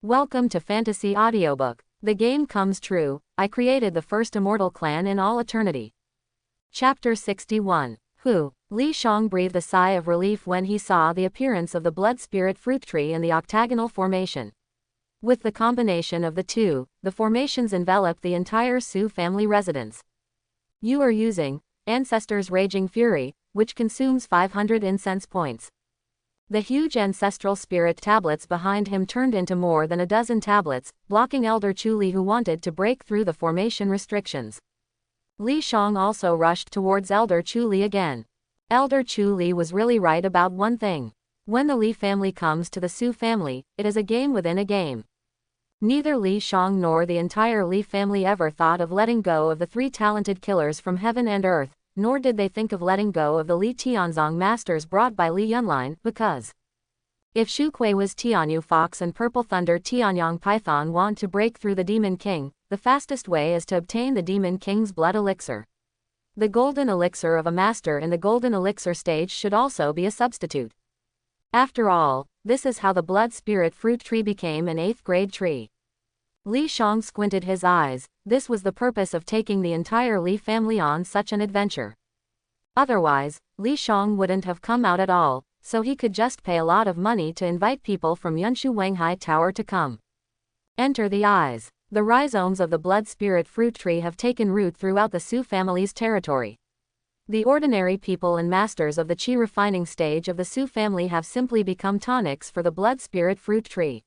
Welcome to Fantasy Audiobook. The game comes true. I created the first immortal clan in all eternity. Chapter 61. Who? Li Shang breathed a sigh of relief when he saw the appearance of the blood spirit fruit tree in the octagonal formation. With the combination of the two, the formations enveloped the entire Su family residence. You are using Ancestor's Raging Fury, which consumes 500 incense points. The huge ancestral spirit tablets behind him turned into more than a dozen tablets, blocking Elder Chuli who wanted to break through the formation restrictions. Li Shang also rushed towards Elder Chuli again. Elder Chuli was really right about one thing. When the Li family comes to the Su family, it is a game within a game. Neither Li Shang nor the entire Li family ever thought of letting go of the three talented killers from heaven and earth, nor did they think of letting go of the Li Tianzong masters brought by Li Yunlin, because if Shu Kuiwa's Tianyu Fox and Purple Thunder Tianyang Python want to break through the Demon King, the fastest way is to obtain the Demon King's blood elixir. The golden elixir of a master in the golden elixir stage should also be a substitute. After all, this is how the blood spirit fruit tree became an 8th grade tree. Li Shang squinted his eyes. This was the purpose of taking the entire Li family on such an adventure. Otherwise, Li Shang wouldn't have come out at all, so he could just pay a lot of money to invite people from Yunshu Wanghai Tower to come. Enter the eyes. The rhizomes of the blood spirit fruit tree have taken root throughout the Su family's territory. The ordinary people and masters of the qi refining stage of the Su family have simply become tonics for the blood spirit fruit tree.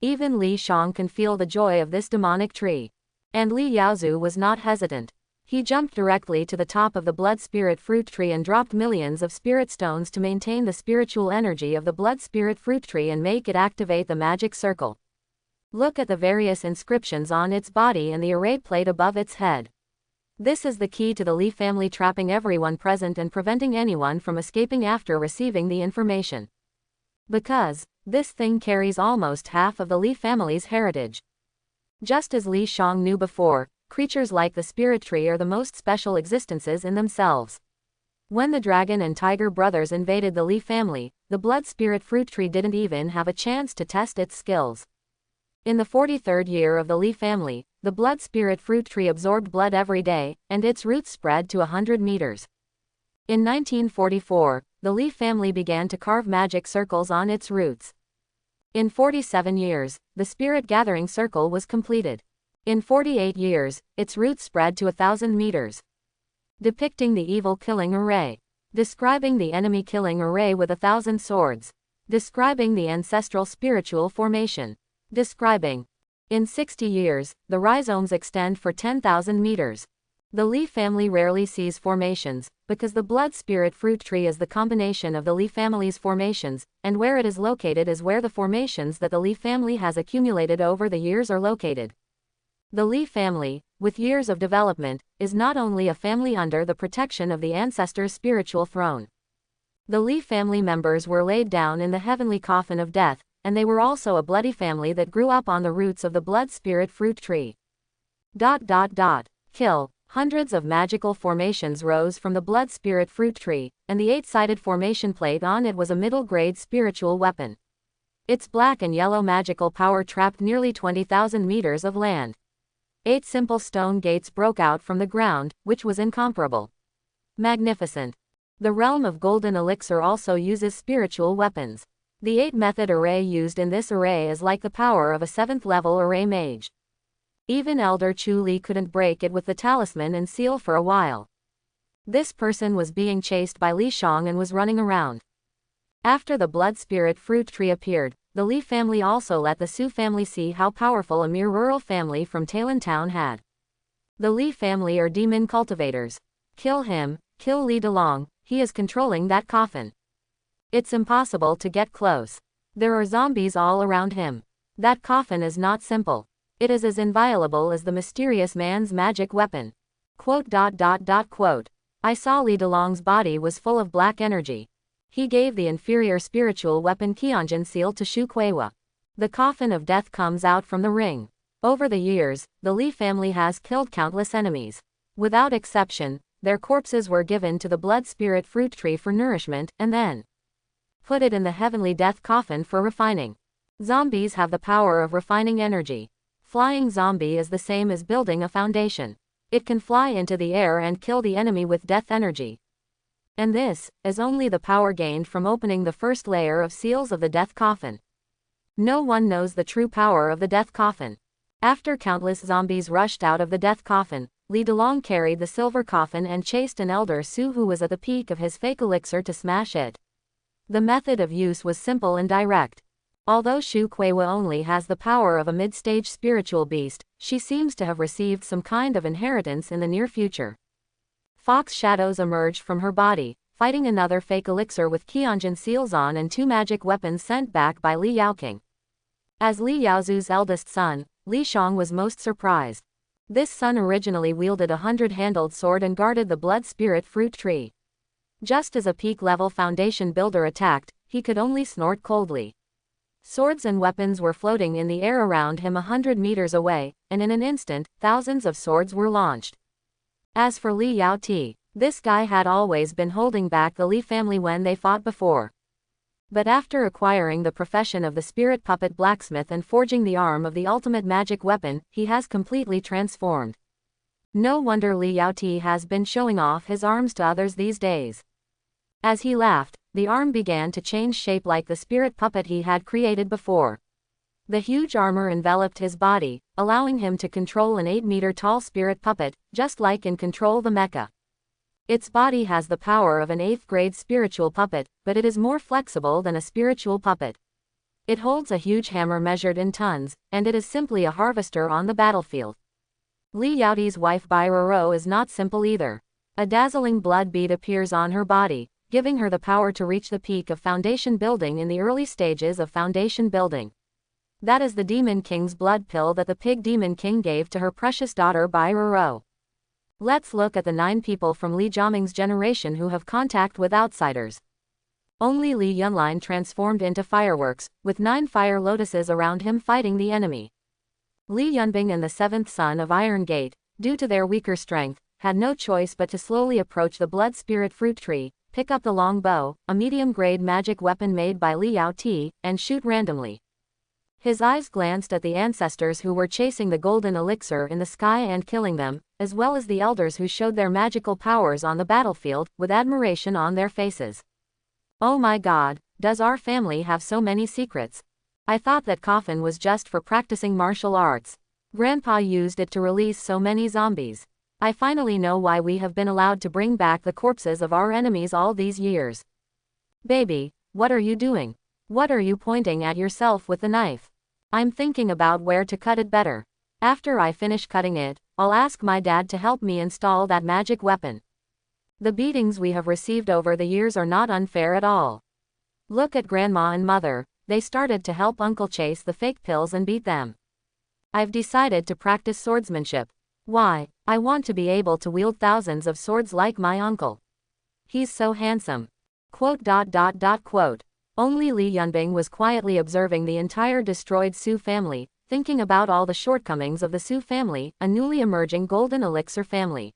Even Li Shang can feel the joy of this demonic tree. And Li Yaozu was not hesitant. He jumped directly to the top of the blood spirit fruit tree and dropped millions of spirit stones to maintain the spiritual energy of the blood spirit fruit tree and make it activate the magic circle. Look at the various inscriptions on its body and the array plate above its head. This is the key to the Li family trapping everyone present and preventing anyone from escaping after receiving the information. Because this thing carries almost half of the Li family's heritage. Just as Li Shang knew before, creatures like the spirit tree are the most special existences in themselves. When the dragon and tiger brothers invaded the Li family, the blood spirit fruit tree didn't even have a chance to test its skills. In the 43rd year of the Li family, the blood spirit fruit tree absorbed blood every day, and its roots spread to 100 meters. In 1944, the Li family began to carve magic circles on its roots. In 47 years, the spirit gathering circle was completed. In 48 years, its roots spread to 1,000 meters. Depicting the evil killing array. Describing the enemy killing array with 1,000 swords. Describing the ancestral spiritual formation. Describing. In 60 years, the rhizomes extend for 10,000 meters. The Li family rarely sees formations, because the blood spirit fruit tree is the combination of the Li family's formations, and where it is located is where the formations that the Li family has accumulated over the years are located. The Li family, with years of development, is not only a family under the protection of the ancestor's spiritual throne. The Li family members were laid down in the heavenly coffin of death, and they were also a bloody family that grew up on the roots of the blood spirit fruit tree. Kill. Hundreds of magical formations rose from the blood spirit fruit tree, and the 8-sided formation plate on it was a middle-grade spiritual weapon. Its black and yellow magical power trapped nearly 20,000 meters of land. 8 simple stone gates broke out from the ground, which was incomparable. Magnificent. The realm of golden elixir also uses spiritual weapons. The 8-method array used in this array is like the power of a 7th-level array mage. Even Elder Chuli couldn't break it with the talisman and seal for a while. This person was being chased by Li Shang and was running around. After the blood spirit fruit tree appeared, the Li family also let the Su family see how powerful a mere rural family from Talon Town had. The Li family are demon cultivators. Kill him, kill Li Delong, he is controlling that coffin. It's impossible to get close. There are zombies all around him. That coffin is not simple. It is as inviolable as the mysterious man's magic weapon. I saw Li Delong's body was full of black energy. He gave the inferior spiritual weapon Qianjin seal to Shu Kuiwa. The coffin of death comes out from the ring. Over the years, the Li family has killed countless enemies. Without exception, their corpses were given to the blood spirit fruit tree for nourishment, and then put it in the heavenly death coffin for refining. Zombies have the power of refining energy. Flying zombie is the same as building a foundation. It can fly into the air and kill the enemy with death energy. And this is only the power gained from opening the first layer of seals of the death coffin. No one knows the true power of the death coffin. After countless zombies rushed out of the death coffin, Li Delong carried the silver coffin and chased an elder Su who was at the peak of his fake elixir to smash it. The method of use was simple and direct. Although Shu Kuiwa only has the power of a mid-stage spiritual beast, she seems to have received some kind of inheritance in the near future. Fox shadows emerged from her body, fighting another fake elixir with Qianjin seals on and 2 magic weapons sent back by Li Yaoqing. As Li Yaozu's eldest son, Li Shang was most surprised. This son originally wielded a 100-handled sword and guarded the blood spirit fruit tree. Just as a peak-level foundation builder attacked, he could only snort coldly. Swords and weapons were floating in the air around him 100 meters away, and in an instant, thousands of swords were launched. As for Li Yaoti, this guy had always been holding back the Li family when they fought before. But after acquiring the profession of the spirit puppet blacksmith and forging the arm of the ultimate magic weapon, he has completely transformed. No wonder Li Yaoti has been showing off his arms to others these days. As he laughed, the arm began to change shape like the spirit puppet he had created before. The huge armor enveloped his body, allowing him to control an 8-meter-tall spirit puppet, just like in Control the Mecha. Its body has the power of an 8th-grade spiritual puppet, but it is more flexible than a spiritual puppet. It holds a huge hammer measured in tons, and it is simply a harvester on the battlefield. Li Yaoti's wife Bai Roro is not simple either. A dazzling blood bead appears on her body, giving her the power to reach the peak of foundation building in the early stages of foundation building. That is the Demon King's blood pill that the Pig Demon King gave to her precious daughter Bai Roro. Let's look at the 9 people from Li Jiaming's generation who have contact with outsiders. Only Li Yunlin transformed into fireworks, with 9 fire lotuses around him fighting the enemy. Li Yunbing and the 7th son of Iron Gate, due to their weaker strength, had no choice but to slowly approach the blood spirit fruit tree, pick up the long bow, a medium-grade magic weapon made by Li Yaoti, and shoot randomly. His eyes glanced at the ancestors who were chasing the golden elixir in the sky and killing them, as well as the elders who showed their magical powers on the battlefield, with admiration on their faces. Oh my god, does our family have so many secrets? I thought that coffin was just for practicing martial arts. Grandpa used it to release so many zombies. I finally know why we have been allowed to bring back the corpses of our enemies all these years. Baby, what are you doing? What are you pointing at yourself with the knife? I'm thinking about where to cut it better. After I finish cutting it, I'll ask my dad to help me install that magic weapon. The beatings we have received over the years are not unfair at all. Look at Grandma and Mother, they started to help Uncle chase the fake pills and beat them. I've decided to practice swordsmanship. Why? I want to be able to wield thousands of swords like my uncle. He's so handsome. Quote. Only Li Yunbing was quietly observing the entire destroyed Su family, thinking about all the shortcomings of the Su family, a newly emerging golden elixir family.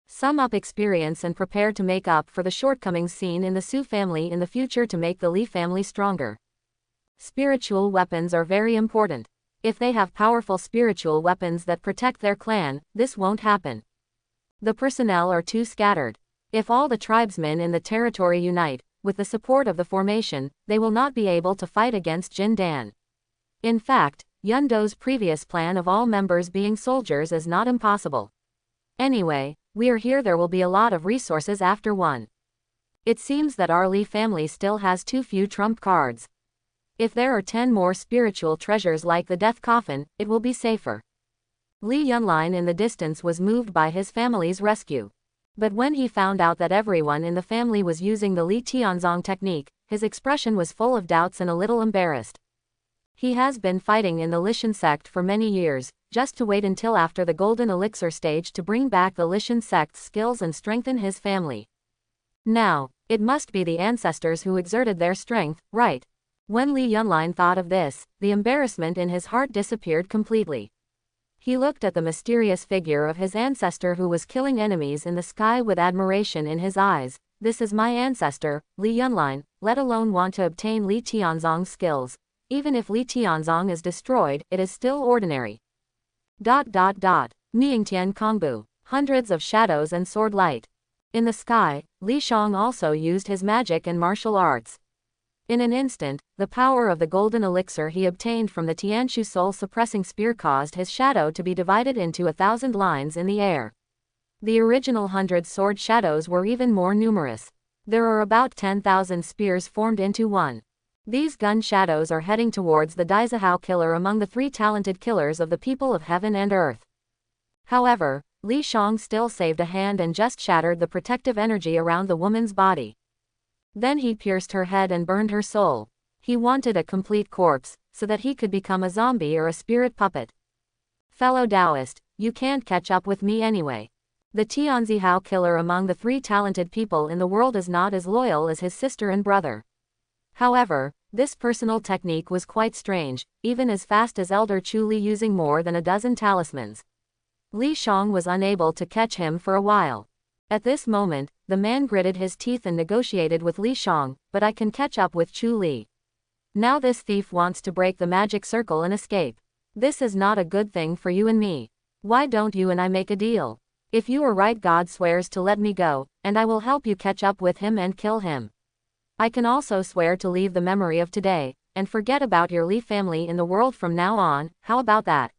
Sum up experience and prepare to make up for the shortcomings seen in the Su family in the future to make the Li family stronger. Spiritual weapons are very important. If they have powerful spiritual weapons that protect their clan, this won't happen. The personnel are too scattered. If all the tribesmen in the territory unite, with the support of the formation, they will not be able to fight against Jin Dan. In fact, Yun Do's previous plan of all members being soldiers is not impossible. Anyway, we're here, there will be a lot of resources after one. It seems that our Li family still has too few trump cards. If there are 10 more spiritual treasures like the death coffin, it will be safer. Li Yunlin in the distance was moved by his family's rescue. But when he found out that everyone in the family was using the Li Tianzong technique, his expression was full of doubts and a little embarrassed. He has been fighting in the Lishan sect for many years, just to wait until after the golden elixir stage to bring back the Lishan sect's skills and strengthen his family. Now, it must be the ancestors who exerted their strength, right? When Li Yunlin thought of this, the embarrassment in his heart disappeared completely. He looked at the mysterious figure of his ancestor who was killing enemies in the sky with admiration in his eyes. This is my ancestor, Li Yunlin, let alone want to obtain Li Tianzong's skills. even if Li Tianzong is destroyed, it is still ordinary. Mingtian Kongbu. Hundreds of shadows and sword light. In the sky, Li Shang also used his magic and martial arts. In an instant, the power of the golden elixir he obtained from the Tianshu soul-suppressing spear caused his shadow to be divided into 1,000 lines in the air. The original 100 sword shadows were even more numerous. There are about 10,000 spears formed into one. These gun shadows are heading towards the Daizahao killer among the 3 talented killers of the people of heaven and earth. However, Li Shang still saved a hand and just shattered the protective energy around the woman's body. Then he pierced her head and burned her soul. He wanted a complete corpse, so that he could become a zombie or a spirit puppet. Fellow Taoist, you can't catch up with me anyway. The Tianzihao killer among the 3 talented people in the world is not as loyal as his sister and brother. However, this personal technique was quite strange, even as fast as Elder Chu Li using more than a dozen talismans. Li Shang was unable to catch him for a while. At this moment, the man gritted his teeth and negotiated with Li Shang, but I can catch up with Chu Li. Now this thief wants to break the magic circle and escape. This is not a good thing for you and me. Why don't you and I make a deal? If you are right, God swears to let me go, and I will help you catch up with him and kill him. I can also swear to leave the memory of today, and forget about your Li family in the world from now on. How about that?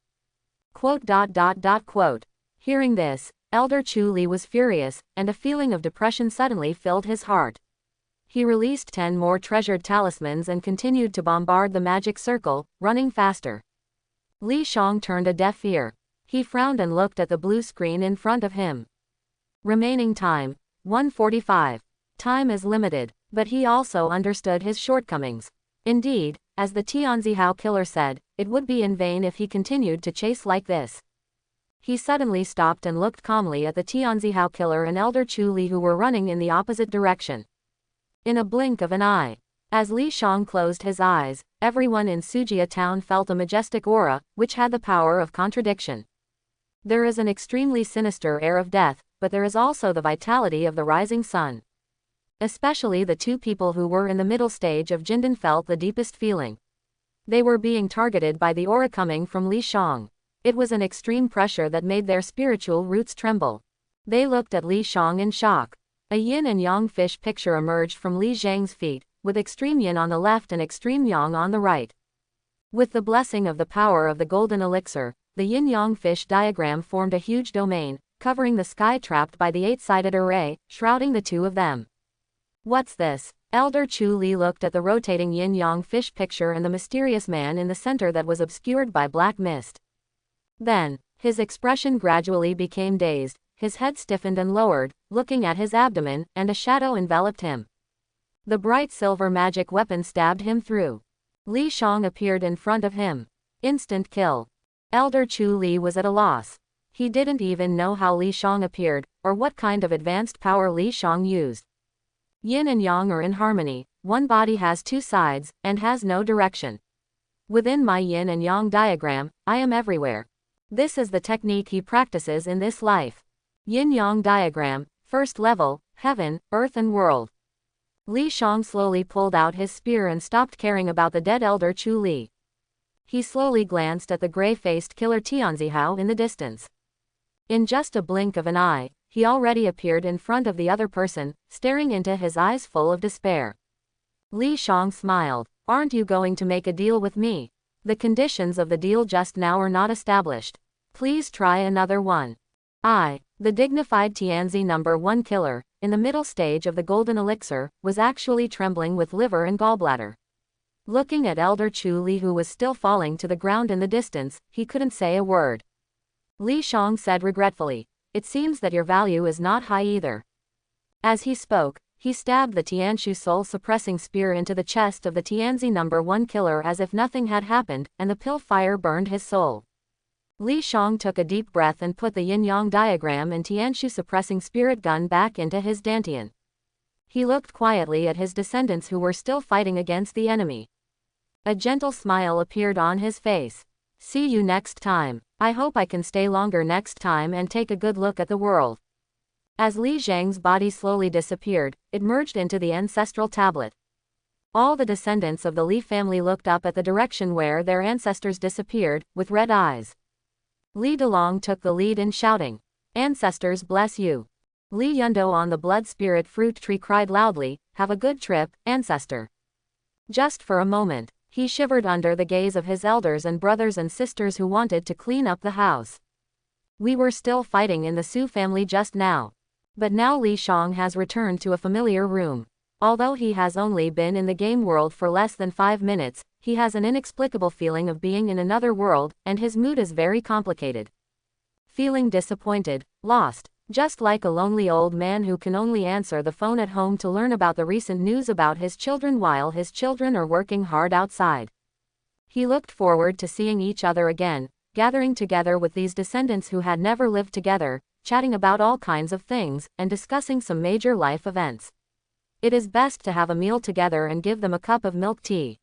Hearing this, Elder Chu Li was furious, and a feeling of depression suddenly filled his heart. He released 10 more treasured talismans and continued to bombard the magic circle, running faster. Li Shang turned a deaf ear. He frowned and looked at the blue screen in front of him. Remaining time, 1:45. Time is limited, but he also understood his shortcomings. Indeed, as the Tianzihao killer said, it would be in vain if he continued to chase like this. He suddenly stopped and looked calmly at the Tianzihao killer and Elder Chu Li who were running in the opposite direction. In a blink of an eye, as Li Shang closed his eyes, everyone in Sujia town felt a majestic aura, which had the power of contradiction. There is an extremely sinister air of death, but there is also the vitality of the rising sun. Especially the 2 people who were in the middle stage of Jindan felt the deepest feeling. They were being targeted by the aura coming from Li Shang. It was an extreme pressure that made their spiritual roots tremble. They looked at Li Shang in shock. A yin and yang fish picture emerged from Li Zhang's feet, with extreme yin on the left and extreme yang on the right. With the blessing of the power of the golden elixir, the yin-yang fish diagram formed a huge domain, covering the sky trapped by the 8-sided array, shrouding the 2 of them. What's this? Elder Chu Li looked at the rotating yin-yang fish picture and the mysterious man in the center that was obscured by black mist. Then, his expression gradually became dazed, his head stiffened and lowered, looking at his abdomen, and a shadow enveloped him. The bright silver magic weapon stabbed him through. Li Shang appeared in front of him. Instant kill. Elder Chu Li was at a loss. He didn't even know how Li Shang appeared, or what kind of advanced power Li Shang used. Yin and yang are in harmony, one body has 2 sides, and has no direction. Within my yin and yang diagram, I am everywhere. This is the technique he practices in this life. Yin-yang diagram, first level, heaven, earth and world. Li Shang slowly pulled out his spear and stopped caring about the dead Elder Chu Li. He slowly glanced at the gray-faced killer Tianzihao in the distance. In just a blink of an eye, he already appeared in front of the other person, staring into his eyes full of despair. Li Shang smiled. Aren't you going to make a deal with me? The conditions of the deal just now are not established. Please try another one. I, the dignified Tianzi number 1 killer, in the middle stage of the golden elixir, was actually trembling with liver and gallbladder. Looking at Elder Chu Li who was still falling to the ground in the distance, he couldn't say a word. Li Shang said regretfully, "It seems that your value is not high either." As he spoke, he stabbed the Tianshu soul-suppressing spear into the chest of the Tianzi number 1 killer as if nothing had happened, and the pill fire burned his soul. Li Shang took a deep breath and put the yin-yang diagram and Tianshu suppressing spirit gun back into his dantian. He looked quietly at his descendants who were still fighting against the enemy. A gentle smile appeared on his face. "See you next time. I hope I can stay longer next time and take a good look at the world." As Li Zhang's body slowly disappeared, it merged into the ancestral tablet. All the descendants of the Li family looked up at the direction where their ancestors disappeared, with red eyes. Li Delong took the lead in shouting, "Ancestors bless you." Li Yundo on the blood spirit fruit tree cried loudly, "Have a good trip, ancestor." Just for a moment, he shivered under the gaze of his elders and brothers and sisters who wanted to clean up the house. We were still fighting in the Su family just now. But now Li Shang has returned to a familiar room. Although he has only been in the game world for less than 5 minutes, he has an inexplicable feeling of being in another world, and his mood is very complicated. Feeling disappointed, lost, just like a lonely old man who can only answer the phone at home to learn about the recent news about his children while his children are working hard outside. He looked forward to seeing each other again, gathering together with these descendants who had never lived together, chatting about all kinds of things, and discussing some major life events. It is best to have a meal together and give them a cup of milk tea.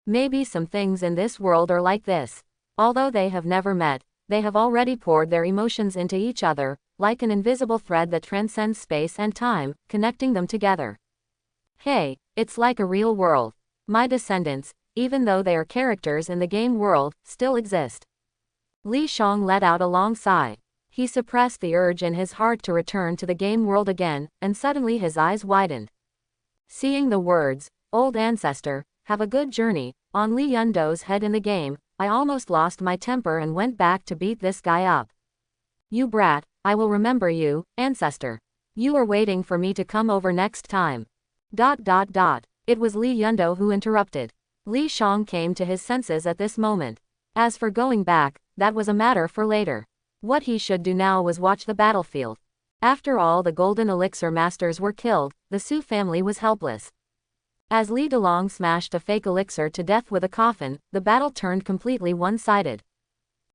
Maybe some things in this world are like this. Although they have never met, they have already poured their emotions into each other, like an invisible thread that transcends space and time, connecting them together. Hey, it's like a real world. My descendants, even though they are characters in the game world, still exist. Li Shang let out a long sigh. He suppressed the urge in his heart to return to the game world again, and suddenly his eyes widened. Seeing the words, "Old ancestor, have a good journey," on Li Yundo's head in the game, I almost lost my temper and went back to beat this guy up. "You brat, I will remember you, ancestor. You are waiting for me to come over next time." It was Li Yundo who interrupted. Li Shang came to his senses at this moment. As for going back, that was a matter for later. What he should do now was watch the battlefield. After all the golden elixir masters were killed, the Su family was helpless. As Li Delong smashed a fake elixir to death with a coffin, the battle turned completely one-sided.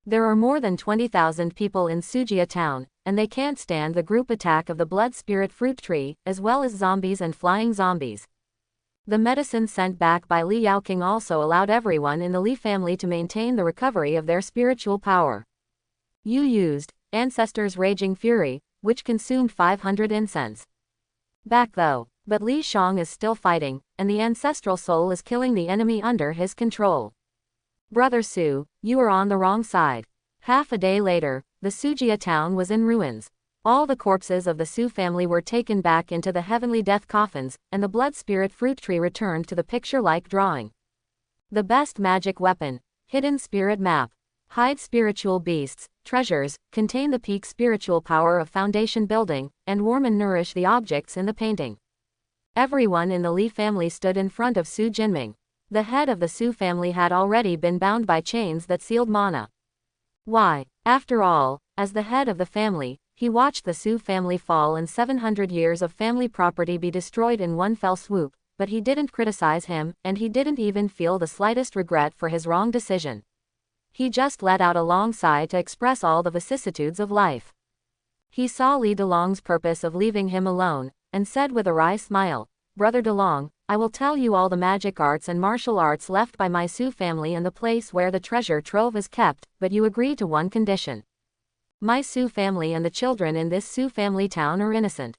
There are more than 20,000 people in Sujia town, and they can't stand the group attack of the blood spirit fruit tree, as well as zombies and flying zombies. The medicine sent back by Li Yaoqing also allowed everyone in the Li family to maintain the recovery of their spiritual power. You used Ancestor's Raging Fury, which consumed 500 incense. Back though, but Li Shang is still fighting, and the ancestral soul is killing the enemy under his control. Brother Su, you are on the wrong side. Half a day later, the Sujia town was in ruins. All the corpses of the Su family were taken back into the heavenly death coffins, and the blood spirit fruit tree returned to the picture-like drawing. The best magic weapon, hidden spirit map. Hide spiritual beasts, treasures, contain the peak spiritual power of foundation building, and warm and nourish the objects in the painting. Everyone in the Li family stood in front of Su Jinming. The head of the Su family had already been bound by chains that sealed mana. Why, after all, as the head of the family, he watched the Su family fall and 700 years of family property be destroyed in one fell swoop, but he didn't criticize him, and he didn't even feel the slightest regret for his wrong decision. He just let out a long sigh to express all the vicissitudes of life. He saw Li Delong's purpose of leaving him alone, and said with a wry smile, "Brother Delong, I will tell you all the magic arts and martial arts left by my Su family and the place where the treasure trove is kept, but you agree to one condition. My Su family and the children in this Su family town are innocent.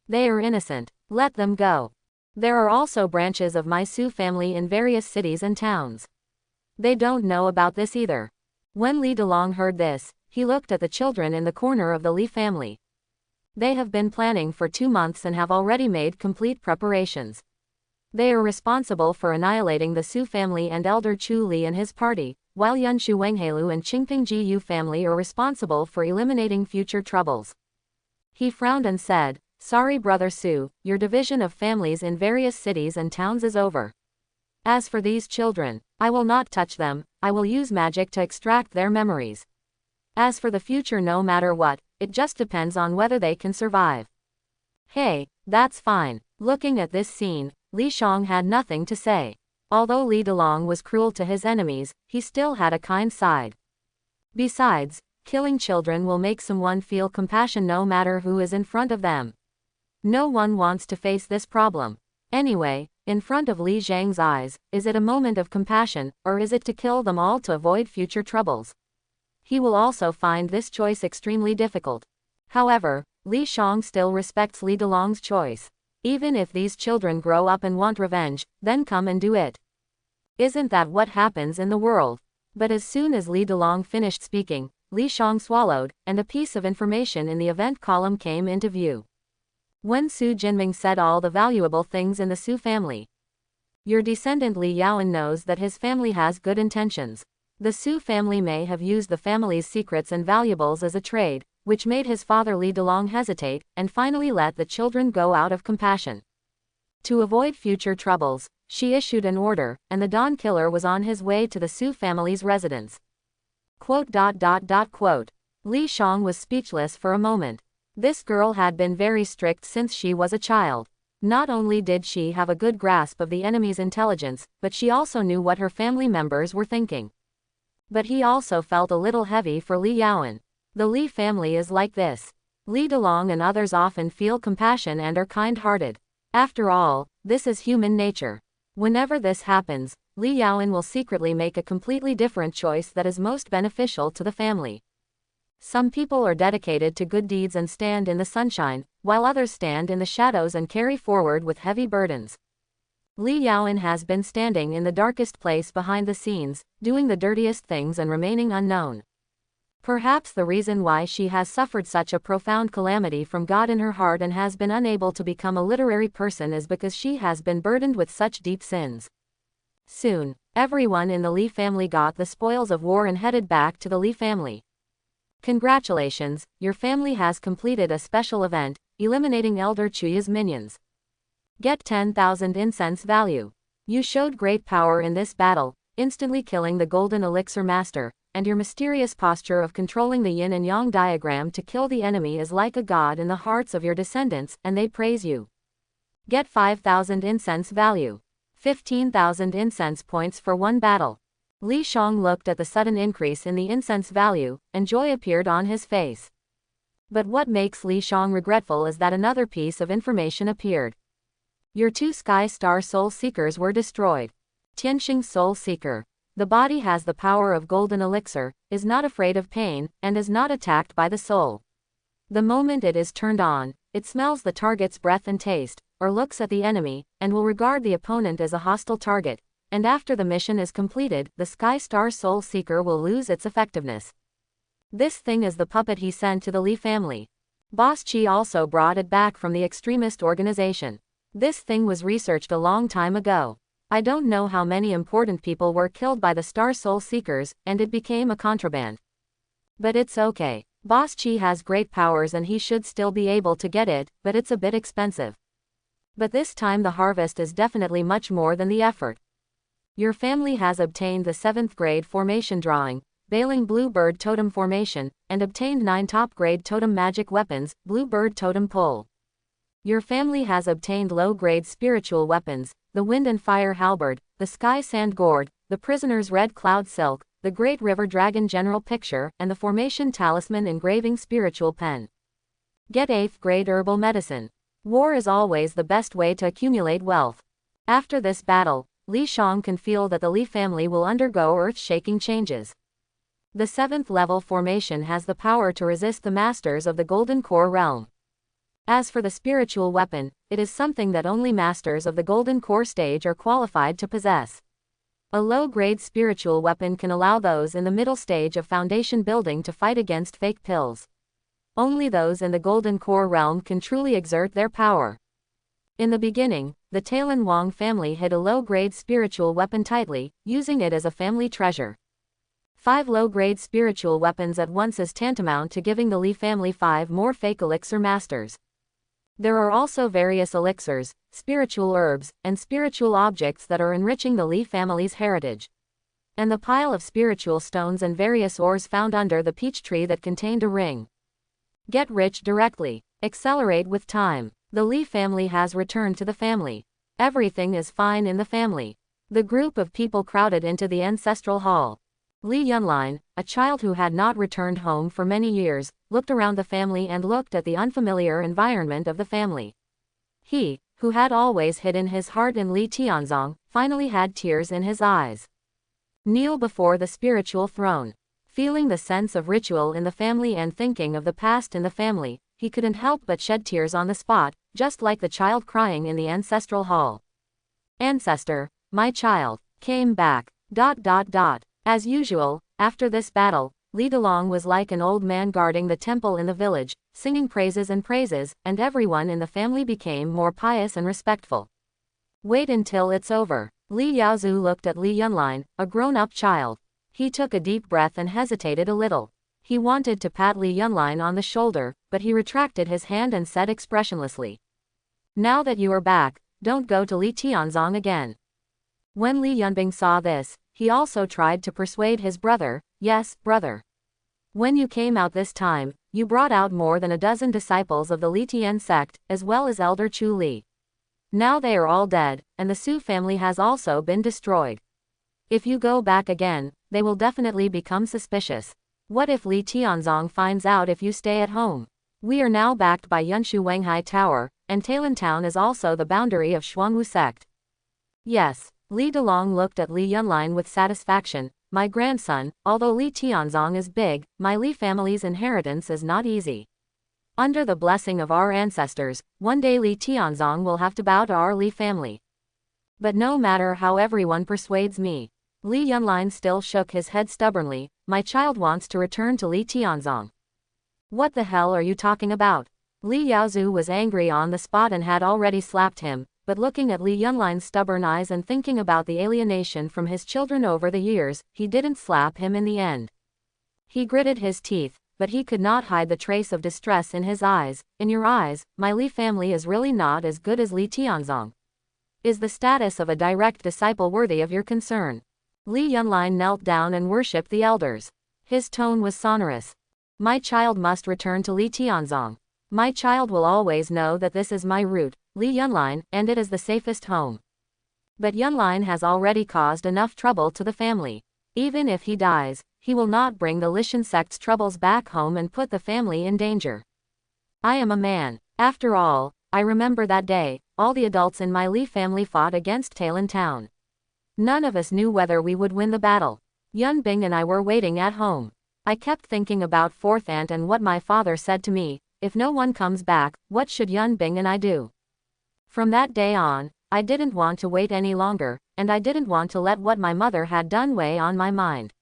They are innocent. Let them go. There are also branches of my Su family in various cities and towns. They don't know about this either." When Li Delong heard this, he looked at the children in the corner of the Li family. They have been planning for 2 months and have already made complete preparations. They are responsible for annihilating the Su family and Elder Chu Li and his party, while Yunshu Wenghelu and Qingping Ji Yu family are responsible for eliminating future troubles. He frowned and said, "Sorry Brother Su, your division of families in various cities and towns is over. As for these children, I will not touch them, I will use magic to extract their memories. As for the future, no matter what, it just depends on whether they can survive." Hey, that's fine. Looking at this scene, Li Shang had nothing to say. Although Li Delong was cruel to his enemies, he still had a kind side. Besides, killing children will make someone feel compassion no matter who is in front of them. No one wants to face this problem. Anyway, in front of Li Zhang's eyes, is it a moment of compassion, or is it to kill them all to avoid future troubles? He will also find this choice extremely difficult. However, Li Shang still respects Li Delong's choice. Even if these children grow up and want revenge, then come and do it. Isn't that what happens in the world? But as soon as Li Delong finished speaking, Li Shang swallowed, and a piece of information in the event column came into view. When Su Jinming said all the valuable things in the Su family. Your descendant Li Yaoan knows that his family has good intentions. The Su family may have used the family's secrets and valuables as a trade, which made his father Li Delong hesitate, and finally let the children go out of compassion. To avoid future troubles, she issued an order, and the Dawn Killer was on his way to the Su family's residence. Li Shang was speechless for a moment. This girl had been very strict since she was a child. Not only did she have a good grasp of the enemy's intelligence, but she also knew what her family members were thinking. But he also felt a little heavy for Li Yaoan. The Li family is like this. Li Delong and others often feel compassion and are kind-hearted. After all, this is human nature. Whenever this happens, Li Yaoan will secretly make a completely different choice that is most beneficial to the family. Some people are dedicated to good deeds and stand in the sunshine, while others stand in the shadows and carry forward with heavy burdens. Li Yaoan has been standing in the darkest place behind the scenes, doing the dirtiest things and remaining unknown. Perhaps the reason why she has suffered such a profound calamity from God in her heart and has been unable to become a literary person is because she has been burdened with such deep sins. Soon, everyone in the Li family got the spoils of war and headed back to the Li family. Congratulations, your family has completed a special event, eliminating Elder Chuya's minions. Get 10,000 incense value. You showed great power in this battle, instantly killing the Golden Elixir Master, and your mysterious posture of controlling the yin and yang diagram to kill the enemy is like a god in the hearts of your descendants, and they praise you. Get 5,000 incense value. 15,000 incense points for one battle. Li Shang looked at the sudden increase in the incense value, and joy appeared on his face. But what makes Li Shang regretful is that another piece of information appeared. Your 2 Sky Star Soul Seekers were destroyed. Tianxing Soul Seeker. The body has the power of golden elixir, is not afraid of pain, and is not attacked by the soul. The moment it is turned on, it smells the target's breath and taste, or looks at the enemy, and will regard the opponent as a hostile target, and after the mission is completed, the Sky Star Soul Seeker will lose its effectiveness. This thing is the puppet he sent to the Li family. Boss Chi also brought it back from the extremist organization. This thing was researched a long time ago. I don't know how many important people were killed by the Star Soul Seekers, and it became a contraband. But it's okay. Boss Chi has great powers and he should still be able to get it, but it's a bit expensive. But this time the harvest is definitely much more than the effort. Your family has obtained the 7th grade formation drawing, Bailing Bluebird Totem Formation, and obtained 9 top grade totem magic weapons, Bluebird Totem Pole. Your family has obtained low-grade spiritual weapons, the Wind and Fire Halberd, the Sky Sand Gourd, the Prisoner's Red Cloud Silk, the Great River Dragon General Picture, and the Formation Talisman Engraving Spiritual Pen. Get 8th grade Herbal Medicine. War is always the best way to accumulate wealth. After this battle, Li Shang can feel that the Li family will undergo earth-shaking changes. The 7th level formation has the power to resist the masters of the Golden Core realm. As for the spiritual weapon, it is something that only masters of the Golden Core stage are qualified to possess. A low-grade spiritual weapon can allow those in the middle stage of foundation building to fight against fake pills. Only those in the Golden Core realm can truly exert their power. In the beginning, the Talon Wang family hid a low-grade spiritual weapon tightly, using it as a family treasure. 5 low-grade spiritual weapons at once is tantamount to giving the Li family 5 more fake elixir masters. There are also various elixirs, spiritual herbs, and spiritual objects that are enriching the Li family's heritage. And the pile of spiritual stones and various ores found under the peach tree that contained a ring. Get rich directly. Accelerate with time. The Li family has returned to the family. Everything is fine in the family. The group of people crowded into the ancestral hall. Li Yunlin, a child who had not returned home for many years, looked around the family and looked at the unfamiliar environment of the family. He, who had always hidden his heart in Li Tianzong, finally had tears in his eyes. Kneel before the spiritual throne. Feeling the sense of ritual in the family and thinking of the past in the family, he couldn't help but shed tears on the spot, just like the child crying in the ancestral hall. Ancestor, my child, came back. As usual, after this battle, Li Delong was like an old man guarding the temple in the village, singing praises, and everyone in the family became more pious and respectful. Wait until it's over. Li Yaozu looked at Li Yunlin, a grown-up child. He took a deep breath and hesitated a little. He wanted to pat Li Yunlin on the shoulder, but he retracted his hand and said expressionlessly, "Now that you are back, don't go to Li Tianzong again." When Li Yunbing saw this, he also tried to persuade his brother, "Yes, brother. When you came out this time, you brought out more than a dozen disciples of the Li Tian sect, as well as Elder Chu Li. Now they are all dead, and the Su family has also been destroyed. If you go back again, they will definitely become suspicious. What if Li Tianzong finds out if you stay at home? We are now backed by Yunshu Wanghai Tower, and Talin Town is also the boundary of Xuanwu sect." Yes. Li Delong looked at Li Yunlin with satisfaction. "My grandson, although Li Tianzong is big, my Li family's inheritance is not easy. Under the blessing of our ancestors, one day Li Tianzong will have to bow to our Li family. But no matter how everyone persuades me." Li Yunlin still shook his head stubbornly. "My child wants to return to Li Tianzong." "What the hell are you talking about?" Li Yaozu was angry on the spot and had already slapped him, but looking at Li Yunlin's stubborn eyes and thinking about the alienation from his children over the years, he didn't slap him in the end. He gritted his teeth, but he could not hide the trace of distress in his eyes. "In your eyes, my Li family is really not as good as Li Tianzong. Is the status of a direct disciple worthy of your concern?" Li Yunlin knelt down and worshipped the elders. His tone was sonorous. "My child must return to Li Tianzong. My child will always know that this is my root, Li Yunlin, and it is the safest home. But Yunlin has already caused enough trouble to the family. Even if he dies, he will not bring the Lishan sect's troubles back home and put the family in danger. I am a man. After all, I remember that day, all the adults in my Li family fought against Talin Town. None of us knew whether we would win the battle. Yunbing and I were waiting at home. I kept thinking about fourth aunt and what my father said to me, if no one comes back, what should Yunbing and I do? From that day on, I didn't want to wait any longer, and I didn't want to let what my mother had done weigh on my mind."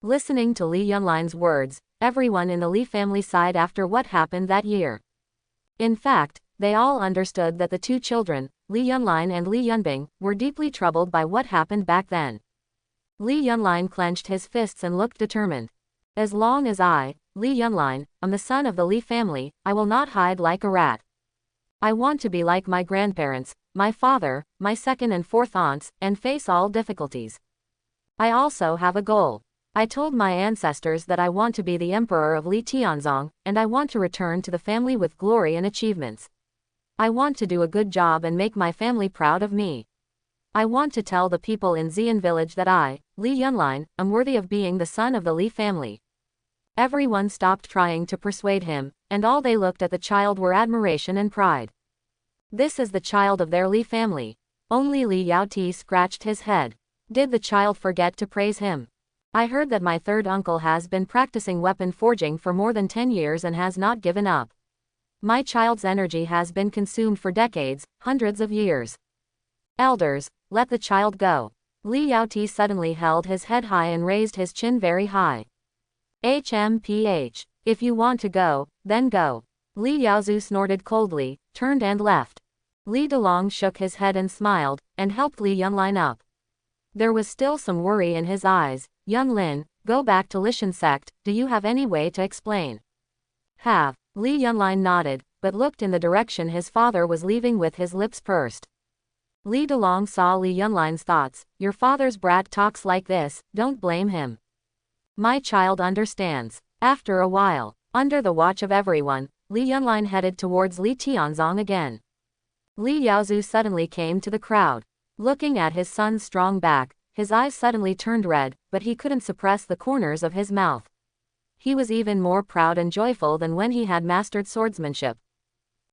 Listening to Li Yunlin's words, everyone in the Li family sighed after what happened that year. In fact, they all understood that the two children, Li Yunlin and Li Yunbing, were deeply troubled by what happened back then. Li Yunlin clenched his fists and looked determined. "As long as I, Li Yunlin, am the son of the Li family, I will not hide like a rat. I want to be like my grandparents, my father, my second and fourth aunts, and face all difficulties. I also have a goal. I told my ancestors that I want to be the emperor of Li Tianzong, and I want to return to the family with glory and achievements. I want to do a good job and make my family proud of me. I want to tell the people in Xian village that I, Li Yunlin, am worthy of being the son of the Li family." Everyone stopped trying to persuade him, and all they looked at the child were admiration and pride. This is the child of their Li family. Only Li Yaoti scratched his head. Did the child forget to praise him? I heard that my third uncle has been practicing weapon forging for more than 10 years and has not given up. My child's energy has been consumed for decades, hundreds of years. Elders, let the child go. Li Yaoti suddenly held his head high and raised his chin very high. HMPH. If you want to go, then go. Li Yaozu snorted coldly, turned and left. Li Delong shook his head and smiled, and helped Li Yunlin up. There was still some worry in his eyes. Yunlin, go back to Lishan sect, do you have any way to explain? Have. Li Yunlin nodded, but looked in the direction his father was leaving with his lips pursed. Li Delong saw Li Yunlin's thoughts. Your father's brat talks like this, don't blame him. My child understands. After a while, under the watch of everyone, Li Yunlin headed towards Li Tianzong again. Li Yaozu suddenly came to the crowd. Looking at his son's strong back, his eyes suddenly turned red, but he couldn't suppress the corners of his mouth. He was even more proud and joyful than when he had mastered swordsmanship.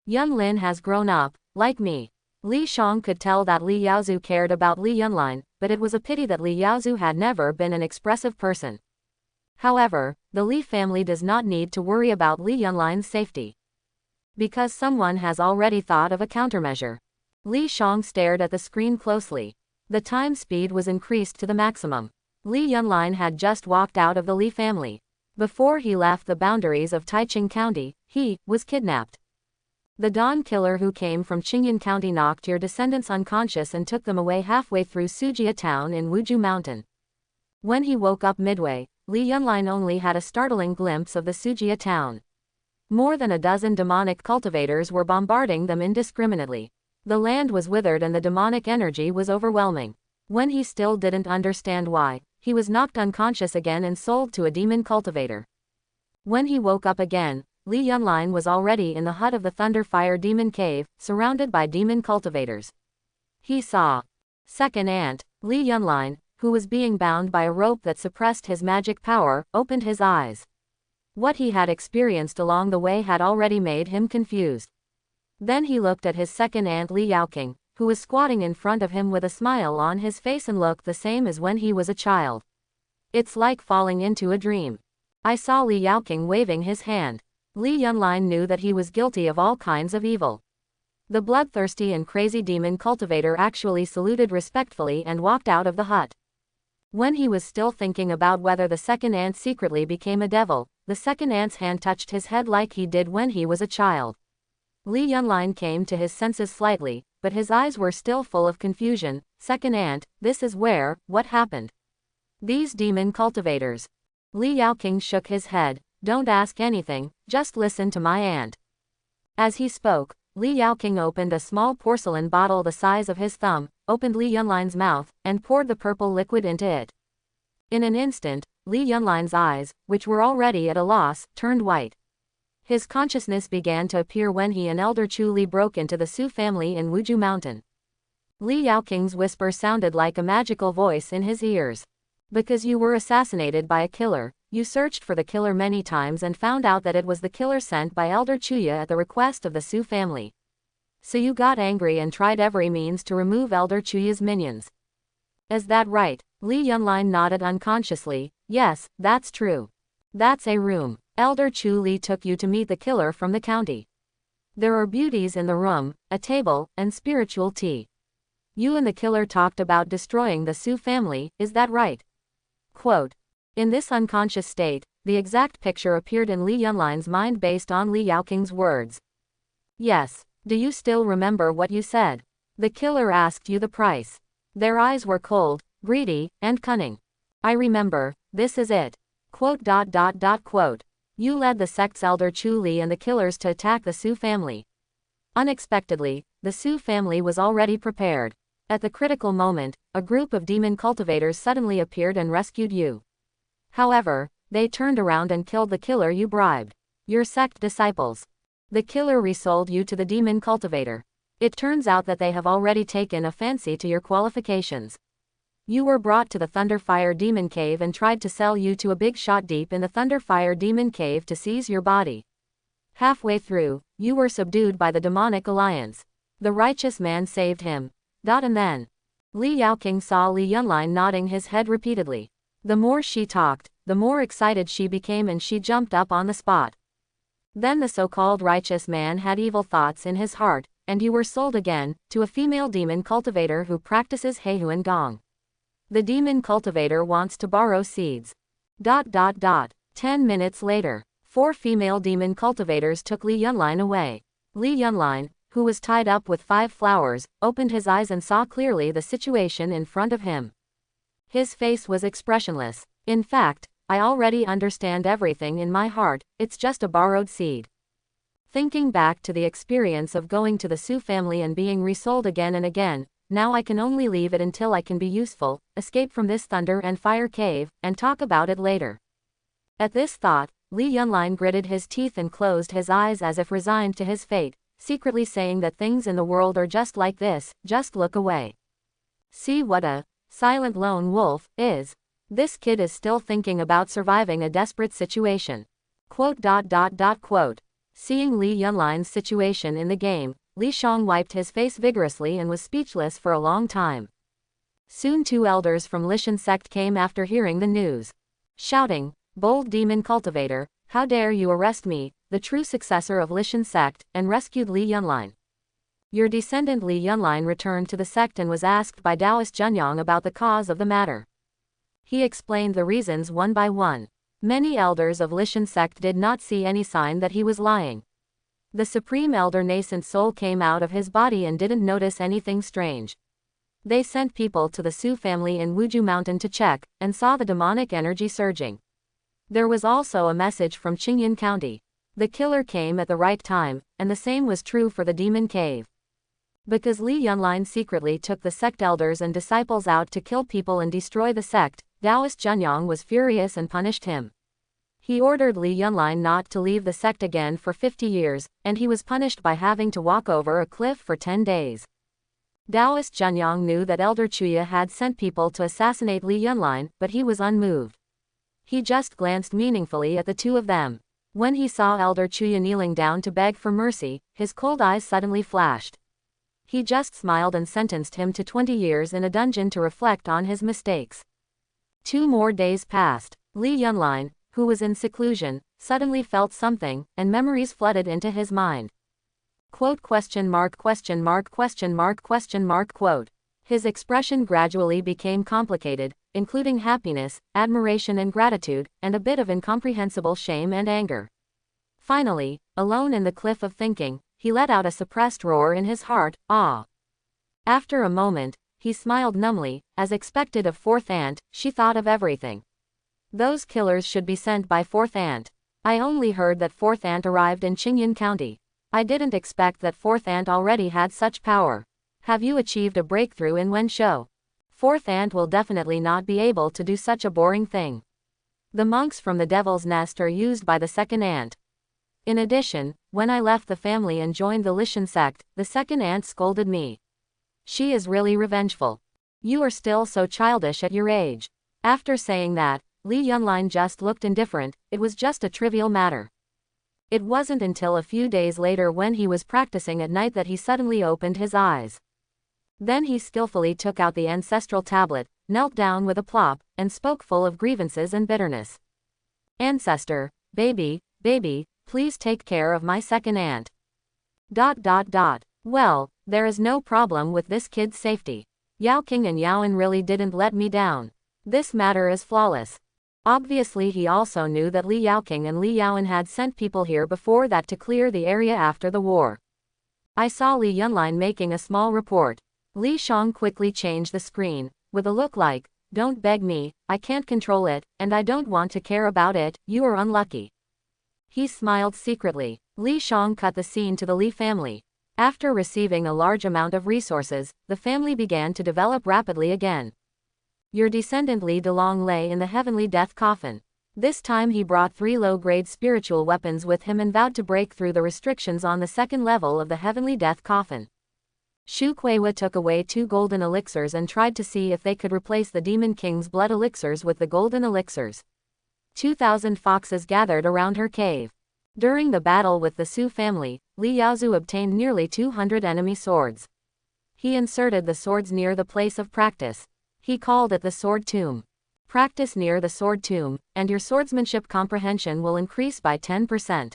Yunlin has grown up, like me. Li Shang could tell that Li Yaozu cared about Li Yunlin, but it was a pity that Li Yaozu had never been an expressive person. However, the Li family does not need to worry about Li Yunlin's safety. Because someone has already thought of a countermeasure. Li Shang stared at the screen closely. The time speed was increased to the maximum. Li Yunlin had just walked out of the Li family. Before he left the boundaries of Taiching County, he was kidnapped. The Dawn Killer who came from Qingyun County knocked your descendants unconscious and took them away halfway through Sujia Town in Wuju Mountain. When he woke up midway, Li Yunlin only had a startling glimpse of the Sujia Town. More than a dozen demonic cultivators were bombarding them indiscriminately. The land was withered and the demonic energy was overwhelming. When he still didn't understand why, he was knocked unconscious again and sold to a demon cultivator. When he woke up again, Li Yunlin was already in the hut of the Thunderfire Demon Cave, surrounded by demon cultivators. He saw Second Ant. Li Yunlin, who was being bound by a rope that suppressed his magic power, opened his eyes. What he had experienced along the way had already made him confused. Then he looked at his second aunt Li Yaoqing, who was squatting in front of him with a smile on his face and looked the same as when he was a child. It's like falling into a dream. I saw Li Yaoqing waving his hand. Li Yunlin knew that he was guilty of all kinds of evil. The bloodthirsty and crazy demon cultivator actually saluted respectfully and walked out of the hut. When he was still thinking about whether the second ant secretly became a devil, the second ant's hand touched his head like he did when he was a child. Li Yunlin came to his senses slightly, but his eyes were still full of confusion. Second ant, this is what happened? These demon cultivators. Li Yaoqing shook his head. Don't ask anything, just listen to my aunt. As he spoke, Li Yaoqing opened a small porcelain bottle the size of his thumb, opened Li Yunlin's mouth, and poured the purple liquid into it. In an instant, Li Yunlin's eyes, which were already at a loss, turned white. His consciousness began to appear when he and Elder Chu Li broke into the Su family in Wuju Mountain. Li Yaoqing's whisper sounded like a magical voice in his ears. Because you were assassinated by a killer, you searched for the killer many times and found out that it was the killer sent by Elder Chuya at the request of the Su family. So you got angry and tried every means to remove Elder Chuya's minions. Is that right? Li Yunlin nodded unconsciously. Yes, that's true. That's a room. Elder Chu Li took you to meet the killer from the county. There are beauties in the room, a table, and spiritual tea. You and the killer talked about destroying the Su family, is that right? Quote. In this unconscious state, the exact picture appeared in Li Yunlin's mind based on Li Yaoqing's words. Yes. Do you still remember what you said? The killer asked you the price. Their eyes were cold, greedy, and cunning. I remember, this is it. Quote. Quote. You led the sect's Elder Chu Li and the killers to attack the Su family. Unexpectedly, the Su family was already prepared. At the critical moment, a group of demon cultivators suddenly appeared and rescued you. However, they turned around and killed the killer you bribed. Your sect disciples. The killer resold you to the demon cultivator. It turns out that they have already taken a fancy to your qualifications. You were brought to the Thunderfire Demon Cave and tried to sell you to a big shot deep in the Thunderfire Demon Cave to seize your body. Halfway through, you were subdued by the demonic alliance. The righteous man saved him. And then. Li Yaoqing saw Li Yunlin nodding his head repeatedly. The more she talked, the more excited she became and she jumped up on the spot. Then the so-called righteous man had evil thoughts in his heart, and you were sold again, to a female demon cultivator who practices Heihuan Gong. The demon cultivator wants to borrow seeds. 10 minutes later, 4 female demon cultivators took Li Yunlin away. Li Yunlin, who was tied up with 5 flowers, opened his eyes and saw clearly the situation in front of him. His face was expressionless. In fact, I already understand everything in my heart, it's just a borrowed seed. Thinking back to the experience of going to the Su family and being resold again and again, now I can only leave it until I can be useful, escape from this thunder and fire cave, and talk about it later. At this thought, Li Yunlin gritted his teeth and closed his eyes as if resigned to his fate, secretly saying that things in the world are just like this, just look away. See what a silent lone wolf is. This kid is still thinking about surviving a desperate situation. Quote. Seeing Li Yunlin's situation in the game, Li Shang wiped his face vigorously and was speechless for a long time. Soon 2 elders from Lishan sect came after hearing the news. Shouting, bold demon cultivator, how dare you arrest me, the true successor of Lishan sect, and rescued Li Yunlin. Your descendant Li Yunlin returned to the sect and was asked by Taoist Junyang about the cause of the matter. He explained the reasons one by one. Many elders of Lishan sect did not see any sign that he was lying. The supreme elder nascent soul came out of his body and didn't notice anything strange. They sent people to the Su family in Wuju Mountain to check, and saw the demonic energy surging. There was also a message from Qingyan County. The killer came at the right time, and the same was true for the demon cave. Because Li Yunlin secretly took the sect elders and disciples out to kill people and destroy the sect, Taoist Junyang was furious and punished him. He ordered Li Yunlin not to leave the sect again for 50 years, and he was punished by having to walk over a cliff for 10 days. Taoist Junyang knew that Elder Chuya had sent people to assassinate Li Yunlin, but he was unmoved. He just glanced meaningfully at the two of them. When he saw Elder Chuya kneeling down to beg for mercy, his cold eyes suddenly flashed. He just smiled and sentenced him to 20 years in a dungeon to reflect on his mistakes. 2 more days passed. Li Yunlin, who was in seclusion, suddenly felt something, and memories flooded into his mind. Quote question mark question mark question mark question mark quote. His expression gradually became complicated, including happiness, admiration and gratitude, and a bit of incomprehensible shame and anger. Finally, alone in the cliff of thinking, he let out a suppressed roar in his heart, awe. After a moment, he smiled numbly, as expected of Fourth Ant, she thought of everything. Those killers should be sent by Fourth Ant. I only heard that Fourth Ant arrived in Qingyan County. I didn't expect that Fourth Ant already had such power. Have you achieved a breakthrough in Wensho? Fourth Ant will definitely not be able to do such a boring thing. The monks from the Devil's Nest are used by the second ant. In addition, when I left the family and joined the Lishan sect, the second ant scolded me. She is really revengeful. You are still so childish at your age. After saying that, Li Yunlin just looked indifferent, it was just a trivial matter. It wasn't until a few days later when he was practicing at night that he suddenly opened his eyes. Then he skillfully took out the ancestral tablet, knelt down with a plop, and spoke full of grievances and bitterness. Ancestor, baby, please take care of my second ant. ... Well, there is no problem with this kid's safety. Yao King and Yaoan really didn't let me down. This matter is flawless. Obviously he also knew that Li Yaoqing and Li Yaoan had sent people here before that to clear the area after the war. I saw Li Yunlin making a small report. Li Shang quickly changed the screen, with a look like, don't beg me, I can't control it, and I don't want to care about it, you are unlucky. He smiled secretly. Li Shang cut the scene to the Li family. After receiving a large amount of resources, the family began to develop rapidly again. Your descendant Li Delong lay in the heavenly death coffin. This time he brought 3 low-grade spiritual weapons with him and vowed to break through the restrictions on the 2nd level of the heavenly death coffin. Shu Kuiwa took away 2 golden elixirs and tried to see if they could replace the Demon King's blood elixirs with the golden elixirs. 2,000 foxes gathered around her cave. During the battle with the Su family, Li Yaozu obtained nearly 200 enemy swords. He inserted the swords near the place of practice. He called it the Sword Tomb. Practice near the Sword Tomb, and your swordsmanship comprehension will increase by 10%.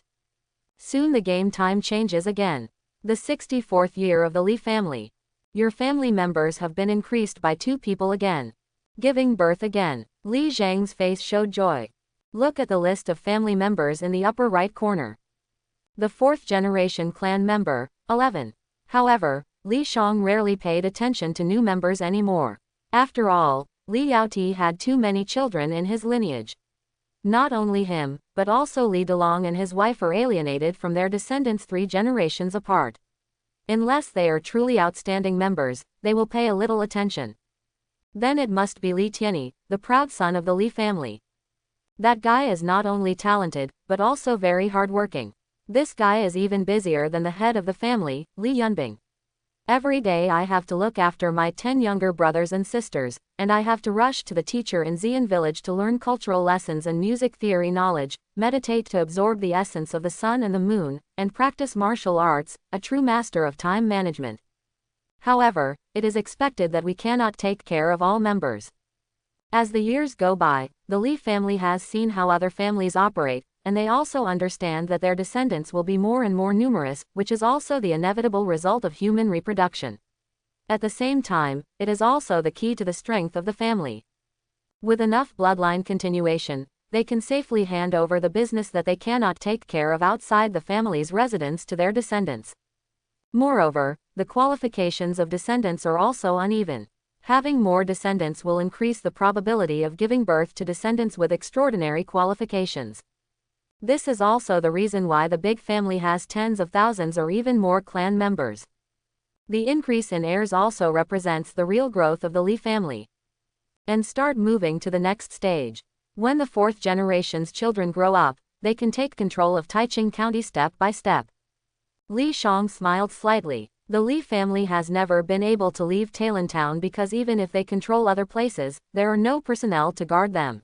Soon the game time changes again. The 64th year of the Li family. Your family members have been increased by 2 people again. Giving birth again. Li Zhang's face showed joy. Look at the list of family members in the upper right corner. The 4th generation clan member, 11. However, Li Shang rarely paid attention to new members anymore. After all, Li Yaoti had too many children in his lineage. Not only him, but also Li Delong and his wife are alienated from their descendants 3 generations apart. Unless they are truly outstanding members, they will pay a little attention. Then it must be Li Tianyi, the proud son of the Li family. That guy is not only talented, but also very hardworking. This guy is even busier than the head of the family, Li Yunbing. Every day I have to look after my 10 younger brothers and sisters, and I have to rush to the teacher in Xian village to learn cultural lessons and music theory knowledge, meditate to absorb the essence of the sun and the moon, and practice martial arts, a true master of time management. However, it is expected that we cannot take care of all members. As the years go by, the Li family has seen how other families operate, and they also understand that their descendants will be more and more numerous, which is also the inevitable result of human reproduction. At the same time, it is also the key to the strength of the family. With enough bloodline continuation, they can safely hand over the business that they cannot take care of outside the family's residence to their descendants. Moreover, the qualifications of descendants are also uneven. Having more descendants will increase the probability of giving birth to descendants with extraordinary qualifications. This is also the reason why the big family has tens of thousands or even more clan members. The increase in heirs also represents the real growth of the Li family. And start moving to the next stage. When the fourth generation's children grow up, they can take control of Taiching County step by step. Li Shang smiled slightly. The Li family has never been able to leave Tailin because even if they control other places, there are no personnel to guard them.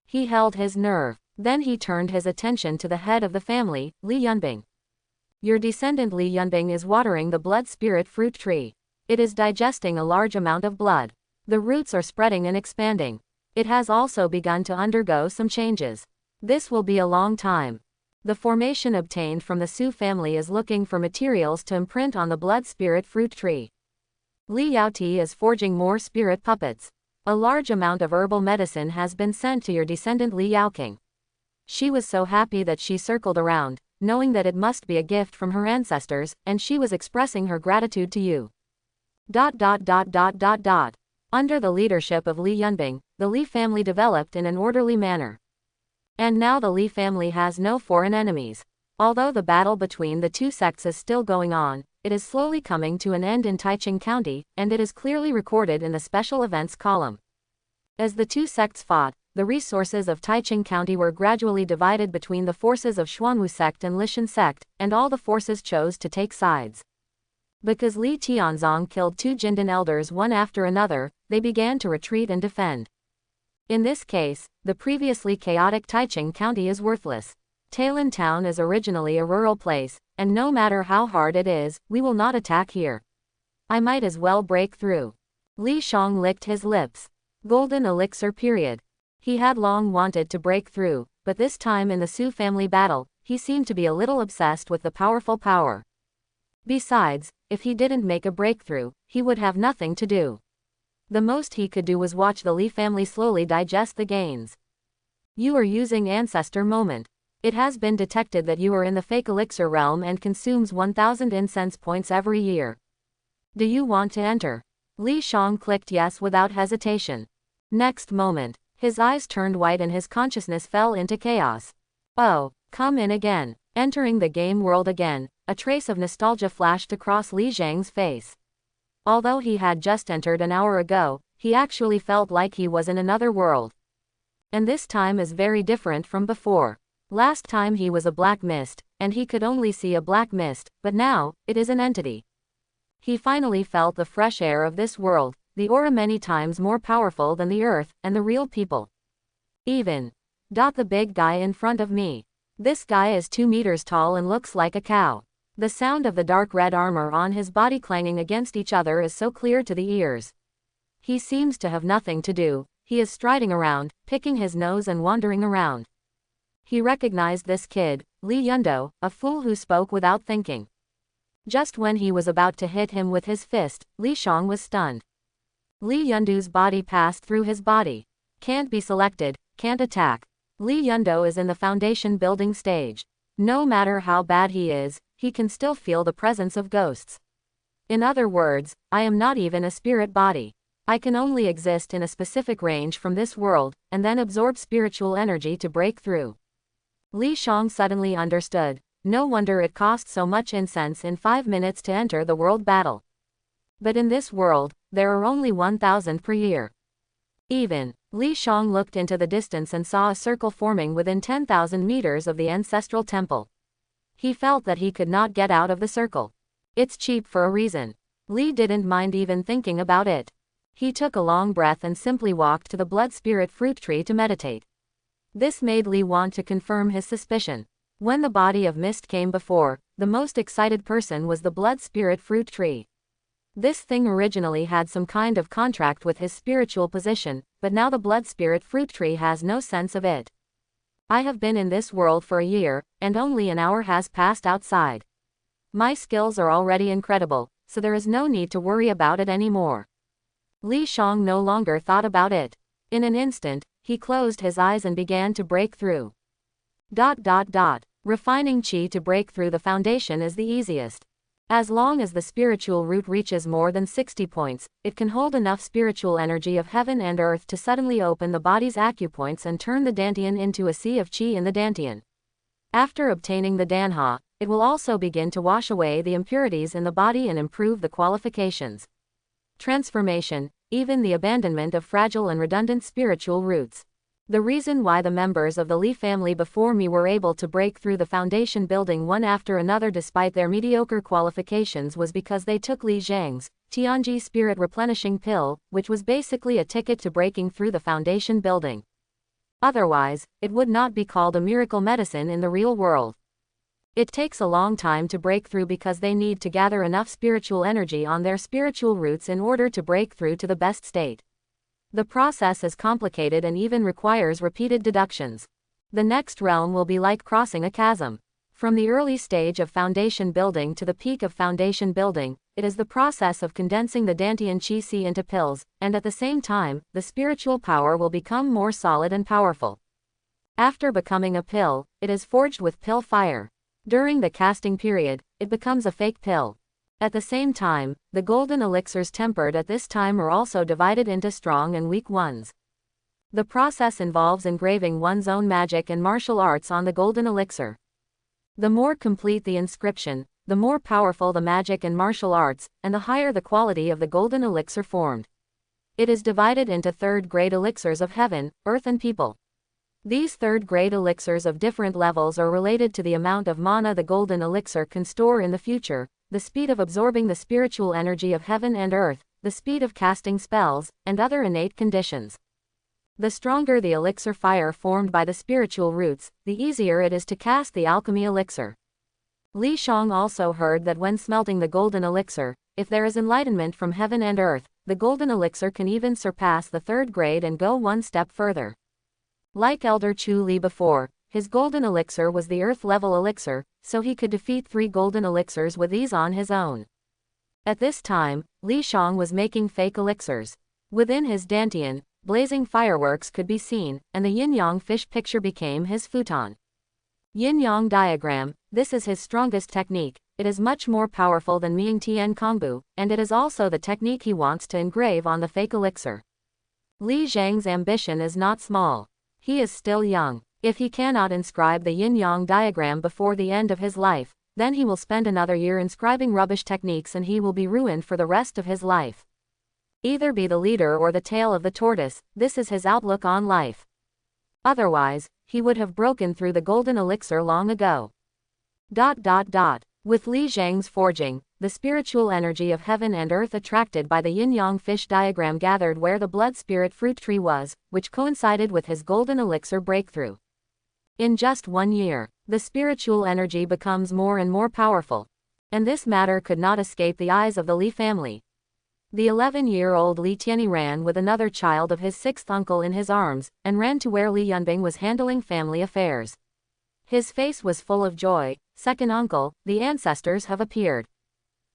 He held his nerve. Then he turned his attention to the head of the family, Li Yunbing. Your descendant Li Yunbing is watering the blood spirit fruit tree. It is digesting a large amount of blood. The roots are spreading and expanding. It has also begun to undergo some changes. This will be a long time. The formation obtained from the Su family is looking for materials to imprint on the blood spirit fruit tree. Li Yaoti is forging more spirit puppets. A large amount of herbal medicine has been sent to your descendant Li Yaoking. She was so happy that she circled around, knowing that it must be a gift from her ancestors, and she was expressing her gratitude to you. Under the leadership of Li Yunbing, the Li family developed in an orderly manner. And now the Li family has no foreign enemies. Although the battle between the two sects is still going on, it is slowly coming to an end in Taiching County, and it is clearly recorded in the special events column. As the two sects fought, the resources of Taiching County were gradually divided between the forces of Xuanwu sect and Lishan sect, and all the forces chose to take sides. Because Li Tianzong killed two Jindan elders one after another, they began to retreat and defend. In this case, the previously chaotic Taiching County is worthless. Tailin Town is originally a rural place, and no matter how hard it is, we will not attack here. I might as well break through. Li Shang licked his lips. Golden elixir period. He had long wanted to break through, but this time in the Su family battle, he seemed to be a little obsessed with the powerful power. Besides, if he didn't make a breakthrough, he would have nothing to do. The most he could do was watch the Li family slowly digest the gains. You are using ancestor moment. It has been detected that you are in the fake elixir realm and consumes 1000 incense points every year. Do you want to enter? Li Shang clicked yes without hesitation. Next moment, his eyes turned white and his consciousness fell into chaos. Oh, come in again. Entering the game world again, a trace of nostalgia flashed across Li Zhang's face. Although he had just entered an hour ago, he actually felt like he was in another world. And this time is very different from before. Last time he was a black mist, and he could only see a black mist, but now, it is an entity. He finally felt the fresh air of this world, the aura many times more powerful than the earth, and the real people. Even. The big guy in front of me. This guy is 2 meters tall and looks like a cow. The sound of the dark red armor on his body clanging against each other is so clear to the ears. He seems to have nothing to do. He is striding around, picking his nose and wandering around. He recognized this kid, Li Yundo, a fool who spoke without thinking. Just when he was about to hit him with his fist, Li Shang was stunned. Li Yundo's body passed through his body. Can't be selected, can't attack. Li Yundo is in the foundation building stage. No matter how bad he is, he can still feel the presence of ghosts. In other words, I am not even a spirit body. I can only exist in a specific range from this world, and then absorb spiritual energy to break through. Li Shang suddenly understood. No wonder it cost so much incense in 5 minutes to enter the world battle. But in this world, there are only 1000 per year. Even. Li Shang looked into the distance and saw a circle forming within 10,000 meters of the Ancestral temple. He felt that he could not get out of the circle. It's cheap for a reason. Li didn't mind even thinking about it. He took a long breath and simply walked to the blood spirit fruit tree to meditate. This made Li want to confirm his suspicion. When the body of mist came before, the most excited person was the blood spirit fruit tree. This thing originally had some kind of contract with his spiritual position, but now the blood spirit fruit tree has no sense of it. I have been in this world for a year, and only an hour has passed outside. My skills are already incredible, so there is no need to worry about it anymore. Li Shang no longer thought about it. In an instant, he closed his eyes and began to break through. Refining chi to break through the foundation is the easiest. As long as the spiritual root reaches more than 60 points, it can hold enough spiritual energy of heaven and earth to suddenly open the body's acupoints and turn the dantian into a sea of chi in the dantian. After obtaining the danha, it will also begin to wash away the impurities in the body and improve the qualifications. Transformation, even the abandonment of fragile and redundant spiritual roots. The reason why the members of the Li family before me were able to break through the foundation building one after another despite their mediocre qualifications was because they took Li Zhang's Tianji spirit replenishing pill, which was basically a ticket to breaking through the foundation building. Otherwise, it would not be called a miracle medicine in the real world. It takes a long time to break through because they need to gather enough spiritual energy on their spiritual roots in order to break through to the best state. The process is complicated and even requires repeated deductions. The next realm will be like crossing a chasm. From the early stage of foundation building to the peak of foundation building, it is the process of condensing the dantian chi into pills, and at the same time, the spiritual power will become more solid and powerful. After becoming a pill, it is forged with pill fire. During the casting period, it becomes a fake pill. At the same time, the golden elixirs tempered at this time are also divided into strong and weak ones. The process involves engraving one's own magic and martial arts on the golden elixir. The more complete the inscription, the more powerful the magic and martial arts, and the higher the quality of the golden elixir formed. It is divided into third-grade elixirs of heaven, earth and people. These third-grade elixirs of different levels are related to the amount of mana the golden elixir can store in the future, the speed of absorbing the spiritual energy of heaven and earth, the speed of casting spells, and other innate conditions. The stronger the elixir fire formed by the spiritual roots, the easier it is to cast the alchemy elixir. Li Shang also heard that when smelting the golden elixir, if there is enlightenment from heaven and earth, the golden elixir can even surpass the third grade and go one step further. Like Elder Chu Li before, his golden elixir was the earth-level elixir, so he could defeat 3 golden elixirs with ease on his own. At this time, Li Shang was making fake elixirs. Within his dantian, blazing fireworks could be seen, and the yin-yang fish picture became his futon. Yin-yang diagram, this is his strongest technique. It is much more powerful than Ming Tian Kongbu, and it is also the technique he wants to engrave on the fake elixir. Li Zhang's ambition is not small. He is still young. If he cannot inscribe the yin-yang diagram before the end of his life, then he will spend another year inscribing rubbish techniques and he will be ruined for the rest of his life. Either be the leader or the tail of the tortoise, this is his outlook on life. Otherwise, he would have broken through the golden elixir long ago. With Li Zhang's forging, the spiritual energy of heaven and earth attracted by the yin-yang fish diagram gathered where the blood spirit fruit tree was, which coincided with his golden elixir breakthrough. In just 1 year, the spiritual energy becomes more and more powerful. And this matter could not escape the eyes of the Li family. The 11-year-old Li Tianyi ran with another child of his 6th uncle in his arms, and ran to where Li Yunbing was handling family affairs. His face was full of joy. Second uncle, the ancestors have appeared.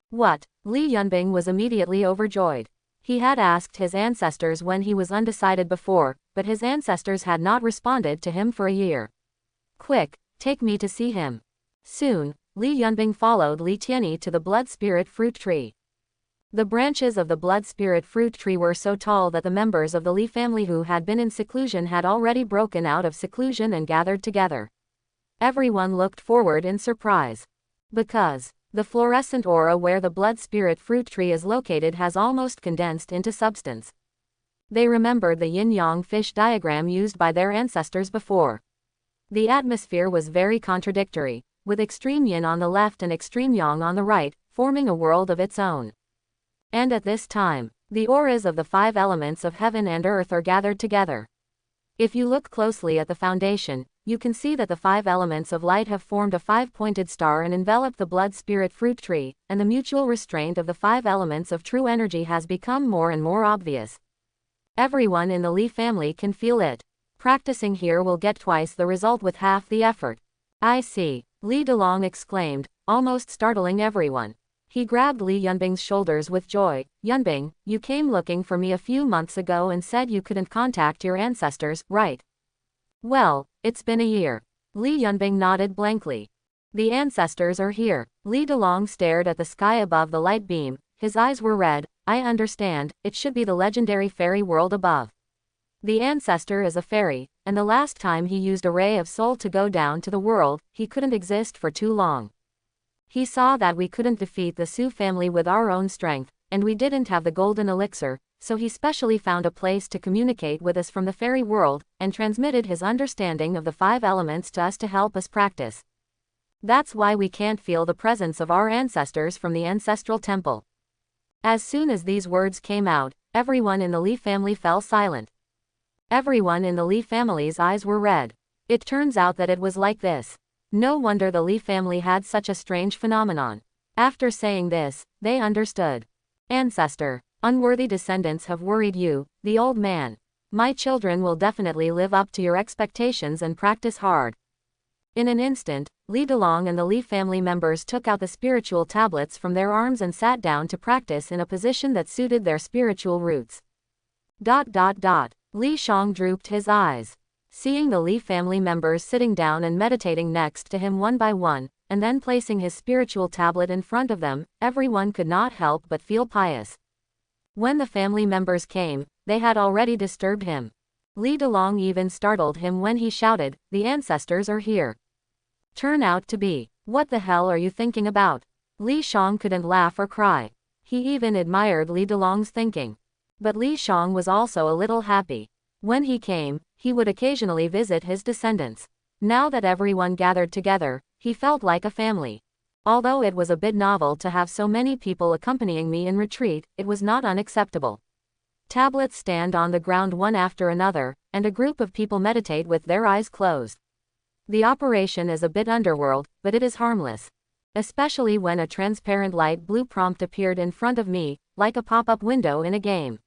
What? Li Yunbing was immediately overjoyed. He had asked his ancestors when he was undecided before, but his ancestors had not responded to him for a year. Quick, take me to see him. Soon, Li Yunbing followed Li Tianyi to the blood spirit fruit tree. The branches of the blood spirit fruit tree were so tall that the members of the Li family who had been in seclusion had already broken out of seclusion and gathered together. Everyone looked forward in surprise. Because the fluorescent aura where the blood spirit fruit tree is located has almost condensed into substance. They remembered the yin-yang fish diagram used by their ancestors before. The atmosphere was very contradictory, with extreme yin on the left and extreme yang on the right, forming a world of its own. And at this time, the auras of the 5 elements of heaven and earth are gathered together. If you look closely at the foundation, you can see that the 5 elements of light have formed a 5-pointed star and enveloped the blood spirit fruit tree, and the mutual restraint of the 5 elements of true energy has become more and more obvious. Everyone in the Li family can feel it. Practicing here will get twice the result with half the effort. I see, Li Delong exclaimed, almost startling everyone. He grabbed Li Yunbing's shoulders with joy. Yunbing, you came looking for me a few months ago and said you couldn't contact your ancestors, right? Well, it's been a year. Li Yunbing nodded blankly. The ancestors are here. Li Delong stared at the sky above the light beam. His eyes were red. I understand, it should be the legendary fairy world above. The ancestor is a fairy, and the last time he used a ray of soul to go down to the world, he couldn't exist for too long. He saw that we couldn't defeat the Su family with our own strength, and we didn't have the golden elixir, so he specially found a place to communicate with us from the fairy world, and transmitted his understanding of the 5 elements to us to help us practice. That's why we can't feel the presence of our ancestors from the ancestral temple. As soon as these words came out, everyone in the Li family fell silent. Everyone in the Li family's eyes were red. It turns out that it was like this. No wonder the Li family had such a strange phenomenon. After saying this, they understood. Ancestor, unworthy descendants have worried you, the old man. My children will definitely live up to your expectations and practice hard. In an instant, Li Delong and the Li family members took out the spiritual tablets from their arms and sat down to practice in a position that suited their spiritual roots. Li Shang drooped his eyes. Seeing the Li family members sitting down and meditating next to him one by one, and then placing his spiritual tablet in front of them, everyone could not help but feel pious. When the family members came, they had already disturbed him. Li Delong even startled him when he shouted, "The ancestors are here." Turn out to be, "What the hell are you thinking about?" Li Shang couldn't laugh or cry. He even admired Li Delong's thinking. But Li Shang was also a little happy. When he came, he would occasionally visit his descendants. Now that everyone gathered together, he felt like a family. Although it was a bit novel to have so many people accompanying me in retreat, it was not unacceptable. Tablets stand on the ground one after another, and a group of people meditate with their eyes closed. The operation is a bit underworld, but it is harmless. Especially when a transparent light blue prompt appeared in front of me, like a pop-up window in a game.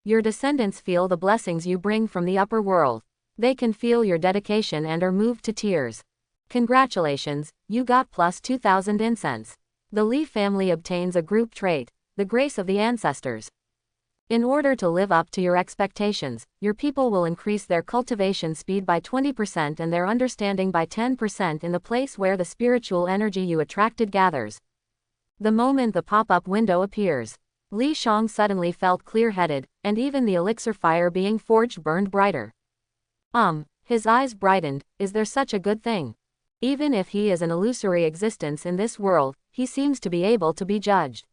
Your descendants feel the blessings you bring from the upper world. They can feel your dedication and are moved to tears. Congratulations, you got plus 2,000 incense. The Li family obtains a group trait, the grace of the ancestors. In order to live up to your expectations, your people will increase their cultivation speed by 20% and their understanding by 10% in the place where the spiritual energy you attracted gathers. The moment the pop-up window appears, Li Shang suddenly felt clear-headed, and even the elixir fire being forged burned brighter. His eyes brightened. Is there such a good thing? Even if he is an illusory existence in this world, he seems to be able to be judged.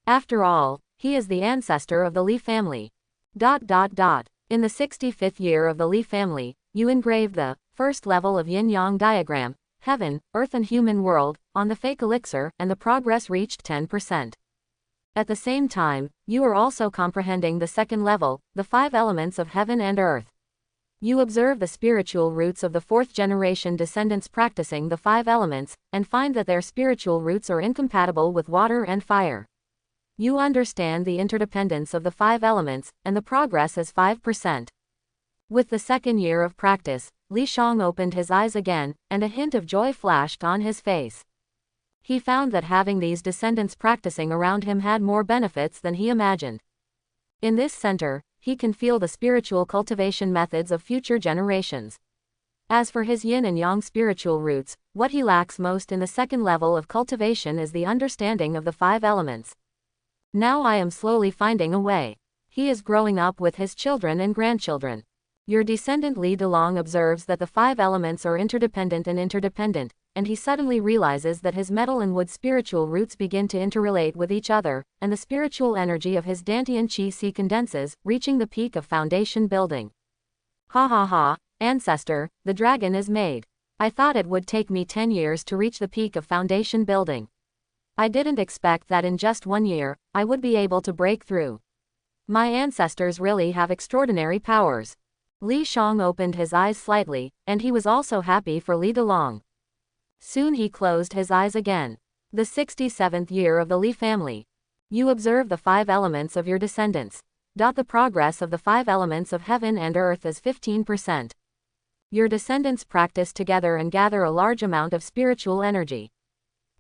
After all, he is the ancestor of the Li family. In the 65th year of the Li family, you engraved the first level of yin-yang diagram, heaven, earth and human world, on the fake elixir, and the progress reached 10%. At the same time, you are also comprehending the second level, the 5 elements of heaven and earth. You observe the spiritual roots of the 4th generation descendants practicing the 5 elements, and find that their spiritual roots are incompatible with water and fire. You understand the interdependence of the 5 elements, and the progress is 5%. With the second year of practice, Li Shang opened his eyes again, and a hint of joy flashed on his face. He found that having these descendants practicing around him had more benefits than he imagined. In this center, he can feel the spiritual cultivation methods of future generations. As for his yin and yang spiritual roots, what he lacks most in the second level of cultivation is the understanding of the 5 elements. Now I am slowly finding a way. He is growing up with his children and grandchildren. Your descendant Li Delong observes that the 5 elements are interdependent, and he suddenly realizes that his metal and wood spiritual roots begin to interrelate with each other, and the spiritual energy of his Dantian Qi condenses, reaching the peak of foundation building. Ha ha ha, ancestor, the dragon is made. I thought it would take me 10 years to reach the peak of foundation building. I didn't expect that in just 1 year, I would be able to break through. My ancestors really have extraordinary powers. Li Shang opened his eyes slightly, and he was also happy for Li Delong. Soon he closed his eyes again. The 67th year of the Li family. You observe the 5 elements of your descendants. The progress of the 5 elements of heaven and earth is 15%. Your descendants practice together and gather a large amount of spiritual energy.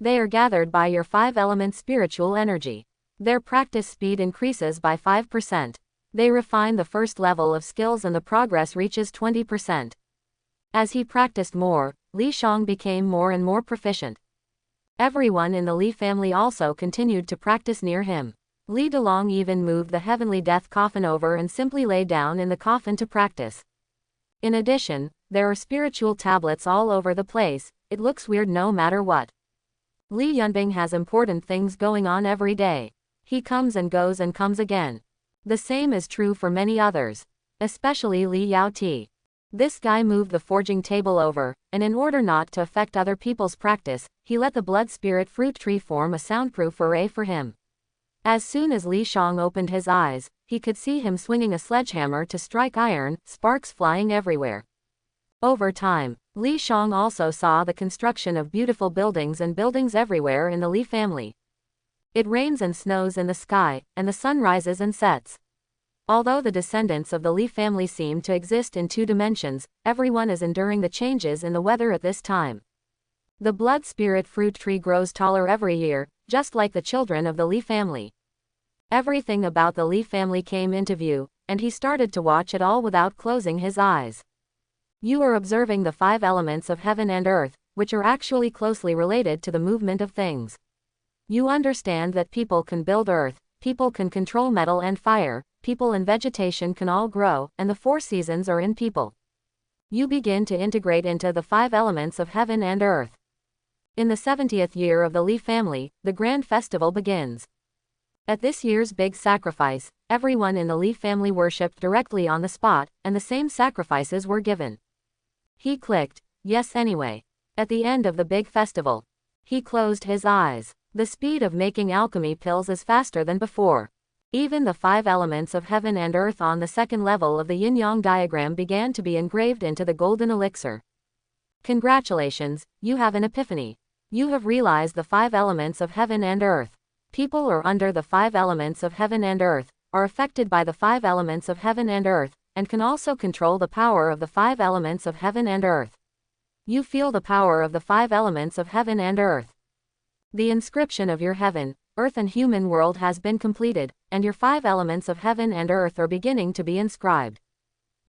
They are gathered by your 5 elements spiritual energy. Their practice speed increases by 5%. They refine the first level of skills and the progress reaches 20%. As he practiced more, Li Shang became more and more proficient. Everyone in the Li family also continued to practice near him. Li Delong even moved the heavenly death coffin over and simply lay down in the coffin to practice. In addition, there are spiritual tablets all over the place. It looks weird no matter what. Li Yunbing has important things going on every day. He comes and goes and comes again. The same is true for many others. Especially Li Yaoti. This guy moved the forging table over, and in order not to affect other people's practice, he let the blood spirit fruit tree form a soundproof array for him. As soon as Li Shang opened his eyes, he could see him swinging a sledgehammer to strike iron, sparks flying everywhere. Over time, Li Shang also saw the construction of beautiful buildings and buildings everywhere in the Li family. It rains and snows in the sky, and the sun rises and sets. Although the descendants of the Li family seem to exist in 2 dimensions, everyone is enduring the changes in the weather at this time. The blood spirit fruit tree grows taller every year, just like the children of the Li family. Everything about the Li family came into view, and he started to watch it all without closing his eyes. You are observing the 5 elements of heaven and earth, which are actually closely related to the movement of things. You understand that people can build earth, people can control metal and fire, people and vegetation can all grow, and the 4 seasons are in people. You begin to integrate into the 5 elements of heaven and earth. In the 70th year of the Li family, the grand festival begins. At this year's big sacrifice, everyone in the Li family worshipped directly on the spot, and the same sacrifices were given. He clicked, yes anyway. At the end of the big festival, he closed his eyes. The speed of making alchemy pills is faster than before. Even the 5 elements of heaven and earth on the 2nd level of the yin-yang diagram began to be engraved into the golden elixir. Congratulations, you have an epiphany. You have realized the 5 elements of heaven and earth. People are under the 5 elements of heaven and earth, are affected by the 5 elements of heaven and earth, and can also control the power of the 5 elements of heaven and earth. You feel the power of the 5 elements of heaven and earth. The inscription of your heaven, earth and human world has been completed, and your 5 elements of heaven and earth are beginning to be inscribed.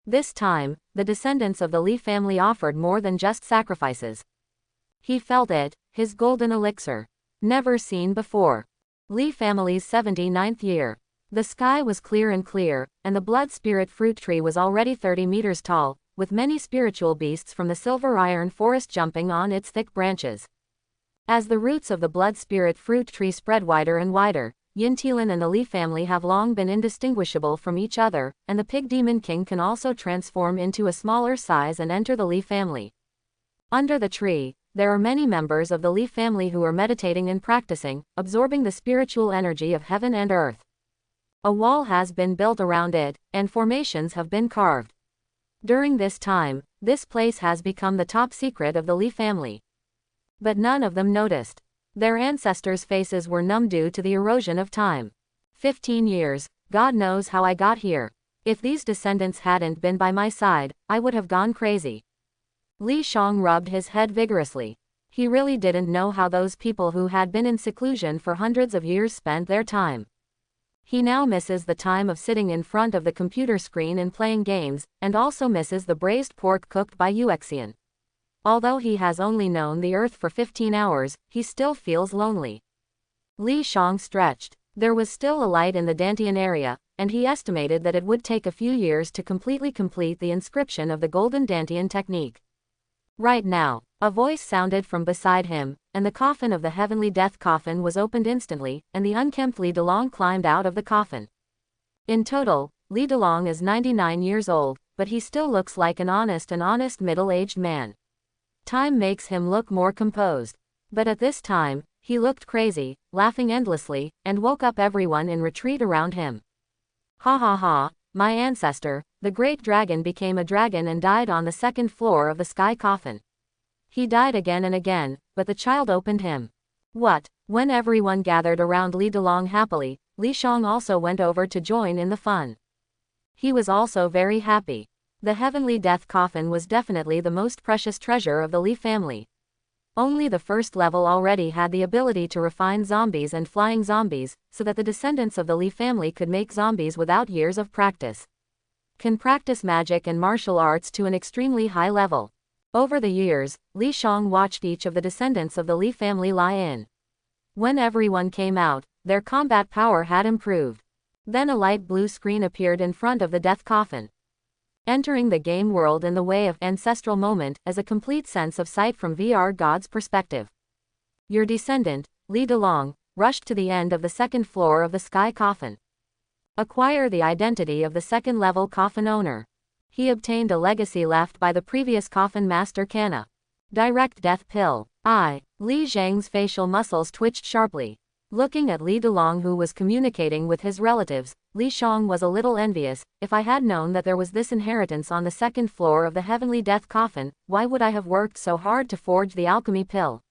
This time, the descendants of the Li family offered more than just sacrifices. He felt it, his golden elixir. Never seen before. Li family's 79th year. The sky was clear, and the blood spirit fruit tree was already 30 meters tall, with many spiritual beasts from the silver iron forest jumping on its thick branches. As the roots of the blood spirit fruit tree spread wider and wider, Yintilan and the Li family have long been indistinguishable from each other, and the pig demon king can also transform into a smaller size and enter the Li family. Under the tree, there are many members of the Li family who are meditating and practicing, absorbing the spiritual energy of heaven and earth. A wall has been built around it, and formations have been carved. During this time, this place has become the top secret of the Li family. But none of them noticed. Their ancestors' faces were numb due to the erosion of time. 15 years, God knows how I got here. If these descendants hadn't been by my side, I would have gone crazy. Li Shang rubbed his head vigorously. He really didn't know how those people who had been in seclusion for hundreds of years spent their time. He now misses the time of sitting in front of the computer screen and playing games, and also misses the braised pork cooked by Uexian. Although he has only known the earth for 15 hours, he still feels lonely. Li Shang stretched. There was still a light in the Dantian area, and he estimated that it would take a few years to completely complete the inscription of the golden Dantian technique. Right now, a voice sounded from beside him, and the coffin of the heavenly death coffin was opened instantly, and the unkempt Li Delong climbed out of the coffin. In total, Li Delong is 99 years old, but he still looks like an honest middle-aged man. Time makes him look more composed. But at this time, he looked crazy, laughing endlessly, and woke up everyone in retreat around him. Ha ha ha, my ancestor, the great dragon, became a dragon and died on the second floor of the sky coffin. He died again and again, but the child opened him. What? When everyone gathered around Li Delong happily, Li Shang also went over to join in the fun. He was also very happy. The heavenly death coffin was definitely the most precious treasure of the Li family. Only the first level already had the ability to refine zombies and flying zombies, so that the descendants of the Li family could make zombies without years of practice. Can practice magic and martial arts to an extremely high level. Over the years, Li Shang watched each of the descendants of the Li family lie in. When everyone came out, their combat power had improved. Then a light blue screen appeared in front of the death coffin. Entering the game world in the way of Ancestral moment as a complete sense of sight from VR God's perspective. Your descendant, Li Delong, rushed to the end of the second floor of the sky coffin. Acquire the identity of the second level coffin owner. He obtained a legacy left by the previous coffin master Kana. Direct death pill. Li Zhang's facial muscles twitched sharply. Looking at Li Delong, who was communicating with his relatives, Li Shang was a little envious. If I had known that there was this inheritance on the second floor of the heavenly death coffin, why would I have worked so hard to forge the alchemy pill?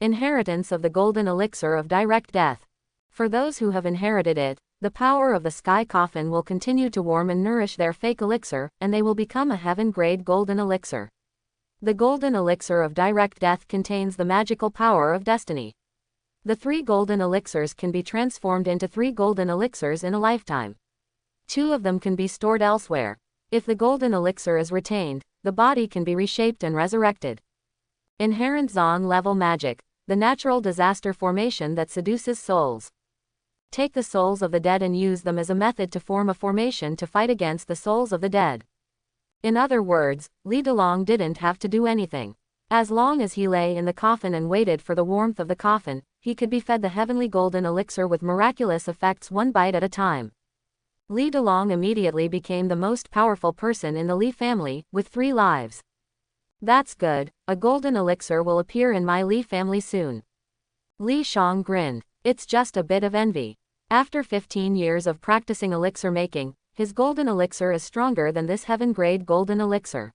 Inheritance of the golden elixir of direct death. For those who have inherited it, the power of the sky coffin will continue to warm and nourish their fake elixir, and they will become a heaven-grade golden elixir. The golden elixir of direct death contains the magical power of destiny. The 3 golden elixirs can be transformed into 3 golden elixirs in a lifetime. 2 of them can be stored elsewhere. If the golden elixir is retained, the body can be reshaped and resurrected. Inherent Zong level magic, the natural disaster formation that seduces souls. Take the souls of the dead and use them as a method to form a formation to fight against the souls of the dead. In other words, Li Delong didn't have to do anything. As long as he lay in the coffin and waited for the warmth of the coffin, he could be fed the heavenly golden elixir with miraculous effects one bite at a time. Li Delong immediately became the most powerful person in the Li family, with 3 lives. That's good, a golden elixir will appear in my Li family soon. Li Shang grinned. It's just a bit of envy. After 15 years of practicing elixir making, his golden elixir is stronger than this heaven-grade golden elixir.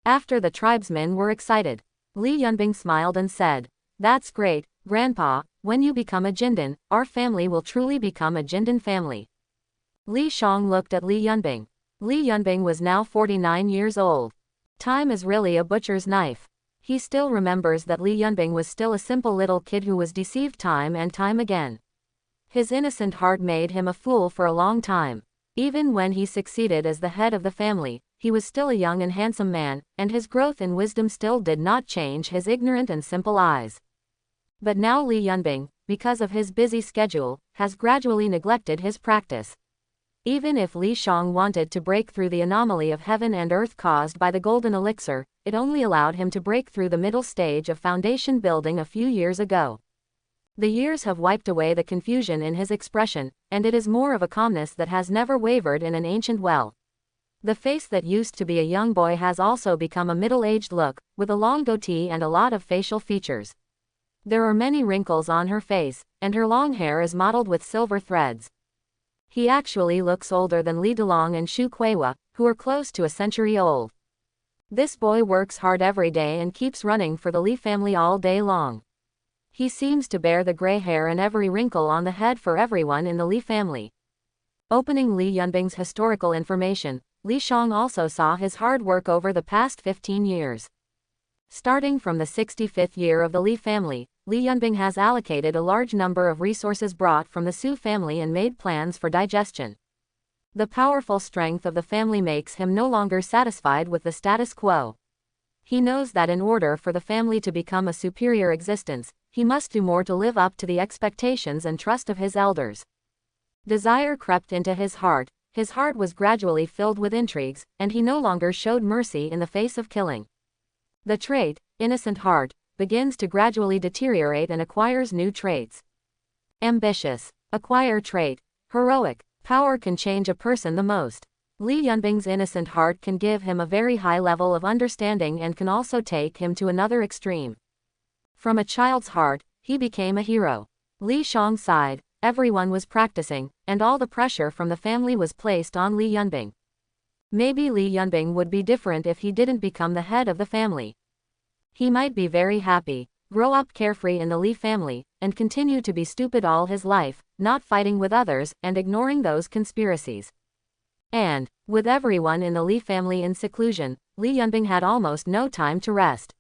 After the tribesmen were excited, Li Yunbing smiled and said, "That's great, Grandpa, when you become a Jindan, our family will truly become a Jindan family." Li Shang looked at Li Yunbing. Li Yunbing was now 49 years old. Time is really a butcher's knife. He still remembers that Li Yunbing was still a simple little kid who was deceived time and time again. His innocent heart made him a fool for a long time. Even when he succeeded as the head of the family, he was still a young and handsome man, and his growth in wisdom still did not change his ignorant and simple eyes. But now Li Yunbing, because of his busy schedule, has gradually neglected his practice. Even if Li Shang wanted to break through the anomaly of heaven and earth caused by the golden elixir, it only allowed him to break through the middle stage of foundation building a few years ago. The years have wiped away the confusion in his expression, and it is more of a calmness that has never wavered in an ancient well. The face that used to be a young boy has also become a middle-aged look, with a long goatee and a lot of facial features. There are many wrinkles on her face, and her long hair is mottled with silver threads. He actually looks older than Li Delong and Shu Kuiwa, who are close to a century old. This boy works hard every day and keeps running for the Li family all day long. He seems to bear the gray hair and every wrinkle on the head for everyone in the Li family. Opening Li Yunbing's historical information, Li Shang also saw his hard work over the past 15 years. Starting from the 65th year of the Li family, Li Yunbing has allocated a large number of resources brought from the Su family and made plans for digestion. The powerful strength of the family makes him no longer satisfied with the status quo. He knows that in order for the family to become a superior existence, he must do more to live up to the expectations and trust of his elders. Desire crept into his heart was gradually filled with intrigues, and he no longer showed mercy in the face of killing. The trait, innocent heart, begins to gradually deteriorate and acquires new traits. Ambitious. Acquire trait. Heroic. Power can change a person the most. Li Yunbing's innocent heart can give him a very high level of understanding and can also take him to another extreme. From a child's heart, he became a hero. Li Shang sighed. everyone was practicing, and all the pressure from the family was placed on Li Yunbing. Maybe Li Yunbing would be different if he didn't become the head of the family. He might be very happy, grow up carefree in the Li family, and continue to be stupid all his life, not fighting with others and ignoring those conspiracies. And, with everyone in the Li family in seclusion, Li Yunbing had almost no time to rest.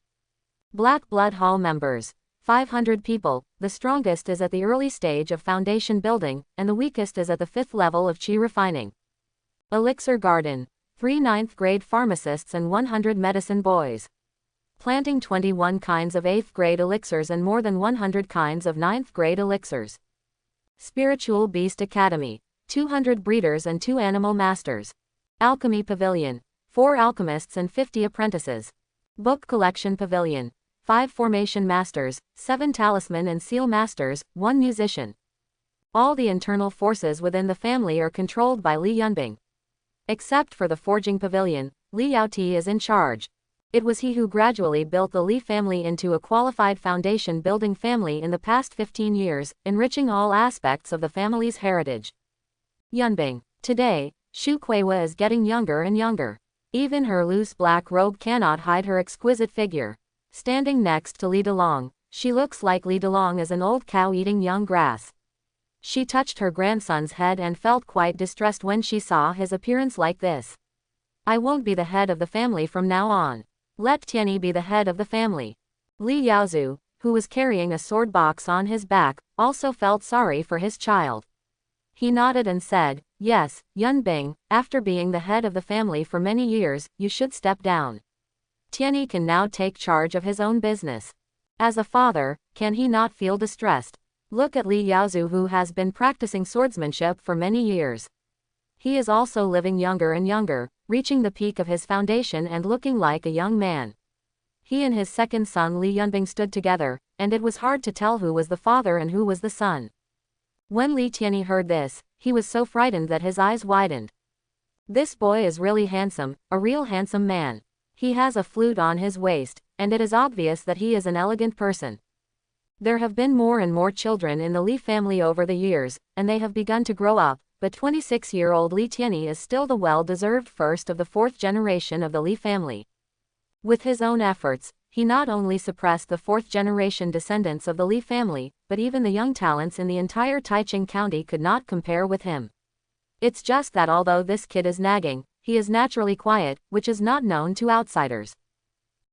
Black Blood Hall members. 500 people, the strongest is at the early stage of foundation building, and the weakest is at the 5th level of qi refining. Elixir Garden. 3 9th grade pharmacists and 100 medicine boys. Planting 21 kinds of 8th grade elixirs and more than 100 kinds of 9th grade elixirs. Spiritual Beast Academy. 200 breeders and 2 animal masters. Alchemy Pavilion. 4 alchemists and 50 apprentices. Book Collection Pavilion. 5 formation masters, 7 talisman and seal masters, 1 musician. All the internal forces within the family are controlled by Li Yunbing. Except for the forging pavilion, Li Yaoti is in charge. It was he who gradually built the Li family into a qualified foundation building family in the past 15 years, enriching all aspects of the family's heritage. Yunbing. Today, Shu Kuiwa is getting younger and younger. Even her loose black robe cannot hide her exquisite figure. Standing next to Li Delong, she looks like Li Delong is an old cow eating young grass. She touched her grandson's head and felt quite distressed when she saw his appearance like this. I won't be the head of the family from now on. Let Tianyi be the head of the family. Li Yaozu, who was carrying a sword box on his back, also felt sorry for his child. He nodded and said, yes, Yunbing, after being the head of the family for many years, you should step down. Tianyi can now take charge of his own business. As a father, can he not feel distressed? Look at Li Yaozu, who has been practicing swordsmanship for many years. He is also living younger and younger, reaching the peak of his foundation and looking like a young man. He and his second son Li Yunbing stood together, and it was hard to tell who was the father and who was the son. When Li Tianyi heard this, he was so frightened that his eyes widened. This boy is really handsome, a real handsome man. He has a flute on his waist, and it is obvious that he is an elegant person. There have been more and more children in the Li family over the years, and they have begun to grow up, but 26-year-old Li Tianyi is still the well-deserved first of the 4th generation of the Li family. With his own efforts, he not only suppressed the 4th generation descendants of the Li family, but even the young talents in the entire Taiching County could not compare with him. It's just that although this kid is nagging, he is naturally quiet, which is not known to outsiders.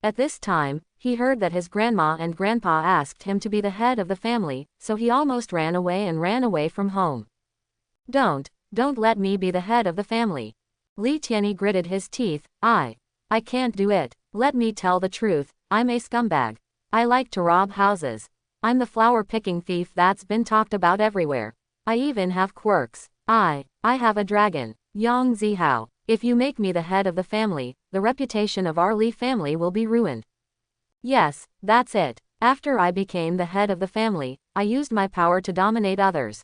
At this time, he heard that his grandma and grandpa asked him to be the head of the family, so he almost ran away from home. Don't let me be the head of the family. Li Tianyi gritted his teeth, I can't do it. Let me tell the truth, I'm a scumbag. I like to rob houses. I'm the flower-picking thief that's been talked about everywhere. I even have quirks. I have a dragon. Yang Zihao. If you make me the head of the family, the reputation of our Li family will be ruined. Yes, that's it. After I became the head of the family, I used my power to dominate others.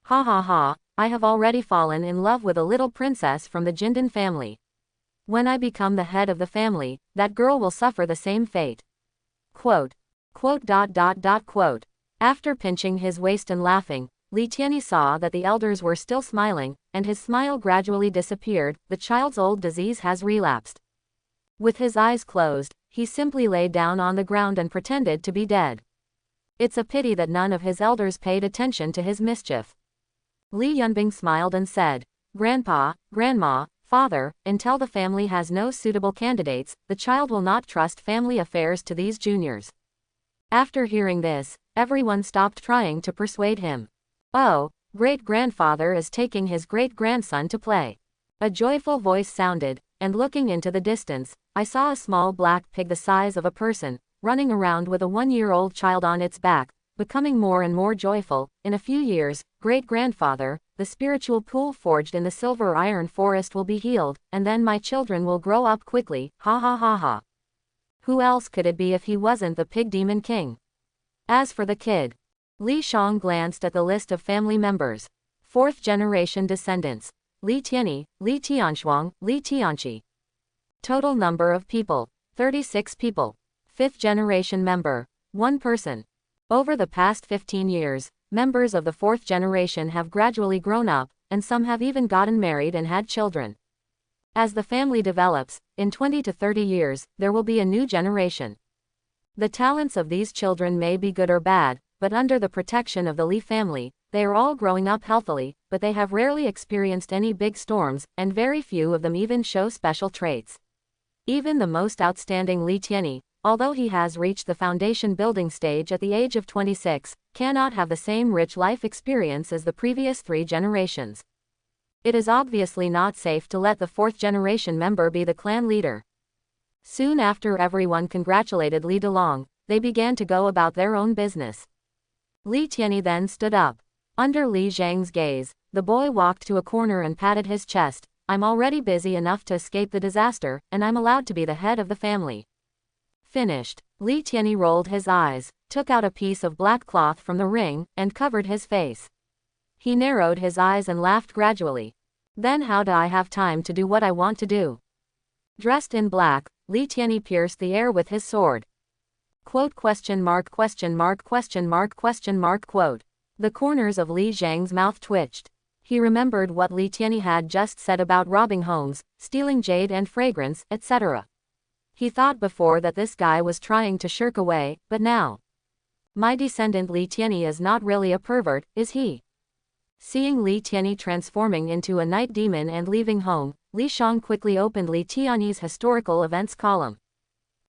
Ha ha ha, I have already fallen in love with a little princess from the Jindan family. When I become the head of the family, that girl will suffer the same fate. Quote. After pinching his waist and laughing, Li Tianyi saw that the elders were still smiling, and his smile gradually disappeared. The child's old disease has relapsed. With his eyes closed, he simply lay down on the ground and pretended to be dead. It's a pity that none of his elders paid attention to his mischief. Li Yunbing smiled and said, Grandpa, Grandma, Father, until the family has no suitable candidates, the child will not trust family affairs to these juniors. After hearing this, everyone stopped trying to persuade him. Oh, great-grandfather is taking his great-grandson to play. A joyful voice sounded, and looking into the distance, I saw a small black pig the size of a person, running around with a 1-year-old child on its back, becoming more and more joyful. In a few years, great-grandfather, the spiritual pool forged in the silver iron forest will be healed, and then my children will grow up quickly, ha ha ha ha. Who else could it be if he wasn't the pig demon king? As for the kid, Li Shang glanced at the list of family members. 4th generation descendants. Li Tianyi, Li Tianshuang, Li Tianqi. Total number of people, 36 people. 5th generation member, 1 person. Over the past 15 years, members of the fourth generation have gradually grown up, and some have even gotten married and had children. As the family develops, in 20 to 30 years, there will be a new generation. The talents of these children may be good or bad, but under the protection of the Lee family, they are all growing up healthily, but they have rarely experienced any big storms, and very few of them even show special traits. Even the most outstanding Lee Tianyi, although he has reached the foundation building stage at the age of 26, cannot have the same rich life experience as the previous 3 generations. It is obviously not safe to let the 4th generation member be the clan leader. Soon after everyone congratulated Li Delong, they began to go about their own business. Li Tianyi then stood up. Under Li Zhang's gaze, the boy walked to a corner and patted his chest. I'm already busy enough to escape the disaster, and I'm allowed to be the head of the family. Finished. Li Tianyi rolled his eyes, took out a piece of black cloth from the ring, and covered his face. He narrowed his eyes and laughed gradually. Then how do I have time to do what I want to do? Dressed in black, Li Tianyi pierced the air with his sword. Quote question mark question mark question mark question mark quote. The corners of Li Zhang's mouth twitched. He remembered what Li Tianyi had just said about robbing homes, stealing jade and fragrance, etc. He thought before that this guy was trying to shirk away, but now. My descendant Li Tianyi is not really a pervert, is he? Seeing Li Tianyi transforming into a night demon and leaving home, Li Shang quickly opened Li Tianyi's historical events column.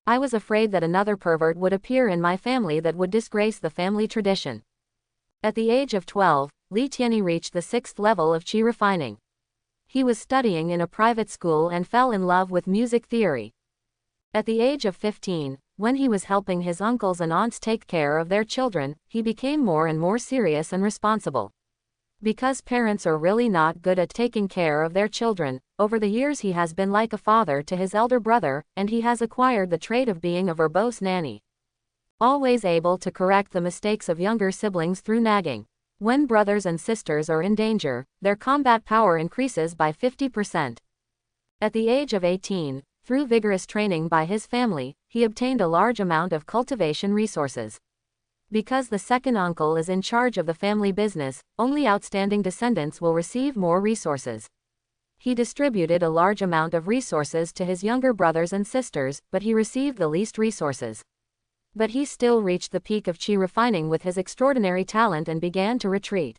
I was afraid that another pervert would appear in my family that would disgrace the family tradition. At the age of 12, Li Tianyi reached the 6th level of qi refining. He was studying in a private school and fell in love with music theory. At the age of 15, when he was helping his uncles and aunts take care of their children, he became more and more serious and responsible. Because parents are really not good at taking care of their children, over the years he has been like a father to his elder brother, and he has acquired the trait of being a verbose nanny. Always able to correct the mistakes of younger siblings through nagging. When brothers and sisters are in danger, their combat power increases by 50%. At the age of 18, through vigorous training by his family, he obtained a large amount of cultivation resources. Because the second uncle is in charge of the family business, only outstanding descendants will receive more resources. He distributed a large amount of resources to his younger brothers and sisters, but he received the least resources. But he still reached the peak of qi refining with his extraordinary talent and began to retreat.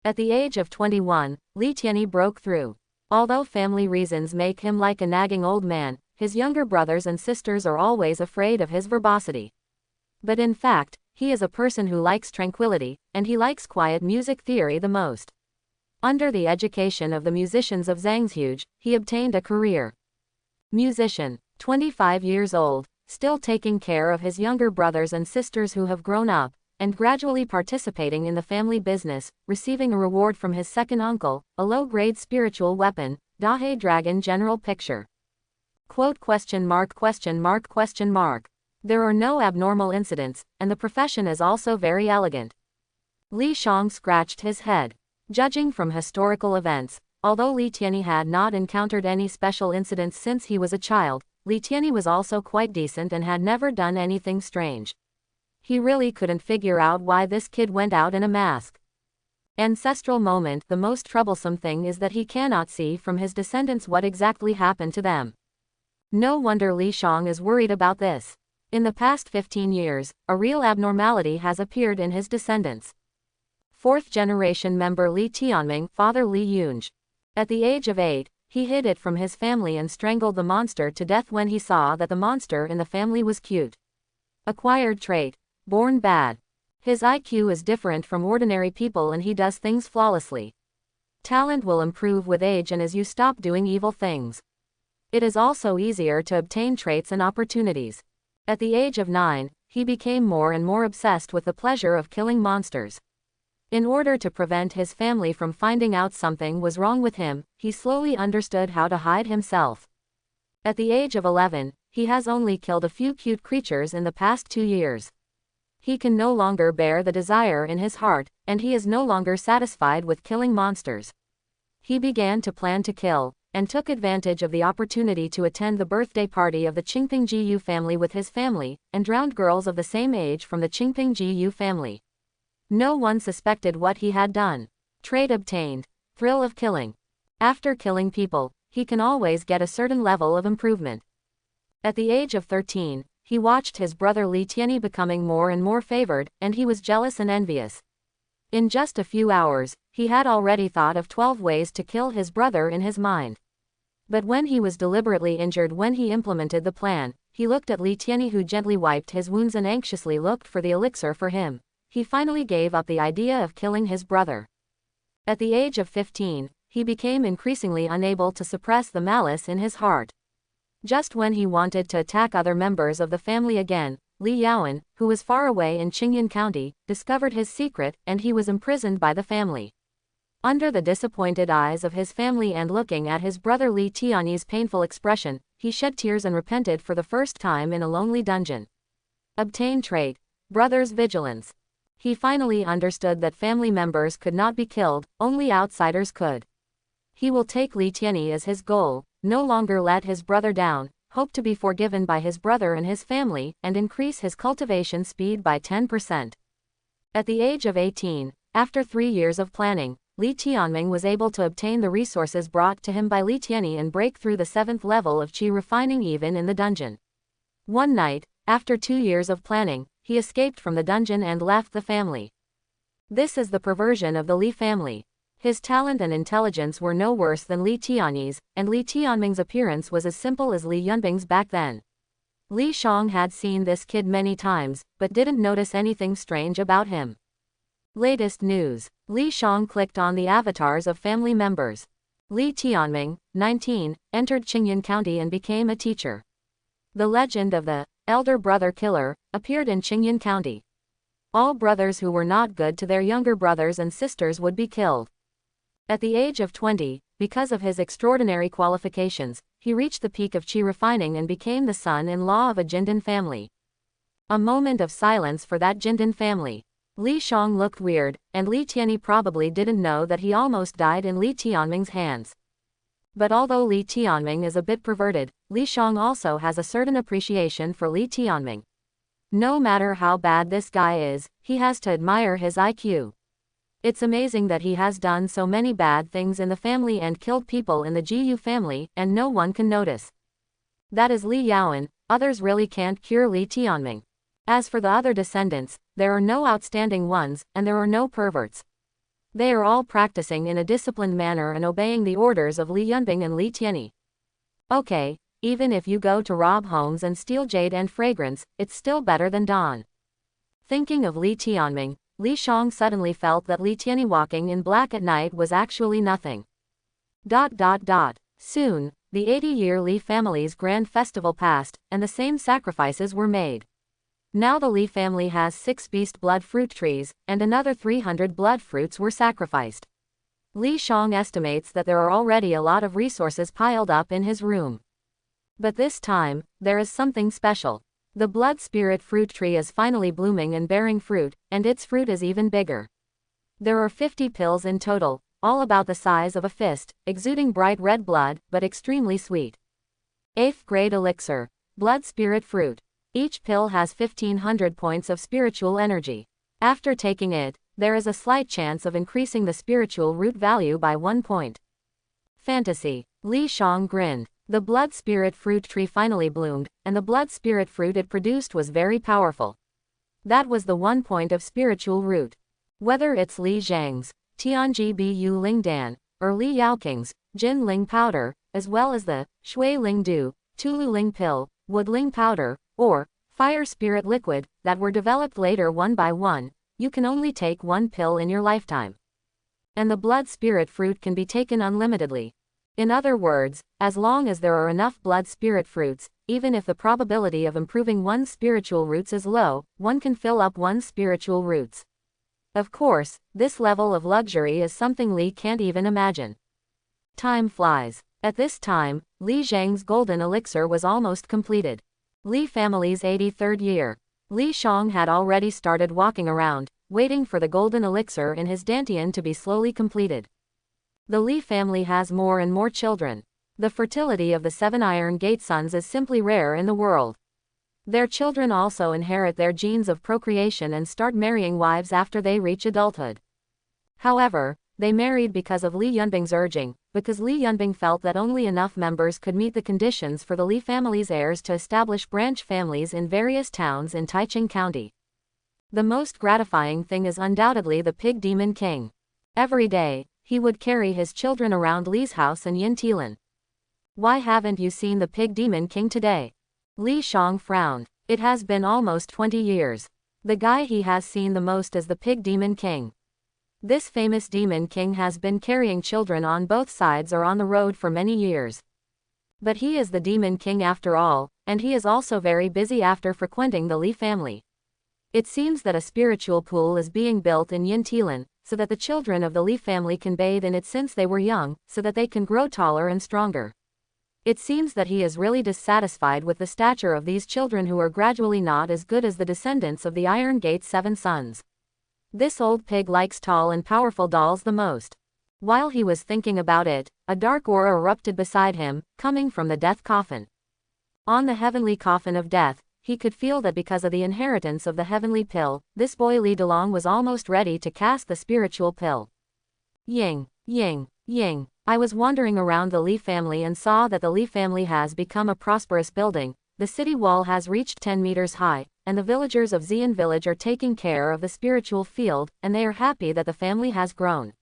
At the age of 21, Li Tianyi broke through. Although family reasons make him like a nagging old man, his younger brothers and sisters are always afraid of his verbosity. But in fact, he is a person who likes tranquility, and he likes quiet music theory the most. Under the education of the musicians of Zhangzhuge, he obtained a career. Musician, 25 years old, still taking care of his younger brothers and sisters who have grown up, and gradually participating in the family business, receiving a reward from his second uncle, a low-grade spiritual weapon, Dahe Dragon General Picture. Quote question mark question mark question mark. There are no abnormal incidents, and the profession is also very elegant. Li Shang scratched his head. Judging from historical events, although Li Tianyi had not encountered any special incidents since he was a child, Li Tianyi was also quite decent and had never done anything strange. He really couldn't figure out why this kid went out in a mask. Ancestral moment. The most troublesome thing is that he cannot see from his descendants what exactly happened to them. No wonder Li Shang is worried about this. In the past 15 years, a real abnormality has appeared in his descendants. 4th generation member Li Tianming, father Li Yunj. At the age of 8, he hid it from his family and strangled the monster to death when he saw that the monster in the family was cute. Acquired trait. Born bad. His IQ is different from ordinary people and he does things flawlessly. Talent will improve with age and as you stop doing evil things. It is also easier to obtain traits and opportunities. At the age of 9, he became more and more obsessed with the pleasure of killing monsters. In order to prevent his family from finding out something was wrong with him, he slowly understood how to hide himself. At the age of 11, he has only killed a few cute creatures in the past 2 years. He can no longer bear the desire in his heart, and he is no longer satisfied with killing monsters. He began to plan to kill, and took advantage of the opportunity to attend the birthday party of the Qingping Jiyu family with his family, and drowned girls of the same age from the Qingping Jiyu family. No one suspected what he had done. Trait obtained. Thrill of killing. After killing people, he can always get a certain level of improvement. At the age of 13, he watched his brother Li Tianyi becoming more and more favored, and he was jealous and envious. In just a few hours, he had already thought of 12 ways to kill his brother in his mind. But when he was deliberately injured when he implemented the plan, he looked at Li Tianyi, who gently wiped his wounds and anxiously looked for the elixir for him. He finally gave up the idea of killing his brother. At the age of 15, he became increasingly unable to suppress the malice in his heart. Just when he wanted to attack other members of the family again, Li Yaowen, who was far away in Qingyun County, discovered his secret, and he was imprisoned by the family. Under the disappointed eyes of his family and looking at his brother Li Tianyi's painful expression, he shed tears and repented for the first time in a lonely dungeon. Obtain trait. Brother's vigilance. He finally understood that family members could not be killed, only outsiders could. He will take Li Tianyi as his goal, no longer let his brother down, hope to be forgiven by his brother and his family, and increase his cultivation speed by 10%. At the age of 18, after 3 years of planning, Li Tianming was able to obtain the resources brought to him by Li Tianyi and break through the 7th level of qi refining even in the dungeon. One night, after 2 years of planning, he escaped from the dungeon and left the family. This is the perversion of the Li family. His talent and intelligence were no worse than Li Tianyi's, and Li Tianming's appearance was as simple as Li Yunbing's back then. Li Shang had seen this kid many times, but didn't notice anything strange about him. Latest news. Li Shang clicked on the avatars of family members. Li Tianming, 19, entered Qingyun County and became a teacher. The legend of the elder brother killer appeared in Qingyun County. All brothers who were not good to their younger brothers and sisters would be killed. At the age of 20, because of his extraordinary qualifications, he reached the peak of qi refining and became the son-in-law of a Jindan family. A moment of silence for that Jindan family. Li Shang looked weird, and Li Tianyi probably didn't know that he almost died in Li Tianming's hands. But although Li Tianming is a bit perverted, Li Shang also has a certain appreciation for Li Tianming. No matter how bad this guy is, he has to admire his IQ. It's amazing that he has done so many bad things in the family and killed people in the Jiyu family, and no one can notice. That is Li Yaowen, others really can't cure Li Tianming. As for the other descendants, there are no outstanding ones, and there are no perverts. They are all practicing in a disciplined manner and obeying the orders of Li Yunbing and Li Tianyi. Okay, even if you go to rob homes and steal jade and fragrance, it's still better than Dawn. Thinking of Li Tianming, Li Shang suddenly felt that Li Tianyi walking in black at night was actually nothing. Soon, the 80-year Li family's grand festival passed, and the same sacrifices were made. Now the Li family has 6 beast blood fruit trees, and another 300 blood fruits were sacrificed. Li Shang estimates that there are already a lot of resources piled up in his room. But this time, there is something special. The blood spirit fruit tree is finally blooming and bearing fruit, and its fruit is even bigger. There are 50 pills in total, all about the size of a fist, exuding bright red blood, but extremely sweet. 8th grade elixir, blood spirit fruit. Each pill has 1500 points of spiritual energy. After taking it, there is a slight chance of increasing the spiritual root value by 1 point. Fantasy. Li Shang grinned. The blood spirit fruit tree finally bloomed, and the blood spirit fruit it produced was very powerful. That was the 1 point of spiritual root. Whether it's Li Zhang's, Tianji Bu Ling Dan, or Li Yaoking's, Jin Ling powder, as well as the Shui Ling Du, Tulu Ling pill, Wood Ling powder, or fire spirit liquid, that were developed later one by one, you can only take 1 pill in your lifetime. And the blood spirit fruit can be taken unlimitedly. In other words, as long as there are enough blood spirit fruits, even if the probability of improving one's spiritual roots is low, one can fill up one's spiritual roots. Of course, this level of luxury is something Li can't even imagine. Time flies. At this time, Li Zhang's golden elixir was almost completed. Li family's 83rd year. Li Shang had already started walking around, waiting for the golden elixir in his dantian to be slowly completed. The Li family has more and more children. The fertility of the 7 Iron Gate sons is simply rare in the world. Their children also inherit their genes of procreation and start marrying wives after they reach adulthood. However, they married because of Li Yunbing's urging, because Li Yunbing felt that only enough members could meet the conditions for the Li family's heirs to establish branch families in various towns in Taiching County. The most gratifying thing is undoubtedly the Pig Demon King. Every day, he would carry his children around Li's house in Yintilan. Why haven't you seen the Pig Demon King today? Li Shang frowned. It has been almost 20 years. The guy he has seen the most is the Pig Demon King. This famous Demon King has been carrying children on both sides or on the road for many years. But he is the Demon King after all, and he is also very busy after frequenting the Li family. It seems that a spiritual pool is being built in Yintilan, so that the children of the Li family can bathe in it since they were young, so that they can grow taller and stronger. It seems that he is really dissatisfied with the stature of these children who are gradually not as good as the descendants of the Iron Gate's 7 sons. This old pig likes tall and powerful dolls the most. While he was thinking about it, a dark aura erupted beside him, coming from the death coffin. On the heavenly coffin of death, he could feel that because of the inheritance of the heavenly pill, this boy Li Delong was almost ready to cast the spiritual pill. Ying, ying, ying. I was wandering around the Li family and saw that the Li family has become a prosperous building. The city wall has reached 10 meters high, and the villagers of Xian village are taking care of the spiritual field, and they are happy that the family has grown.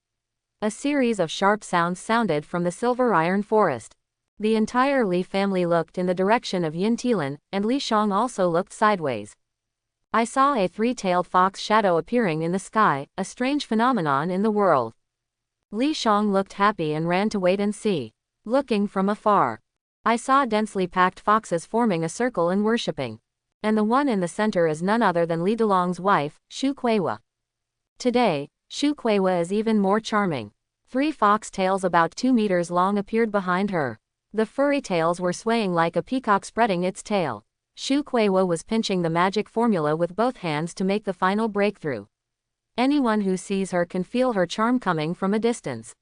A series of sharp sounds sounded from the silver iron forest. The entire Li family looked in the direction of Yintilan, and Li Shang also looked sideways. I saw a 3-tailed fox shadow appearing in the sky, a strange phenomenon in the world. Li Shang looked happy and ran to wait and see. Looking from afar, I saw densely packed foxes forming a circle and worshipping. And the one in the center is none other than Li Delong's wife, Shu Kuiwa. Today, Shu Kuiwa is even more charming. 3 fox tails about 2 meters long appeared behind her. The furry tails were swaying like a peacock spreading its tail. Shu Kuiwa was pinching the magic formula with both hands to make the final breakthrough. Anyone who sees her can feel her charm coming from a distance.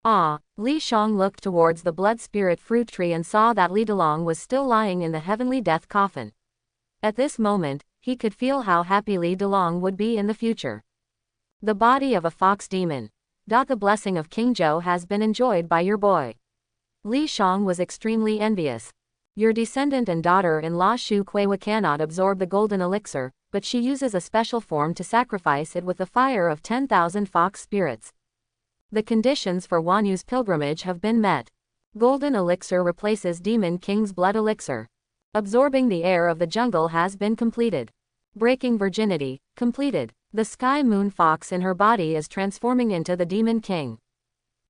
Ah, Li Shang looked towards the blood spirit fruit tree and saw that Li Delong was still lying in the heavenly death coffin. At this moment, he could feel how happy Li Delong would be in the future. The body of a fox demon. The blessing of King Zhou has been enjoyed by your boy. Li Shang was extremely envious. Your descendant and daughter-in-law Shu Kuiwa cannot absorb the golden elixir, but she uses a special form to sacrifice it with the fire of 10,000 fox spirits. The conditions for Wanyu's pilgrimage have been met. Golden elixir replaces Demon King's blood elixir. Absorbing the air of the jungle has been completed. Breaking virginity, completed. The sky moon fox in her body is transforming into the Demon King.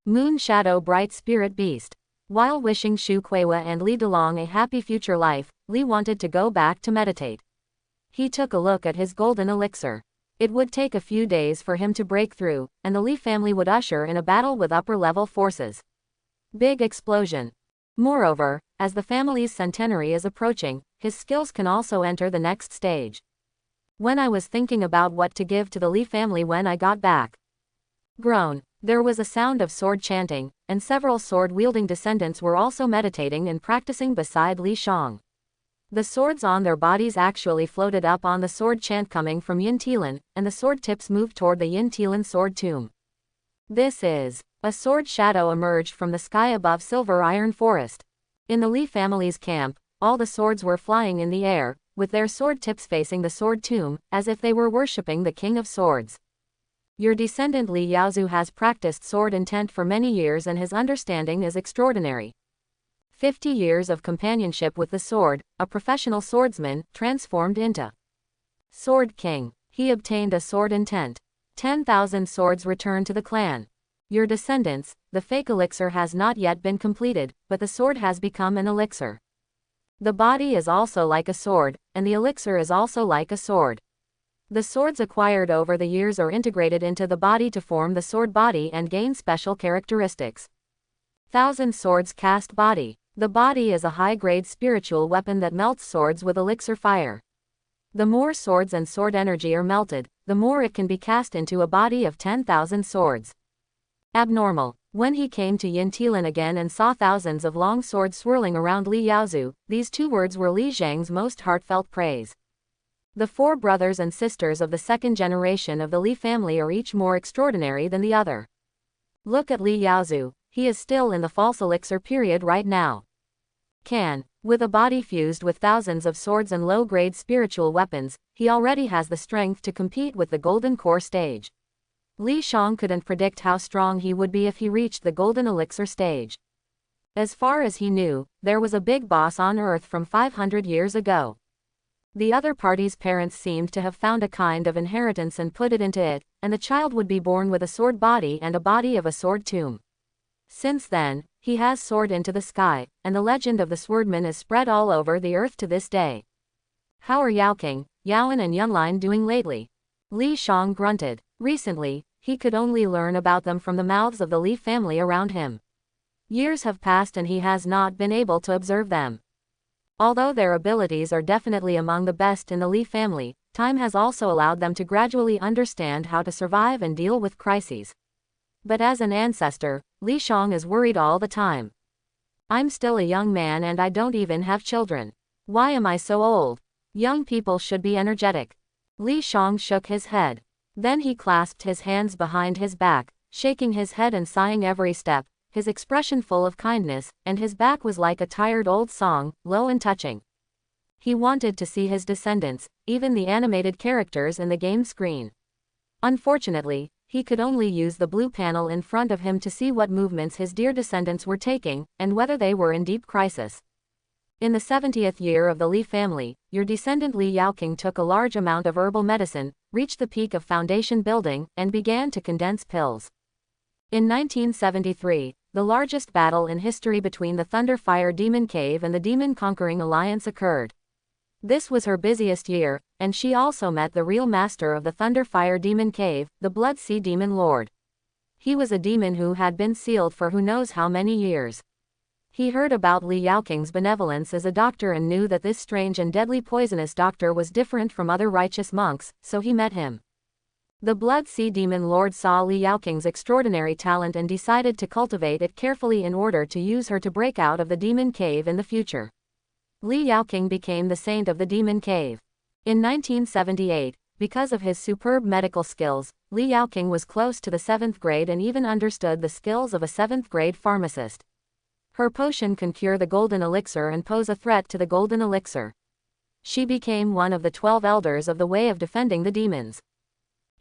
Moon shadow bright spirit beast. While wishing Shu Kuiwa and Li Delong a happy future life, Li wanted to go back to meditate. He took a look at his golden elixir. It would take a few days for him to break through, and the Li family would usher in a battle with upper-level forces. Big explosion. Moreover, as the family's centenary is approaching, his skills can also enter the next stage. When I was thinking about what to give to the Li family when I got back. Groan. There was a sound of sword chanting, and several sword-wielding descendants were also meditating and practicing beside Li Shang. The swords on their bodies actually floated up on the sword chant coming from Yintilan, and the sword tips moved toward the Yintilan sword tomb. This is. A sword shadow emerged from the sky above silver iron forest. In the Li family's camp, all the swords were flying in the air, with their sword tips facing the sword tomb, as if they were worshipping the King of Swords. Your descendant Li Yaozu has practiced sword intent for many years and his understanding is extraordinary. 50 years of companionship with the sword, a professional swordsman, transformed into Sword King. He obtained a sword intent. 10,000 swords returned to the clan. Your descendants, the fake elixir has not yet been completed, but the sword has become an elixir. The body is also like a sword, and the elixir is also like a sword. The swords acquired over the years are integrated into the body to form the sword body and gain special characteristics. 1,000 swords cast body. The body is a high-grade spiritual weapon that melts swords with elixir fire. The more swords and sword energy are melted, the more it can be cast into a body of 10,000 swords. Abnormal. When he came to Yintilan again and saw thousands of long swords swirling around Li Yaozu, these two words were Li Zhang's most heartfelt praise. The four brothers and sisters of the second generation of the Li family are each more extraordinary than the other. Look at Li Yaozu, he is still in the false elixir period right now. With a body fused with thousands of swords and low-grade spiritual weapons, he already has the strength to compete with the Golden Core stage. Li Shang couldn't predict how strong he would be if he reached the Golden Elixir stage. As far as he knew, there was a big boss on Earth from 500 years ago. The other party's parents seemed to have found a kind of inheritance and put it into it, and the child would be born with a sword body and a body of a sword tomb. Since then, he has soared into the sky, and the legend of the swordman is spread all over the earth to this day. How are Yaoqing, Yaoan and Yunlin doing lately? Li Shang grunted. Recently, he could only learn about them from the mouths of the Li family around him. Years have passed and he has not been able to observe them. Although their abilities are definitely among the best in the Li family, time has also allowed them to gradually understand how to survive and deal with crises. But as an ancestor, Li Shang is worried all the time. I'm still a young man and I don't even have children. Why am I so old? Young people should be energetic. Li Shang shook his head. Then he clasped his hands behind his back, shaking his head and sighing every step, his expression full of kindness, and his back was like a tired old song, low and touching. He wanted to see his descendants, even the animated characters in the game screen. Unfortunately, he could only use the blue panel in front of him to see what movements his dear descendants were taking, and whether they were in deep crisis. In the 70th year of the Li family, your descendant Li Yaoqing took a large amount of herbal medicine, reached the peak of foundation building, and began to condense pills. In 1973, the largest battle in history between the Thunderfire Demon Cave and the Demon Conquering Alliance occurred. This was her busiest year, and she also met the real master of the Thunderfire Demon Cave, the Blood Sea Demon Lord. He was a demon who had been sealed for who knows how many years. He heard about Li Yaoqing's benevolence as a doctor and knew that this strange and deadly poisonous doctor was different from other righteous monks, so he met him. The Blood Sea Demon Lord saw Li Yaoqing's extraordinary talent and decided to cultivate it carefully in order to use her to break out of the Demon Cave in the future. Li Yaoqing became the saint of the Demon Cave. In 1978, because of his superb medical skills, Li Yaoqing was close to the 7th grade and even understood the skills of a 7th grade pharmacist. Her potion can cure the Golden Elixir and pose a threat to the Golden Elixir. She became one of the 12 elders of the Way of Defending the Demons.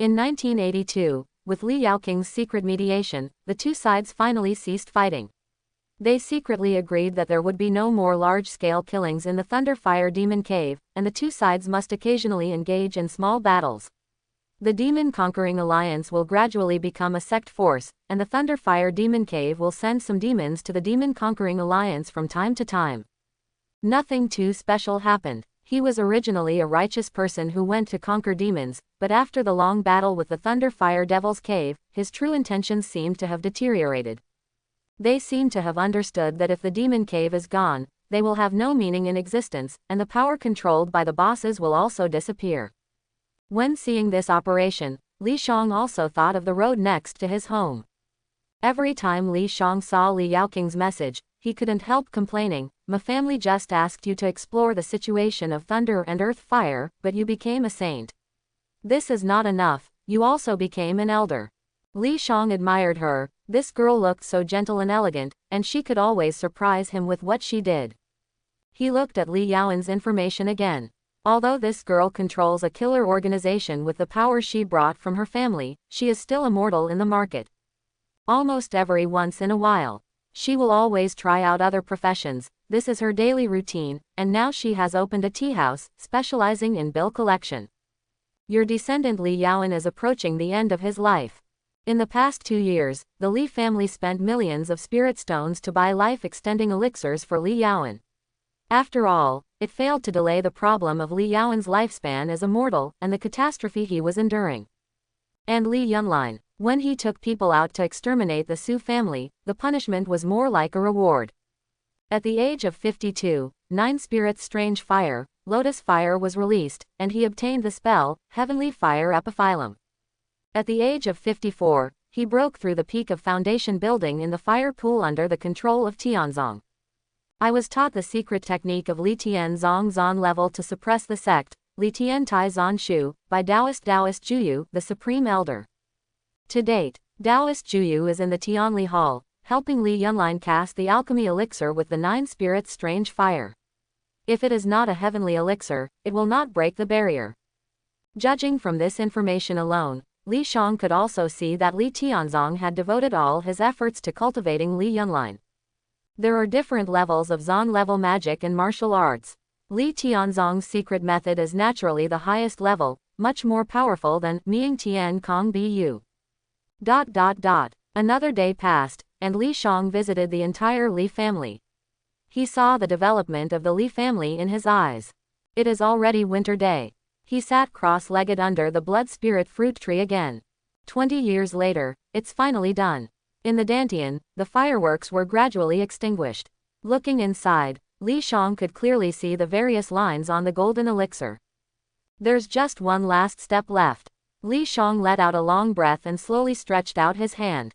In 1982, with Li Yaoqing's secret mediation, the two sides finally ceased fighting. They secretly agreed that there would be no more large-scale killings in the Thunderfire Demon Cave, and the two sides must occasionally engage in small battles. The Demon Conquering Alliance will gradually become a sect force, and the Thunderfire Demon Cave will send some demons to the Demon Conquering Alliance from time to time. Nothing too special happened. He was originally a righteous person who went to conquer demons, but after the long battle with the Thunderfire Devil's Cave, his true intentions seemed to have deteriorated. They seem to have understood that if the Demon Cave is gone, they will have no meaning in existence, and the power controlled by the bosses will also disappear. When seeing this operation, Li Shang also thought of the road next to his home. Every time Li Shang saw Li Yaoqing's message, he couldn't help complaining, "My family just asked you to explore the situation of thunder and earth fire, but you became a saint. This is not enough, you also became an elder." Li Shang admired her. This girl looked so gentle and elegant, and she could always surprise him with what she did. He looked at Li Yaoan's information again. Although this girl controls a killer organization with the power she brought from her family, she is still immortal in the market. Almost every once in a while, she will always try out other professions. This is her daily routine, and now she has opened a tea house, specializing in bill collection. Your descendant Li Yaoan is approaching the end of his life. In the past 2 years, the Li family spent millions of spirit stones to buy life-extending elixirs for Li Yaoan. After all, it failed to delay the problem of Li Yaoan's lifespan as a mortal and the catastrophe he was enduring. And Li Yunlin, when he took people out to exterminate the Su family, the punishment was more like a reward. At the age of 52, 9 spirits Strange Fire, Lotus Fire was released, and he obtained the spell, Heavenly Fire Epiphyllum. At the age of 54, he broke through the peak of foundation building in the fire pool under the control of Tianzong. I was taught the secret technique of Li Tianzong Zon level to suppress the sect, Li Tian Tai Zon Shu, by Taoist Juyu, the Supreme Elder. To date, Taoist Juyu is in the Tianli Hall, helping Li Yunlin cast the alchemy elixir with the 9 spirits' strange fire. If it is not a heavenly elixir, it will not break the barrier. Judging from this information alone, Li Shang could also see that Li Tianzong had devoted all his efforts to cultivating Li Yunlin. There are different levels of Zon level magic and martial arts. Li Tianzong's secret method is naturally the highest level, much more powerful than Ming Tian Kong Bu. Another day passed, and Li Shang visited the entire Li family. He saw the development of the Li family in his eyes. It is already winter day. He sat cross-legged under the blood spirit fruit tree again. 20 years later, it's finally done. In the Dantian, the fireworks were gradually extinguished. Looking inside, Li Shang could clearly see the various lines on the golden elixir. There's just one last step left. Li Shang let out a long breath and slowly stretched out his hand.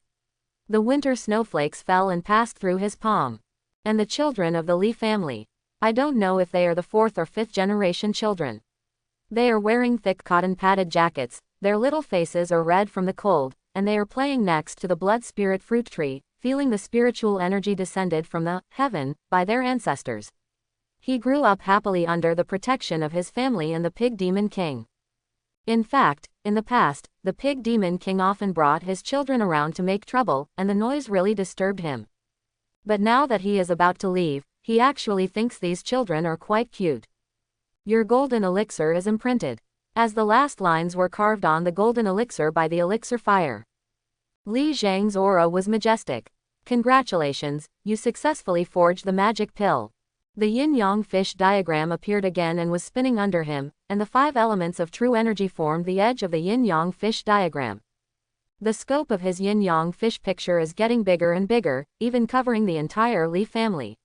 The winter snowflakes fell and passed through his palm. And the children of the Li family. I don't know if they are the 4th or 5th generation children. They are wearing thick cotton padded jackets, their little faces are red from the cold, and they are playing next to the blood spirit fruit tree, feeling the spiritual energy descended from the heaven by their ancestors. He grew up happily under the protection of his family and the pig demon king. In fact, in the past, the pig demon king often brought his children around to make trouble, and the noise really disturbed him. But now that he is about to leave, he actually thinks these children are quite cute. Your golden elixir is imprinted. As the last lines were carved on the golden elixir by the elixir fire. Li Zhang's aura was majestic. Congratulations, you successfully forged the magic pill. The yin-yang fish diagram appeared again and was spinning under him, and the 5 elements of true energy formed the edge of the yin-yang fish diagram. The scope of his yin-yang fish picture is getting bigger and bigger, even covering the entire Li family.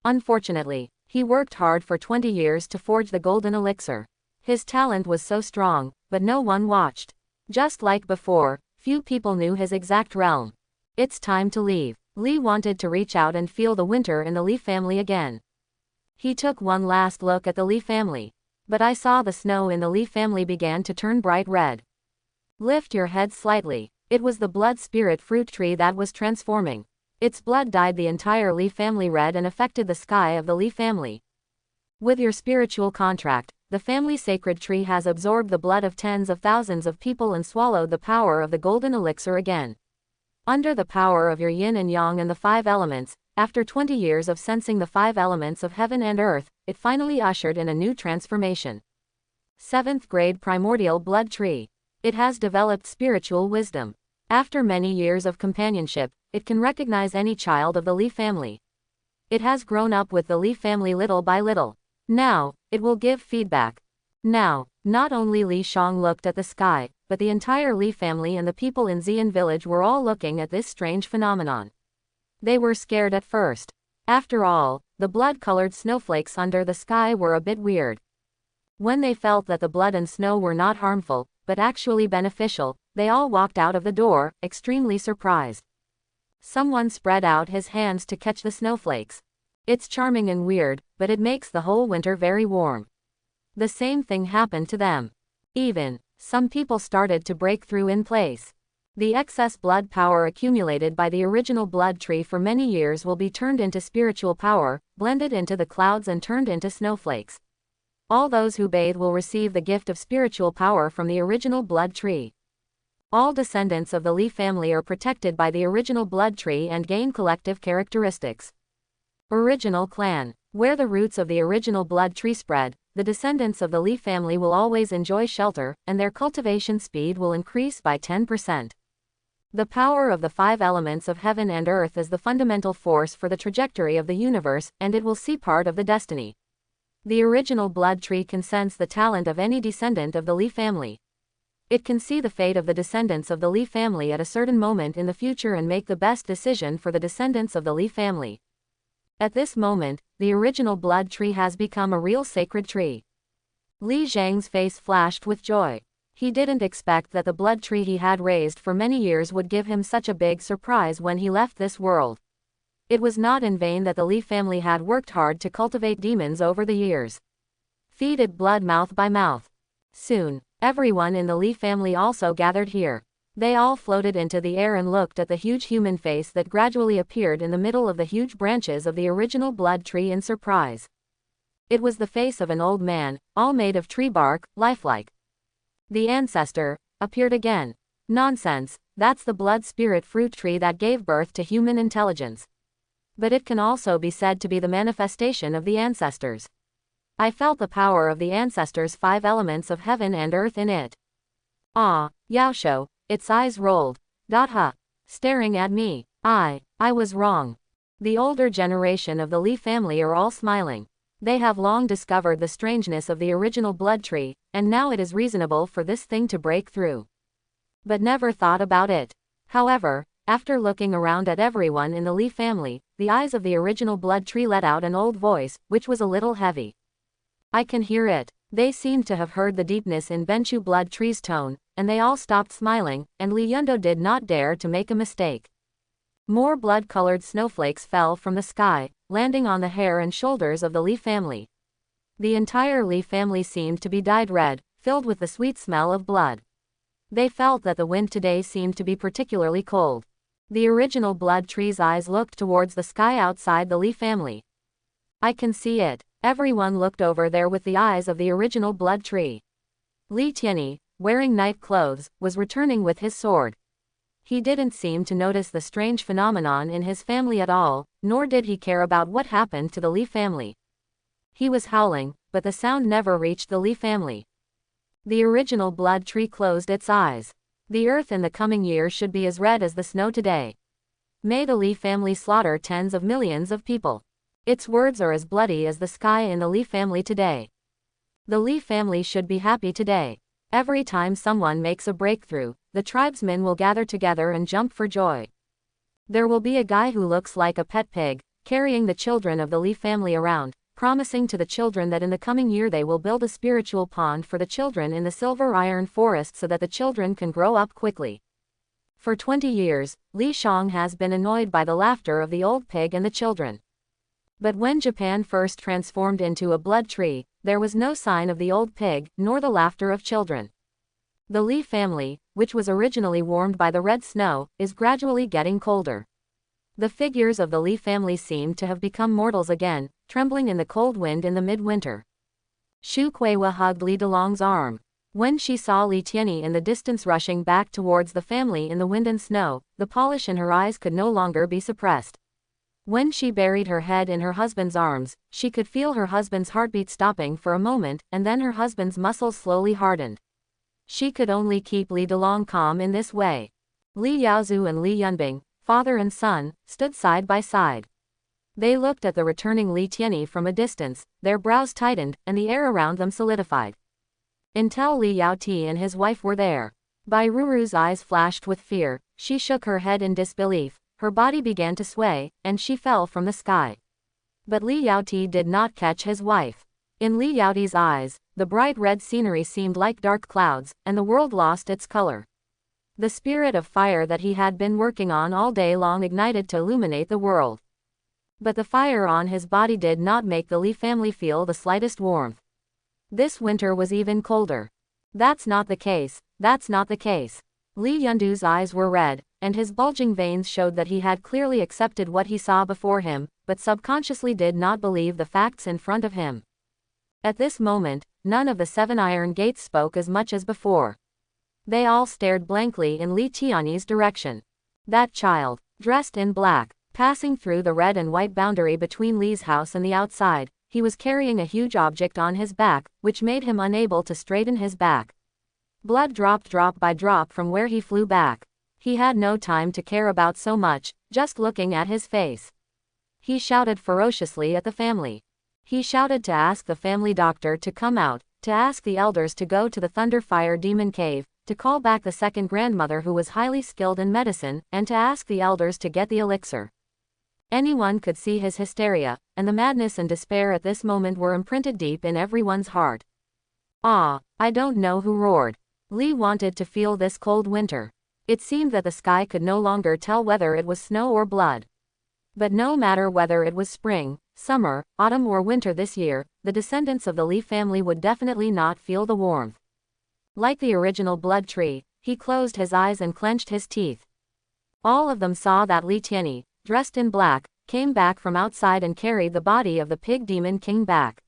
Unfortunately, he worked hard for 20 years to forge the golden elixir. His talent was so strong, but no one watched. Just like before, few people knew his exact realm. It's time to leave. Li wanted to reach out and feel the winter in the Li family again. He took one last look at the Li family. But I saw the snow in the Li family began to turn bright red. Lift your head slightly. It was the blood spirit fruit tree that was transforming. Its blood dyed the entire Li family red and affected the sky of the Li family. With your spiritual contract, the family sacred tree has absorbed the blood of tens of thousands of people and swallowed the power of the golden elixir again. Under the power of your yin and yang and the 5 elements, after 20 years of sensing the 5 elements of heaven and earth, it finally ushered in a new transformation. 7th grade primordial blood tree. It has developed spiritual wisdom. After many years of companionship, it can recognize any child of the Li family. It has grown up with the Li family little by little. Now, it will give feedback. Now, not only Li Shang looked at the sky, but the entire Li family and the people in Xian village were all looking at this strange phenomenon. They were scared at first. After all, the blood-colored snowflakes under the sky were a bit weird. When they felt that the blood and snow were not harmful, but actually beneficial, they all walked out of the door, extremely surprised. Someone spread out his hands to catch the snowflakes. It's charming and weird, but it makes the whole winter very warm. The same thing happened to them. Even, some people started to break through in place. The excess blood power accumulated by the original blood tree for many years will be turned into spiritual power, blended into the clouds and turned into snowflakes. All those who bathe will receive the gift of spiritual power from the original blood tree. All descendants of the Li family are protected by the original blood tree and gain collective characteristics. Original clan. Where the roots of the original blood tree spread, the descendants of the Li family will always enjoy shelter, and their cultivation speed will increase by 10%. The power of the 5 elements of heaven and earth is the fundamental force for the trajectory of the universe, and it will see part of the destiny. The original blood tree can sense the talent of any descendant of the Li family. It can see the fate of the descendants of the Li family at a certain moment in the future and make the best decision for the descendants of the Li family. At this moment, the original blood tree has become a real sacred tree. Li Zhang's face flashed with joy. He didn't expect that the blood tree he had raised for many years would give him such a big surprise when he left this world. It was not in vain that the Lee family had worked hard to cultivate demons over the years. Feed it blood mouth by mouth. Soon, everyone in the Lee family also gathered here. They all floated into the air and looked at the huge human face that gradually appeared in the middle of the huge branches of the original blood tree in surprise. It was the face of an old man, all made of tree bark, lifelike. The ancestor appeared again. Nonsense, that's the blood spirit fruit tree that gave birth to human intelligence. But it can also be said to be the manifestation of the ancestors. I felt the power of the ancestors' 5 elements of heaven and earth in it. Ah, Yaosho, its eyes rolled. Staring at me. I was wrong. The older generation of the Lee family are all smiling. They have long discovered the strangeness of the original blood tree, and now it is reasonable for this thing to break through. But never thought about it. However, after looking around at everyone in the Lee family, the eyes of the original blood tree let out an old voice, which was a little heavy. I can hear it. They seemed to have heard the deepness in Benchu blood tree's tone, and they all stopped smiling, and Li Yundo did not dare to make a mistake. More blood-colored snowflakes fell from the sky, landing on the hair and shoulders of the Lee family. The entire Lee family seemed to be dyed red, filled with the sweet smell of blood. They felt that the wind today seemed to be particularly cold. The original blood tree's eyes looked towards the sky outside the Lee family. I can see it. Everyone looked over there with the eyes of the original blood tree. Li Tianyi, wearing night clothes, was returning with his sword. He didn't seem to notice the strange phenomenon in his family at all, nor did he care about what happened to the Li family. He was howling, but the sound never reached the Li family. The original blood tree closed its eyes. The earth in the coming year should be as red as the snow today. May the Li family slaughter tens of millions of people. Its words are as bloody as the sky in the Li family today. The Li family should be happy today. Every time someone makes a breakthrough, the tribesmen will gather together and jump for joy. There will be a guy who looks like a pet pig, carrying the children of the Li family around, promising to the children that in the coming year they will build a spiritual pond for the children in the silver iron forest so that the children can grow up quickly. For 20 years, Li Shang has been annoyed by the laughter of the old pig and the children. But when Japan first transformed into a blood tree, there was no sign of the old pig, nor the laughter of children. The Li family, which was originally warmed by the red snow, is gradually getting colder. The figures of the Li family seem to have become mortals again, trembling in the cold wind in the midwinter. Shu Kuiwa hugged Li Delong's arm. When she saw Li Tianyi in the distance rushing back towards the family in the wind and snow, the polish in her eyes could no longer be suppressed. When she buried her head in her husband's arms, she could feel her husband's heartbeat stopping for a moment, and then her husband's muscles slowly hardened. She could only keep Li Delong calm in this way. Li Yaozu and Li Yunbing, father and son, stood side by side. They looked at the returning Li Tianyi from a distance, their brows tightened, and the air around them solidified. Until Li Yaoti and his wife were there. Bai Ruru's eyes flashed with fear, she shook her head in disbelief, her body began to sway, and she fell from the sky. But Li Yaoti did not catch his wife. In Li Yaoti's eyes, the bright red scenery seemed like dark clouds, and the world lost its color. The spirit of fire that he had been working on all day long ignited to illuminate the world. But the fire on his body did not make the Li family feel the slightest warmth. This winter was even colder. That's not the case, that's not the case. Li Yundu's eyes were red, and his bulging veins showed that he had clearly accepted what he saw before him, but subconsciously did not believe the facts in front of him. At this moment, none of the 7 iron gates spoke as much as before. They all stared blankly in Li Tianyi's direction. That child, dressed in black, passing through the red and white boundary between Li's house and the outside, he was carrying a huge object on his back, which made him unable to straighten his back. Blood dropped drop by drop from where he flew back. He had no time to care about so much, just looking at his face. He shouted ferociously at the family. He shouted to ask the family doctor to come out, to ask the elders to go to the Thunderfire Demon Cave, to call back the second grandmother who was highly skilled in medicine, and to ask the elders to get the elixir. Anyone could see his hysteria, and the madness and despair at this moment were imprinted deep in everyone's heart. Ah, I don't know who roared. Li wanted to feel this cold winter. It seemed that the sky could no longer tell whether it was snow or blood. But no matter whether it was spring, summer, autumn or winter this year, the descendants of the Li family would definitely not feel the warmth. Like the original blood tree, he closed his eyes and clenched his teeth. All of them saw that Li Tianyi, dressed in black, came back from outside and carried the body of the pig demon king back.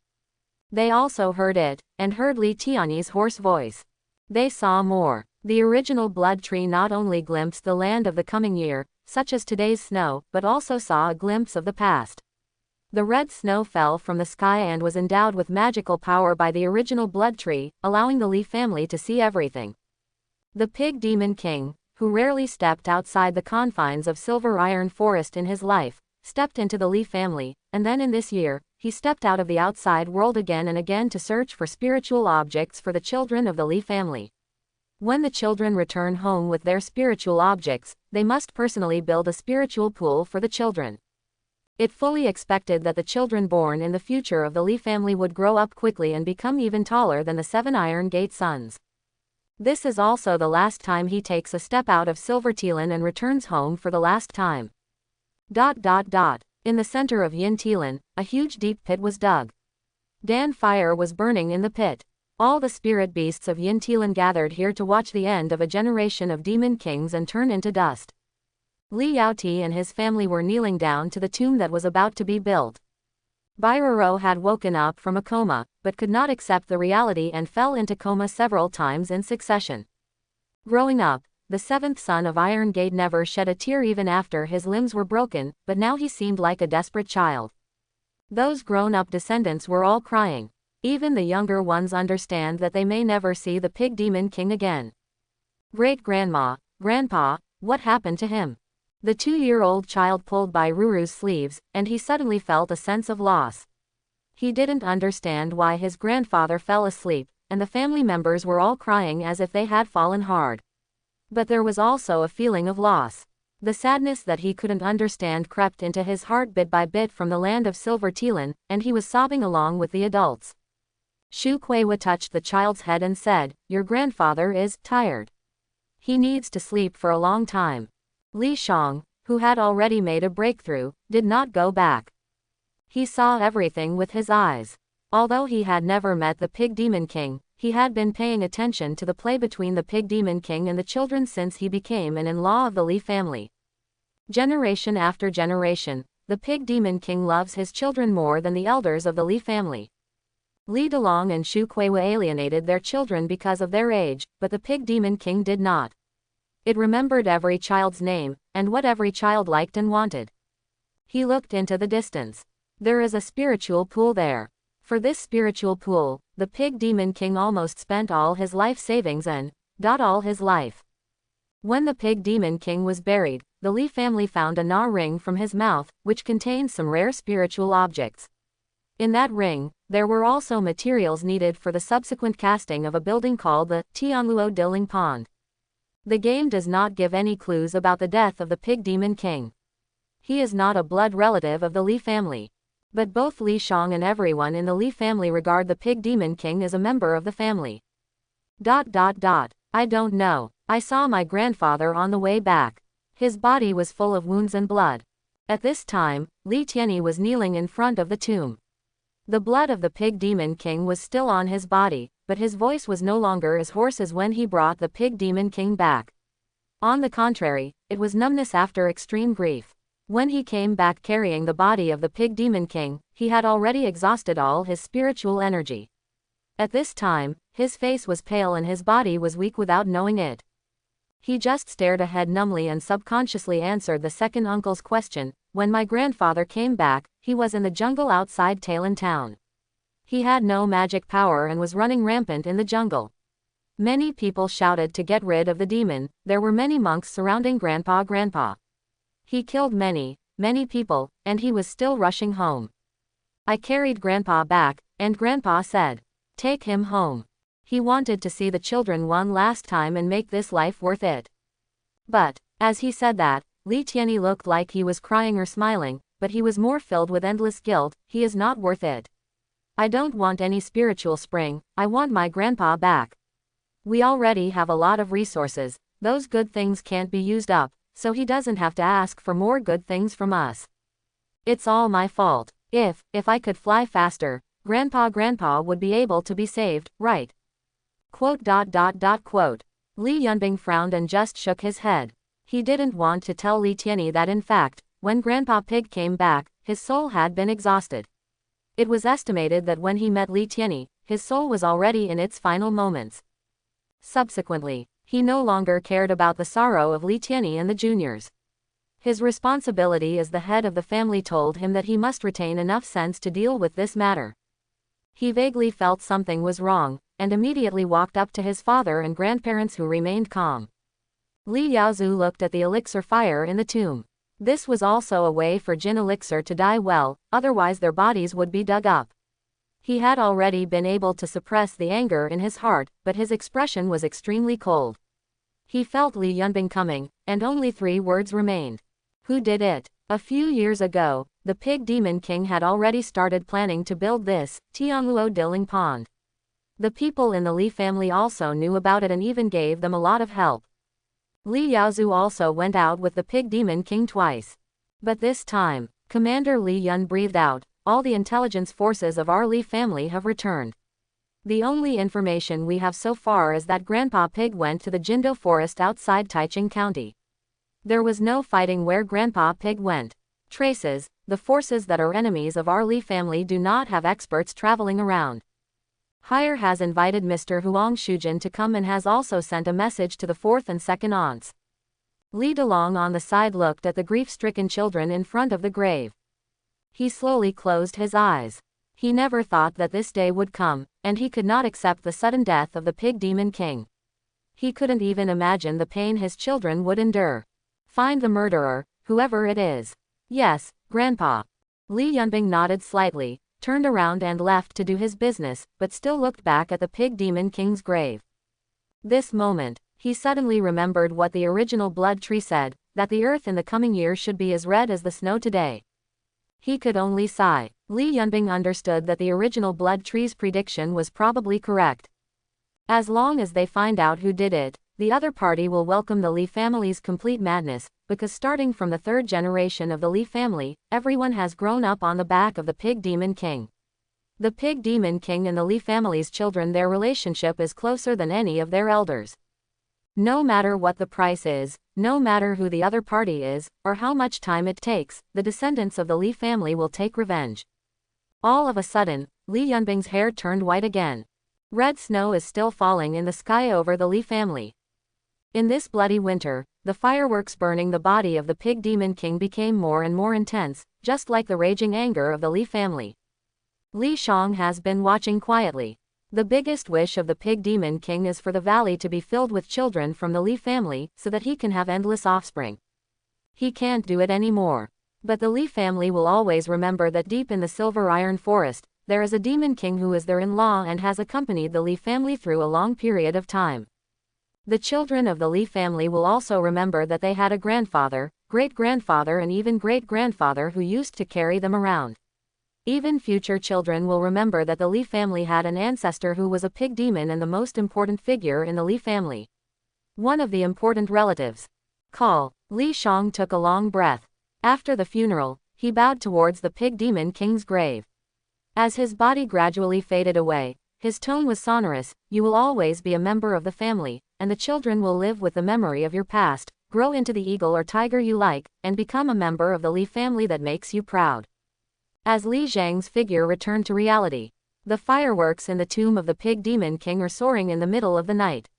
They also heard it, and heard Li Tianyi's hoarse voice. They saw more. The original blood tree not only glimpsed the land of the coming year, such as today's snow, but also saw a glimpse of the past. The red snow fell from the sky and was endowed with magical power by the original blood tree, allowing the Li family to see everything. The pig demon king, who rarely stepped outside the confines of Silver Iron Forest in his life, stepped into the Li family, and then in this year, he stepped out of the outside world again and again to search for spiritual objects for the children of the Li family. When the children return home with their spiritual objects, they must personally build a spiritual pool for the children. It fully expected that the children born in the future of the Li family would grow up quickly and become even taller than the 7 Iron Gate sons. This is also the last time he takes a step out of Silver Tilan and returns home for the last time. In the center of Yin Tilan, a huge deep pit was dug. Dan fire was burning in the pit. All the spirit beasts of Yin Tilan gathered here to watch the end of a generation of demon kings and turn into dust. Li Yaoti and his family were kneeling down to the tomb that was about to be built. Bairaro had woken up from a coma, but could not accept the reality and fell into coma several times in succession. Growing up, the 7th son of Iron Gate never shed a tear even after his limbs were broken, but now he seemed like a desperate child. Those grown-up descendants were all crying. Even the younger ones understand that they may never see the pig demon king again. Great-grandma, grandpa, what happened to him? The 2-year-old child pulled by Ruru's sleeves, and he suddenly felt a sense of loss. He didn't understand why his grandfather fell asleep, and the family members were all crying as if they had fallen hard. But there was also a feeling of loss. The sadness that he couldn't understand crept into his heart bit by bit from the land of Silver Tilan, and he was sobbing along with the adults. Shu Kuiwa touched the child's head and said, "Your grandfather is tired. He needs to sleep for a long time." Li Shang, who had already made a breakthrough, did not go back. He saw everything with his eyes. Although he had never met the Pig Demon King, he had been paying attention to the play between the Pig Demon King and the children since he became an in-law of the Li family. Generation after generation, the Pig Demon King loves his children more than the elders of the Li family. Li Dalong and Shu Kuiwa alienated their children because of their age, but the Pig Demon King did not. It remembered every child's name, and what every child liked and wanted. He looked into the distance. There is a spiritual pool there. For this spiritual pool, the Pig Demon King almost spent all his life savings and all his life. When the Pig Demon King was buried, the Li family found a Na ring from his mouth, which contained some rare spiritual objects. In that ring, there were also materials needed for the subsequent casting of a building called the Tianluo Diling Pond. The game does not give any clues about the death of the Pig Demon King. He is not a blood relative of the Li family. But both Li Shang and everyone in the Li family regard the Pig Demon King as a member of the family. I don't know. I saw my grandfather on the way back. His body was full of wounds and blood. At this time, Li Tianyi was kneeling in front of the tomb. The blood of the Pig Demon King was still on his body, but his voice was no longer as hoarse as when he brought the Pig Demon King back. On the contrary, it was numbness after extreme grief. When he came back carrying the body of the Pig Demon King, he had already exhausted all his spiritual energy. At this time, his face was pale and his body was weak without knowing it. He just stared ahead numbly and subconsciously answered the second uncle's question. When my grandfather came back, he was in the jungle outside Talon town. He had no magic power and was running rampant in the jungle. Many people shouted to get rid of the demon. There were many monks surrounding Grandpa. He killed many people, and he was still rushing home. I carried Grandpa back, and Grandpa said, "Take him home." He wanted to see the children one last time and make this life worth it. But, as he said that, Li Tianyi looked like he was crying or smiling, but he was more filled with endless guilt. He is not worth it. I don't want any spiritual spring, I want my grandpa back. We already have a lot of resources, those good things can't be used up, so he doesn't have to ask for more good things from us. It's all my fault. If I could fly faster, Grandpa would be able to be saved, right? Quote. Li Yunbing frowned and just shook his head. He didn't want to tell Li Tianyi that in fact, when Grandpa Pig came back, his soul had been exhausted. It was estimated that when he met Li Tianyi, his soul was already in its final moments. Subsequently, he no longer cared about the sorrow of Li Tianyi and the juniors. His responsibility as the head of the family told him that he must retain enough sense to deal with this matter. He vaguely felt something was wrong, and immediately walked up to his father and grandparents who remained calm. Li Yaozu looked at the elixir fire in the tomb. This was also a way for Jin elixir to die well, otherwise their bodies would be dug up. He had already been able to suppress the anger in his heart, but his expression was extremely cold. He felt Li Yunbing coming, and only 3 words remained. Who did it? A few years ago, the Pig Demon King had already started planning to build this Tiangluo Diling Pond. The people in the Li family also knew about it and even gave them a lot of help. Li Yaozu also went out with the Pig Demon King twice. But this time, Commander Li Yun breathed out, all the intelligence forces of our Li family have returned. The only information we have so far is that Grandpa Pig went to the Jindo Forest outside Taichung County. There was no fighting where Grandpa Pig went. Traces, the forces that are enemies of our Li family do not have experts traveling around. Hire has invited Mr. Huang Shujin to come and has also sent a message to the 4th and 2nd aunts. Li Delong on the side looked at the grief-stricken children in front of the grave. He slowly closed his eyes. He never thought that this day would come, and he could not accept the sudden death of the Pig Demon King. He couldn't even imagine the pain his children would endure. Find the murderer, whoever it is. Yes, Grandpa. Li Yunbing nodded slightly, turned around and left to do his business, but still looked back at the Pig Demon King's grave. This moment, he suddenly remembered what the original blood tree said, that the earth in the coming year should be as red as the snow today. He could only sigh. Li Yunbing understood that the original blood tree's prediction was probably correct. As long as they find out who did it, the other party will welcome the Li family's complete madness, because starting from the 3rd generation of the Li family, everyone has grown up on the back of the Pig Demon King. The Pig Demon King and the Li family's children, their relationship is closer than any of their elders. No matter what the price is, no matter who the other party is, or how much time it takes, the descendants of the Li family will take revenge. All of a sudden, Li Yunbing's hair turned white again. Red snow is still falling in the sky over the Li family. In this bloody winter, the fireworks burning the body of the Pig Demon King became more and more intense, just like the raging anger of the Li family. Li Shang has been watching quietly. The biggest wish of the Pig Demon King is for the valley to be filled with children from the Li family, so that he can have endless offspring. He can't do it anymore. But the Li family will always remember that deep in the Silver Iron Forest, there is a Demon King who is their in-law and has accompanied the Li family through a long period of time. The children of the Li family will also remember that they had a grandfather, great-grandfather and even great-grandfather who used to carry them around. Even future children will remember that the Li family had an ancestor who was a pig demon and the most important figure in the Li family. One of the important relatives. Call. Li Shang took a long breath. After the funeral, he bowed towards the Pig Demon King's grave. As his body gradually faded away, his tone was sonorous. You will always be a member of the family, and the children will live with the memory of your past, grow into the eagle or tiger you like, and become a member of the Li family that makes you proud. As Li Zhang's figure returned to reality, the fireworks in the tomb of the Pig Demon King are soaring in the middle of the night.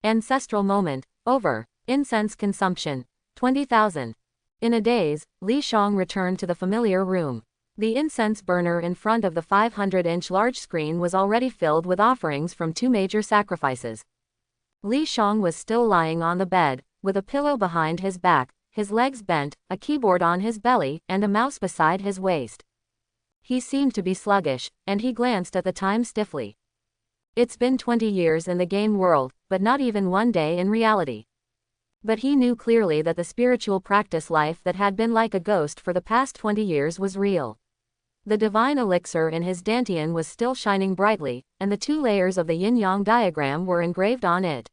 Ancestral moment, over. Incense consumption, 20,000. In a daze, Li Shang returned to the familiar room. The incense burner in front of the 500-inch large screen was already filled with offerings from 2 major sacrifices. Li Shang was still lying on the bed, with a pillow behind his back, his legs bent, a keyboard on his belly, and a mouse beside his waist. He seemed to be sluggish, and he glanced at the time stiffly. It's been 20 years in the game world, but not even one day in reality. But he knew clearly that the spiritual practice life that had been like a ghost for the past 20 years was real. The divine elixir in his dantian was still shining brightly, and the 2 layers of the yin-yang diagram were engraved on it.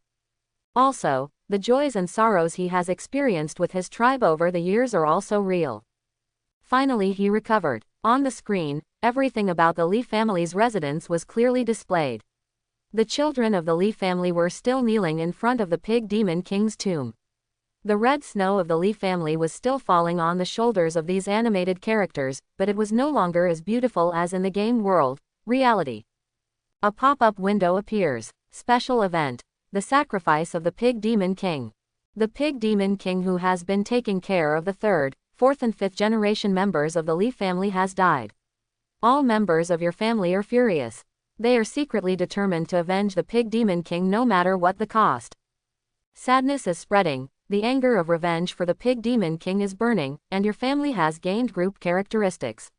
Also, the joys and sorrows he has experienced with his tribe over the years are also real. Finally he recovered. On the screen, everything about the Li family's residence was clearly displayed. The children of the Li family were still kneeling in front of the Pig Demon King's tomb. The red snow of the Li family was still falling on the shoulders of these animated characters, but it was no longer as beautiful as in the game world, reality. A pop-up window appears. Special event. The sacrifice of the Pig Demon King. The Pig Demon King, who has been taking care of the 3rd, 4th and 5th generation members of the Li family, has died. All members of your family are furious. They are secretly determined to avenge the Pig Demon King no matter what the cost. Sadness is spreading. The anger of revenge for the Pig Demon King is burning, and your family has gained group characteristics.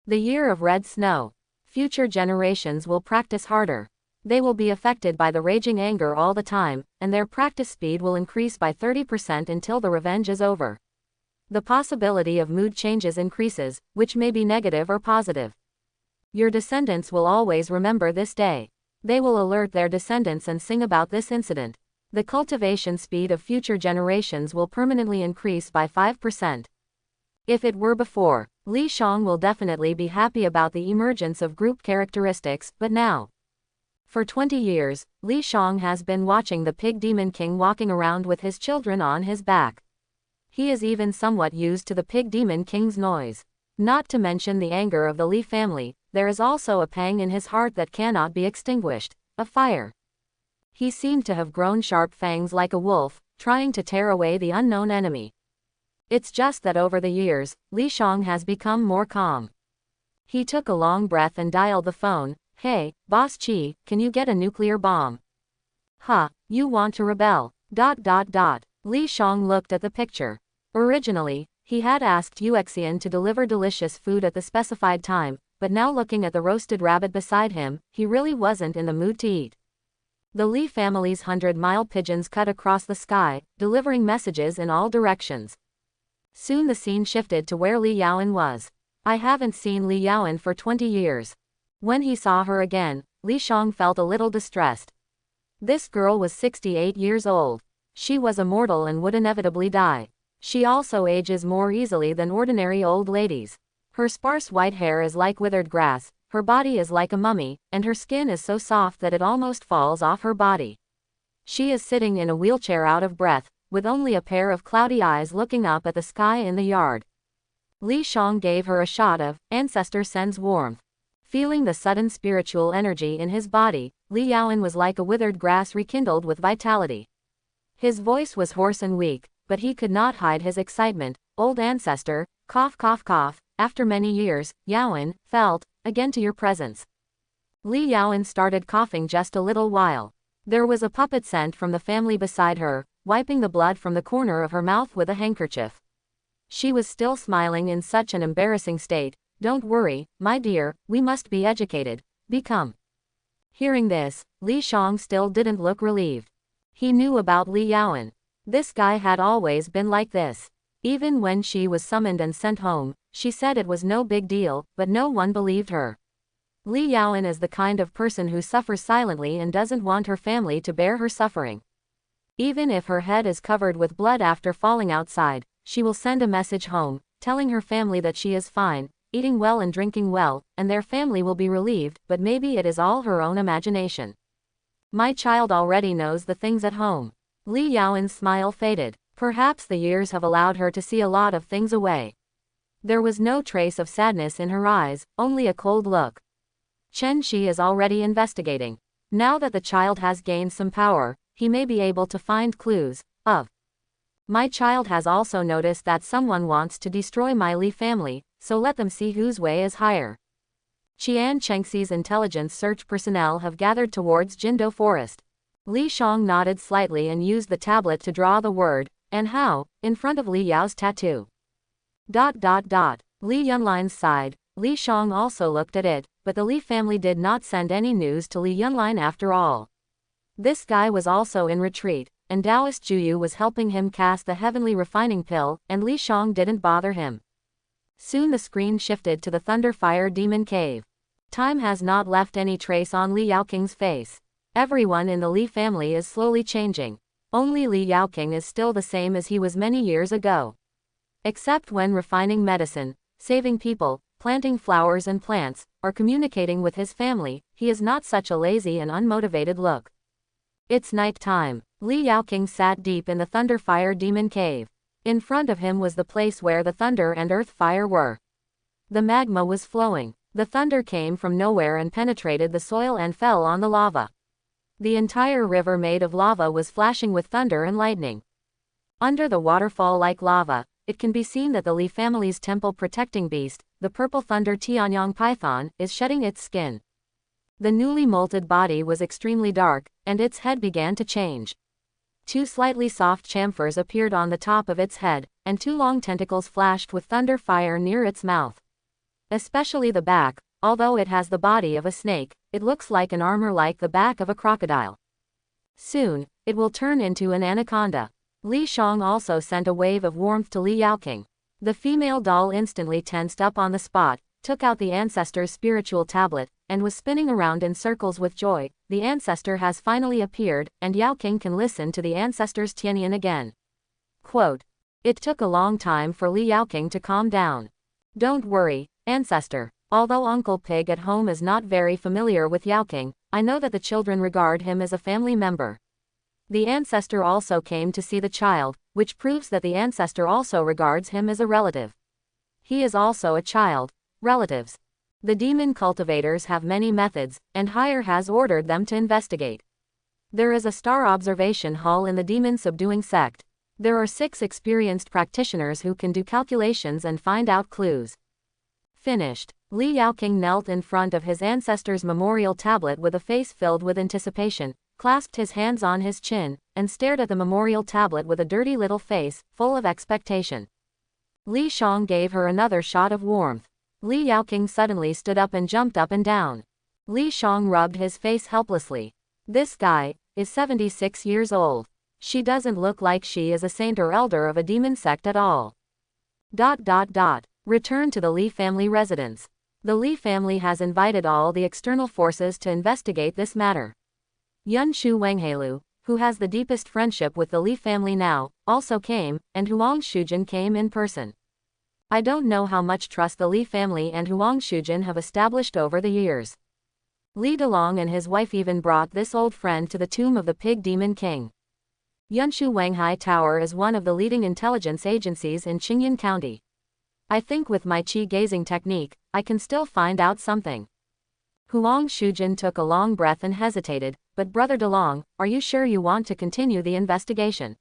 The year of red snow. Future generations will practice harder. They will be affected by the raging anger all the time, and their practice speed will increase by 30% until the revenge is over. The possibility of mood changes increases, which may be negative or positive. Your descendants will always remember this day. They will alert their descendants and sing about this incident. The cultivation speed of future generations will permanently increase by 5%. If it were before, Li Shang will definitely be happy about the emergence of group characteristics, but now. For 20 years, Li Shang has been watching the Pig Demon King walking around with his children on his back. He is even somewhat used to the Pig Demon King's noise. Not to mention the anger of the Li family, there is also a pang in his heart that cannot be extinguished, a fire. He seemed to have grown sharp fangs like a wolf, trying to tear away the unknown enemy. It's just that over the years, Li Shang has become more calm. He took a long breath and dialed the phone. Hey, Boss Chi, can you get a nuclear bomb? Huh, you want to rebel? Li Shang looked at the picture. Originally, he had asked Yuexian to deliver delicious food at the specified time, but now looking at the roasted rabbit beside him, he really wasn't in the mood to eat. The Li family's 100-mile pigeons cut across the sky, delivering messages in all directions. Soon the scene shifted to where Li Yaoan was. I haven't seen Li Yaoan for 20 years. When he saw her again, Li Shang felt a little distressed. This girl was 68 years old. She was immortal and would inevitably die. She also ages more easily than ordinary old ladies. Her sparse white hair is like withered grass, her body is like a mummy, and her skin is so soft that it almost falls off her body. She is sitting in a wheelchair out of breath, with only a pair of cloudy eyes looking up at the sky in the yard. Li Shang gave her a shot of Ancestor Sends Warmth. Feeling the sudden spiritual energy in his body, Li Yaoan was like a withered grass rekindled with vitality. His voice was hoarse and weak, but he could not hide his excitement. Old ancestor, cough cough cough, after many years, Yaoan, felt, again to your presence. Li Yaoan started coughing just a little while. There was a puppet scent from the family beside her, wiping the blood from the corner of her mouth with a handkerchief. She was still smiling in such an embarrassing state. Don't worry, my dear, we must be educated. Become. Hearing this, Li Shang still didn't look relieved. He knew about Li Yaoan. This guy had always been like this. Even when she was summoned and sent home, she said it was no big deal, but no one believed her. Li Yaoan is the kind of person who suffers silently and doesn't want her family to bear her suffering. Even if her head is covered with blood after falling outside, she will send a message home, telling her family that she is fine, eating well and drinking well, and their family will be relieved, but maybe it is all her own imagination. My child already knows the things at home. Li Yaoan's smile faded. Perhaps the years have allowed her to see a lot of things away. There was no trace of sadness in her eyes, only a cold look. Chen Shi is already investigating. Now that the child has gained some power, he may be able to find clues. My child has also noticed that someone wants to destroy my Li family, so let them see whose way is higher. Qian Chengxi's intelligence search personnel have gathered towards Jindo Forest. Li Shang nodded slightly and used the tablet to draw the word, and how, in front of Li Yao's tattoo. Li Yunlin sighed. Li Shang also looked at it, but the Li family did not send any news to Li Yunlin after all. This guy was also in retreat, and Taoist Juyu was helping him cast the heavenly refining pill, and Li Shang didn't bother him. Soon the screen shifted to the Thunderfire Demon Cave. Time has not left any trace on Li Yaoking's face. Everyone in the Li family is slowly changing. Only Li Yaoking is still the same as he was many years ago. Except when refining medicine, saving people, planting flowers and plants, or communicating with his family, he is not such a lazy and unmotivated look. It's night time. Li Yaoking sat deep in the Thunderfire Demon Cave. In front of him was the place where the thunder and earth fire were. The magma was flowing. The thunder came from nowhere and penetrated the soil and fell on the lava. The entire river made of lava was flashing with thunder and lightning. Under the waterfall-like lava, it can be seen that the Li family's temple protecting beast, the purple thunder Tianyang python, is shedding its skin. The newly molted body was extremely dark, and its head began to change. Two slightly soft chamfers appeared on the top of its head, and two long tentacles flashed with thunder fire near its mouth. Especially the back, although it has the body of a snake, it looks like an armor like the back of a crocodile. Soon, it will turn into an anaconda. Li Shang also sent a wave of warmth to Li Yaoking. The female doll instantly tensed up on the spot, took out the ancestor's spiritual tablet, and was spinning around in circles with joy. The ancestor has finally appeared, and Yaoking can listen to the ancestor's Tianyan again. Quote. It took a long time for Li Yaoking to calm down. Don't worry, ancestor. Although Uncle Pig at home is not very familiar with Yaoking, I know that the children regard him as a family member. The ancestor also came to see the child, which proves that the ancestor also regards him as a relative. He is also a child. Relatives. The demon cultivators have many methods, and Higher has ordered them to investigate. There is a star observation hall in the demon subduing sect. There are 6 experienced practitioners who can do calculations and find out clues. Finished. Li Yaoking knelt in front of his ancestor's memorial tablet with a face filled with anticipation, clasped his hands on his chin, and stared at the memorial tablet with a dirty little face, full of expectation. Li Shang gave her another shot of warmth. Li Yaoking suddenly stood up and jumped up and down. Li Shang rubbed his face helplessly. This guy is 76 years old. She doesn't look like she is a saint or elder of a demon sect at all. Return to the Li family residence. The Li family has invited all the external forces to investigate this matter. Yunshu Wenghelu, who has the deepest friendship with the Li family now, also came, and Huang Shujin came in person. I don't know how much trust the Li family and Huang Shujin have established over the years. Li Delong and his wife even brought this old friend to the tomb of the Pig Demon King. Yunshu Wanghai Tower is one of the leading intelligence agencies in Qingyan County. I think with my qi gazing technique, I can still find out something. Huang Shujin took a long breath and hesitated, but Brother Delong, are you sure you want to continue the investigation?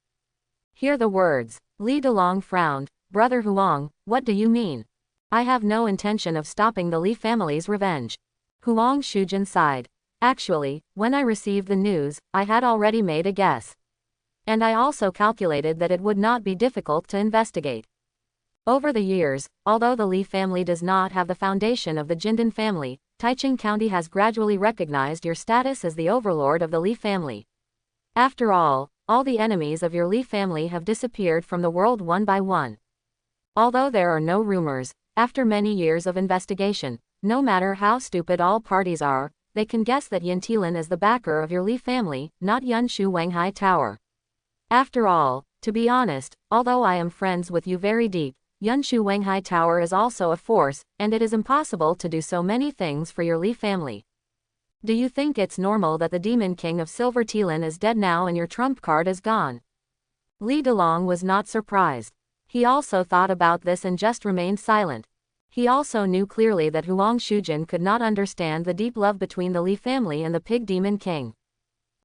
Hear the words. Li Delong frowned. Brother Huang, what do you mean? I have no intention of stopping the Li family's revenge. Huang Shujin sighed. Actually, when I received the news, I had already made a guess. And I also calculated that it would not be difficult to investigate. Over the years, although the Li family does not have the foundation of the Jindan family, Taichung County has gradually recognized your status as the overlord of the Li family. After all the enemies of your Li family have disappeared from the world one by one. Although there are no rumors, after many years of investigation, no matter how stupid all parties are, they can guess that Yantilan is the backer of your Li family, not Yunshu Wanghai Tower. After all, to be honest, although I am friends with you very deep, Yunshu Wanghai Tower is also a force, and it is impossible to do so many things for your Li family. Do you think it's normal that the Demon King of Silver Tilan is dead now and your trump card is gone? Li Delong was not surprised. He also thought about this and just remained silent. He also knew clearly that Huang Shujin could not understand the deep love between the Li family and the Pig Demon King.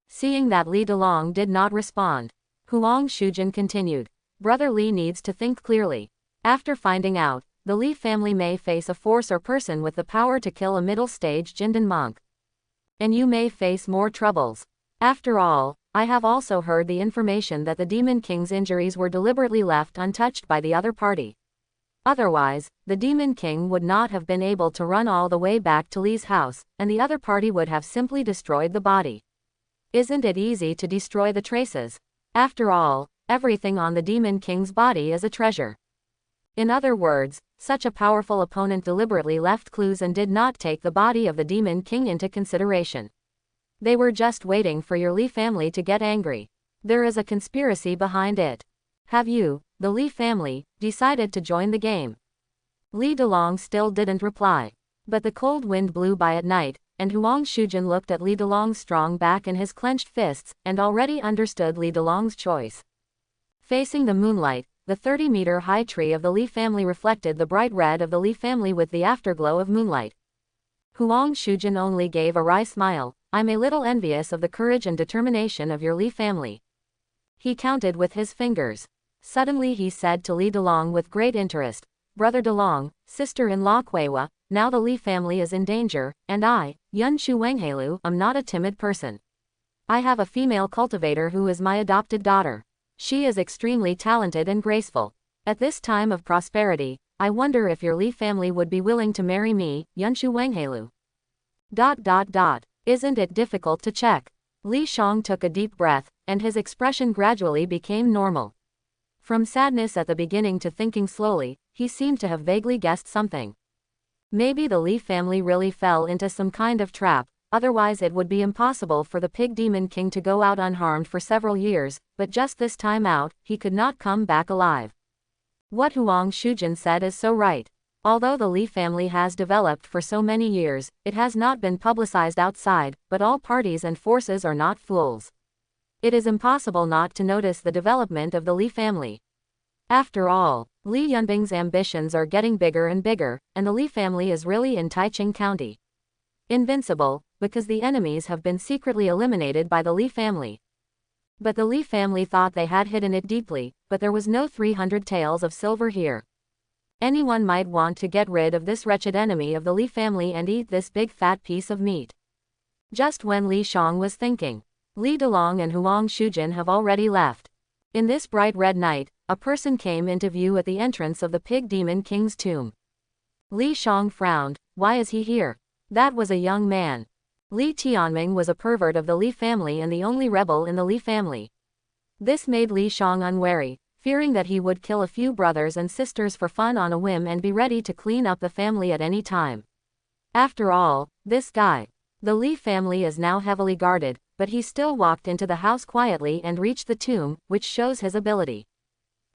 Seeing that Li Delong did not respond, Huang Shujin continued. Brother Li needs to think clearly. After finding out, the Li family may face a force or person with the power to kill a middle-stage Jindan monk. And you may face more troubles. After all, I have also heard the information that the Demon King's injuries were deliberately left untouched by the other party. Otherwise, the Demon King would not have been able to run all the way back to Li's house, and the other party would have simply destroyed the body. Isn't it easy to destroy the traces? After all, everything on the Demon King's body is a treasure. In other words, such a powerful opponent deliberately left clues and did not take the body of the Demon King into consideration. They were just waiting for your Li family to get angry. There is a conspiracy behind it. Have you, the Li family, decided to join the game? Li Delong still didn't reply. But the cold wind blew by at night, and Huang Shujin looked at Li Delong's strong back and his clenched fists, and already understood Li Delong's choice. Facing the moonlight, the 30-meter-high tree of the Li family reflected the bright red of the Li family with the afterglow of moonlight. Huang Shujin only gave a wry smile. I'm a little envious of the courage and determination of your Li family. He counted with his fingers. Suddenly he said to Li Delong with great interest, Brother Delong, sister-in-law Kuiwa, now the Li family is in danger, and I, Yun Shu Wenghelu, am not a timid person. I have a female cultivator who is my adopted daughter. She is extremely talented and graceful. At this time of prosperity, I wonder if your Li family would be willing to marry me, Yun Shu Wenghelu. Isn't it difficult to check? Li Shang took a deep breath, and his expression gradually became normal. From sadness at the beginning to thinking slowly, he seemed to have vaguely guessed something. Maybe the Li family really fell into some kind of trap, otherwise it would be impossible for the Pig Demon King to go out unharmed for several years, but just this time out, he could not come back alive. What Huang Shujin said is so right. Although the Li family has developed for so many years, it has not been publicized outside, but all parties and forces are not fools. It is impossible not to notice the development of the Li family. After all, Li Yunbing's ambitions are getting bigger and bigger, and the Li family is really in Taiching County. Invincible, because the enemies have been secretly eliminated by the Li family. But the Li family thought they had hidden it deeply, but there was no 300 taels of silver here. Anyone might want to get rid of this wretched enemy of the Li family and eat this big fat piece of meat. Just when Li Shang was thinking, Li Delong and Huang Shujin have already left. In this bright red night, a person came into view at the entrance of the Pig Demon King's tomb. Li Shang frowned. Why is he here? That was a young man. Li Tianming was a pervert of the Li family and the only rebel in the Li family. This made Li Shang unwary, fearing that he would kill a few brothers and sisters for fun on a whim and be ready to clean up the family at any time. After all, this guy. The Li family is now heavily guarded, but he still walked into the house quietly and reached the tomb, which shows his ability.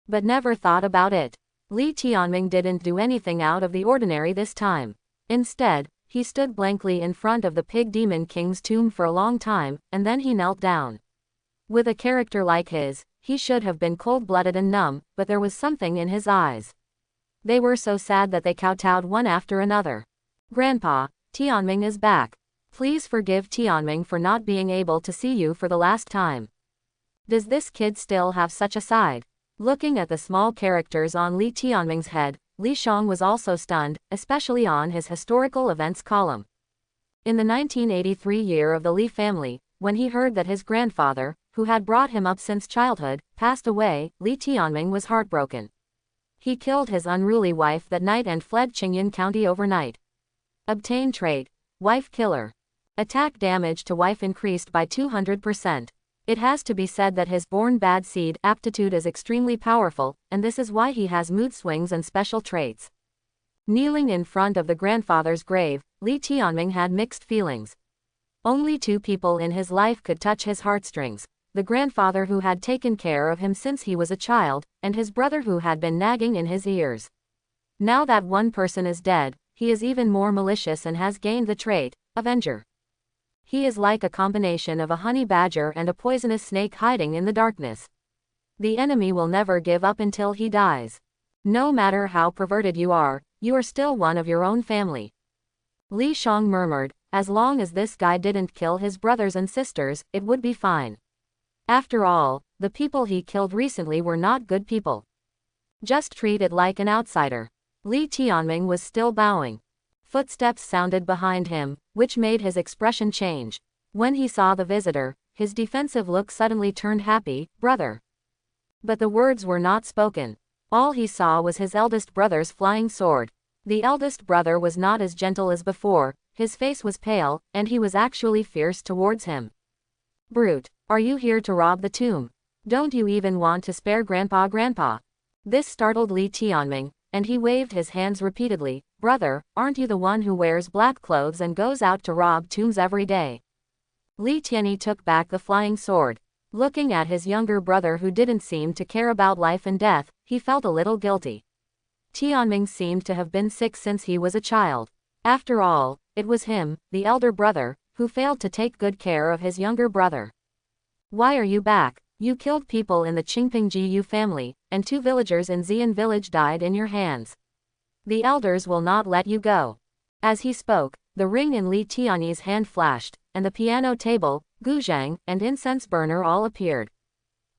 But never thought about it. Li Tianming didn't do anything out of the ordinary this time. Instead, he stood blankly in front of the Pig Demon King's tomb for a long time, and then he knelt down. With a character like his, he should have been cold-blooded and numb, but there was something in his eyes. They were so sad that they kowtowed one after another. Grandpa, Tianming is back. Please forgive Tianming for not being able to see you for the last time. Does this kid still have such a side? Looking at the small characters on Li Tianming's head, Li Shang was also stunned, especially on his historical events column. In the 1983 year of the Li family, when he heard that his grandfather, who had brought him up since childhood, passed away, Li Tianming was heartbroken. He killed his unruly wife that night and fled Qingyun County overnight. Obtain trait, wife killer. Attack damage to wife increased by 200%. It has to be said that his born bad seed aptitude is extremely powerful, and this is why he has mood swings and special traits. Kneeling in front of the grandfather's grave, Li Tianming had mixed feelings. Only two people in his life could touch his heartstrings: the grandfather who had taken care of him since he was a child, and his brother who had been nagging in his ears. Now that one person is dead, he is even more malicious and has gained the trait, Avenger. He is like a combination of a honey badger and a poisonous snake hiding in the darkness. The enemy will never give up until he dies. No matter how perverted you are still one of your own family. Li Shang murmured, as long as this guy didn't kill his brothers and sisters, it would be fine. After all, the people he killed recently were not good people. Just treat it like an outsider. Li Tianming was still bowing. Footsteps sounded behind him, which made his expression change. When he saw the visitor, his defensive look suddenly turned happy. Brother. But the words were not spoken. All he saw was his eldest brother's flying sword. The eldest brother was not as gentle as before, his face was pale, and he was actually fierce towards him. Brute, are you here to rob the tomb? Don't you even want to spare Grandpa? This startled Li Tianming, and he waved his hands repeatedly. Brother, aren't you the one who wears black clothes and goes out to rob tombs every day? Li Tianyi took back the flying sword. Looking at his younger brother who didn't seem to care about life and death, he felt a little guilty. Tianming seemed to have been sick since he was a child. After all, it was him, the elder brother, who failed to take good care of his younger brother. Why are you back? You killed people in the Qingping Jiyu family, and 2 villagers in Xian village died in your hands. The elders will not let you go. As he spoke, the ring in Li Tianyi's hand flashed, and the piano table, guzhang, and incense burner all appeared.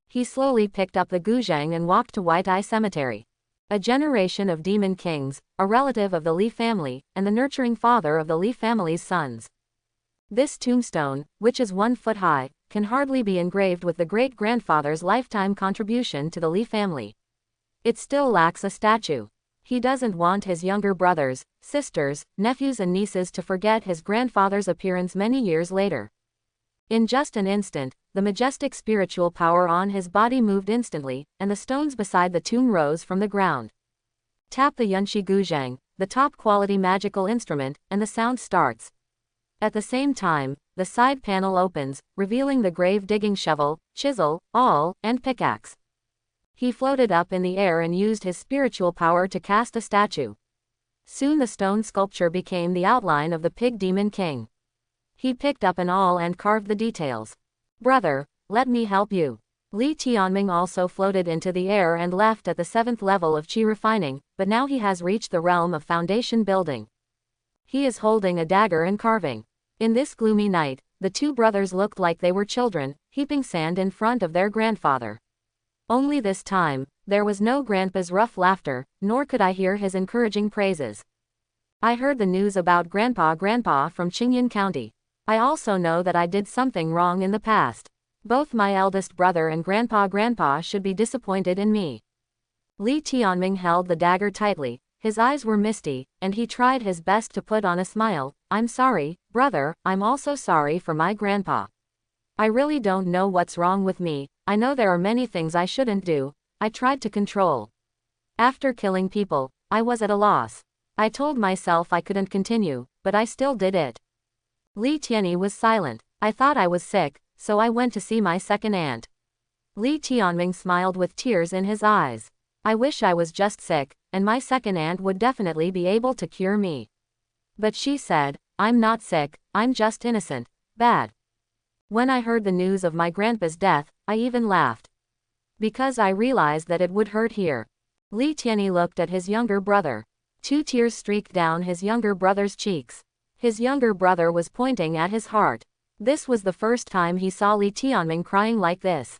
He slowly picked up the guzhang and walked to White Eye Cemetery. A generation of demon kings, a relative of the Li family, and the nurturing father of the Li family's sons. This tombstone, which is 1 foot high, can hardly be engraved with the great-grandfather's lifetime contribution to the Li family. It still lacks a statue. He doesn't want his younger brothers, sisters, nephews and nieces to forget his grandfather's appearance many years later. In just an instant, the majestic spiritual power on his body moved instantly, and the stones beside the tomb rose from the ground. Tap the Yunshi Guzhang, the top-quality magical instrument, and the sound starts. At the same time, the side panel opens, revealing the grave-digging shovel, chisel, awl, and pickaxe. He floated up in the air and used his spiritual power to cast a statue. Soon the stone sculpture became the outline of the Pig Demon King. He picked up an awl and carved the details. Brother, let me help you. Li Tianming also floated into the air and left at the 7th level of Qi refining, but now he has reached the realm of foundation building. He is holding a dagger and carving. In this gloomy night, the 2 brothers looked like they were children, heaping sand in front of their grandfather. Only this time, there was no grandpa's rough laughter, nor could I hear his encouraging praises. I heard the news about grandpa from Qingyan County. I also know that I did something wrong in the past. Both my eldest brother and grandpa should be disappointed in me. Li Tianming held the dagger tightly, his eyes were misty, and he tried his best to put on a smile. I'm sorry, brother, I'm also sorry for my grandpa. I really don't know what's wrong with me. I know there are many things I shouldn't do. I tried to control. After killing people, I was at a loss. I told myself I couldn't continue, but I still did it. Li Tianyi was silent. I thought I was sick, so I went to see my second aunt. Li Tianming smiled with tears in his eyes. I wish I was just sick, and my second aunt would definitely be able to cure me. But she said, I'm not sick, I'm just innocent. Bad. When I heard the news of my grandpa's death, I even laughed. Because I realized that it would hurt here. Li Tianyi looked at his younger brother. 2 tears streaked down his younger brother's cheeks. His younger brother was pointing at his heart. This was the first time he saw Li Tianming crying like this.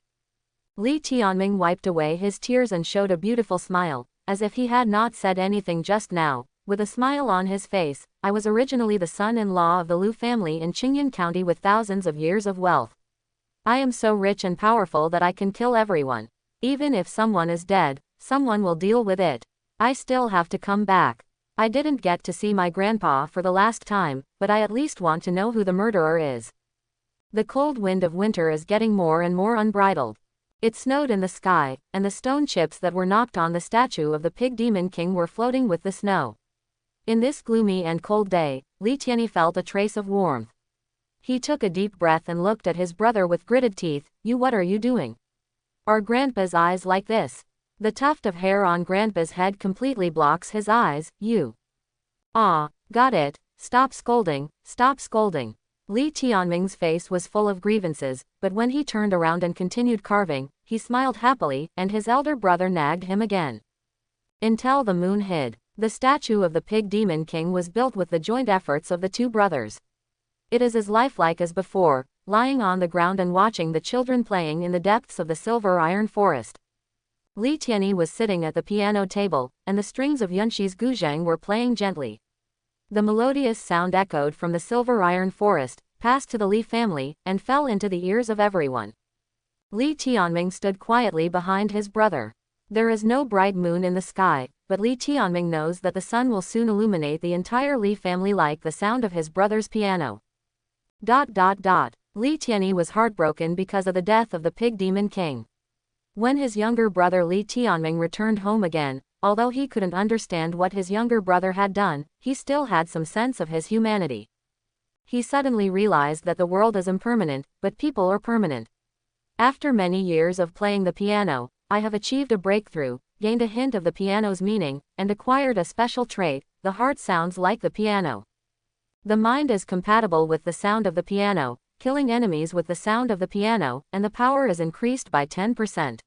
Li Tianming wiped away his tears and showed a beautiful smile, as if he had not said anything just now. With a smile on his face, I was originally the son-in-law of the Lu family in Qingyan County with thousands of years of wealth. I am so rich and powerful that I can kill everyone. Even if someone is dead, someone will deal with it. I still have to come back. I didn't get to see my grandpa for the last time, but I at least want to know who the murderer is. The cold wind of winter is getting more and more unbridled. It snowed in the sky, and the stone chips that were knocked on the statue of the Pig Demon King were floating with the snow. In this gloomy and cold day, Li Tianyi felt a trace of warmth. He took a deep breath and looked at his brother with gritted teeth. What are you doing? Are grandpa's eyes like this? The tuft of hair on grandpa's head completely blocks his eyes. Ah, got it. Stop scolding, stop scolding. Li Tianming's face was full of grievances, but when he turned around and continued carving, he smiled happily, and his elder brother nagged him again. Until the moon hid. The statue of the Pig Demon King was built with the joint efforts of the 2 brothers. It is as lifelike as before, lying on the ground and watching the children playing in the depths of the silver iron forest. Li Tianyi was sitting at the piano table, and the strings of Yunshi's guzhang were playing gently. The melodious sound echoed from the silver iron forest, passed to the Li family, and fell into the ears of everyone. Li Tianming stood quietly behind his brother. There is no bright moon in the sky, but Li Tianming knows that the sun will soon illuminate the entire Li family like the sound of his brother's piano. Li Tianyi was heartbroken because of the death of the Pig Demon King. When his younger brother Li Tianming returned home again, although he couldn't understand what his younger brother had done, he still had some sense of his humanity. He suddenly realized that the world is impermanent, but people are permanent. After many years of playing the piano, I have achieved a breakthrough, gained a hint of the piano's meaning, and acquired a special trait: the heart sounds like the piano. The mind is compatible with the sound of the piano, killing enemies with the sound of the piano, and the power is increased by 10%.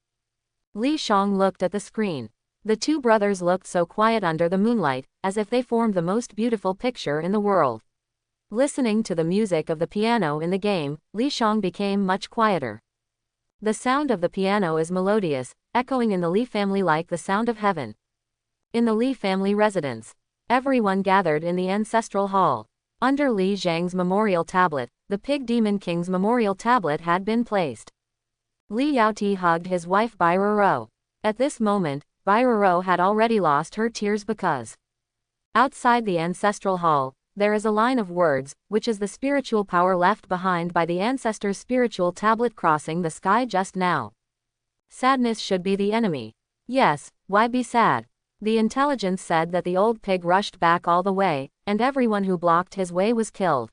Li Shang looked at the screen. The two brothers looked so quiet under the moonlight, as if they formed the most beautiful picture in the world. Listening to the music of the piano in the game, Li Shang became much quieter. The sound of the piano is melodious, echoing in the Li family like the sound of heaven. In the Li family residence, everyone gathered in the ancestral hall. Under Li Zhang's memorial tablet, the Pig Demon King's memorial tablet had been placed. Li Yaoti hugged his wife Bai Roro. At this moment, Bai Roro had already lost her tears because outside the ancestral hall, there is a line of words, which is the spiritual power left behind by the ancestor's spiritual tablet crossing the sky just now. Sadness should be the enemy. Yes, why be sad? The intelligence said that the old pig rushed back all the way, and everyone who blocked his way was killed.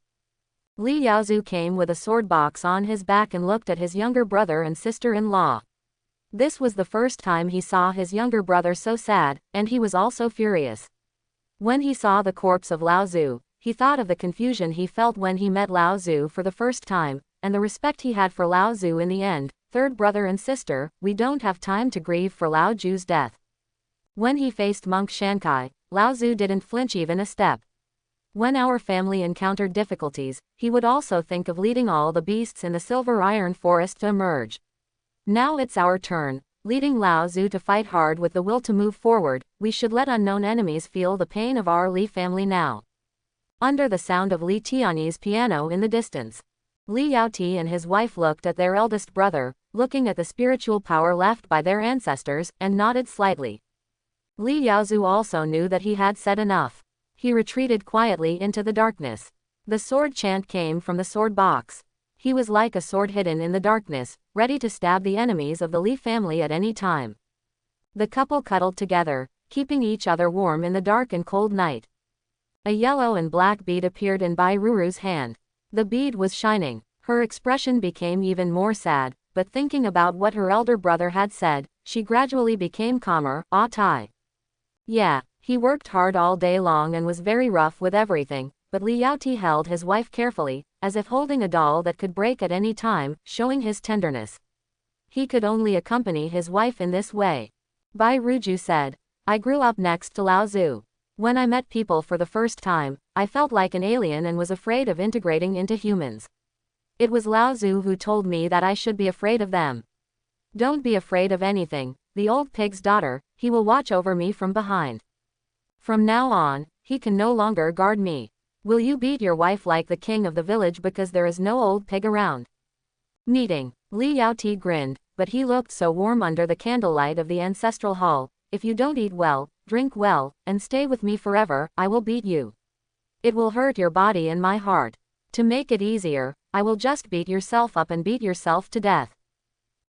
Li Yaozu came with a sword box on his back and looked at his younger brother and sister-in-law. This was the first time he saw his younger brother so sad, and he was also furious. When he saw the corpse of Lao Zu, he thought of the confusion he felt when he met Lao Zu for the first time, and the respect he had for Lao Zu in the end. Third brother and sister, we don't have time to grieve for Lao Zu's death. When he faced Monk Shankai, Lao Zu didn't flinch even a step. When our family encountered difficulties, he would also think of leading all the beasts in the silver iron forest to emerge. Now it's our turn, leading Lao Zu to fight hard with the will to move forward. We should let unknown enemies feel the pain of our Li family now. Under the sound of Li Tiany's piano in the distance, Li Yaoti and his wife looked at their eldest brother, looking at the spiritual power left by their ancestors, and nodded slightly. Li Yaozu also knew that he had said enough. He retreated quietly into the darkness. The sword chant came from the sword box. He was like a sword hidden in the darkness, ready to stab the enemies of the Li family at any time. The couple cuddled together, keeping each other warm in the dark and cold night. A yellow and black bead appeared in Bai Ruru's hand. The bead was shining. Her expression became even more sad, but thinking about what her elder brother had said, she gradually became calmer. Ah Tai. Yeah, he worked hard all day long and was very rough with everything, but Li Yaoti held his wife carefully, as if holding a doll that could break at any time, showing his tenderness. He could only accompany his wife in this way. Bai Ruju said, I grew up next to Lao Zu. When I met people for the first time, I felt like an alien and was afraid of integrating into humans. It was Lao Zu who told me that I should be afraid of them. Don't be afraid of anything, the old pig's daughter, he will watch over me from behind. From now on, he can no longer guard me. Will you beat your wife like the king of the village because there is no old pig around? Meeting. Li Yaoti grinned, but he looked so warm under the candlelight of the ancestral hall. If you don't eat well, drink well, and stay with me forever, I will beat you. It will hurt your body and my heart. To make it easier, I will just beat yourself up and beat yourself to death.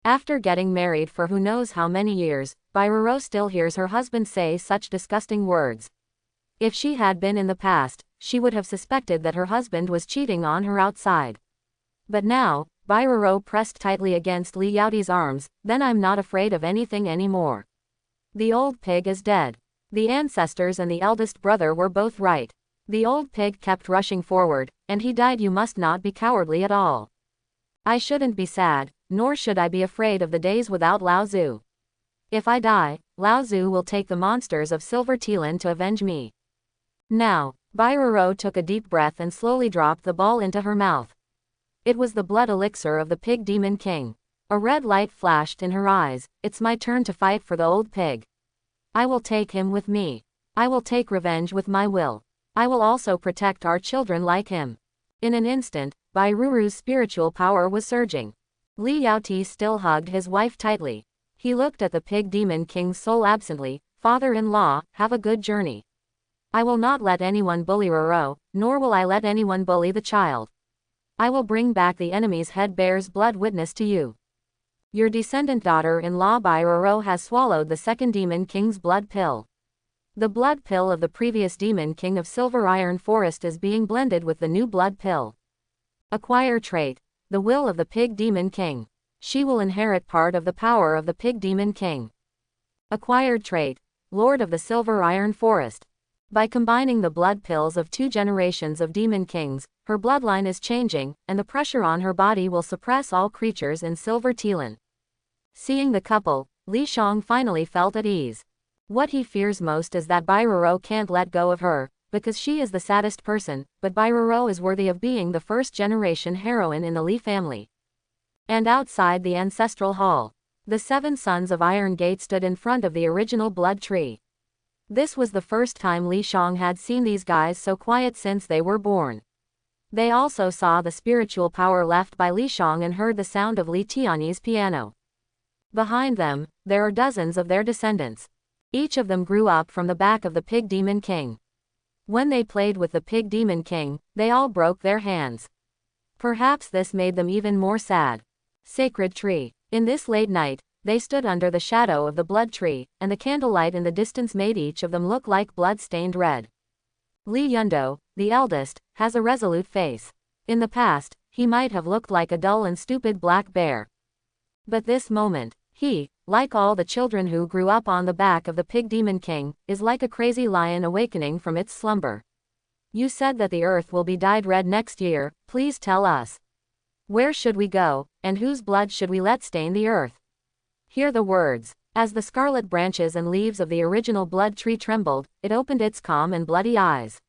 After getting married for who knows how many years, Bai Roro still hears her husband say such disgusting words. If she had been in the past, she would have suspected that her husband was cheating on her outside. But now, Bai Roro pressed tightly against Li Yaoti's arms, then I'm not afraid of anything anymore. The old pig is dead. The ancestors and the eldest brother were both right. The old pig kept rushing forward, and he died. You must not be cowardly at all. I shouldn't be sad, nor should I be afraid of the days without Lao Zu. If I die, Lao Zu will take the monsters of Silver Tilan to avenge me. Now, Bai Roro took a deep breath and slowly dropped the ball into her mouth. It was the blood elixir of the Pig Demon King. A red light flashed in her eyes. It's my turn to fight for the old pig. I will take him with me. I will take revenge with my will. I will also protect our children like him. In an instant, Bai Ruru's spiritual power was surging. Li Yaoti still hugged his wife tightly. He looked at the Pig Demon King's soul absently. Father-in-law, have a good journey. I will not let anyone bully Roro, nor will I let anyone bully the child. I will bring back the enemy's head bears blood witness to you. Your descendant daughter-in-law Betrayal has swallowed the second demon king's blood pill. The blood pill of the previous demon king of Silver Iron Forest is being blended with the new blood pill. Acquire trait, the will of the pig demon king. She will inherit part of the power of the pig demon king. Acquired trait, Lord of the Silver Iron Forest. By combining the blood pills of 2 generations of demon kings, her bloodline is changing, and the pressure on her body will suppress all creatures in Silver Telan. Seeing the couple, Li Shang finally felt at ease. What he fears most is that Betrayal can't let go of her, because she is the saddest person, but Betrayal is worthy of being the first-generation heroine in the Li family. And outside the Ancestral Hall, the 7 sons of Iron Gate stood in front of the original blood tree. This was the first time Li Shang had seen these guys so quiet since they were born. They also saw the spiritual power left by Li Shang and heard the sound of Li Tianyi's piano. Behind them, there are dozens of their descendants. Each of them grew up from the back of the Pig Demon King. When they played with the Pig Demon King, they all broke their hands. Perhaps this made them even more sad. Sacred Tree. In this late night, they stood under the shadow of the blood tree, and the candlelight in the distance made each of them look like blood-stained red. Li Yundo, the eldest, has a resolute face. In the past, he might have looked like a dull and stupid black bear. But this moment, he, like all the children who grew up on the back of the Pig Demon King, is like a crazy lion awakening from its slumber. You said that the earth will be dyed red next year, please tell us. Where should we go, and whose blood should we let stain the earth? Hear the words. As the scarlet branches and leaves of the original blood tree trembled, it opened its calm and bloody eyes.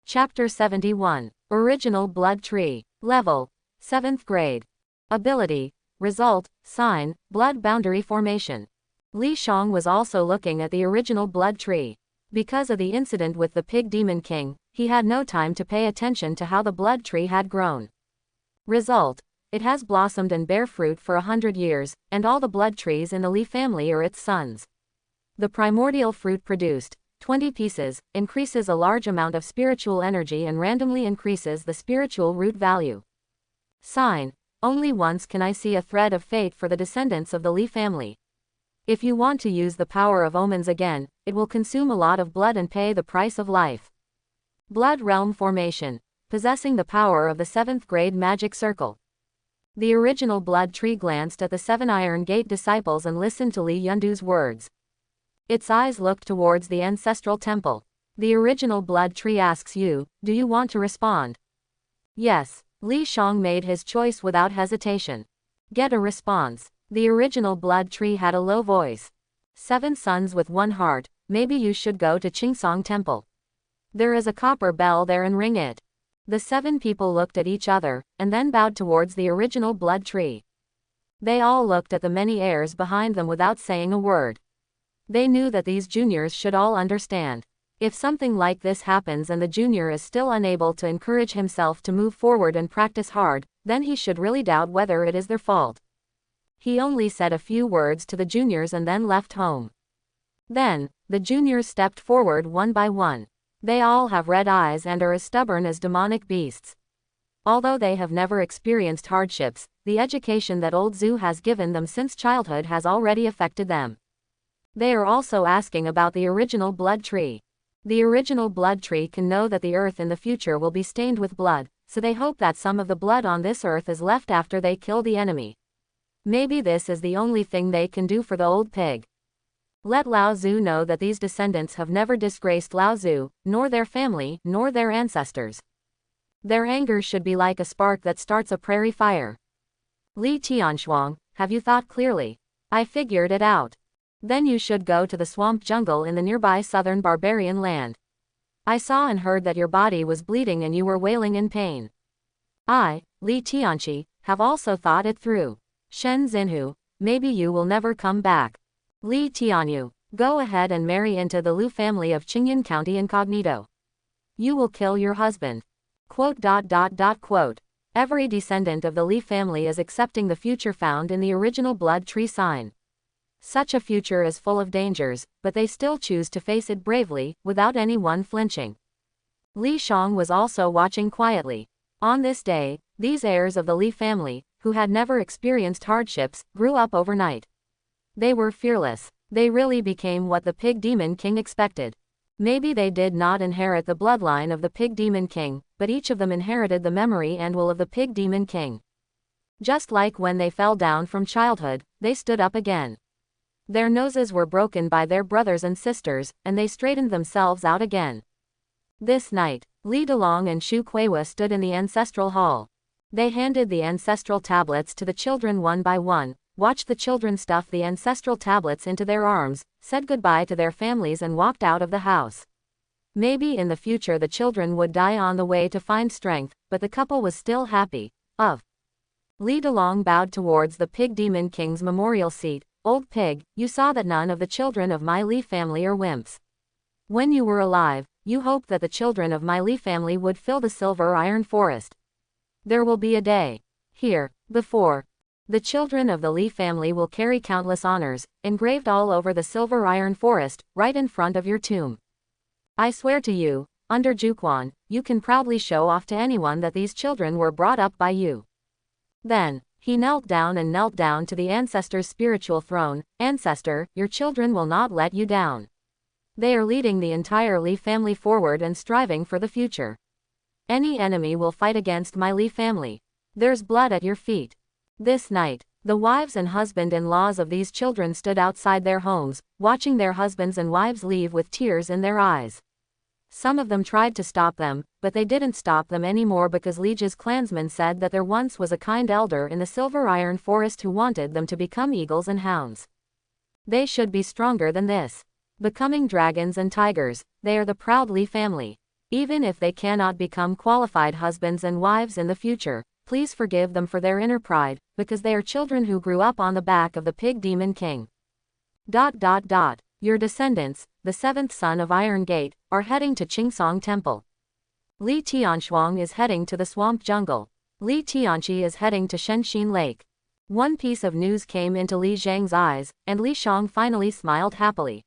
Chapter 71. Original Blood Tree. Level: 7th grade. Ability: Result, Sign, Blood Boundary Formation. Li Shang was also looking at the original blood tree. Because of the incident with the Pig Demon King, he had no time to pay attention to how the blood tree had grown. Result: It has blossomed and bear fruit for 100 years, and all the blood trees in the Li family are its sons. The primordial fruit produced, 20 pieces, increases a large amount of spiritual energy and randomly increases the spiritual root value. Sign: Only once can I see a thread of fate for the descendants of the Li family. If you want to use the power of omens again, it will consume a lot of blood and pay the price of life. Blood Realm Formation. Possessing the power of the 7th grade magic circle. The original blood tree glanced at the 7 Iron Gate disciples and listened to Li Yundu's words. Its eyes looked towards the ancestral temple. The original blood tree asks you, do you want to respond? Yes. Li Shang made his choice without hesitation. Get a response. The original blood tree had a low voice. 7 sons with 1 heart, maybe you should go to Qingsong Temple. There is a copper bell there and ring it. The 7 people looked at each other, and then bowed towards the original blood tree. They all looked at the many heirs behind them without saying a word. They knew that these juniors should all understand. If something like this happens and the junior is still unable to encourage himself to move forward and practice hard, then he should really doubt whether it is their fault. He only said a few words to the juniors and then left home. Then, the juniors stepped forward one by one. They all have red eyes and are as stubborn as demonic beasts. Although they have never experienced hardships, the education that Old Zhu has given them since childhood has already affected them. They are also asking about the original blood tree. The original blood tree can know that the earth in the future will be stained with blood, so they hope that some of the blood on this earth is left after they kill the enemy. Maybe this is the only thing they can do for the old pig. Let Lao Zhu know that these descendants have never disgraced Lao Zhu, nor their family, nor their ancestors. Their anger should be like a spark that starts a prairie fire. Li Tianshuang, have you thought clearly? I figured it out. Then you should go to the swamp jungle in the nearby southern barbarian land. I saw and heard that your body was bleeding and you were wailing in pain. I, Li Tianchi, have also thought it through. Shen Xinhu, maybe you will never come back. Li Tianyu, go ahead and marry into the Lu family of Qingyan County incognito. You will kill your husband. Quote. Every descendant of the Li family is accepting the future found in the original blood tree sign. Such a future is full of dangers, but they still choose to face it bravely, without anyone flinching. Li Shang was also watching quietly. On this day, these heirs of the Li family, who had never experienced hardships, grew up overnight. They were fearless. They really became what the Pig Demon King expected. Maybe they did not inherit the bloodline of the Pig Demon King, but each of them inherited the memory and will of the Pig Demon King. Just like when they fell down from childhood, they stood up again. Their noses were broken by their brothers and sisters, and they straightened themselves out again. This night, Li Delong and Shu Kuiwa stood in the Ancestral Hall. They handed the Ancestral tablets to the children one by one, watched the children stuff the Ancestral tablets into their arms, said goodbye to their families and walked out of the house. Maybe in the future the children would die on the way to find strength, but the couple was still happy. Li Delong bowed towards the Pig Demon King's memorial seat. Old pig, you saw that none of the children of my Li family are wimps. When you were alive, you hoped that the children of my Li family would fill the silver iron forest. There will be a day. Here, before. The children of the Li family will carry countless honors, engraved all over the silver iron forest, right in front of your tomb. I swear to you, under Juquan, you can proudly show off to anyone that these children were brought up by you. Then, he knelt down to the ancestor's spiritual throne. Ancestor, your children will not let you down. They are leading the entire Li family forward and striving for the future. Any enemy will fight against my Li family. There's blood at your feet. This night, the wives and husband-in-laws of these children stood outside their homes, watching their husbands and wives leave with tears in their eyes. Some of them tried to stop them, but they didn't stop them anymore because Lige's clansmen said that there once was a kind elder in the silver iron forest who wanted them to become eagles and hounds. They should be stronger than this. Becoming dragons and tigers, they are the proud Li family. Even if they cannot become qualified husbands and wives in the future, please forgive them for their inner pride, because they are children who grew up on the back of the Pig Demon King. Your descendants, the seventh son of Iron Gate, are heading to Qingsong Temple. Li Tianshuang is heading to the Swamp Jungle. Li Tianqi is heading to Shenxin Lake. One piece of news came into Li Zhang's eyes, and Li Shang finally smiled happily.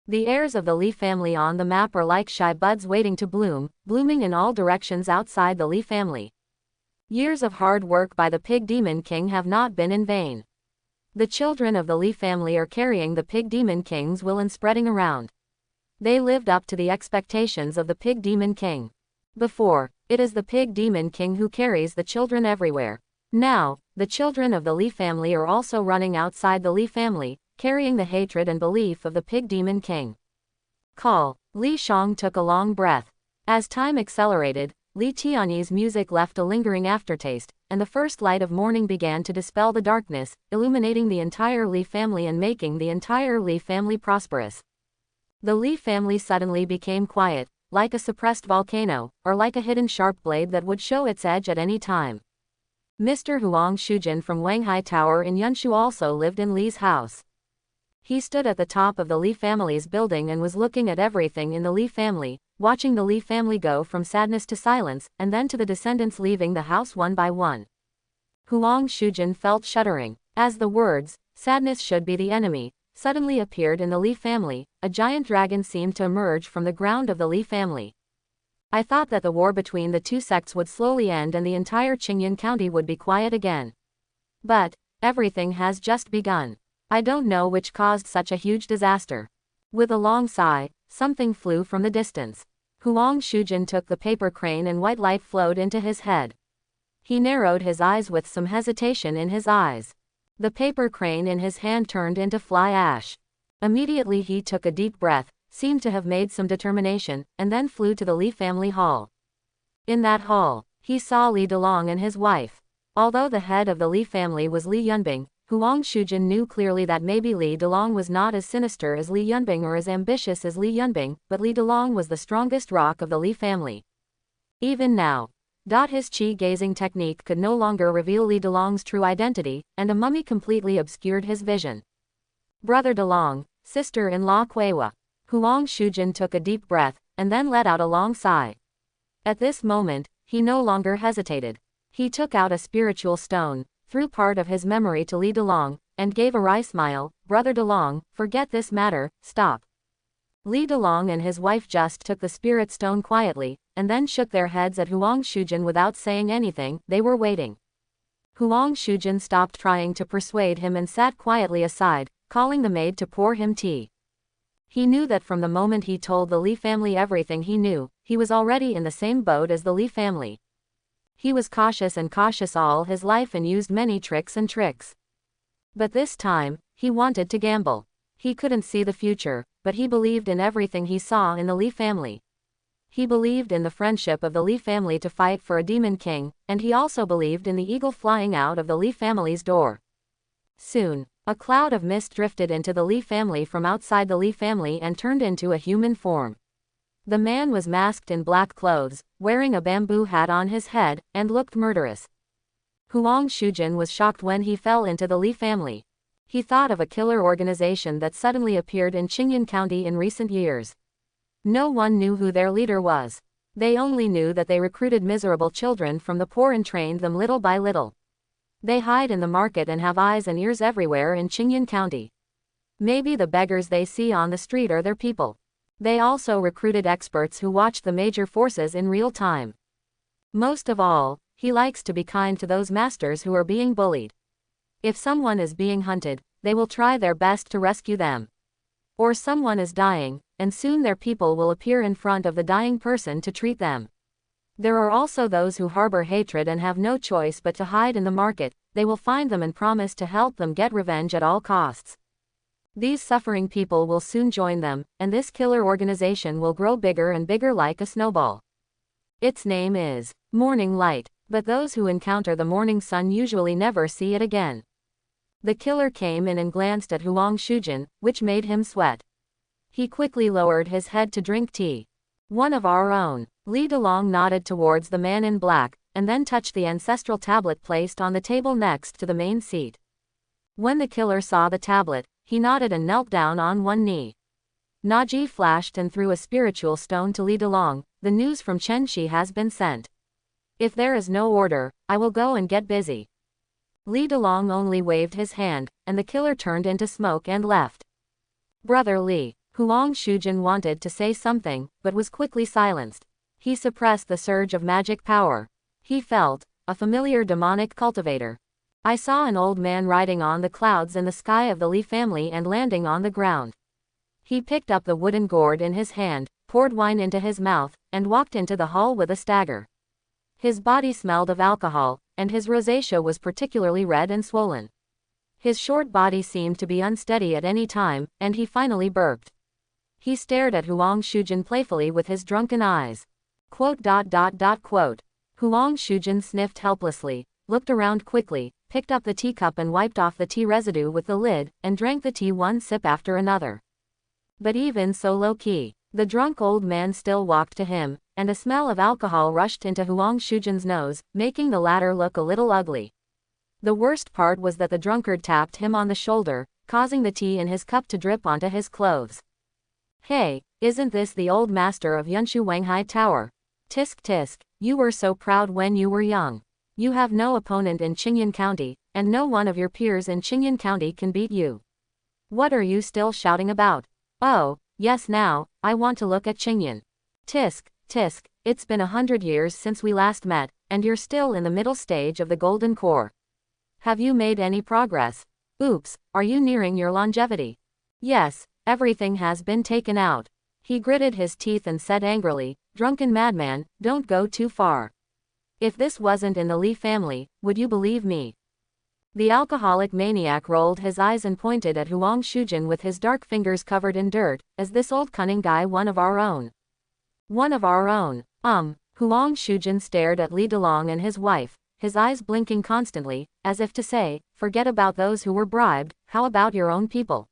The heirs of the Li family on the map are like shy buds waiting to bloom, blooming in all directions outside the Li family. Years of hard work by the Pig Demon King have not been in vain. The children of the Li family are carrying the Pig Demon King's will and spreading around. They lived up to the expectations of the Pig Demon King. Before, it is the Pig Demon King who carries the children everywhere. Now, the children of the Li family are also running outside the Li family, carrying the hatred and belief of the Pig Demon King. Li Shang took a long breath. As time accelerated, Li Tianyi's music left a lingering aftertaste, and the first light of morning began to dispel the darkness, illuminating the entire Li family and making the entire Li family prosperous. The Li family suddenly became quiet, like a suppressed volcano, or like a hidden sharp blade that would show its edge at any time. Mr. Huang Shujin from Wanghai Tower in Yunshu also lived in Li's house. He stood at the top of the Li family's building and was looking at everything in the Li family, watching the Li family go from sadness to silence, and then to the descendants leaving the house one by one. Huang Shujin felt shuddering. As the words, "sadness should be the enemy," suddenly appeared in the Li family, a giant dragon seemed to emerge from the ground of the Li family. I thought that the war between the two sects would slowly end and the entire Qingyun County would be quiet again. But everything has just begun. I don't know which caused such a huge disaster. With a long sigh, something flew from the distance. Huang Shujin took the paper crane and white light flowed into his head. He narrowed his eyes with some hesitation in his eyes. The paper crane in his hand turned into fly ash. Immediately he took a deep breath, seemed to have made some determination, and then flew to the Li family hall. In that hall, he saw Li Delong and his wife. Although the head of the Li family was Li Yunbing, Huang Shujin knew clearly that maybe Li Delong was not as sinister as Li Yunbing or as ambitious as Li Yunbing, but Li Delong was the strongest rock of the Li family. Even now, his chi-gazing technique could no longer reveal Li Delong's true identity, and a mummy completely obscured his vision. Brother Delong, sister-in-law Kuiwa. Huang Shujin took a deep breath, and then let out a long sigh. At this moment, he no longer hesitated. He took out a spiritual stone, threw part of his memory to Li Delong, and gave a wry smile. Brother Delong, forget this matter, stop. Li Delong and his wife just took the spirit stone quietly, and then shook their heads at Huang Shujin without saying anything. They were waiting. Huang Shujin stopped trying to persuade him and sat quietly aside, calling the maid to pour him tea. He knew that from the moment he told the Li family everything he knew, he was already in the same boat as the Li family. He was cautious all his life and used many tricks. But this time, he wanted to gamble. He couldn't see the future, but he believed in everything he saw in the Li family. He believed in the friendship of the Li family to fight for a demon king, and he also believed in the eagle flying out of the Li family's door. Soon, a cloud of mist drifted into the Li family from outside the Li family and turned into a human form. The man was masked in black clothes, wearing a bamboo hat on his head, and looked murderous. Huang Shujin was shocked when he fell into the Li family. He thought of a killer organization that suddenly appeared in Qingyan County in recent years. No one knew who their leader was. They only knew that they recruited miserable children from the poor and trained them little by little. They hide in the market and have eyes and ears everywhere in Qingyan County. Maybe the beggars they see on the street are their people. They also recruited experts who watch the major forces in real time. Most of all, he likes to be kind to those masters who are being bullied. If someone is being hunted, they will try their best to rescue them. Or someone is dying, and soon their people will appear in front of the dying person to treat them. There are also those who harbor hatred and have no choice but to hide in the market. They will find them and promise to help them get revenge at all costs. These suffering people will soon join them, and this killer organization will grow bigger and bigger like a snowball. Its name is Morning Light, but those who encounter the morning sun usually never see it again. The killer came in and glanced at Huang Shujin, which made him sweat. He quickly lowered his head to drink tea. One of our own. Li Delong nodded towards the man in black, and then touched the ancestral tablet placed on the table next to the main seat. When the killer saw the tablet, he nodded and knelt down on one knee. Naji flashed and threw a spiritual stone to Li Delong. The news from Chenxi has been sent. If there is no order, I will go and get busy. Li Delong only waved his hand, and the killer turned into smoke and left. Brother Li. Huang Shujin wanted to say something, but was quickly silenced. He suppressed the surge of magic power. He felt a familiar demonic cultivator. I saw an old man riding on the clouds in the sky of the Li family and landing on the ground. He picked up the wooden gourd in his hand, poured wine into his mouth, and walked into the hall with a stagger. His body smelled of alcohol, and his rosacea was particularly red and swollen. His short body seemed to be unsteady at any time, and he finally burped. He stared at Huang Shujin playfully with his drunken eyes. Huang Shujin sniffed helplessly, looked around quickly, picked up the teacup and wiped off the tea residue with the lid, and drank the tea one sip after another. But even so low-key, the drunk old man still walked to him, and a smell of alcohol rushed into Huang Shujin's nose, making the latter look a little ugly. The worst part was that the drunkard tapped him on the shoulder, causing the tea in his cup to drip onto his clothes. Hey, isn't this the old master of Yunshu Wanghai Tower? Tisk tisk, you were so proud when you were young. You have no opponent in Qingyan County, and no one of your peers in Qingyan County can beat you. What are you still shouting about? Oh, yes, now, I want to look at Qingyan. Tisk, tisk, it's been 100 years since we last met, and you're still in the middle stage of the Golden Core. Have you made any progress? Oops, are you nearing your longevity? Yes, everything has been taken out. He gritted his teeth and said angrily, drunken madman, don't go too far. If this wasn't in the Li family, would you believe me? The alcoholic maniac rolled his eyes and pointed at Huang Shujin with his dark fingers covered in dirt. Is this old cunning guy one of our own? One of our own. Huang Shujin stared at Li Delong and his wife, his eyes blinking constantly, as if to say, forget about those who were bribed, how about your own people?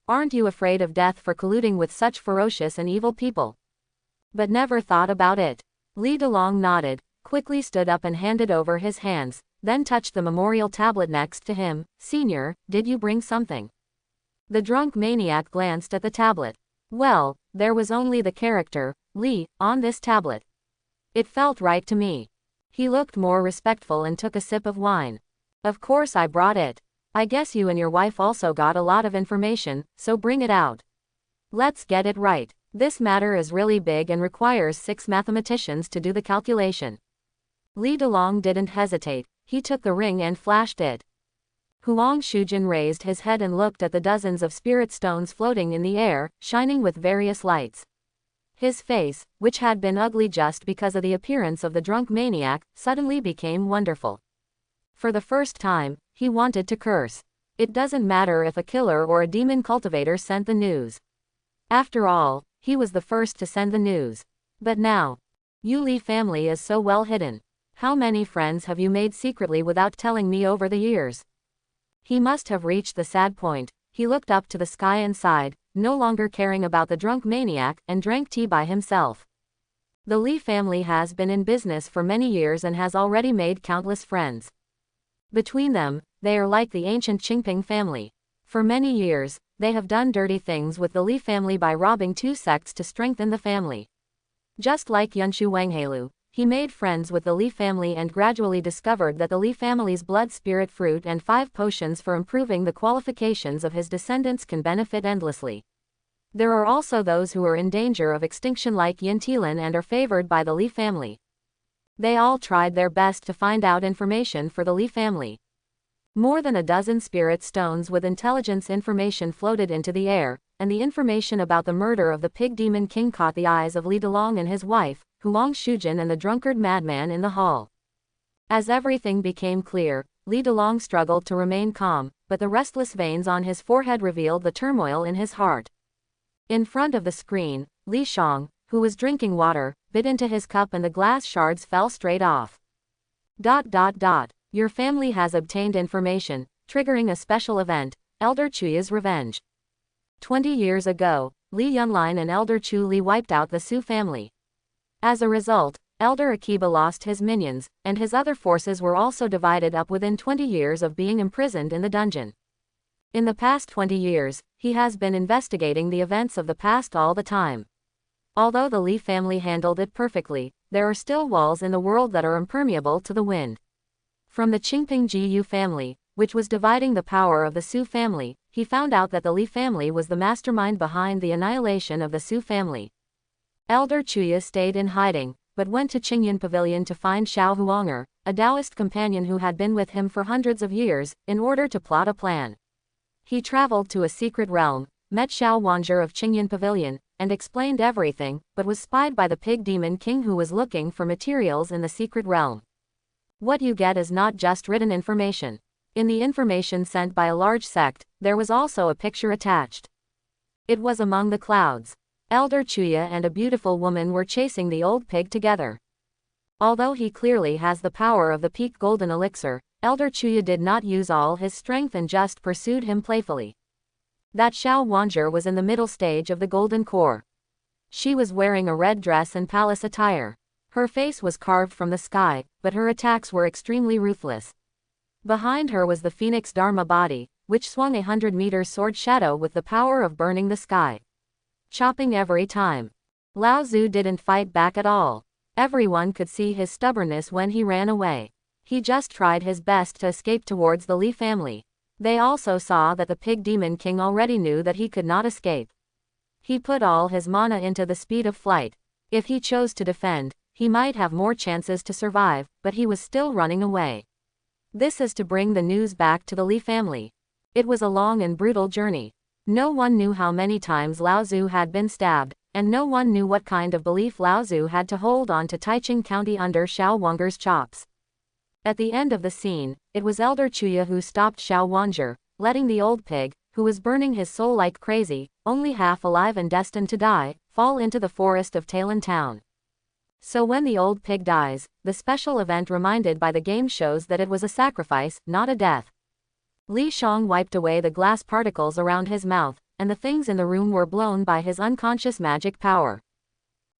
Aren't you afraid of death for colluding with such ferocious and evil people? But never thought about it. Li Delong nodded, quickly stood up and handed over his hands, then touched the memorial tablet next to him. Senior, did you bring something? The drunk maniac glanced at the tablet. Well, there was only the character, Li, on this tablet. It felt right to me. He looked more respectful and took a sip of wine. Of course I brought it. I guess you and your wife also got a lot of information, so bring it out. Let's get it right. This matter is really big and requires 6 mathematicians to do the calculation. Li Delong didn't hesitate. he took the ring and flashed it. Huang Shujin raised his head and looked at the dozens of spirit stones floating in the air, shining with various lights. His face, which had been ugly just because of the appearance of the drunk maniac, suddenly became wonderful. For the first time, he wanted to curse. It doesn't matter if a killer or a demon cultivator sent the news. After all, he was the first to send the news. But now, Yu Li family is so well hidden. How many friends have you made secretly without telling me over the years? He must have reached the sad point. He looked up to the sky and sighed, no longer caring about the drunk maniac, and drank tea by himself. The Li family has been in business for many years and has already made countless friends. Between them, they are like the ancient Qingping family. For many years, they have done dirty things with the Li family by robbing two sects to strengthen the family. Just like Yunshu Wanghelu, he made friends with the Li family and gradually discovered that the Li family's blood spirit fruit and 5 potions for improving the qualifications of his descendants can benefit endlessly. There are also those who are in danger of extinction like Yin Tilin and are favored by the Li family. They all tried their best to find out information for the Li family. More than a dozen spirit stones with intelligence information floated into the air, and the information about the murder of the pig demon king caught the eyes of Li Delong and his wife, Huang Shujin and the drunkard madman in the hall. As everything became clear, Li Delong struggled to remain calm, but the restless veins on his forehead revealed the turmoil in his heart. In front of the screen, Li Shang, who was drinking water, bit into his cup and the glass shards fell straight off. Your family has obtained information, triggering a special event, Elder Chuya's revenge. 20 years ago, Li Yunlin and Elder Chu Li wiped out the Su family. As a result, Elder Akiba lost his minions, and his other forces were also divided up within 20 years of being imprisoned in the dungeon. In the past 20 years, he has been investigating the events of the past all the time. Although the Li family handled it perfectly, there are still walls in the world that are impermeable to the wind. From the Qingping Jiyu family, which was dividing the power of the Su family, he found out that the Li family was the mastermind behind the annihilation of the Su family. Elder Chuya stayed in hiding, but went to Qingyan Pavilion to find Xiao Huanger, a Taoist companion who had been with him for hundreds of years, in order to plot a plan. He traveled to a secret realm, met Xiao Huanger of Qingyan Pavilion, and explained everything, but was spied by the pig demon king who was looking for materials in the secret realm. What you get is not just written information. In the information sent by a large sect, there was also a picture attached. It was among the clouds. Elder Chuya and a beautiful woman were chasing the old pig together. Although he clearly has the power of the peak golden elixir, Elder Chuya did not use all his strength and just pursued him playfully. That Xiao Wanger was in the middle stage of the golden core. She was wearing a red dress and palace attire. Her face was carved from the sky, but her attacks were extremely ruthless. Behind her was the Phoenix Dharma body, which swung a 100-meter sword shadow with the power of burning the sky. Chopping every time. Lao Zhu didn't fight back at all. Everyone could see his stubbornness when he ran away. He just tried his best to escape towards the Li family. They also saw that the pig demon king already knew that he could not escape. He put all his mana into the speed of flight. If he chose to defend, he might have more chances to survive, but he was still running away. This is to bring the news back to the Li family. It was a long and brutal journey. No one knew how many times Lao Zhu had been stabbed, and no one knew what kind of belief Lao Zhu had to hold on to Taiching County under Xiao Wanger's chops. At the end of the scene, it was Elder Chuya who stopped Xiao Wanger, letting the old pig, who was burning his soul like crazy, only half alive and destined to die, fall into the forest of Talon Town. So when the old pig dies, the special event reminded by the game shows that it was a sacrifice, not a death. Li Shang wiped away the glass particles around his mouth, and the things in the room were blown by his unconscious magic power.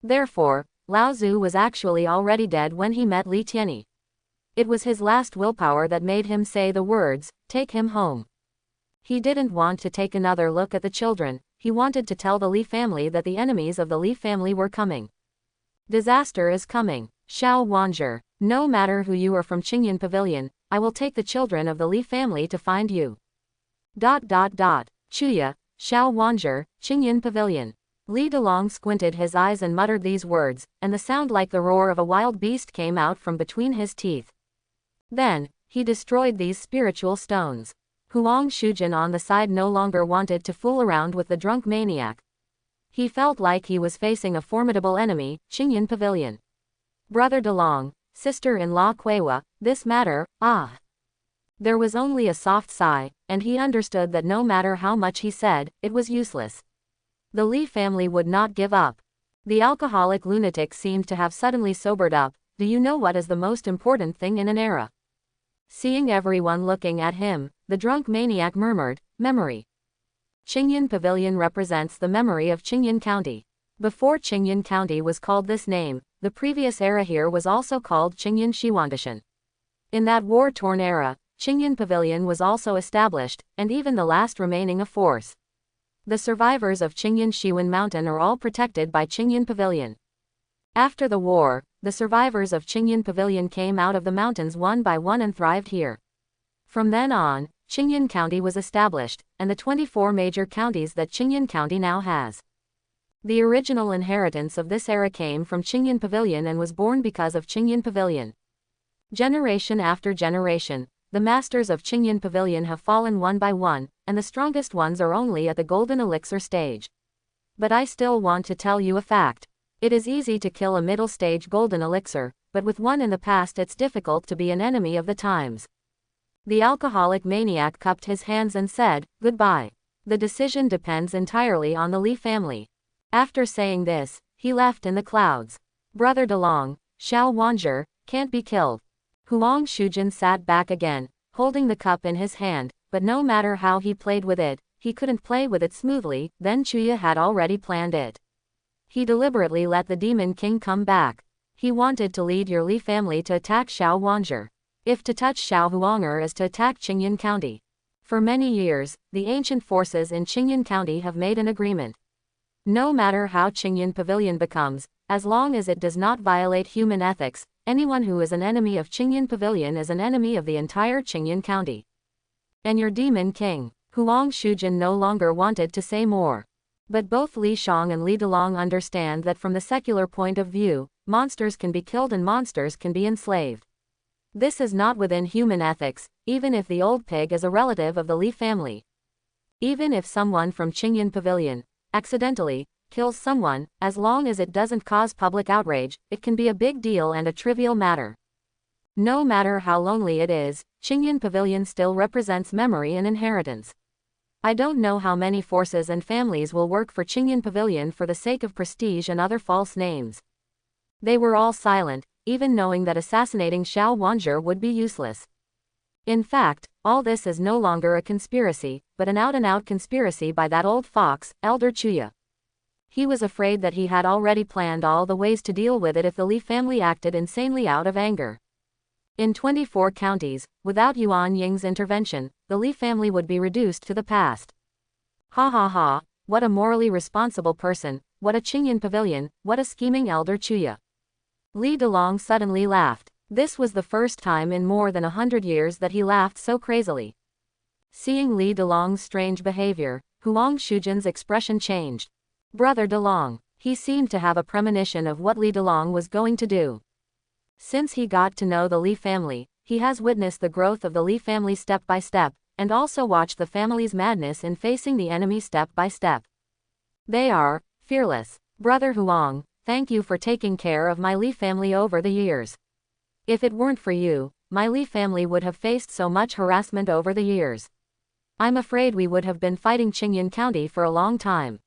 Therefore, Lao Zhu was actually already dead when he met Li Tianyi. It was his last willpower that made him say the words, "Take him home." He didn't want to take another look at the children, he wanted to tell the Li family that the enemies of the Li family were coming. Disaster is coming. Xiao Wanger, no matter who you are from Qingyan Pavilion, I will take the children of the Li family to find you. Chuya, Xiao Wanger, Qingyan Pavilion. Li Delong squinted his eyes and muttered these words, and the sound like the roar of a wild beast came out from between his teeth. Then, he destroyed these spiritual stones. Huang Shujin on the side no longer wanted to fool around with the drunk maniac. He felt like he was facing a formidable enemy, Qingyan Pavilion. Brother DeLong, sister-in-law Kuewa, this matter, ah. There was only a soft sigh, and he understood that no matter how much he said, it was useless. The Li family would not give up. The alcoholic lunatic seemed to have suddenly sobered up. Do you know what is the most important thing in an era? Seeing everyone looking at him, the drunk maniac murmured, memory. Qingyan Pavilion represents the memory of Qingyan County. Before Qingyan County was called this name, the previous era here was also called Qingyan Shiwandishan. In that war-torn era, Qingyan Pavilion was also established, and even the last remaining a force. The survivors of Qingyan Shiwan Mountain are all protected by Qingyan Pavilion. After the war, the survivors of Qingyan Pavilion came out of the mountains one by one and thrived here. From then on, Qingyan County was established, and the 24 major counties that Qingyan County now has. The original inheritance of this era came from Qingyan Pavilion and was born because of Qingyan Pavilion. Generation after generation, the masters of Qingyan Pavilion have fallen one by one, and the strongest ones are only at the golden elixir stage. But I still want to tell you a fact. It is easy to kill a middle stage golden elixir, but with one in the past it's difficult to be an enemy of the times. The alcoholic maniac cupped his hands and said, goodbye. The decision depends entirely on the Li family. After saying this, he left in the clouds. Brother DeLong, Xiao Wanzher, can't be killed. Huang Shujin sat back again, holding the cup in his hand, but no matter how he played with it, he couldn't play with it smoothly. Then Chuya had already planned it. He deliberately let the Demon King come back. He wanted to lead your Li family to attack Xiao Wanzher. If to touch Xiao Huanger is to attack Qingyan County. For many years, the ancient forces in Qingyan County have made an agreement. No matter how Qingyan Pavilion becomes, as long as it does not violate human ethics, anyone who is an enemy of Qingyan Pavilion is an enemy of the entire Qingyan County. And your Demon King, Huang Shujin no longer wanted to say more. But both Li Shang and Li Delong understand that from the secular point of view, monsters can be killed and monsters can be enslaved. This is not within human ethics, even if the old pig is a relative of the Li family. Even if someone from Qingyan Pavilion, accidentally, kills someone, as long as it doesn't cause public outrage, it can be a big deal and a trivial matter. No matter how lonely it is, Qingyan Pavilion still represents memory and inheritance. I don't know how many forces and families will work for Qingyan Pavilion for the sake of prestige and other false names. They were all silent, even knowing that assassinating Xiao Wanzher would be useless. In fact, all this is no longer a conspiracy, but an out-and-out conspiracy by that old fox, Elder Chuya. He was afraid that he had already planned all the ways to deal with it if the Li family acted insanely out of anger. In 24 counties, without Yuan Ying's intervention, the Li family would be reduced to the past. Ha ha ha, what a morally responsible person, what a Qingyan Pavilion, what a scheming Elder Chuya. Li Delong suddenly laughed. This was the first time in more than 100 years that he laughed so crazily. Seeing Li Delong's strange behavior, Huang Shujin's expression changed. Brother DeLong, he seemed to have a premonition of what Li Delong was going to do. Since he got to know the Li family, he has witnessed the growth of the Li family step by step, and also watched the family's madness in facing the enemy step by step. They are fearless. Brother Huang, thank you for taking care of my Li family over the years. If it weren't for you, my Li family would have faced so much harassment over the years. I'm afraid we would have been fighting Qingyan County for a long time.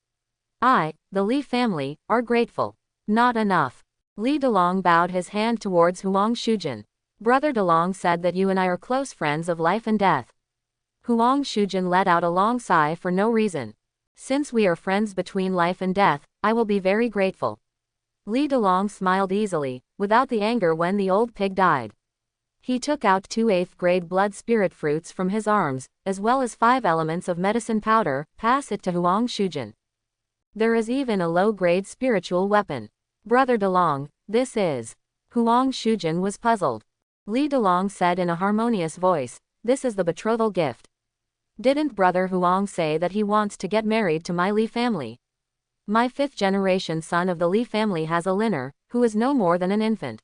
I, the Li family, are grateful. Not enough. Li Delong bowed his hand towards Huang Shujin. Brother DeLong said that you and I are close friends of life and death. Huang Shujin let out a long sigh for no reason. Since we are friends between life and death, I will be very grateful. Li Delong smiled easily, without the anger when the old pig died. He took out 2 8th-grade blood spirit fruits from his arms, as well as 5 elements of medicine powder. Pass it to Huang Shujin. There is even a low-grade spiritual weapon. Brother DeLong, this is. Huang Shujin was puzzled. Li Delong said in a harmonious voice, this is the betrothal gift. Didn't Brother Huang say that he wants to get married to my Li family? My 5th-generation son of the Li family has a Liner, who is no more than an infant.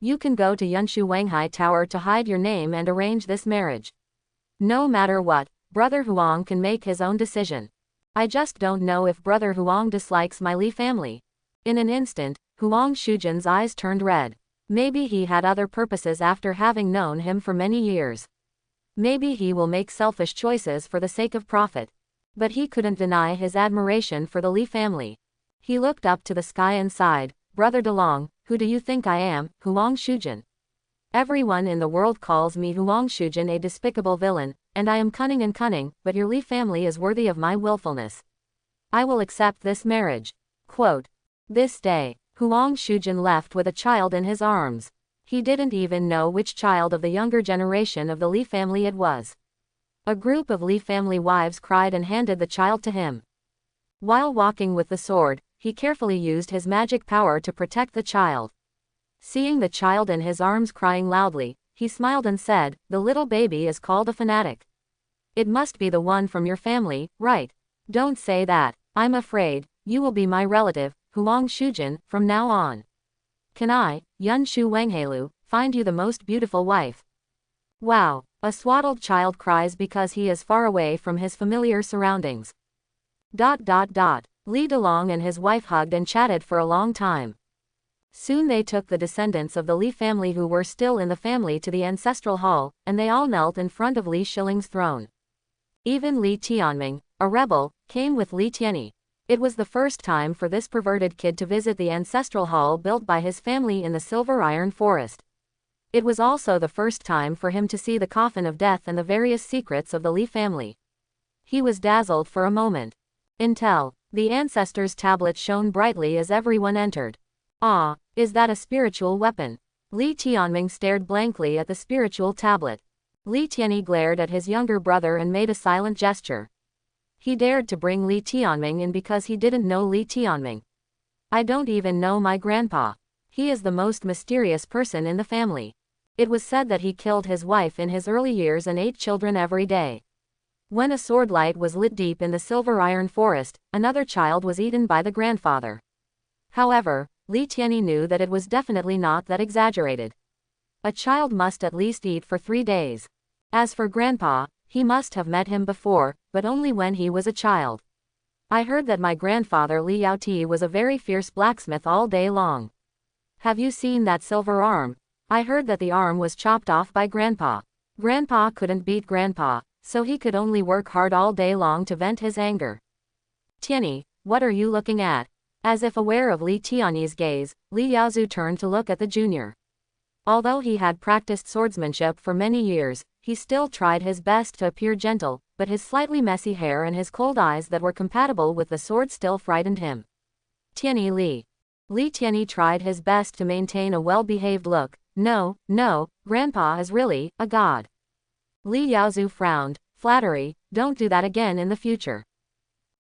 You can go to Yunshu Wanghai Tower to hide your name and arrange this marriage. No matter what, Brother Huang can make his own decision. I just don't know if Brother Huang dislikes my Li family. In an instant, Huang Shujin's eyes turned red. Maybe he had other purposes after having known him for many years. Maybe he will make selfish choices for the sake of profit. But he couldn't deny his admiration for the Li family. He looked up to the sky and sighed, Brother DeLong, who do you think I am, Huang Shujin? Everyone in the world calls me Huang Shujin a despicable villain, and I am cunning, but your Li family is worthy of my willfulness. I will accept this marriage. Quote. This day, Huang Shujin left with a child in his arms. He didn't even know which child of the younger generation of the Li family it was. A group of Li family wives cried and handed the child to him. While walking with the sword, he carefully used his magic power to protect the child. Seeing the child in his arms crying loudly, he smiled and said, the little baby is called a fanatic. It must be the one from your family, right? Don't say that. I'm afraid, you will be my relative, Huang Shujin, from now on. Can I, Yunshu Wanghailu, find you the most beautiful wife? Wow, a swaddled child cries because he is far away from his familiar surroundings. Li Delong and his wife hugged and chatted for a long time. Soon they took the descendants of the Li family who were still in the family to the ancestral hall, and they all knelt in front of Li Shiling's throne. Even Li Tianming, a rebel, came with Li Tianyi. It was the first time for this perverted kid to visit the ancestral hall built by his family in the Silver Iron Forest. It was also the first time for him to see the coffin of death and the various secrets of the Li family. He was dazzled for a moment. Until, the ancestors' tablet shone brightly as everyone entered. Ah, is that a spiritual weapon? Li Tianming stared blankly at the spiritual tablet. Li Tianyi glared at his younger brother and made a silent gesture. He dared to bring Li Tianming in because he didn't know Li Tianming. I don't even know my grandpa. He is the most mysterious person in the family. It was said that he killed his wife in his early years and ate children every day. When a sword light was lit deep in the Silver Iron Forest, another child was eaten by the grandfather. However, Li Tianyi knew that it was definitely not that exaggerated. A child must at least eat for 3 days. As for grandpa, he must have met him before, but only when he was a child. I heard that my grandfather Li Yaoti was a very fierce blacksmith all day long. Have you seen that silver arm? I heard that the arm was chopped off by grandpa. Grandpa couldn't beat grandpa, so he could only work hard all day long to vent his anger. Tianyi, what are you looking at? As if aware of Li Tianyi's gaze, Li Yaozu turned to look at the junior. Although he had practiced swordsmanship for many years, he still tried his best to appear gentle, but his slightly messy hair and his cold eyes that were compatible with the sword still frightened him. Tianyi Li. Li Tianyi tried his best to maintain a well-behaved look. No, grandpa is really a god. Li Yaozu frowned. Flattery, don't do that again in the future.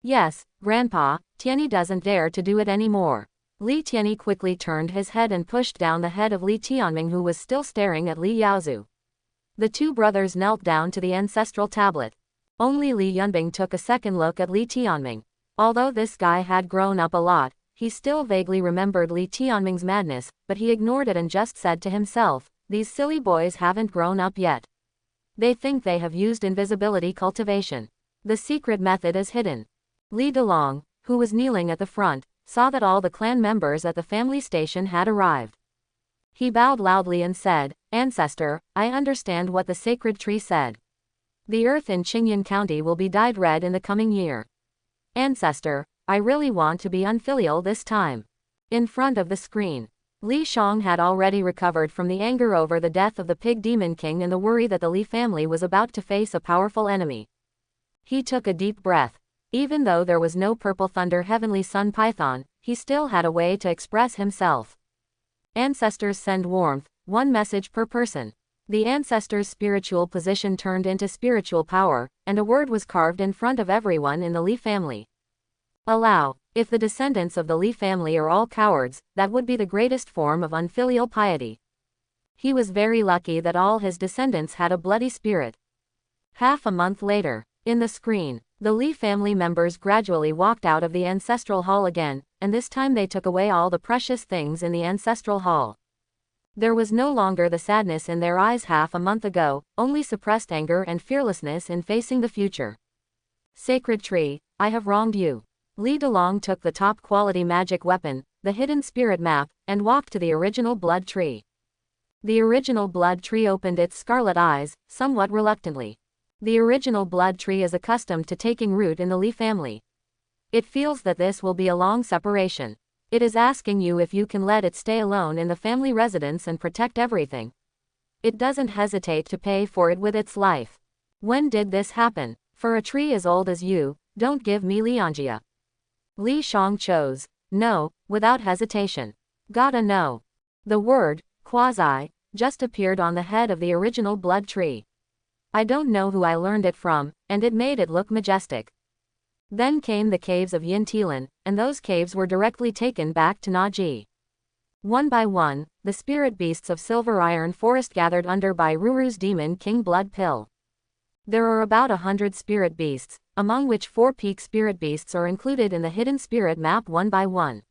Yes, grandpa, Tianyi doesn't dare to do it anymore. Li Tianyi quickly turned his head and pushed down the head of Li Tianming, who was still staring at Li Yaozu. The two brothers knelt down to the ancestral tablet. Only Li Yunbing took a second look at Li Tianming. Although this guy had grown up a lot, he still vaguely remembered Li Tianming's madness, but he ignored it and just said to himself, these silly boys haven't grown up yet. They think they have used invisibility cultivation. The secret method is hidden. Li Delong, who was kneeling at the front, saw that all the clan members at the family station had arrived. He bowed loudly and said, Ancestor, I understand what the sacred tree said. The earth in Qingyan County will be dyed red in the coming year. Ancestor, I really want to be unfilial this time. In front of the screen, Li Shang had already recovered from the anger over the death of the Pig Demon King and the worry that the Li family was about to face a powerful enemy. He took a deep breath. Even though there was no Purple Thunder Heavenly Sun Python, he still had a way to express himself. Ancestors send warmth, one message per person. The ancestors' spiritual position turned into spiritual power, and a word was carved in front of everyone in the Li family. Allow. If the descendants of the Li family are all cowards, that would be the greatest form of unfilial piety. He was very lucky that all his descendants had a bloody spirit. Half a month later, in the screen, the Li family members gradually walked out of the ancestral hall again, and this time they took away all the precious things in the ancestral hall. There was no longer the sadness in their eyes half a month ago, only suppressed anger and fearlessness in facing the future. Sacred tree, I have wronged you. Li Delong took the top-quality magic weapon, the hidden spirit map, and walked to the original blood tree. The original blood tree opened its scarlet eyes, somewhat reluctantly. The original blood tree is accustomed to taking root in the Li family. It feels that this will be a long separation. It is asking you if you can let it stay alone in the family residence and protect everything. It doesn't hesitate to pay for it with its life. When did this happen? For a tree as old as you, don't give me Lianjia. Li Shang chose, no, without hesitation. Gotta know. The word, quasi, just appeared on the head of the original blood tree. I don't know who I learned it from, and it made it look majestic. Then came the caves of Yin Tilan, and those caves were directly taken back to Naji. One by one, the spirit beasts of Silver Iron Forest gathered under by Ruru's Demon King Blood Pill. There are about 100 spirit beasts, among which 4 peak spirit beasts are included in the hidden spirit map one by one.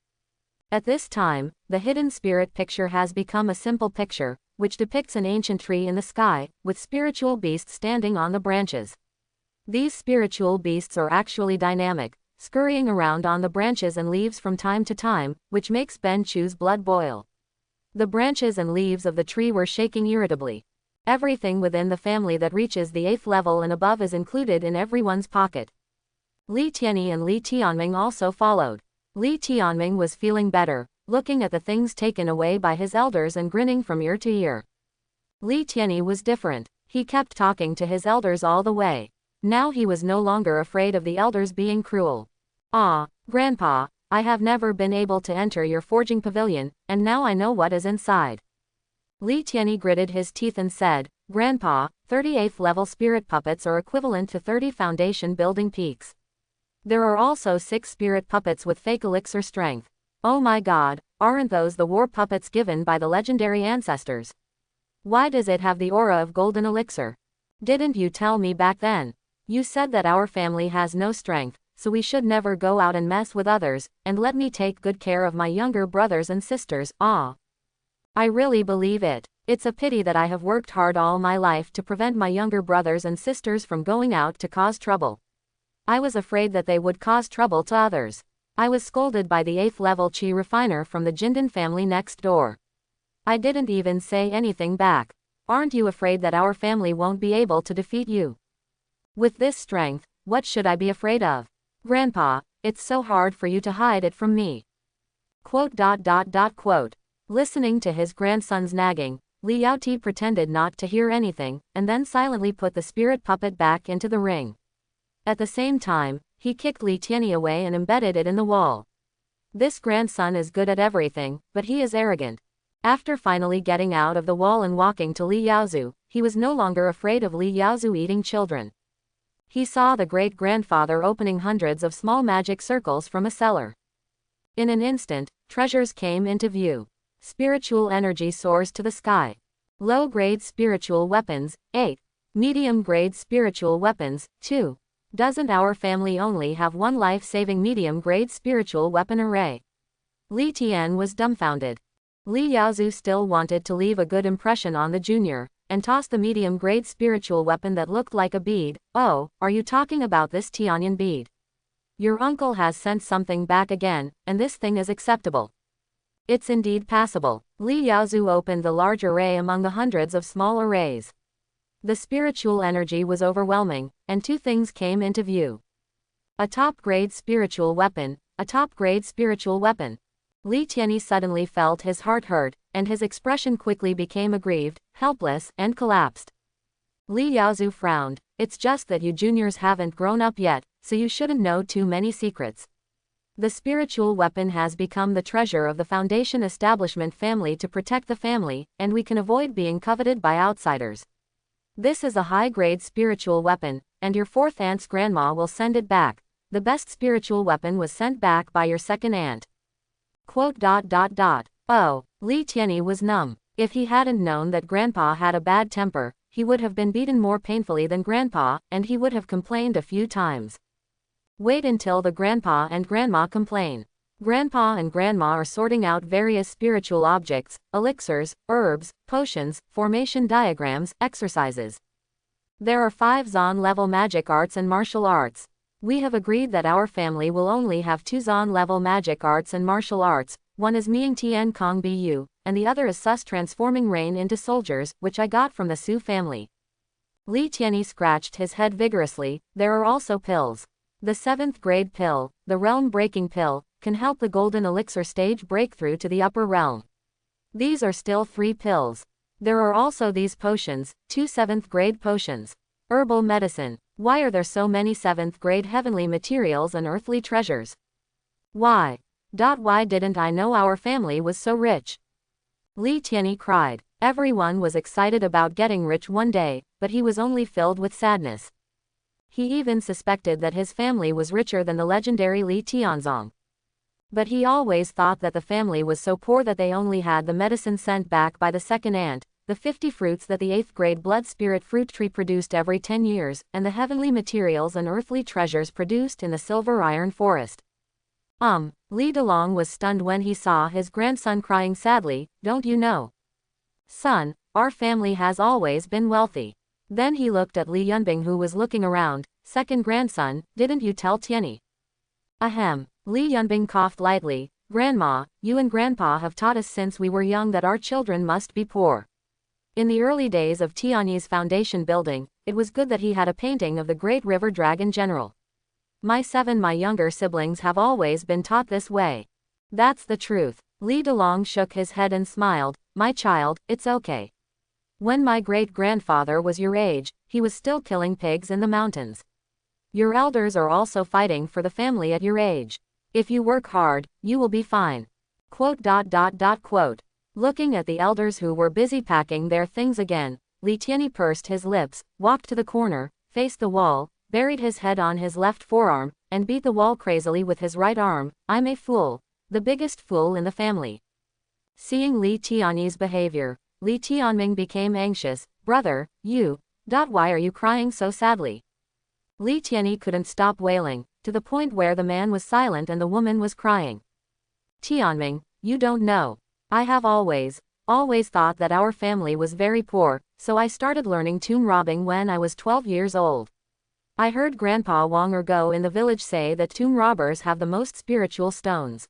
At this time, the hidden spirit picture has become a simple picture, which depicts an ancient tree in the sky, with spiritual beasts standing on the branches. These spiritual beasts are actually dynamic, scurrying around on the branches and leaves from time to time, which makes Ben Chu's blood boil. The branches and leaves of the tree were shaking irritably. Everything within the family that reaches the 8th level and above is included in everyone's pocket. Li Tianyi and Li Tianming also followed. Li Tianming was feeling better, looking at the things taken away by his elders and grinning from ear to ear. Li Tianyi was different. He kept talking to his elders all the way. Now he was no longer afraid of the elders being cruel. Ah, Grandpa, I have never been able to enter your forging pavilion, and now I know what is inside. Li Tianyi gritted his teeth and said, Grandpa, 38th level spirit puppets are equivalent to 30 foundation building peaks. There are also 6 spirit puppets with fake elixir strength. Oh my god, aren't those the war puppets given by the legendary ancestors? Why does it have the aura of golden elixir? Didn't you tell me back then? You said that our family has no strength, so we should never go out and mess with others, and let me take good care of my younger brothers and sisters. Ah. I really believe it. It's a pity that I have worked hard all my life to prevent my younger brothers and sisters from going out to cause trouble. I was afraid that they would cause trouble to others. I was scolded by the 8th level Qi refiner from the Jindan family next door. I didn't even say anything back. Aren't you afraid that our family won't be able to defeat you? With this strength, what should I be afraid of? Grandpa, it's so hard for you to hide it from me. Quote. Listening to his grandson's nagging, Li Yaoti pretended not to hear anything, and then silently put the spirit puppet back into the ring. At the same time, he kicked Li Tianyi away and embedded it in the wall. This grandson is good at everything, but he is arrogant. After finally getting out of the wall and walking to Li Yaozu, he was no longer afraid of Li Yaozu eating children. He saw the great-grandfather opening hundreds of small magic circles from a cellar. In an instant, treasures came into view. Spiritual energy soars to the sky. Low-grade spiritual weapons, 8. Medium-grade spiritual weapons, 2. Doesn't our family only have one life-saving medium-grade spiritual weapon array? Li Tian was dumbfounded. Li Yaozu still wanted to leave a good impression on the junior, and tossed the medium-grade spiritual weapon that looked like a bead. Oh, are you talking about this Tianyan bead? Your uncle has sent something back again, and this thing is acceptable. It's indeed passable. Li Yaozu opened the large array among the hundreds of small arrays. The spiritual energy was overwhelming, and 2 things came into view. A top-grade spiritual weapon, a top-grade spiritual weapon. Li Tianyi suddenly felt his heart hurt, and his expression quickly became aggrieved, helpless, and collapsed. Li Yaozu frowned. It's just that you juniors haven't grown up yet, so you shouldn't know too many secrets. The spiritual weapon has become the treasure of the Foundation establishment family to protect the family, and we can avoid being coveted by outsiders. This is a high-grade spiritual weapon, and your 4th aunt's grandma will send it back. The best spiritual weapon was sent back by your 2nd aunt. Quote. Oh, Li Tianyi was numb. If he hadn't known that Grandpa had a bad temper, he would have been beaten more painfully than Grandpa, and he would have complained a few times. Wait until the Grandpa and Grandma complain. Grandpa and Grandma are sorting out various spiritual objects, elixirs, herbs, potions, formation diagrams, exercises. There are 5 Zon-level magic arts and martial arts. We have agreed that our family will only have 2 Zon-level magic arts and martial arts, one is Ming Tian Kong Bu, and the other is Sus transforming rain into soldiers, which I got from the Su family. Li Tianyi scratched his head vigorously. There are also pills. The 7th grade pill, the realm-breaking pill, can help the golden elixir stage breakthrough to the upper realm. These are still 3 pills. There are also these potions, 2 7th grade potions. Herbal medicine. Why are there so many 7th grade heavenly materials and earthly treasures? Why didn't I know our family was so rich? Li Tianyi cried. Everyone was excited about getting rich one day, but he was only filled with sadness. He even suspected that his family was richer than the legendary Li Tianzong. But he always thought that the family was so poor that they only had the medicine sent back by the second aunt, the 50 fruits that the 8th grade blood spirit fruit tree produced every 10 years, and the heavenly materials and earthly treasures produced in the silver iron forest. Li Delong was stunned when he saw his grandson crying sadly. Don't you know? Son, our family has always been wealthy. Then he looked at Li Yunbing, who was looking around. Second grandson, didn't you tell Tianyi? Ahem. Li Yunbing coughed lightly. Grandma, you and Grandpa have taught us since we were young that our children must be poor. In the early days of Tianyi's foundation building, it was good that he had a painting of the great river dragon general. My younger siblings have always been taught this way. That's the truth. Li Delong shook his head and smiled. My child, it's okay. When my great-grandfather was your age, he was still killing pigs in the mountains. Your elders are also fighting for the family at your age. If you work hard, you will be fine. Quote. Looking at the elders who were busy packing their things again, Li Tianyi pursed his lips, walked to the corner, faced the wall, buried his head on his left forearm, and beat the wall crazily with his right arm. I'm a fool. The biggest fool in the family. Seeing Li Tianyi's behavior, Li Tianming became anxious. Brother, why are you crying so sadly? Li Tianyi couldn't stop wailing, to the point where the man was silent and the woman was crying. Tianming, you don't know. I have always thought that our family was very poor, so I started learning tomb robbing when I was 12 years old. I heard Grandpa Wang Ergo in the village say that tomb robbers have the most spiritual stones.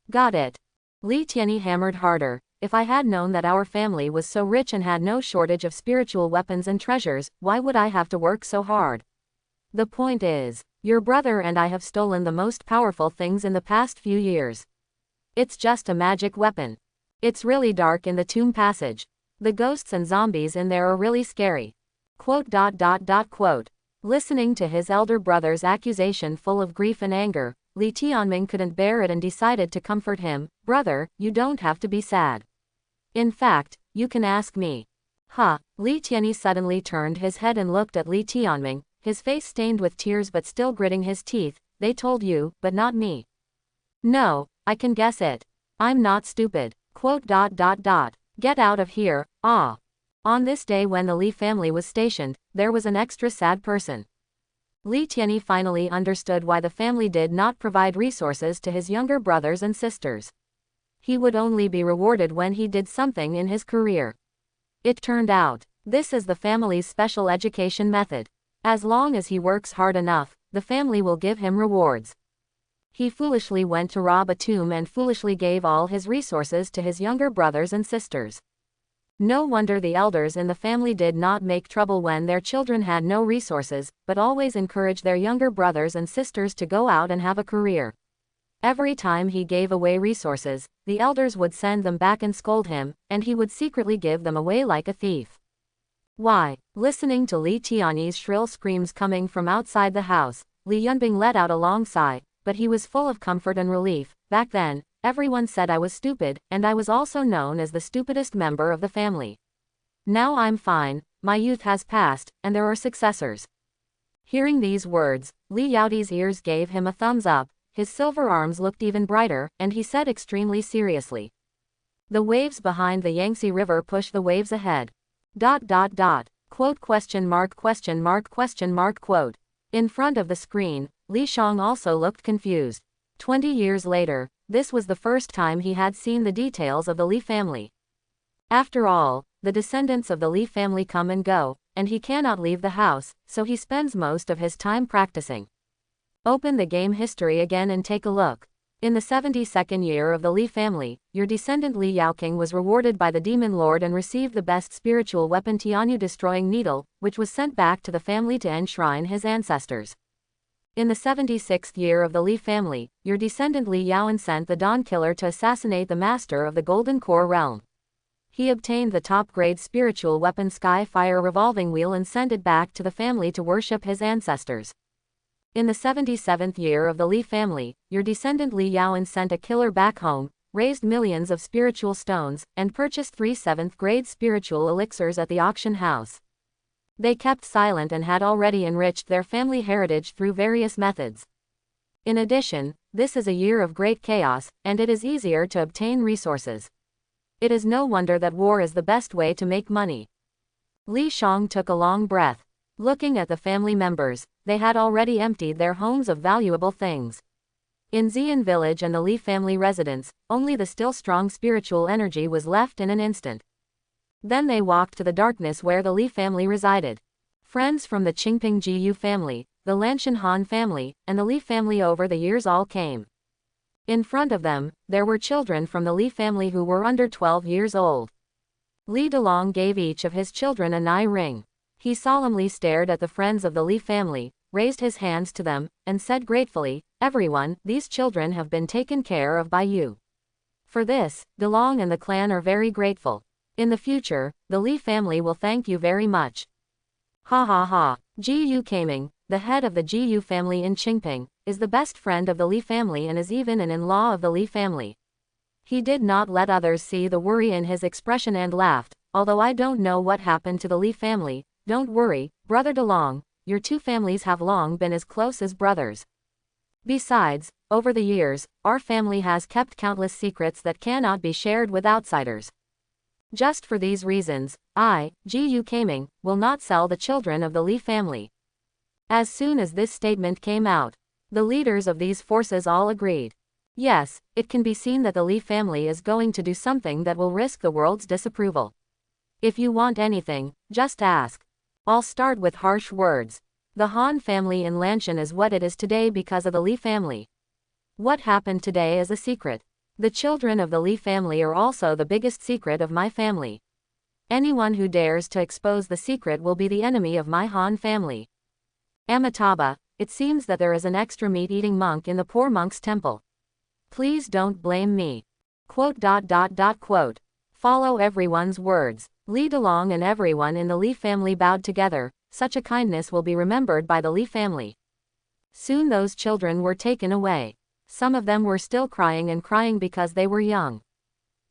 Got it. Li Tianyi hammered harder. If I had known that our family was so rich and had no shortage of spiritual weapons and treasures, why would I have to work so hard? The point is, your brother and I have stolen the most powerful things in the past few years. It's just a magic weapon. It's really dark in the tomb passage. The ghosts and zombies in there are really scary. Quote. Listening to his elder brother's accusation full of grief and anger, Li Tianming couldn't bear it and decided to comfort him. Brother, you don't have to be sad. In fact, you can ask me. Li Tianyi suddenly turned his head and looked at Li Tianming, his face stained with tears but still gritting his teeth. They told you, but not me. No, I can guess it. I'm not stupid. Quote. Get out of here. On this day when the Li family was stationed, there was an extra sad person. Li Tianyi finally understood why the family did not provide resources to his younger brothers and sisters. He would only be rewarded when he did something in his career. It turned out, this is the family's special education method. As long as he works hard enough, the family will give him rewards. He foolishly went to rob a tomb and foolishly gave all his resources to his younger brothers and sisters. No wonder the elders in the family did not make trouble when their children had no resources, but always encouraged their younger brothers and sisters to go out and have a career. Every time he gave away resources, the elders would send them back and scold him, and he would secretly give them away like a thief. Why? Listening to Li Tianyi's shrill screams coming from outside the house, Li Yunbing let out a long sigh, but he was full of comfort and relief. Back then, everyone said I was stupid, and I was also known as the stupidest member of the family. Now I'm fine, my youth has passed, and there are successors. Hearing these words, Li Yaoti's ears gave him a thumbs up, his silver arms looked even brighter, and he said extremely seriously. The waves behind the Yangtze River push the waves ahead. Quote. In front of the screen, Li Shang also looked confused. 20 years later, This was the first time he had seen the details of the Li family. After all, the descendants of the Li family come and go, and he cannot leave the house, so he spends most of his time practicing. Open the game history again and take a look. In the 72nd year of the Li family, your descendant Li Yaoqing was rewarded by the Demon Lord and received the best spiritual weapon Tianyu Destroying Needle, which was sent back to the family to enshrine his ancestors. In the 76th year of the Li family, your descendant Li Yaoan sent the Dawn Killer to assassinate the master of the Golden Core realm. He obtained the top-grade spiritual weapon Sky Fire Revolving Wheel and sent it back to the family to worship his ancestors. In the 77th year of the Li family, your descendant Li Yaoan sent a killer back home, raised millions of spiritual stones, and purchased 3 7th-grade spiritual elixirs at the auction house. They kept silent and had already enriched their family heritage through various methods. In addition, this is a year of great chaos, and it is easier to obtain resources. It is no wonder that war is the best way to make money. Li Shang took a long breath. Looking at the family members, they had already emptied their homes of valuable things. In Xian village and the Li family residence, only the still strong spiritual energy was left in an instant. Then they walked to the darkness where the Li family resided. Friends from the Qingping Jiyu family, the Lanshan Han family, and the Li family over the years all came. In front of them, there were children from the Li family who were under 12 years old. Li Delong gave each of his children an eye ring. He solemnly stared at the friends of the Li family, raised his hands to them, and said gratefully, "Everyone, these children have been taken care of by you." For this, Delong and the clan are very grateful. In the future, the Li family will thank you very much. Ha ha ha. Jiyu Kaming, the head of the Jiyu family in Qingping, is the best friend of the Li family and is even an in-law of the Li family. He did not let others see the worry in his expression and laughed, "Although I don't know what happened to the Li family, don't worry, Brother DeLong, your two families have long been as close as brothers. Besides, over the years, our family has kept countless secrets that cannot be shared with outsiders. Just for these reasons, I, Jiyu Kaming, will not sell the children of the Li family." As soon as this statement came out, the leaders of these forces all agreed. Yes, it can be seen that the Li family is going to do something that will risk the world's disapproval. If you want anything, just ask. I'll start with harsh words. The Han family in Lanshan is what it is today because of the Li family. What happened today is a secret. The children of the Li family are also the biggest secret of my family. Anyone who dares to expose the secret will be the enemy of my Han family. Amitabha, it seems that there is an extra meat-eating monk in the poor monk's temple. Please don't blame me. Quote. Follow everyone's words. Li Delong and everyone in the Li family bowed together. Such a kindness will be remembered by the Li family. Soon those children were taken away. Some of them were still crying and crying because they were young.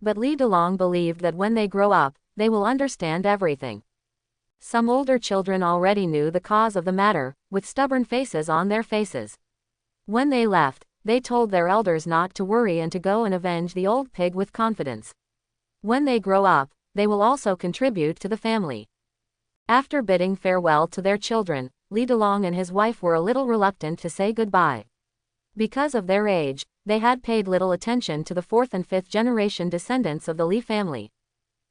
But Li Delong believed that when they grow up, they will understand everything. Some older children already knew the cause of the matter, with stubborn faces on their faces. When they left, they told their elders not to worry and to go and avenge the old pig with confidence. When they grow up, they will also contribute to the family. After bidding farewell to their children, Li Delong and his wife were a little reluctant to say goodbye. Because of their age, they had paid little attention to the 4th and 5th generation descendants of the Li family.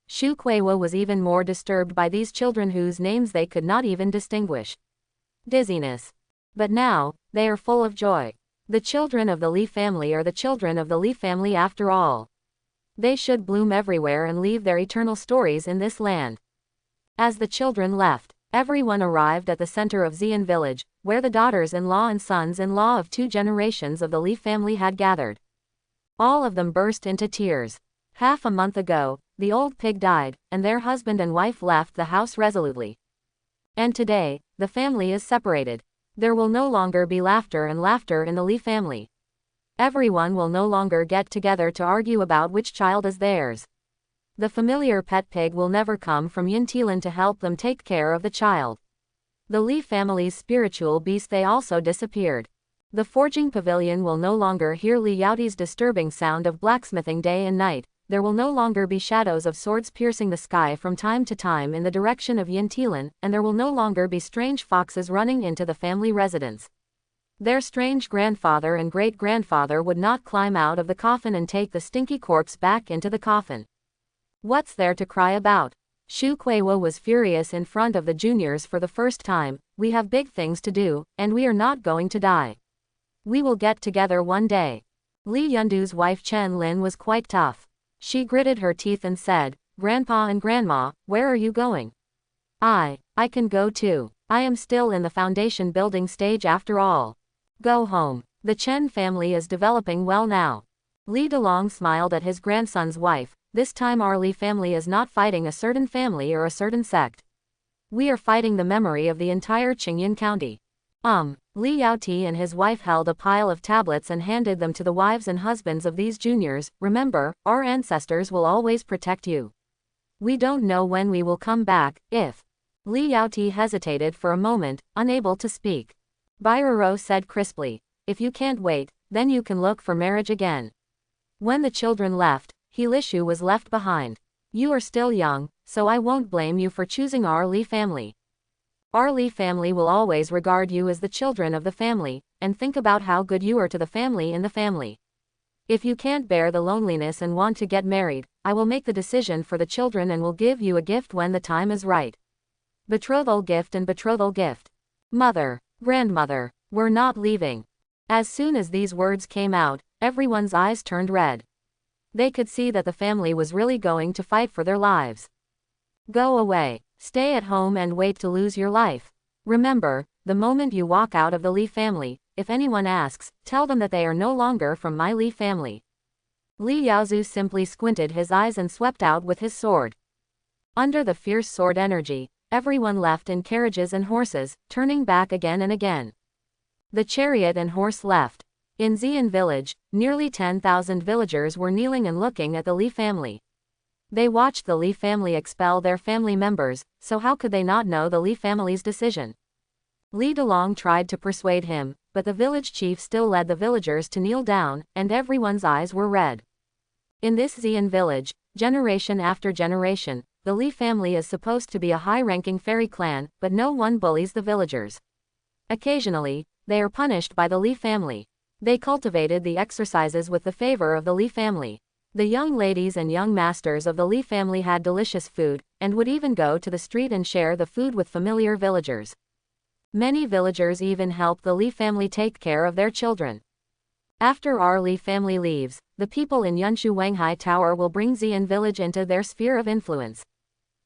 Shu Kuiwa was even more disturbed by these children whose names they could not even distinguish. Dizziness. But now, they are full of joy. The children of the Li family are the children of the Li family after all. They should bloom everywhere and leave their eternal stories in this land. As the children left, everyone arrived at the center of Xian village, where the daughters-in-law and sons-in-law of 2 generations of the Li family had gathered. All of them burst into tears. Half a month ago, the old pig died, and their husband and wife left the house resolutely. And today, the family is separated. There will no longer be laughter in the Li family. Everyone will no longer get together to argue about which child is theirs. The familiar pet pig will never come from Yintilan to help them take care of the child. The Li family's spiritual beast they also disappeared. The forging pavilion will no longer hear Li Yaoti's disturbing sound of blacksmithing day and night. There will no longer be shadows of swords piercing the sky from time to time in the direction of Yintilan, and there will no longer be strange foxes running into the family residence. Their strange grandfather and great-grandfather would not climb out of the coffin and take the stinky corpse back into the coffin. What's there to cry about? Shu Kuiwa was furious in front of the juniors for the first time. We have big things to do, and we are not going to die. We will get together one day. Li Yundu's wife Chen Lin was quite tough. She gritted her teeth and said, Grandpa and Grandma, where are you going? I can go too. I am still in the foundation building stage after all. Go home. The Chen family is developing well now. Li Delong smiled at his grandson's wife. This time our Li family is not fighting a certain family or a certain sect. We are fighting the memory of the entire Qingyun County. Li Yaoti and his wife held a pile of tablets and handed them to the wives and husbands of these juniors. Remember, our ancestors will always protect you. We don't know when we will come back, if. Li Yaoti hesitated for a moment, unable to speak. Bairuro said crisply, if you can't wait, then you can look for marriage again. When the children left, Helishu was left behind. You are still young, so I won't blame you for choosing our Li family. Our Li family will always regard you as the children of the family, and think about how good you are to the family in the family. If you can't bear the loneliness and want to get married, I will make the decision for the children and will give you a gift when the time is right. Betrothal gift and betrothal gift. Mother, grandmother, we're not leaving. As soon as these words came out, everyone's eyes turned red. They could see that the family was really going to fight for their lives. Go away. Stay at home and wait to lose your life. Remember, the moment you walk out of the Li family, if anyone asks, tell them that they are no longer from my Li family. Li Yaozu simply squinted his eyes and swept out with his sword. Under the fierce sword energy, everyone left in carriages and horses, turning back again and again. The chariot and horse left. In Xian village, nearly 10,000 villagers were kneeling and looking at the Li family. They watched the Li family expel their family members, so how could they not know the Li family's decision? Li Delong tried to persuade him, but the village chief still led the villagers to kneel down, and everyone's eyes were red. In this Xian village, generation after generation, the Li family is supposed to be a high-ranking fairy clan, but no one bullies the villagers. Occasionally, they are punished by the Li family. They cultivated the exercises with the favor of the Li family. The young ladies and young masters of the Li family had delicious food, and would even go to the street and share the food with familiar villagers. Many villagers even helped the Li family take care of their children. After our Li family leaves, the people in Yunshu Wanghai Tower will bring Xian village into their sphere of influence.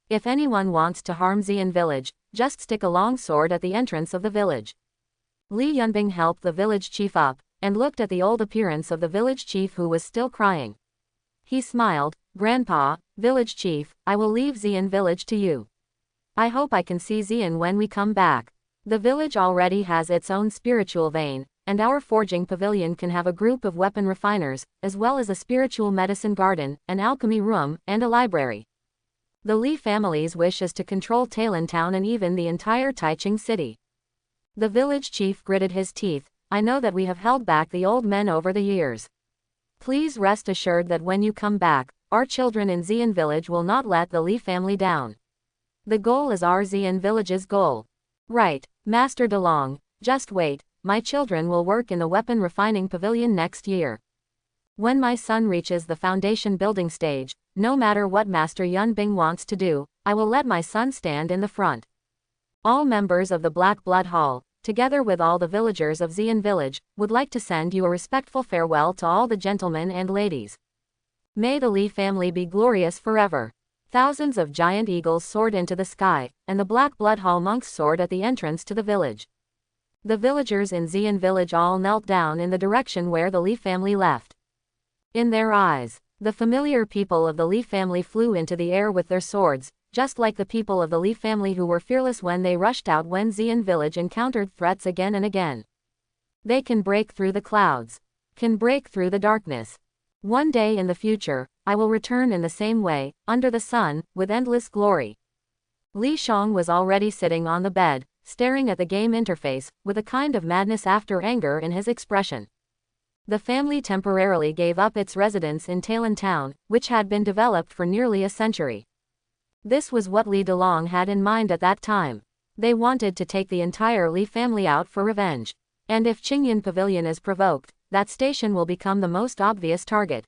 If anyone wants to harm Xian village, just stick a long sword at the entrance of the village. Li Yunbing helped the village chief up, and looked at the old appearance of the village chief who was still crying. He smiled, Grandpa, village chief, I will leave Xian village to you. I hope I can see Xian when we come back. The village already has its own spiritual vein, and our forging pavilion can have a group of weapon refiners, as well as a spiritual medicine garden, an alchemy room, and a library. The Li family's wish is to control Talon town and even the entire Taiching city. The village chief gritted his teeth. I know that we have held back the old men over the years. Please rest assured that when you come back, our children in Xian village will not let the Li family down. The goal is our Xian village's goal. Right, Master DeLong, just wait, my children will work in the weapon refining pavilion next year. When my son reaches the foundation building stage, no matter what Master Yunbing wants to do, I will let my son stand in the front. All members of the Black Blood Hall, together with all the villagers of Xian village, would like to send you a respectful farewell to all the gentlemen and ladies. May the Li family be glorious forever. Thousands of giant eagles soared into the sky, and the Black Blood Hall monks soared at the entrance to the village. The villagers in Xian village all knelt down in the direction where the Li family left. In their eyes, the familiar people of the Li family flew into the air with their swords, just like the people of the Li family who were fearless when they rushed out when Xian village encountered threats again and again. They can break through the clouds, can break through the darkness. One day in the future, I will return in the same way, under the sun, with endless glory. Li Shang was already sitting on the bed, staring at the game interface, with a kind of madness after anger in his expression. The family temporarily gave up its residence in Talon town, which had been developed for nearly a century. This was what Li Delong had in mind at that time. They wanted to take the entire Li family out for revenge. And if Qingyan Pavilion is provoked, that station will become the most obvious target.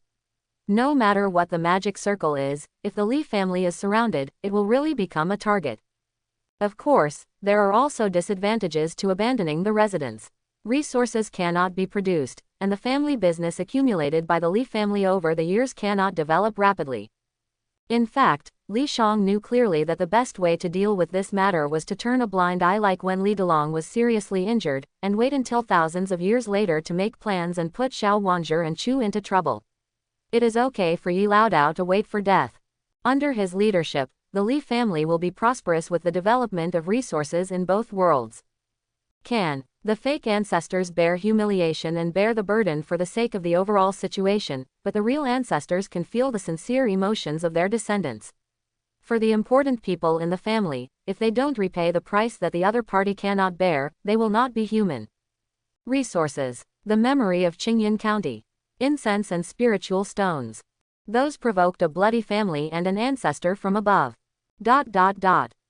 No matter what the magic circle is, if the Li family is surrounded, it will really become a target. Of course, there are also disadvantages to abandoning the residence. Resources cannot be produced, and the family business accumulated by the Li family over the years cannot develop rapidly. In fact, Li Shang knew clearly that the best way to deal with this matter was to turn a blind eye like when Li Delong was seriously injured, and wait until thousands of years later to make plans and put Xiao Wanzhi and Chu into trouble. It is okay for Yi Laodao to wait for death. Under his leadership, the Li family will be prosperous with the development of resources in both worlds. Can the fake ancestors bear humiliation and bear the burden for the sake of the overall situation, but the real ancestors can feel the sincere emotions of their descendants. For the important people in the family, if they don't repay the price that the other party cannot bear, they will not be human. Resources. The memory of Qingyan County. Incense and spiritual stones. Those provoked a bloody family and an ancestor from above.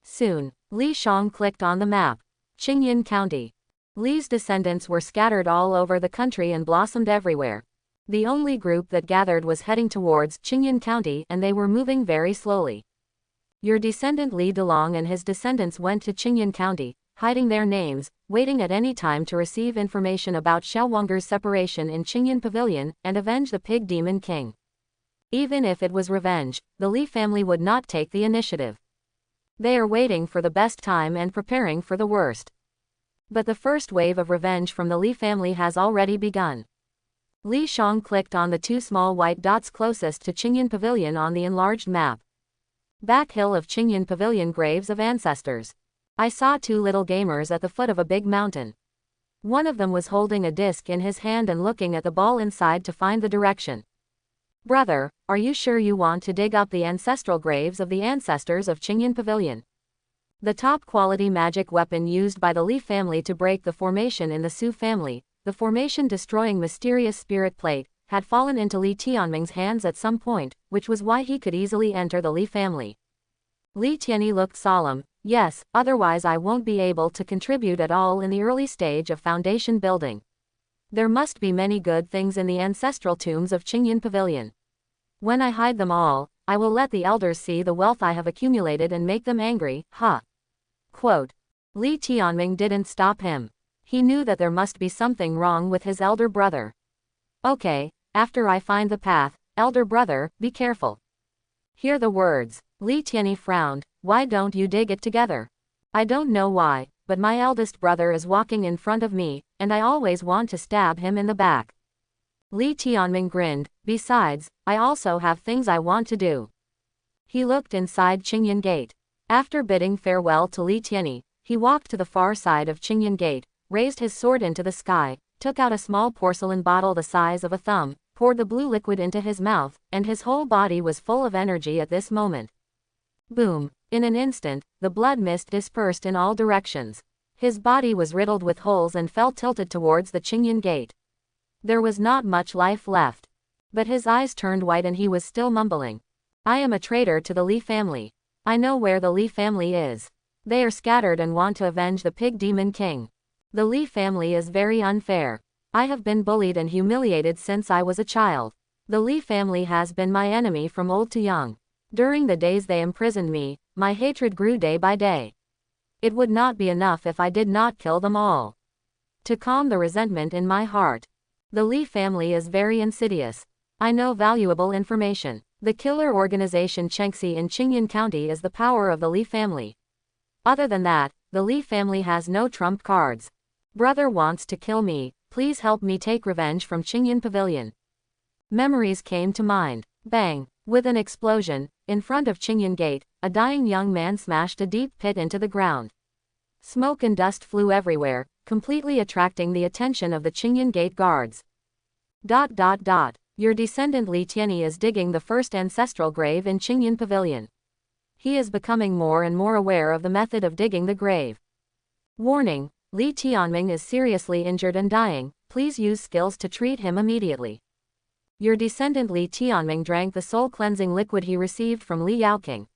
Soon, Li Shang clicked on the map. Qingyan County. Li's descendants were scattered all over the country and blossomed everywhere. The only group that gathered was heading towards Qingyan County, and they were moving very slowly. Your descendant Li Delong and his descendants went to Qingyan County, hiding their names, waiting at any time to receive information about Xiao Wanger's separation in Qingyan Pavilion, and avenge the Pig Demon King. Even if it was revenge, the Li family would not take the initiative. They are waiting for the best time and preparing for the worst. But the first wave of revenge from the Li family has already begun. Li Shang clicked on the two small white dots closest to Qingyan Pavilion on the enlarged map. Back hill of Qingyan Pavilion, graves of ancestors. I saw two little gamers at the foot of a big mountain. One of them was holding a disc in his hand and looking at the ball inside to find the direction. Brother, are you sure you want to dig up the ancestral graves of the ancestors of Qingyan Pavilion? The top quality magic weapon used by the Li family to break the formation in the Su family, the formation destroying mysterious spirit plate, had fallen into Li Tianming's hands at some point, which was why he could easily enter the Li family. Li Tianyi looked solemn. Yes, otherwise I won't be able to contribute at all in the early stage of foundation building. There must be many good things in the ancestral tombs of Qingyan Pavilion. When I hide them all, I will let the elders see the wealth I have accumulated and make them angry, Quote. Li Tianming didn't stop him. He knew that there must be something wrong with his elder brother. Okay, after I find the path, elder brother, be careful. Hear the words. Li Tianyi frowned. Why don't you dig it together? I don't know why, but my eldest brother is walking in front of me, and I always want to stab him in the back. Li Tianming grinned. Besides, I also have things I want to do. He looked inside Qingyan Gate. After bidding farewell to Li Tianyi, he walked to the far side of Qingyan Gate, raised his sword into the sky, took out a small porcelain bottle the size of a thumb, poured the blue liquid into his mouth, and his whole body was full of energy at this moment. Boom! In an instant, the blood mist dispersed in all directions. His body was riddled with holes and fell tilted towards the Qingyan Gate. There was not much life left. But his eyes turned white and he was still mumbling. I am a traitor to the Li family. I know where the Li family is. They are scattered and want to avenge the Pig Demon King. The Li family is very unfair. I have been bullied and humiliated since I was a child. The Li family has been my enemy from old to young. During the days they imprisoned me, my hatred grew day by day. It would not be enough if I did not kill them all. To calm the resentment in my heart. The Li family is very insidious. I know valuable information. The killer organization Chengxi in Qingyan County is the power of the Li family. Other than that, the Li family has no trump cards. Brother wants to kill me, please help me take revenge from Qingyan Pavilion. Memories came to mind. Bang! With an explosion, in front of Qingyan Gate, a dying young man smashed a deep pit into the ground. Smoke and dust flew everywhere, completely attracting the attention of the Qingyan Gate guards. Your descendant Li Tianyi is digging the first ancestral grave in Qingyan Pavilion. He is becoming more and more aware of the method of digging the grave. Warning, Li Tianming is seriously injured and dying, please use skills to treat him immediately. Your descendant Li Tianming drank the soul-cleansing liquid he received from Li Yaoqing.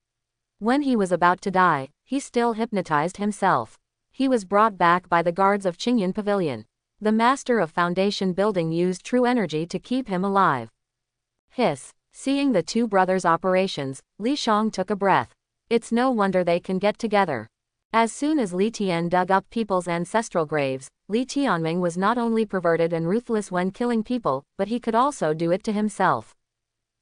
When he was about to die, he still hypnotized himself. He was brought back by the guards of Qingyan Pavilion. The master of foundation building used true energy to keep him alive. Hiss. Seeing the two brothers' operations, Li Shang took a breath. It's no wonder they can get together. As soon as Li Tian dug up people's ancestral graves, Li Tianming was not only perverted and ruthless when killing people, but he could also do it to himself.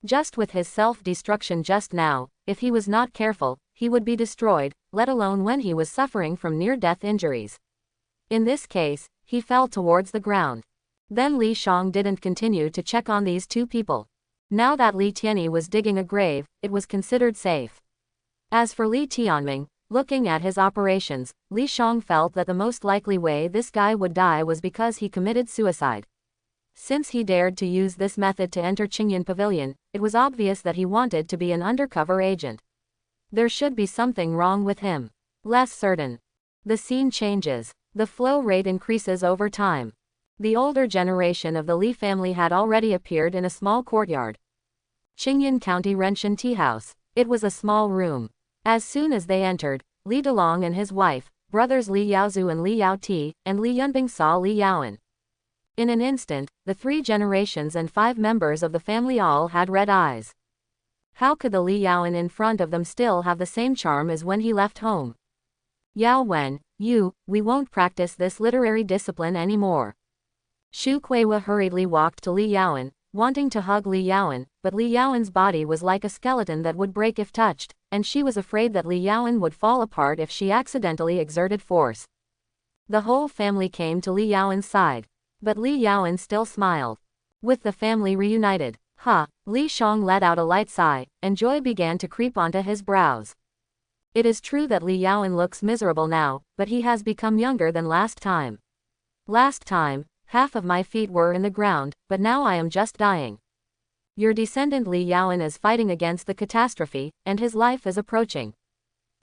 Just with his self-destruction just now, if he was not careful, he would be destroyed, let alone when he was suffering from near-death injuries. In this case, he fell towards the ground. Then Li Shang didn't continue to check on these two people. Now that Li Tianyi was digging a grave, it was considered safe. As for Li Tianming, looking at his operations, Li Shang felt that the most likely way this guy would die was because he committed suicide. Since he dared to use this method to enter Qingyan Pavilion, it was obvious that he wanted to be an undercover agent. There should be something wrong with him. Less certain. The scene changes. The flow rate increases over time. The older generation of the Li family had already appeared in a small courtyard. Qingyan County Renshan Tea House. It was a small room. As soon as they entered, Li Delong and his wife, brothers Li Yaozu and Li Yaoti, and Li Yunbing saw Li Yaoan. In an instant, the 3 generations and 5 members of the family all had red eyes. How could the Li Yaoan in front of them still have the same charm as when he left home? Yao Wen, we won't practice this literary discipline anymore. Xu Kuiwa hurriedly walked to Li Yaoan, wanting to hug Li Yaoan, but Li Yaoan's body was like a skeleton that would break if touched, and she was afraid that Li Yaoan would fall apart if she accidentally exerted force. The whole family came to Li Yaoan's side. But Li Yaoan still smiled. With the family reunited, Li Shang let out a light sigh, and joy began to creep onto his brows. It is true that Li Yaoan looks miserable now, but he has become younger than last time. Last time, half of my feet were in the ground, but now I am just dying. Your descendant Li Yaoan is fighting against the catastrophe, and his life is approaching.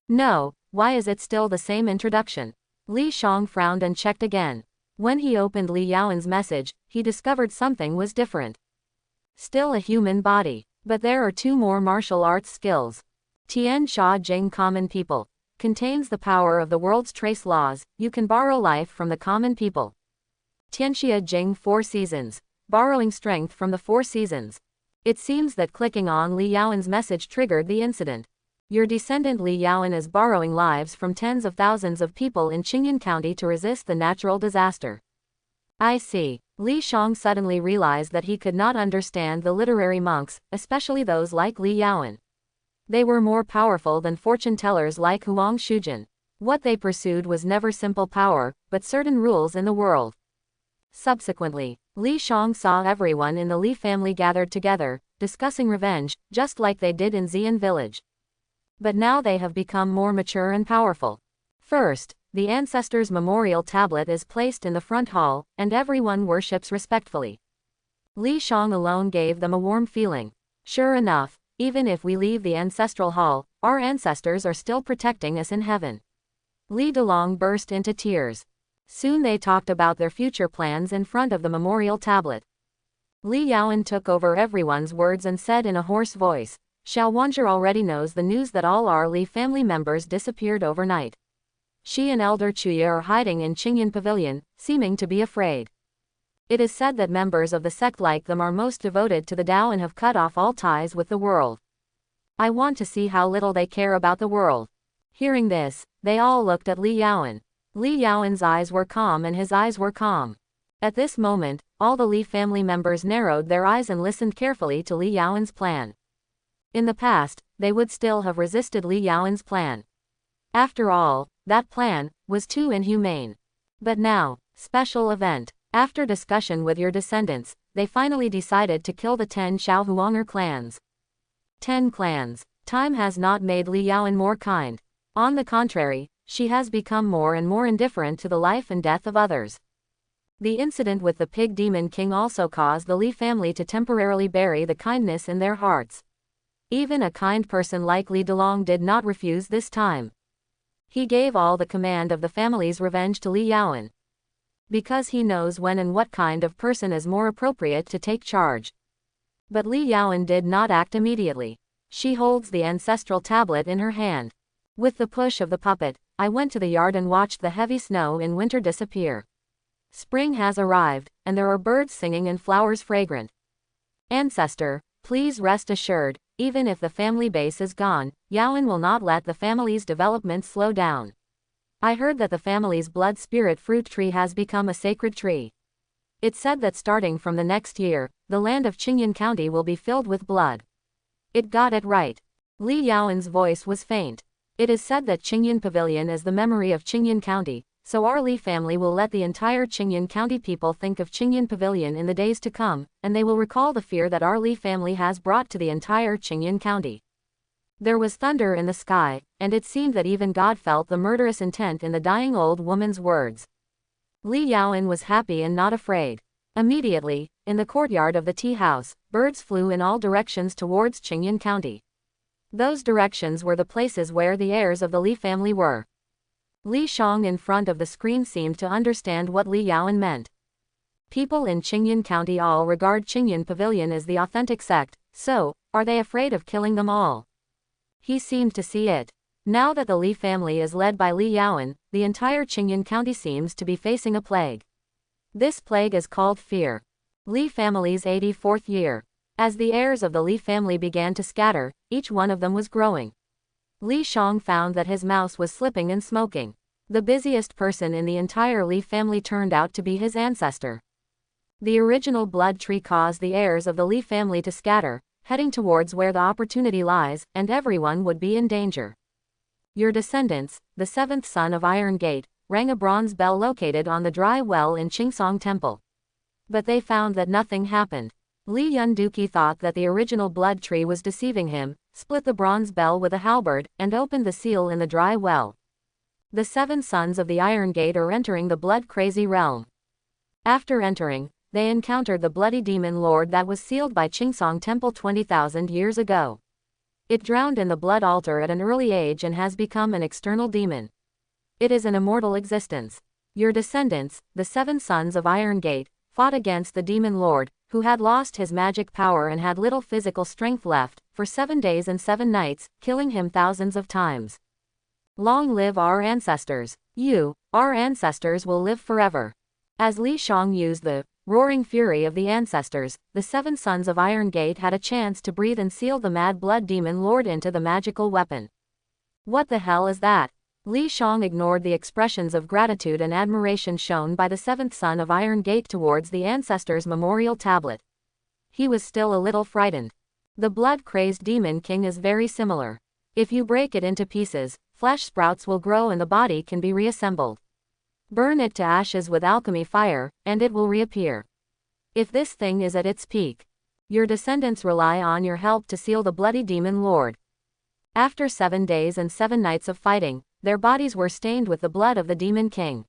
No, why is it still the same introduction? Li Shang frowned and checked again. When he opened Li Yaoan's message, he discovered something was different. Still a human body, but there are 2 more martial arts skills. Tian Sha Jing Common People. Contains the power of the world's trace laws, you can borrow life from the common people. Tianxia Jing 4 Seasons. Borrowing strength from the 4 seasons. It seems that clicking on Li Yaoan's message triggered the incident. Your descendant Li Yaoan is borrowing lives from tens of thousands of people in Qingyan County to resist the natural disaster. I see. Li Shang suddenly realized that he could not understand the literary monks, especially those like Li Yaoan. They were more powerful than fortune tellers like Huang Shujin. What they pursued was never simple power, but certain rules in the world. Subsequently, Li Shang saw everyone in the Li family gathered together, discussing revenge, just like they did in Xian village. But now they have become more mature and powerful. First, the ancestors' memorial tablet is placed in the front hall, and everyone worships respectfully. Li Shang alone gave them a warm feeling. Sure enough, even if we leave the ancestral hall, our ancestors are still protecting us in heaven. Li Delong burst into tears. Soon they talked about their future plans in front of the memorial tablet. Li Yaoan took over everyone's words and said in a hoarse voice, Xiao Wanzhi already knows the news that all our Li family members disappeared overnight. She and Elder Chuya are hiding in Qingyan Pavilion, seeming to be afraid. It is said that members of the sect like them are most devoted to the Tao and have cut off all ties with the world. I want to see how little they care about the world. Hearing this, they all looked at Li Yaoan. Li Yaoan's eyes were calm and his eyes were calm. At this moment, all the Li family members narrowed their eyes and listened carefully to Li Yaoan's plan. In the past, they would still have resisted Li Yaoan's plan. After all, that plan was too inhumane. But now, special event. After discussion with your descendants, they finally decided to kill the 10 Xiaohuanger clans. 10 clans. Time has not made Li Yaoan more kind. On the contrary, she has become more and more indifferent to the life and death of others. The incident with the pig demon king also caused the Li family to temporarily bury the kindness in their hearts. Even a kind person like Li Delong did not refuse this time. He gave all the command of the family's revenge to Li Yaoan. Because he knows when and what kind of person is more appropriate to take charge. But Li Yaoan did not act immediately. She holds the ancestral tablet in her hand. With the push of the puppet, I went to the yard and watched the heavy snow in winter disappear. Spring has arrived, and there are birds singing and flowers fragrant. Ancestor, please rest assured, even if the family base is gone, Yaoan will not let the family's development slow down. I heard that the family's blood spirit fruit tree has become a sacred tree. It said that starting from the next year, the land of Qingyan County will be filled with blood. It got it right. Li Yaoan's voice was faint. It is said that Qingyan Pavilion is the memory of Qingyan County, so our Li family will let the entire Qingyan County people think of Qingyan Pavilion in the days to come, and they will recall the fear that our Li family has brought to the entire Qingyan County. There was thunder in the sky, and it seemed that even God felt the murderous intent in the dying old woman's words. Li Yaoan was happy and not afraid. Immediately, in the courtyard of the tea house, birds flew in all directions towards Qingyan County. Those directions were the places where the heirs of the Li family were. Li Shang in front of the screen seemed to understand what Li Yaoan meant. People in Qingyan County all regard Qingyan Pavilion as the authentic sect, so, are they afraid of killing them all? He seemed to see it. Now that the Li family is led by Li Yaoan, the entire Qingyan County seems to be facing a plague. This plague is called fear. Li family's 84th year. As the heirs of the Li family began to scatter, each one of them was growing. Li Shang found that his mouse was slipping and smoking. The busiest person in the entire Li family turned out to be his ancestor. The original blood tree caused the heirs of the Li family to scatter, heading towards where the opportunity lies, and everyone would be in danger. Your descendants, the seventh son of Iron Gate, rang a bronze bell located on the dry well in Qingsong Temple. But they found that nothing happened. Li Yunduki thought that the original blood tree was deceiving him, split the bronze bell with a halberd, and opened the seal in the dry well. The seven sons of the Iron Gate are entering the blood-crazy realm. After entering, they encountered the bloody demon lord that was sealed by Qingsong Temple 20,000 years ago. It drowned in the blood altar at an early age and has become an external demon. It is an immortal existence. Your descendants, the seven sons of Iron Gate, fought against the demon lord, who had lost his magic power and had little physical strength left, for 7 days and 7 nights, killing him thousands of times. Long live our ancestors. You, our ancestors will live forever. As Li Shang used the roaring fury of the ancestors, the seven sons of Iron Gate had a chance to breathe and seal the mad blood demon lord into the magical weapon. What the hell is that? Li Shang ignored the expressions of gratitude and admiration shown by the seventh son of Iron Gate towards the ancestors' memorial tablet. He was still a little frightened. The blood-crazed demon king is very similar. If you break it into pieces, flesh sprouts will grow and the body can be reassembled. Burn it to ashes with alchemy fire, and it will reappear. If this thing is at its peak, your descendants rely on your help to seal the bloody demon lord. After 7 days and 7 nights of fighting, their bodies were stained with the blood of the demon king.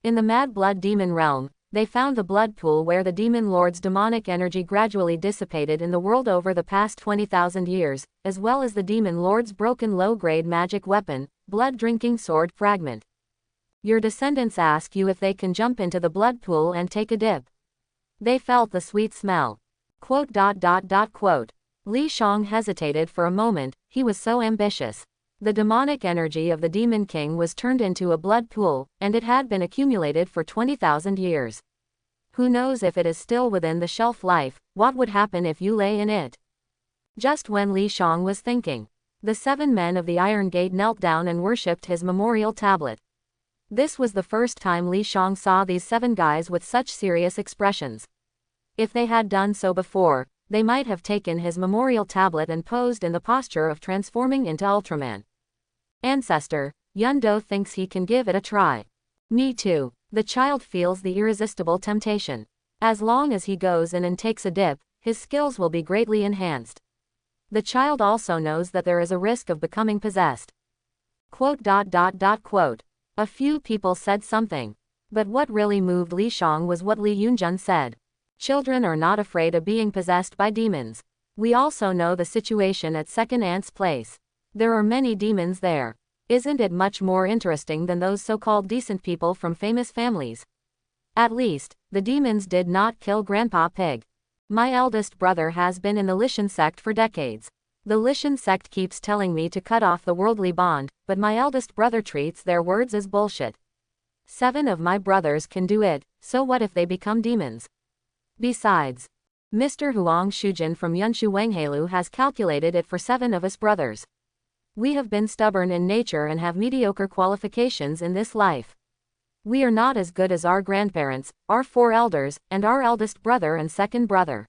In the mad blood demon realm, they found the blood pool where the demon lord's demonic energy gradually dissipated in the world over the past 20,000 years, as well as the demon lord's broken low-grade magic weapon, blood-drinking sword fragment. Your descendants ask you if they can jump into the blood pool and take a dip. They felt the sweet smell. Quote. Li Shang hesitated for a moment, he was so ambitious. The demonic energy of the Demon King was turned into a blood pool, and it had been accumulated for 20,000 years. Who knows if it is still within the shelf life, what would happen if you lay in it? Just when Li Shang was thinking, the 7 men of the Iron Gate knelt down and worshipped his memorial tablet. This was the first time Li Shang saw these 7 guys with such serious expressions. If they had done so before, they might have taken his memorial tablet and posed in the posture of transforming into Ultraman. Ancestor, Yundo thinks he can give it a try. Me too. The child feels the irresistible temptation. As long as he goes in and takes a dip, his skills will be greatly enhanced. The child also knows that there is a risk of becoming possessed. Quote. A few people said something. But what really moved Li Shang was what Li Yunjun said. Children are not afraid of being possessed by demons. We also know the situation at Second Aunt's place. There are many demons there. Isn't it much more interesting than those so-called decent people from famous families? At least, the demons did not kill Grandpa Pig. My eldest brother has been in the Lishan sect for decades. The Lishan sect keeps telling me to cut off the worldly bond, but my eldest brother treats their words as bullshit. 7 of my brothers can do it, so what if they become demons? Besides, Mr. Huang Shujin from Yunshu Wengheilu has calculated it for 7 of us brothers. We have been stubborn in nature and have mediocre qualifications in this life. We are not as good as our grandparents, our 4 elders, and our eldest brother and second brother.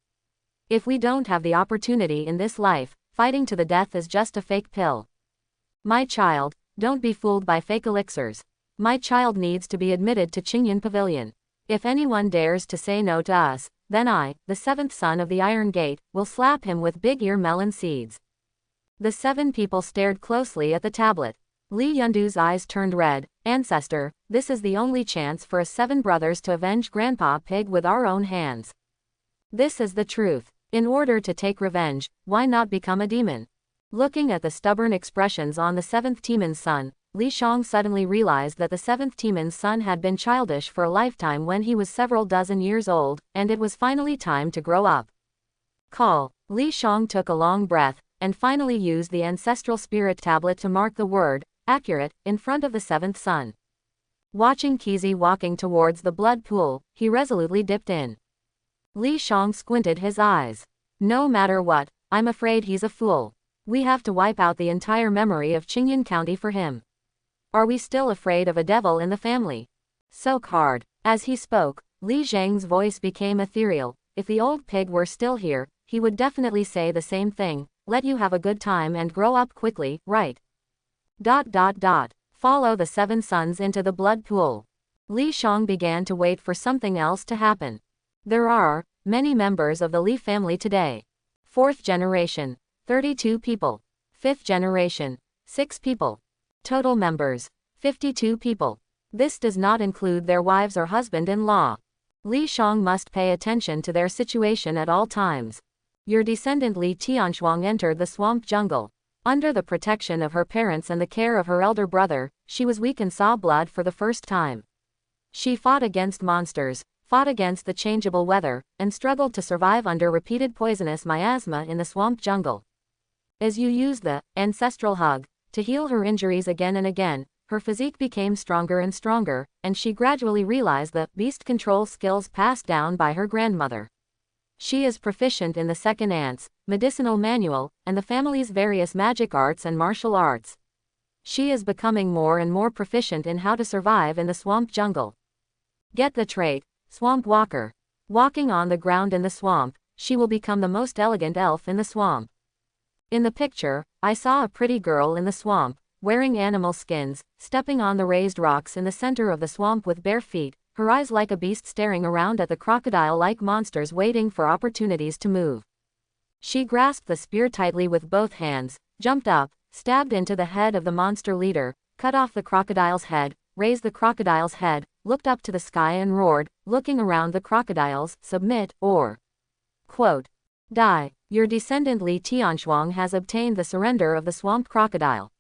If we don't have the opportunity in this life, fighting to the death is just a fake pill. My child, don't be fooled by fake elixirs. My child needs to be admitted to Qingyan Pavilion. If anyone dares to say no to us, then I, the 7th son of the Iron Gate, will slap him with big ear melon seeds. The 7 people stared closely at the tablet. Li Yundu's eyes turned red. Ancestor, this is the only chance for us 7 brothers to avenge Grandpa Pig with our own hands. This is the truth. In order to take revenge, why not become a demon? Looking at the stubborn expressions on the 7th Timon's son, Li Shang suddenly realized that the 7th Timon's son had been childish for a lifetime when he was several dozen years old, and it was finally time to grow up. Call. Li Shang took a long breath, and finally used the ancestral spirit tablet to mark the word, accurate, in front of the 7th son. Watching Kizi walking towards the blood pool, he resolutely dipped in. Li Shang squinted his eyes. No matter what, I'm afraid he's a fool. We have to wipe out the entire memory of Qingyan County for him. Are we still afraid of a devil in the family? Soak hard. As he spoke, Li Zhang's voice became ethereal. If the old pig were still here, he would definitely say the same thing. Let you have a good time and grow up quickly, right? ... Follow the 7 sons into the blood pool. Li Shang began to wait for something else to happen. There are many members of the Li family today. 4th generation, 32 people. 5th generation, 6 people. Total members, 52 people. This does not include their wives or husband-in-law. Li Shang must pay attention to their situation at all times. Your descendant Li Tianshuang entered the swamp jungle. Under the protection of her parents and the care of her elder brother, she was weak and saw blood for the first time. She fought against monsters, fought against the changeable weather, and struggled to survive under repeated poisonous miasma in the swamp jungle. As you used the ancestral hug to heal her injuries again and again, her physique became stronger and stronger, and she gradually realized the beast control skills passed down by her grandmother. She is proficient in the second ants, medicinal manual, and the family's various magic arts and martial arts. She is becoming more and more proficient in how to survive in the swamp jungle. Get the trait, Swamp Walker. Walking on the ground in the swamp, she will become the most elegant elf in the swamp. In the picture, I saw a pretty girl in the swamp, wearing animal skins, stepping on the raised rocks in the center of the swamp with bare feet, her eyes like a beast staring around at the crocodile-like monsters waiting for opportunities to move. She grasped the spear tightly with both hands, jumped up, stabbed into the head of the monster leader, cut off the crocodile's head, raised the crocodile's head, looked up to the sky and roared, looking around the crocodiles, submit, or quote, die. Your descendant Li Tianshuang has obtained the surrender of the swamp crocodile.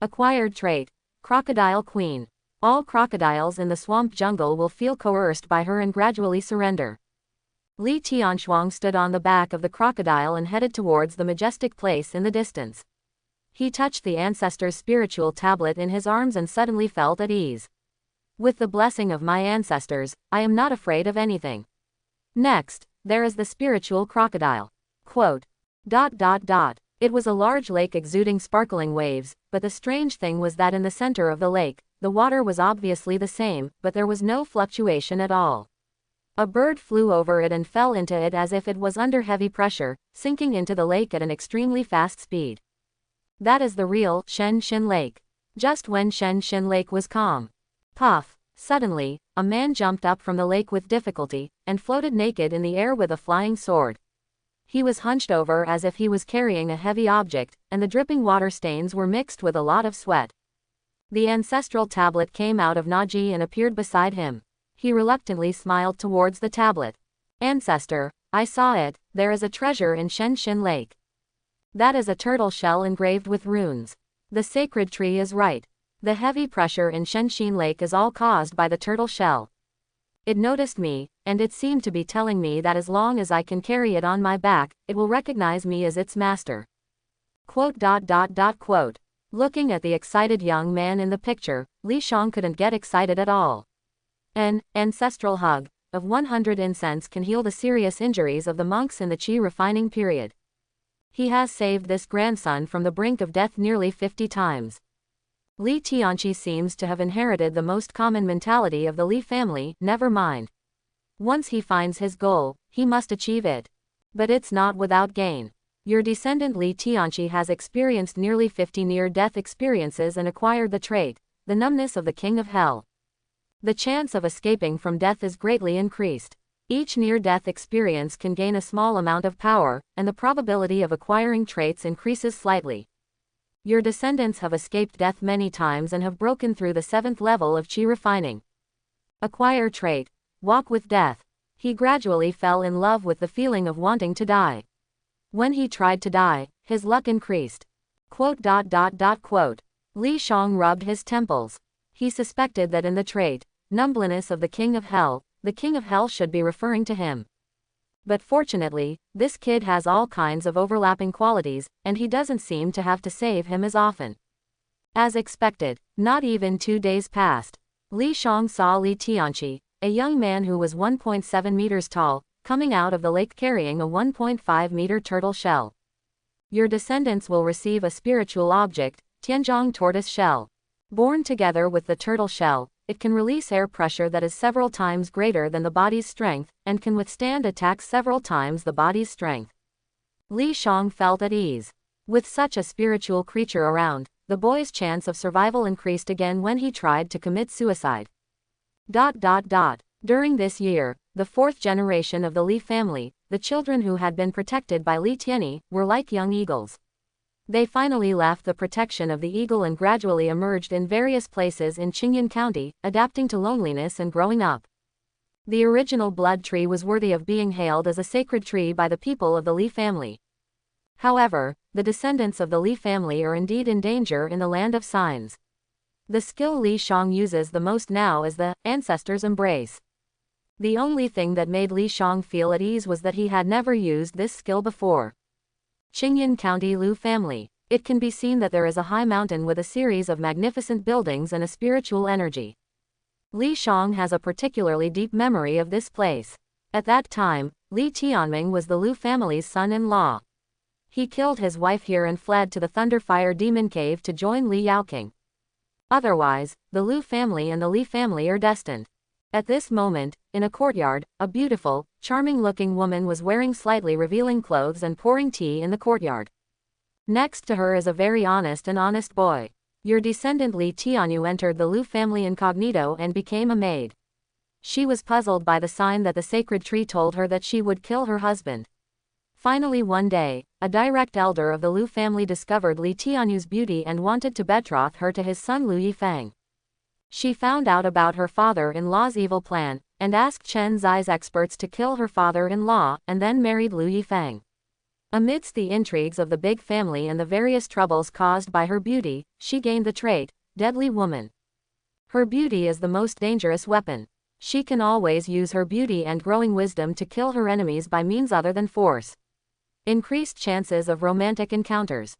Acquired trait, Crocodile Queen. All crocodiles in the swamp jungle will feel coerced by her and gradually surrender. Li Tianshuang stood on the back of the crocodile and headed towards the majestic place in the distance. He touched the ancestor's spiritual tablet in his arms and suddenly felt at ease. With the blessing of my ancestors, I am not afraid of anything. Next, there is the spiritual crocodile. Quote, ... It was a large lake exuding sparkling waves, but the strange thing was that in the center of the lake, the water was obviously the same, but there was no fluctuation at all. A bird flew over it and fell into it as if it was under heavy pressure, sinking into the lake at an extremely fast speed. That is the real Shen Shin Lake. Just when Shen Shin Lake was calm. Puff! Suddenly, a man jumped up from the lake with difficulty, and floated naked in the air with a flying sword. He was hunched over as if he was carrying a heavy object, and the dripping water stains were mixed with a lot of sweat. The ancestral tablet came out of Naji and appeared beside him. He reluctantly smiled towards the tablet. Ancestor, I saw it, there is a treasure in Shen Shin Lake. That is a turtle shell engraved with runes. The sacred tree is right. The heavy pressure in Shen Shin Lake is all caused by the turtle shell. It noticed me, and it seemed to be telling me that as long as I can carry it on my back, it will recognize me as its master. Quote. Looking at the excited young man in the picture, Li Shang couldn't get excited at all. An ancestral hug of 100 incense can heal the serious injuries of the monks in the qi refining period. He has saved this grandson from the brink of death nearly 50 times. Li Tianqi seems to have inherited the most common mentality of the Li family, never mind. Once he finds his goal, he must achieve it. But it's not without gain. Your descendant Li Tianqi has experienced nearly 50 near-death experiences and acquired the trait, the numbness of the king of hell. The chance of escaping from death is greatly increased. Each near-death experience can gain a small amount of power, and the probability of acquiring traits increases slightly. Your descendants have escaped death many times and have broken through the 7th level of qi refining. Acquire trait, walk with death. He gradually fell in love with the feeling of wanting to die. When he tried to die, his luck increased. Li Shang rubbed his temples. He suspected that in the trait, numbness of the king of hell, the king of hell should be referring to him. But fortunately, this kid has all kinds of overlapping qualities, and he doesn't seem to have to save him as often. As expected, not even 2 days passed. Li Shang saw Li Tianqi, a young man who was 1.7 meters tall, coming out of the lake carrying a 1.5-meter turtle shell. Your descendants will receive a spiritual object, Tianzhong tortoise shell. Born together with the turtle shell, it can release air pressure that is several times greater than the body's strength, and can withstand attacks several times the body's strength. Li Shang felt at ease. With such a spiritual creature around, the boy's chance of survival increased again when he tried to commit suicide. During this year, the 4th generation of the Li family, the children who had been protected by Li Tianyi, were like young eagles. They finally left the protection of the eagle and gradually emerged in various places in Qingyan County, adapting to loneliness and growing up. The original blood tree was worthy of being hailed as a sacred tree by the people of the Li family. However, the descendants of the Li family are indeed in danger in the land of signs. The skill Li Shang uses the most now is the ancestors' embrace. The only thing that made Li Shang feel at ease was that he had never used this skill before. Qingyan County Lu family. It can be seen that there is a high mountain with a series of magnificent buildings and a spiritual energy. Li Shang has a particularly deep memory of this place. At that time, Li Tianming was the Lu family's son-in-law. He killed his wife here and fled to the Thunderfire Demon Cave to join Li Yaoqing. Otherwise, the Lu family and the Li family are destined. At this moment, in a courtyard, a beautiful, charming-looking woman was wearing slightly revealing clothes and pouring tea in the courtyard. Next to her is a very honest boy. Your descendant Li Tianyu entered the Lu family incognito and became a maid. She was puzzled by the sign that the sacred tree told her that she would kill her husband. Finally one day, a direct elder of the Lu family discovered Li Tianyu's beauty and wanted to betroth her to his son Lu Yifang. She found out about her father-in-law's evil plan, and asked Chen Zai's experts to kill her father-in-law, and then married Lu Yifang. Amidst the intrigues of the big family and the various troubles caused by her beauty, she gained the trait, Deadly Woman. Her beauty is the most dangerous weapon. She can always use her beauty and growing wisdom to kill her enemies by means other than force. Increased chances of romantic encounters.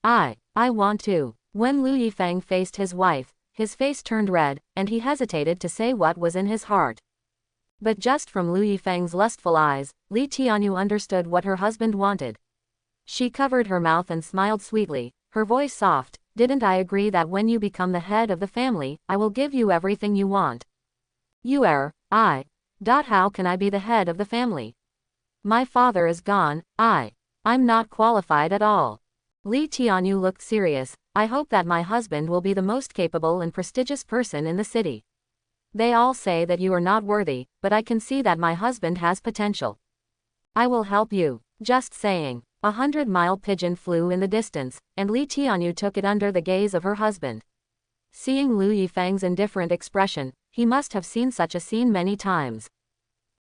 I want to. When Lu Yifang faced his wife, his face turned red, and he hesitated to say what was in his heart. But just from Lu Yifang's lustful eyes, Li Tianyu understood what her husband wanted. She covered her mouth and smiled sweetly, her voice soft. Didn't I agree that when you become the head of the family, I will give you everything you want? How can I be the head of the family? My father is gone, I'm not qualified at all. Li Tianyu looked serious. I hope that my husband will be the most capable and prestigious person in the city. They all say that you are not worthy, but I can see that my husband has potential. I will help you. Just saying. 100-mile pigeon flew in the distance, and Li Tianyu took it under the gaze of her husband. Seeing Lu Yifang's indifferent expression, he must have seen such a scene many times.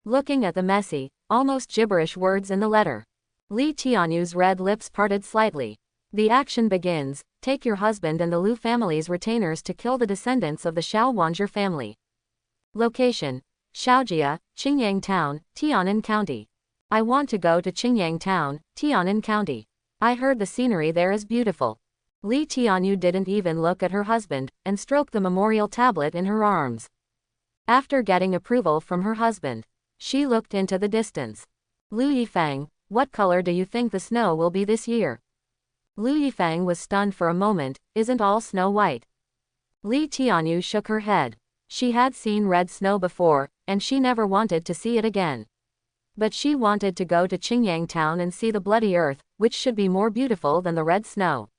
Looking at the messy, almost gibberish words in the letter, Li Tianyu's red lips parted slightly. The action begins. Take your husband and the Lu family's retainers to kill the descendants of the Xiao Wanzhi family. Location: Shaojia, Qingyang Town, Tianan County. I want to go to Qingyang Town, Tianan County. I heard the scenery there is beautiful. Li Tianyu didn't even look at her husband, and stroked the memorial tablet in her arms. After getting approval from her husband, she looked into the distance. Lu Yifang, what color do you think the snow will be this year? Lu Yifang was stunned for a moment. Isn't all snow white? Li Tianyu shook her head. She had seen red snow before, and she never wanted to see it again. But she wanted to go to Qingyang town and see the bloody earth, which should be more beautiful than the red snow.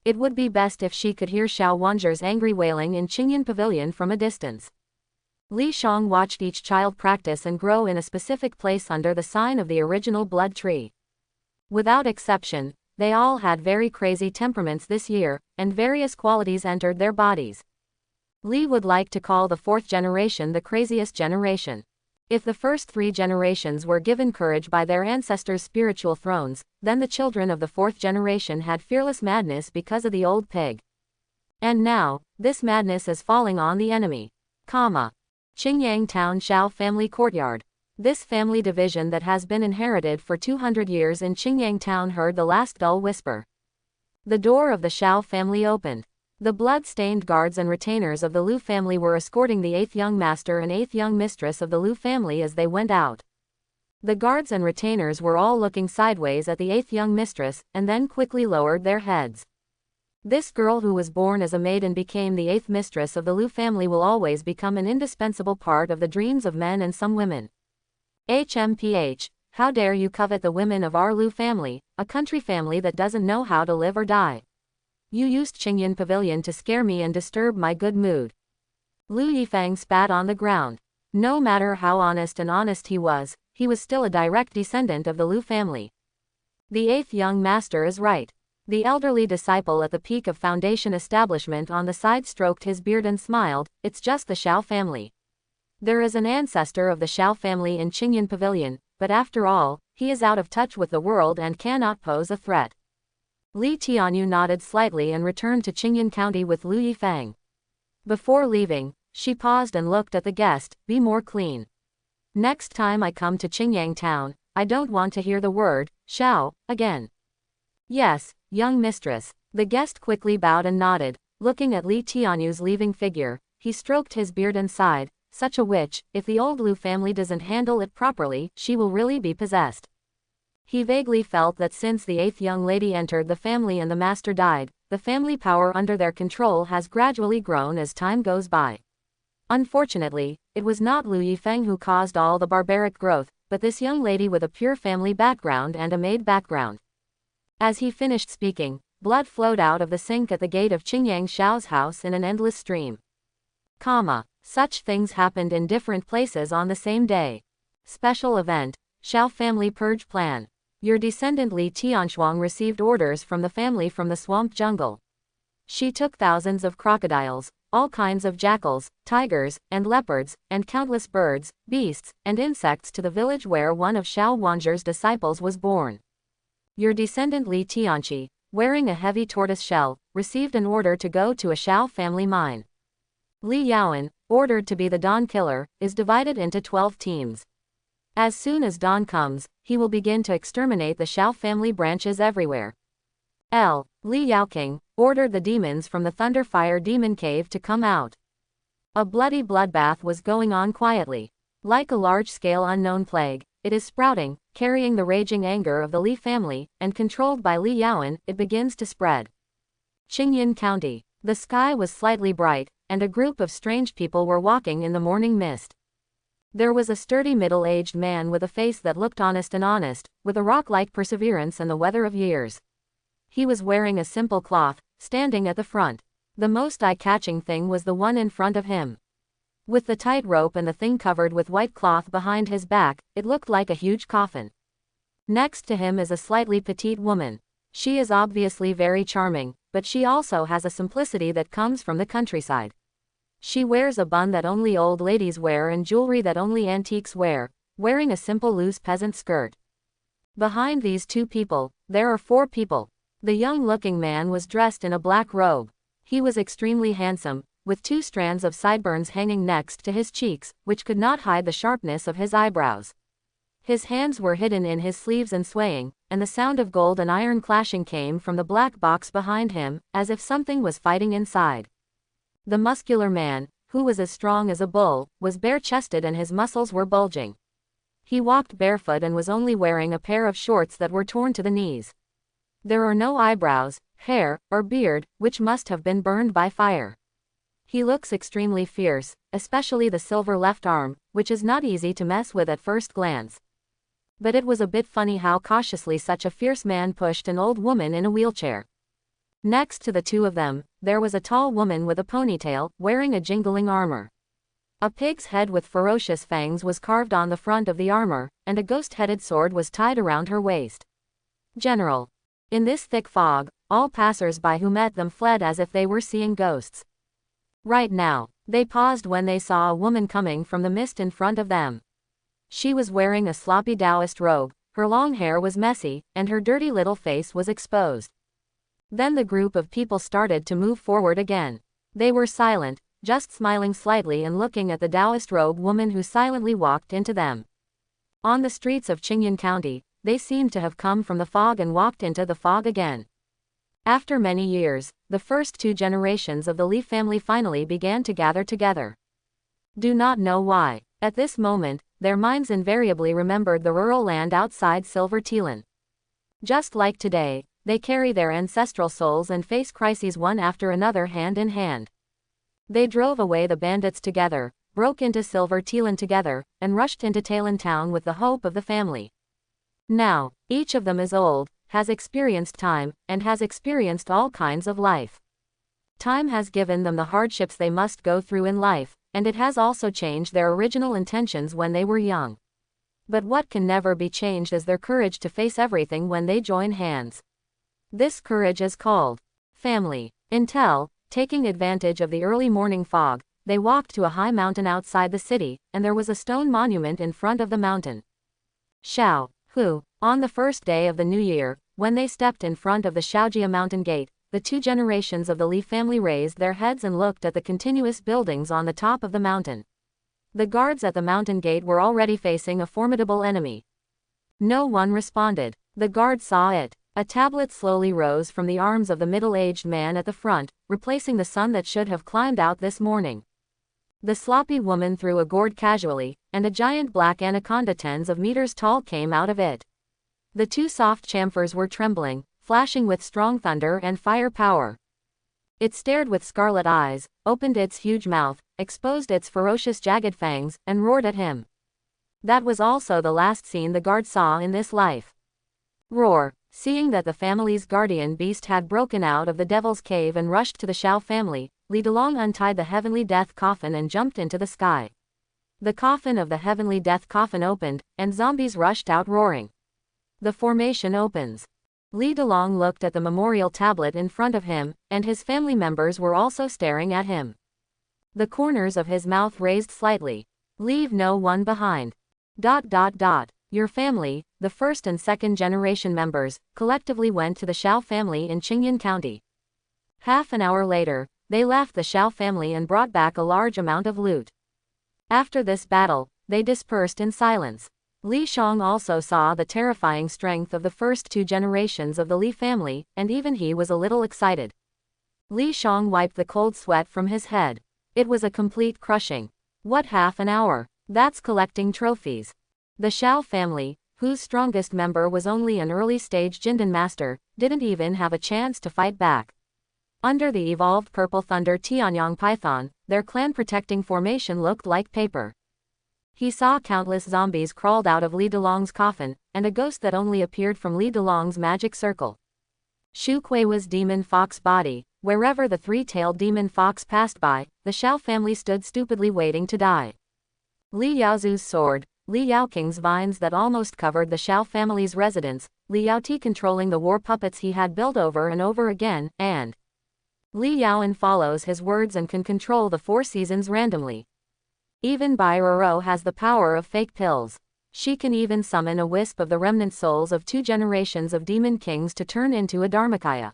It would be best if she could hear Xiao Wanzher's angry wailing in Qingyan Pavilion from a distance. Li Shang watched each child practice and grow in a specific place under the sign of the original blood tree. Without exception, they all had very crazy temperaments this year, and various qualities entered their bodies. Li would like to call the fourth generation the craziest generation. If the first three generations were given courage by their ancestors' spiritual thrones, then the children of the fourth generation had fearless madness because of the old pig. And now, this madness is falling on the enemy. Qingyang Town Xiao family courtyard. This family division that has been inherited for 200 years in Qingyang Town heard the last dull whisper. The door of the Xiao family opened. The blood-stained guards and retainers of the Lu family were escorting the 8th young master and 8th young mistress of the Lu family as they went out. The guards and retainers were all looking sideways at the 8th young mistress, and then quickly lowered their heads. This girl who was born as a maid and became the 8th mistress of the Lu family will always become an indispensable part of the dreams of men and some women. HMPH, how dare you covet the women of our Lu family, a country family that doesn't know how to live or die. You used Qingyan Pavilion to scare me and disturb my good mood. Lu Yifang spat on the ground. No matter how honest he was still a direct descendant of the Lu family. The 8th young master is right. The elderly disciple at the peak of foundation establishment on the side stroked his beard and smiled. It's just the Xiao family. There is an ancestor of the Xiao family in Qingyan Pavilion, but after all, he is out of touch with the world and cannot pose a threat. Li Tianyu nodded slightly and returned to Qingyan County with Lu Yifang. Before leaving, she paused and looked at the guest. Be more clean. Next time I come to Qingyang Town, I don't want to hear the word Xiao again. Yes, young mistress. The guest quickly bowed and nodded. Looking at Li Tianyu's leaving figure, he stroked his beard and sighed. Such a witch, if the old Lu family doesn't handle it properly, she will really be possessed. He vaguely felt that since the 8th young lady entered the family and the master died, the family power under their control has gradually grown as time goes by. Unfortunately, it was not Lu Yifeng who caused all the barbaric growth, but this young lady with a pure family background and a maid background. As he finished speaking, blood flowed out of the sink at the gate of Qingyang Xiao's house in an endless stream. Such things happened in different places on the same day. Special event, Xiao family purge plan. Your descendant Li Tianshuang received orders from the family from the swamp jungle. She took thousands of crocodiles, all kinds of jackals, tigers, and leopards, and countless birds, beasts, and insects to the village where one of Xiao Wanzher's disciples was born. Your descendant Li Tianqi, wearing a heavy tortoise shell, received an order to go to a Xiao family mine. Li Yaoan, ordered to be the Dawn Killer, is divided into 12 teams. As soon as dawn comes, he will begin to exterminate the Xiao family branches everywhere. Li Yaoqing, ordered the demons from the Thunderfire Demon Cave to come out. A bloody bloodbath was going on quietly. Like a large-scale unknown plague, it is sprouting, carrying the raging anger of the Li family, and controlled by Li Yaoan, it begins to spread. Qingyan County. The sky was slightly bright, and a group of strange people were walking in the morning mist. There was a sturdy middle-aged man with a face that looked honest, with a rock-like perseverance and the weather of years. He was wearing a simple cloth, standing at the front. The most eye-catching thing was the one in front of him. With the tight rope and the thing covered with white cloth behind his back, it looked like a huge coffin. Next to him is a slightly petite woman. She is obviously very charming, but she also has a simplicity that comes from the countryside. She wears a bun that only old ladies wear and jewelry that only antiques wear, wearing a simple loose peasant skirt. Behind these two people, there are 4 people. The young-looking man was dressed in a black robe. He was extremely handsome, with 2 strands of sideburns hanging next to his cheeks, which could not hide the sharpness of his eyebrows. His hands were hidden in his sleeves and swaying, and the sound of gold and iron clashing came from the black box behind him, as if something was fighting inside. The muscular man, who was as strong as a bull, was bare-chested and his muscles were bulging. He walked barefoot and was only wearing a pair of shorts that were torn to the knees. There are no eyebrows, hair, or beard, which must have been burned by fire. He looks extremely fierce, especially the silver left arm, which is not easy to mess with at first glance. But it was a bit funny how cautiously such a fierce man pushed an old woman in a wheelchair. Next to the two of them, there was a tall woman with a ponytail, wearing a jingling armor. A pig's head with ferocious fangs was carved on the front of the armor, and a ghost-headed sword was tied around her waist. General. In this thick fog, all passers-by who met them fled as if they were seeing ghosts. Right now, they paused when they saw a woman coming from the mist in front of them. She was wearing a sloppy Taoist robe, her long hair was messy, and her dirty little face was exposed. Then the group of people started to move forward again. They were silent, just smiling slightly and looking at the Taoist robe woman who silently walked into them. On the streets of Qingyan County, they seemed to have come from the fog and walked into the fog again. After many years, the first two generations of the Li family finally began to gather together. Do not know why. At this moment, their minds invariably remembered the rural land outside Silver Telan. Just like today, they carry their ancestral souls and face crises one after another hand in hand. They drove away the bandits together, broke into Silver Telan together, and rushed into Talan town with the hope of the family. Now, each of them is old, has experienced time, and has experienced all kinds of life. Time has given them the hardships they must go through in life, and it has also changed their original intentions when they were young. But what can never be changed is their courage to face everything when they join hands. This courage is called family. Intel, taking advantage of the early morning fog, they walked to a high mountain outside the city, and there was a stone monument in front of the mountain. Xiao, who, on the first day of the new year, when they stepped in front of the Shaojia mountain gate, the two generations of the Li family raised their heads and looked at the continuous buildings on the top of the mountain. The guards at the mountain gate were already facing a formidable enemy. No one responded. The guard saw it. A tablet slowly rose from the arms of the middle-aged man at the front, replacing the sun that should have climbed out this morning. The sloppy woman threw a gourd casually, and a giant black anaconda tens of meters tall came out of it. The two soft chamfers were trembling, flashing with strong thunder and fire power. It stared with scarlet eyes, opened its huge mouth, exposed its ferocious jagged fangs, and roared at him. That was also the last scene the guard saw in this life. Roar. Seeing that the family's guardian beast had broken out of the devil's cave and rushed to the Shao family, Li Delong untied the heavenly death coffin and jumped into the sky. The coffin of the heavenly death coffin opened, and zombies rushed out roaring. The formation opens. Li Delong looked at the memorial tablet in front of him, and his family members were also staring at him. The corners of his mouth raised slightly. Leave no one behind. ... Your family, the first and second generation members, collectively went to the Shao family in Qingyan County. Half an hour later, they left the Shao family and brought back a large amount of loot. After this battle, they dispersed in silence. Li Shang also saw the terrifying strength of the first two generations of the Li family, and even he was a little excited. Li Shang wiped the cold sweat from his head. It was a complete crushing. What, half an hour? That's collecting trophies. The Shao family, whose strongest member was only an early-stage Jindan master, didn't even have a chance to fight back. Under the evolved Purple Thunder Tianyang Python, their clan-protecting formation looked like paper. He saw countless zombies crawled out of Li Delong's coffin, and a ghost that only appeared from Li Delong's magic circle. Shu Kuiwa's demon fox body, wherever the three-tailed demon fox passed by, the Shao family stood stupidly waiting to die. Li Yaozu's sword, Li Yaoking's vines that almost covered the Shao family's residence, Li Yaoti controlling the war puppets he had built over and over again, and Li Yaoan follows his words and can control the four seasons randomly. Even Bai Roro has the power of fake pills. She can even summon a wisp of the remnant souls of two generations of demon kings to turn into a Dharmakaya.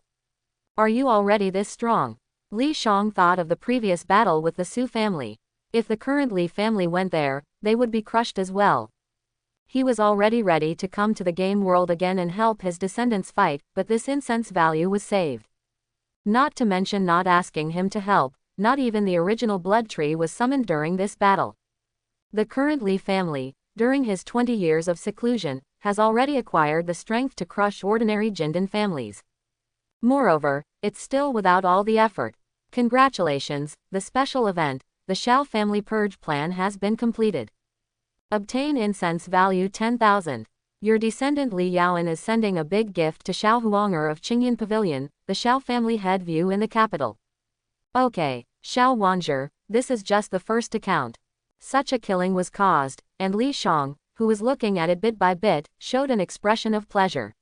Are you already this strong? Li Shang thought of the previous battle with the Su family. If the current Li family went there, they would be crushed as well. He was already ready to come to the game world again and help his descendants fight, but this incense value was saved. Not to mention not asking him to help, not even the original blood tree was summoned during this battle. The current Li family, during his 20 years of seclusion, has already acquired the strength to crush ordinary Jindan families. Moreover, it's still without all the effort. Congratulations, the special event, the Shao family purge plan has been completed. Obtain incense value 10,000. Your descendant Li Yaoan is sending a big gift to Shao Huanger of Qingyan Pavilion, the Shao family head view in the capital. Okay, Shao Huanger, this is just the first account. Such a killing was caused, and Li Shang, who was looking at it bit by bit, showed an expression of pleasure.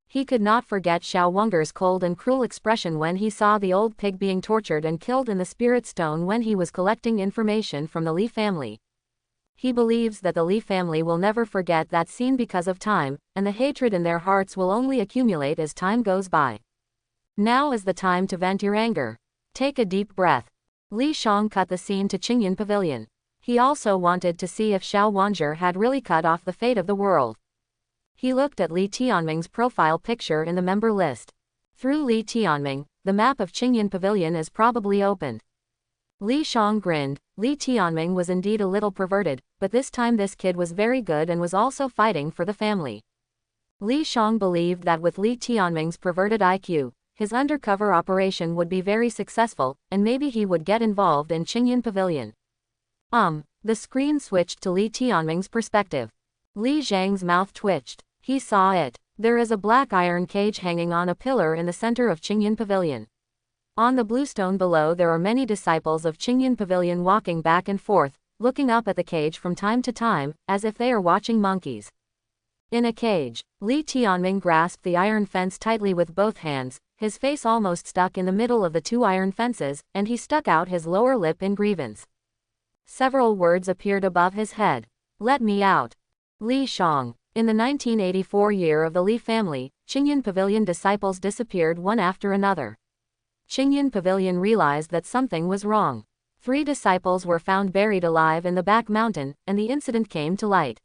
He could not forget Shao Wunger's cold and cruel expression when he saw the old pig being tortured and killed in the spirit stone when he was collecting information from the Li family. He believes that the Li family will never forget that scene because of time, and the hatred in their hearts will only accumulate as time goes by. Now is the time to vent your anger. Take a deep breath. Li Shang cut the scene to Qingyan Pavilion. He also wanted to see if Shao Huanger had really cut off the fate of the world. He looked at Li Tianming's profile picture in the member list. Through Li Tianming, the map of Qingyan Pavilion is probably opened. Li Shang grinned. Li Tianming was indeed a little perverted, but this time this kid was very good and was also fighting for the family. Li Shang believed that with Li Tianming's perverted IQ, his undercover operation would be very successful, and maybe he would get involved in Qingyan Pavilion. The screen switched to Li Tianming's perspective. Li Zhang's mouth twitched. He saw it. There is a black iron cage hanging on a pillar in the center of Qingyan Pavilion. On the bluestone below there are many disciples of Qingyan Pavilion walking back and forth, looking up at the cage from time to time, as if they are watching monkeys. In a cage, Li Tianming grasped the iron fence tightly with both hands, his face almost stuck in the middle of the two iron fences, and he stuck out his lower lip in grievance. Several words appeared above his head. Let me out. Li Shang. In the 1984 year of the Li family, Qingyan Pavilion disciples disappeared one after another. Qingyan Pavilion realized that something was wrong. 3 disciples were found buried alive in the back mountain, and the incident came to light.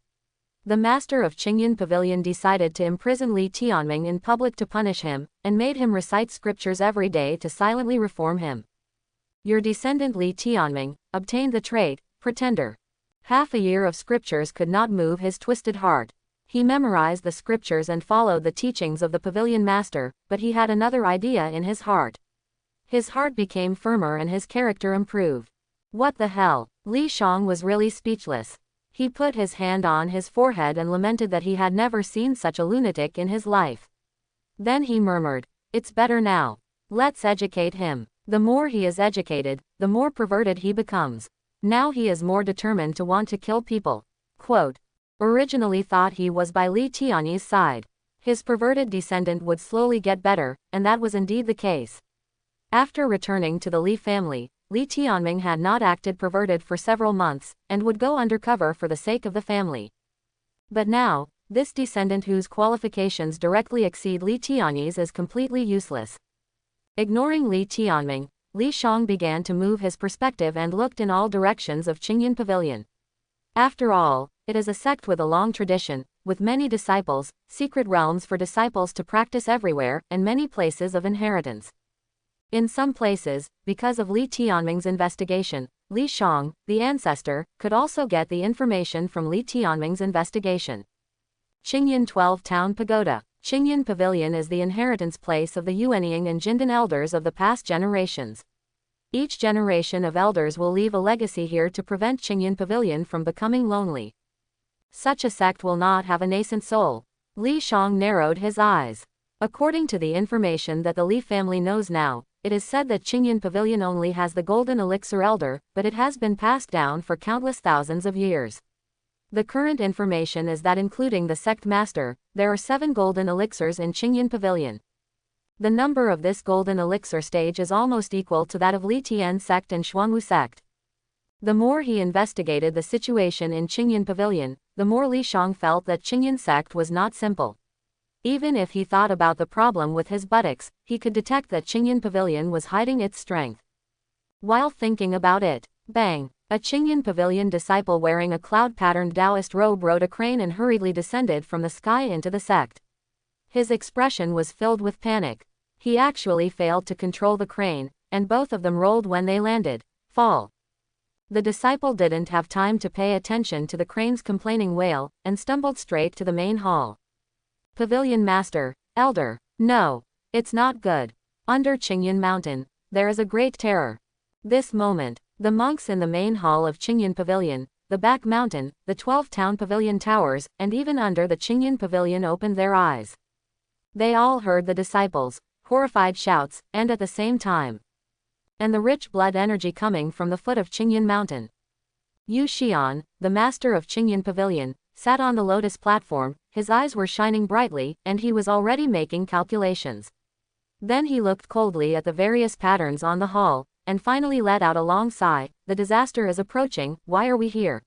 The master of Qingyan Pavilion decided to imprison Li Tianming in public to punish him, and made him recite scriptures every day to silently reform him. Your descendant Li Tianming obtained the trait, pretender. Half a year of scriptures could not move his twisted heart. He memorized the scriptures and followed the teachings of the pavilion master, but he had another idea in his heart. His heart became firmer and his character improved. What the hell? Li Shang was really speechless. He put his hand on his forehead and lamented that he had never seen such a lunatic in his life. Then he murmured, "It's better now. Let's educate him." The more he is educated, the more perverted he becomes. Now he is more determined to want to kill people. Quote, originally thought he was by Li Tianyi's side. His perverted descendant would slowly get better, and that was indeed the case. After returning to the Li family, Li Tianming had not acted perverted for several months, and would go undercover for the sake of the family. But now, this descendant whose qualifications directly exceed Li Tianyi's is completely useless. Ignoring Li Tianming, Li Shang began to move his perspective and looked in all directions of Qingyan Pavilion. After all, it is a sect with a long tradition, with many disciples, secret realms for disciples to practice everywhere, and many places of inheritance. In some places, because of Li Tianming's investigation, Li Shang, the ancestor, could also get the information from Li Tianming's investigation. Qingyan 12 Town Pagoda. Qingyan Pavilion is the inheritance place of the Unearthing and Jindan elders of the past generations. Each generation of elders will leave a legacy here to prevent Qingyan Pavilion from becoming lonely. Such a sect will not have a nascent soul. Li Shang narrowed his eyes. According to the information that the Li family knows now, it is said that Qingyan Pavilion only has the golden elixir elder, but it has been passed down for countless thousands of years. The current information is that including the sect master, there are 7 golden elixirs in Qingyan Pavilion. The number of this golden elixir stage is almost equal to that of Li Tian sect and Xuanwu sect. The more he investigated the situation in Qingyan Pavilion, the more Li Shang felt that Qingyan sect was not simple. Even if he thought about the problem with his buttocks, he could detect that Qingyan Pavilion was hiding its strength. While thinking about it, bang! A Qingyan pavilion disciple wearing a cloud-patterned Taoist robe rode a crane and hurriedly descended from the sky into the sect. His expression was filled with panic. He actually failed to control the crane, and both of them rolled when they landed. Fall. The disciple didn't have time to pay attention to the crane's complaining wail, and stumbled straight to the main hall. Pavilion Master, Elder. No. It's not good. Under Qingyan Mountain, there is a great terror. This moment, the monks in the main hall of Qingyan Pavilion, the back mountain, the 12 town pavilion towers, and even under the Qingyan Pavilion opened their eyes. They all heard the disciples' horrified shouts, and at the same time, and the rich blood energy coming from the foot of Qingyan Mountain. Yu Xian, the master of Qingyan Pavilion, sat on the lotus platform, his eyes were shining brightly, and he was already making calculations. Then he looked coldly at the various patterns on the hall, and finally let out a long sigh. The disaster is approaching, why are we here?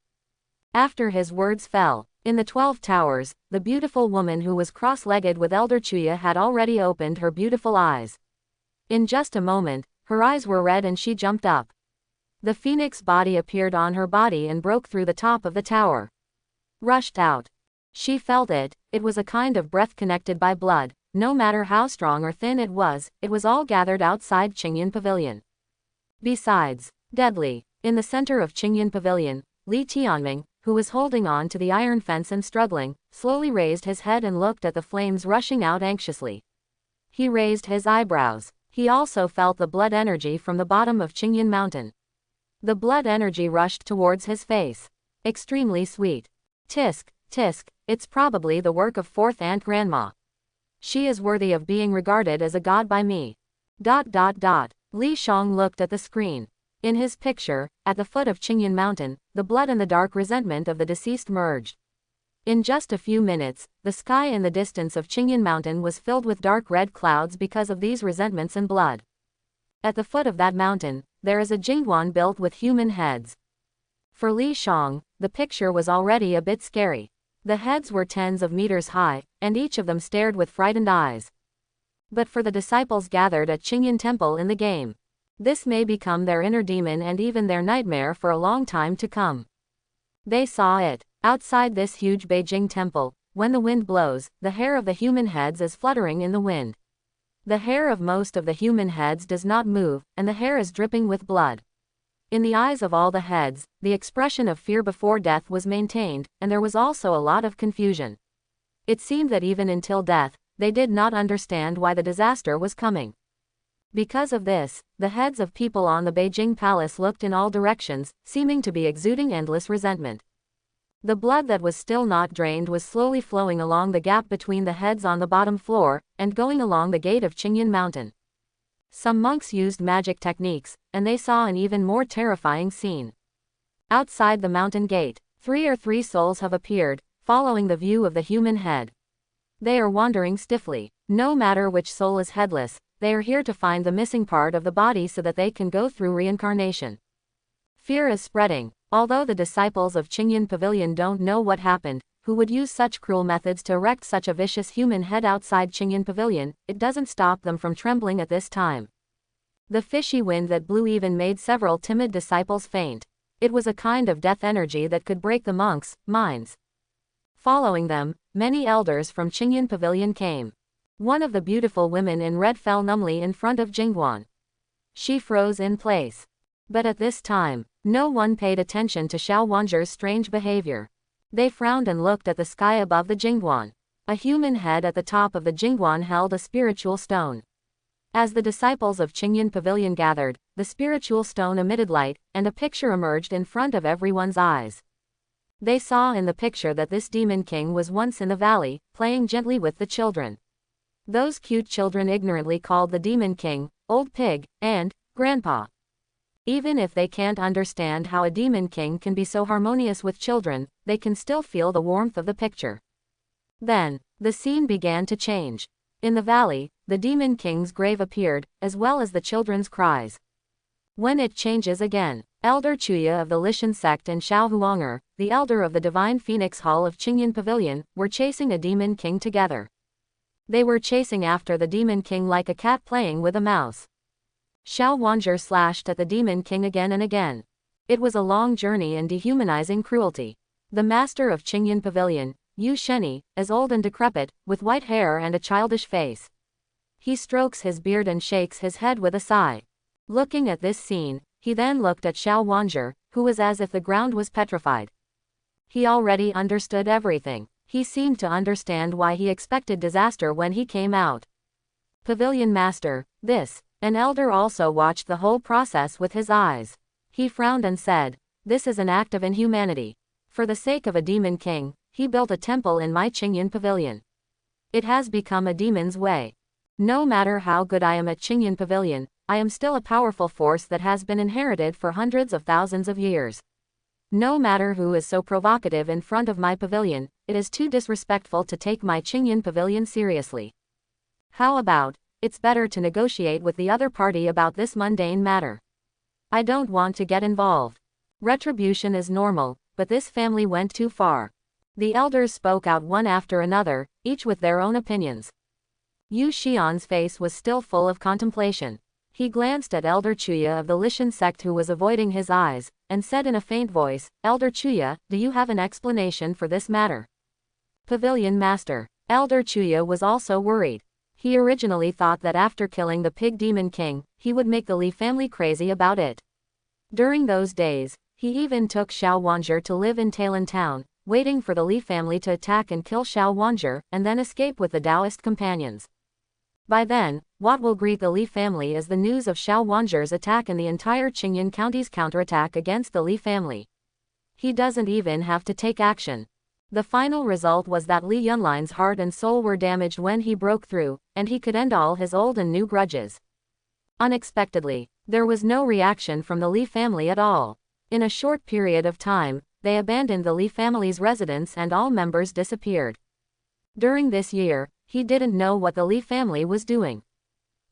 After his words fell, in the 12 towers, the beautiful woman who was cross-legged with Elder Chuya had already opened her beautiful eyes. In just a moment, her eyes were red and she jumped up. The phoenix body appeared on her body and broke through the top of the tower. Rushed out. She felt it, it was a kind of breath connected by blood. No matter how strong or thin it was all gathered outside Qingyan Pavilion. Besides, deadly, in the center of Qingyan Pavilion, Li Tianming, who was holding on to the iron fence and struggling, slowly raised his head and looked at the flames rushing out anxiously. He raised his eyebrows. He also felt the blood energy from the bottom of Qingyan Mountain. The blood energy rushed towards his face. Extremely sweet. Tisk, tisk, it's probably the work of fourth aunt grandma. She is worthy of being regarded as a god by me. ... Li Shang looked at the screen. In his picture, at the foot of Qingyan Mountain, the blood and the dark resentment of the deceased merged. In just a few minutes, the sky in the distance of Qingyan Mountain was filled with dark red clouds because of these resentments and blood. At the foot of that mountain, there is a jingguan built with human heads. For Li Shang, the picture was already a bit scary. The heads were tens of meters high, and each of them stared with frightened eyes. But for the disciples gathered at Qingyan Temple in the game, this may become their inner demon and even their nightmare for a long time to come. They saw it. Outside this huge Beijing temple, when the wind blows, the hair of the human heads is fluttering in the wind. The hair of most of the human heads does not move, and the hair is dripping with blood. In the eyes of all the heads, the expression of fear before death was maintained, and there was also a lot of confusion. It seemed that even until death, they did not understand why the disaster was coming. Because of this, the heads of people on the Beijing palace looked in all directions, seeming to be exuding endless resentment. The blood that was still not drained was slowly flowing along the gap between the heads on the bottom floor, and going along the gate of Qingyan Mountain. Some monks used magic techniques, and they saw an even more terrifying scene. Outside the mountain gate, 3 souls have appeared, following the view of the human head. They are wandering stiffly. No matter which soul is headless, they are here to find the missing part of the body so that they can go through reincarnation. Fear is spreading. Although the disciples of Qingyan Pavilion don't know what happened, who would use such cruel methods to erect such a vicious human head outside Qingyan Pavilion, it doesn't stop them from trembling at this time. The fishy wind that blew even made several timid disciples faint. It was a kind of death energy that could break the monks' minds. Following them, many elders from Qingyan Pavilion came. One of the beautiful women in red fell numbly in front of Jingguan. She froze in place. But at this time, no one paid attention to Xiao Wanzher's strange behavior. They frowned and looked at the sky above the Jingguan. A human head at the top of the Jingguan held a spiritual stone. As the disciples of Qingyan Pavilion gathered, the spiritual stone emitted light, and a picture emerged in front of everyone's eyes. They saw in the picture that this demon king was once in the valley, playing gently with the children. Those cute children ignorantly called the demon king, old pig, and grandpa. Even if they can't understand how a demon king can be so harmonious with children, they can still feel the warmth of the picture. Then, the scene began to change. In the valley, the demon king's grave appeared, as well as the children's cries. When it changes again, Elder Chuya of the Lishan sect and Xiao Huanger, the elder of the Divine Phoenix Hall of Qingyan Pavilion, were chasing a demon king together. They were chasing after the demon king like a cat playing with a mouse. Xiao Wanzher slashed at the demon king again and again. It was a long journey and dehumanizing cruelty. The master of Qingyan Pavilion, Yu Sheni, is old and decrepit, with white hair and a childish face. He strokes his beard and shakes his head with a sigh. Looking at this scene, he then looked at Xiao Wanzhi, who was as if the ground was petrified. He already understood everything. He seemed to understand why he expected disaster when he came out. Pavilion Master, this. An elder also watched the whole process with his eyes. He frowned and said, "This is an act of inhumanity. For the sake of a demon king, he built a temple in my Qingyan Pavilion. It has become a demon's way. No matter how good I am at Qingyan Pavilion, I am still a powerful force that has been inherited for hundreds of thousands of years. No matter who is so provocative in front of my pavilion, it is too disrespectful to take my Qingyan Pavilion seriously. How about, it's better to negotiate with the other party about this mundane matter. I don't want to get involved. Retribution is normal, but this family went too far." The elders spoke out one after another, each with their own opinions. Yu Xian's face was still full of contemplation. He glanced at Elder Chuya of the Lishan sect who was avoiding his eyes, and said in a faint voice, "Elder Chuya, do you have an explanation for this matter?" Pavilion Master. Elder Chuya was also worried. He originally thought that after killing the pig demon king, he would make the Li family crazy about it. During those days, he even took Xiao Wanzhi to live in Talon town, waiting for the Li family to attack and kill Xiao Wanzhi, and then escape with the Taoist companions. By then, what will greet the Li family is the news of Xiao Wanzhi's attack and the entire Qingyan County's counterattack against the Li family. He doesn't even have to take action. The final result was that Li Yunline's heart and soul were damaged when he broke through, and he could end all his old and new grudges. Unexpectedly, there was no reaction from the Li family at all. In a short period of time, they abandoned the Li family's residence and all members disappeared. During this year, he didn't know what the Li family was doing.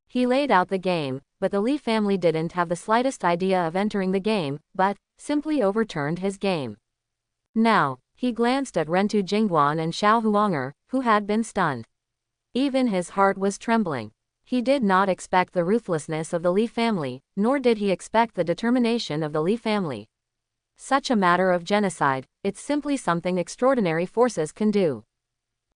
He laid out the game, but the Li family didn't have the slightest idea of entering the game, but simply overturned his game. Now, he glanced at Rentu Jingguan and Xiao Huanger, who had been stunned. Even his heart was trembling. He did not expect the ruthlessness of the Li family, nor did he expect the determination of the Li family. Such a matter of genocide, it's simply something extraordinary forces can do.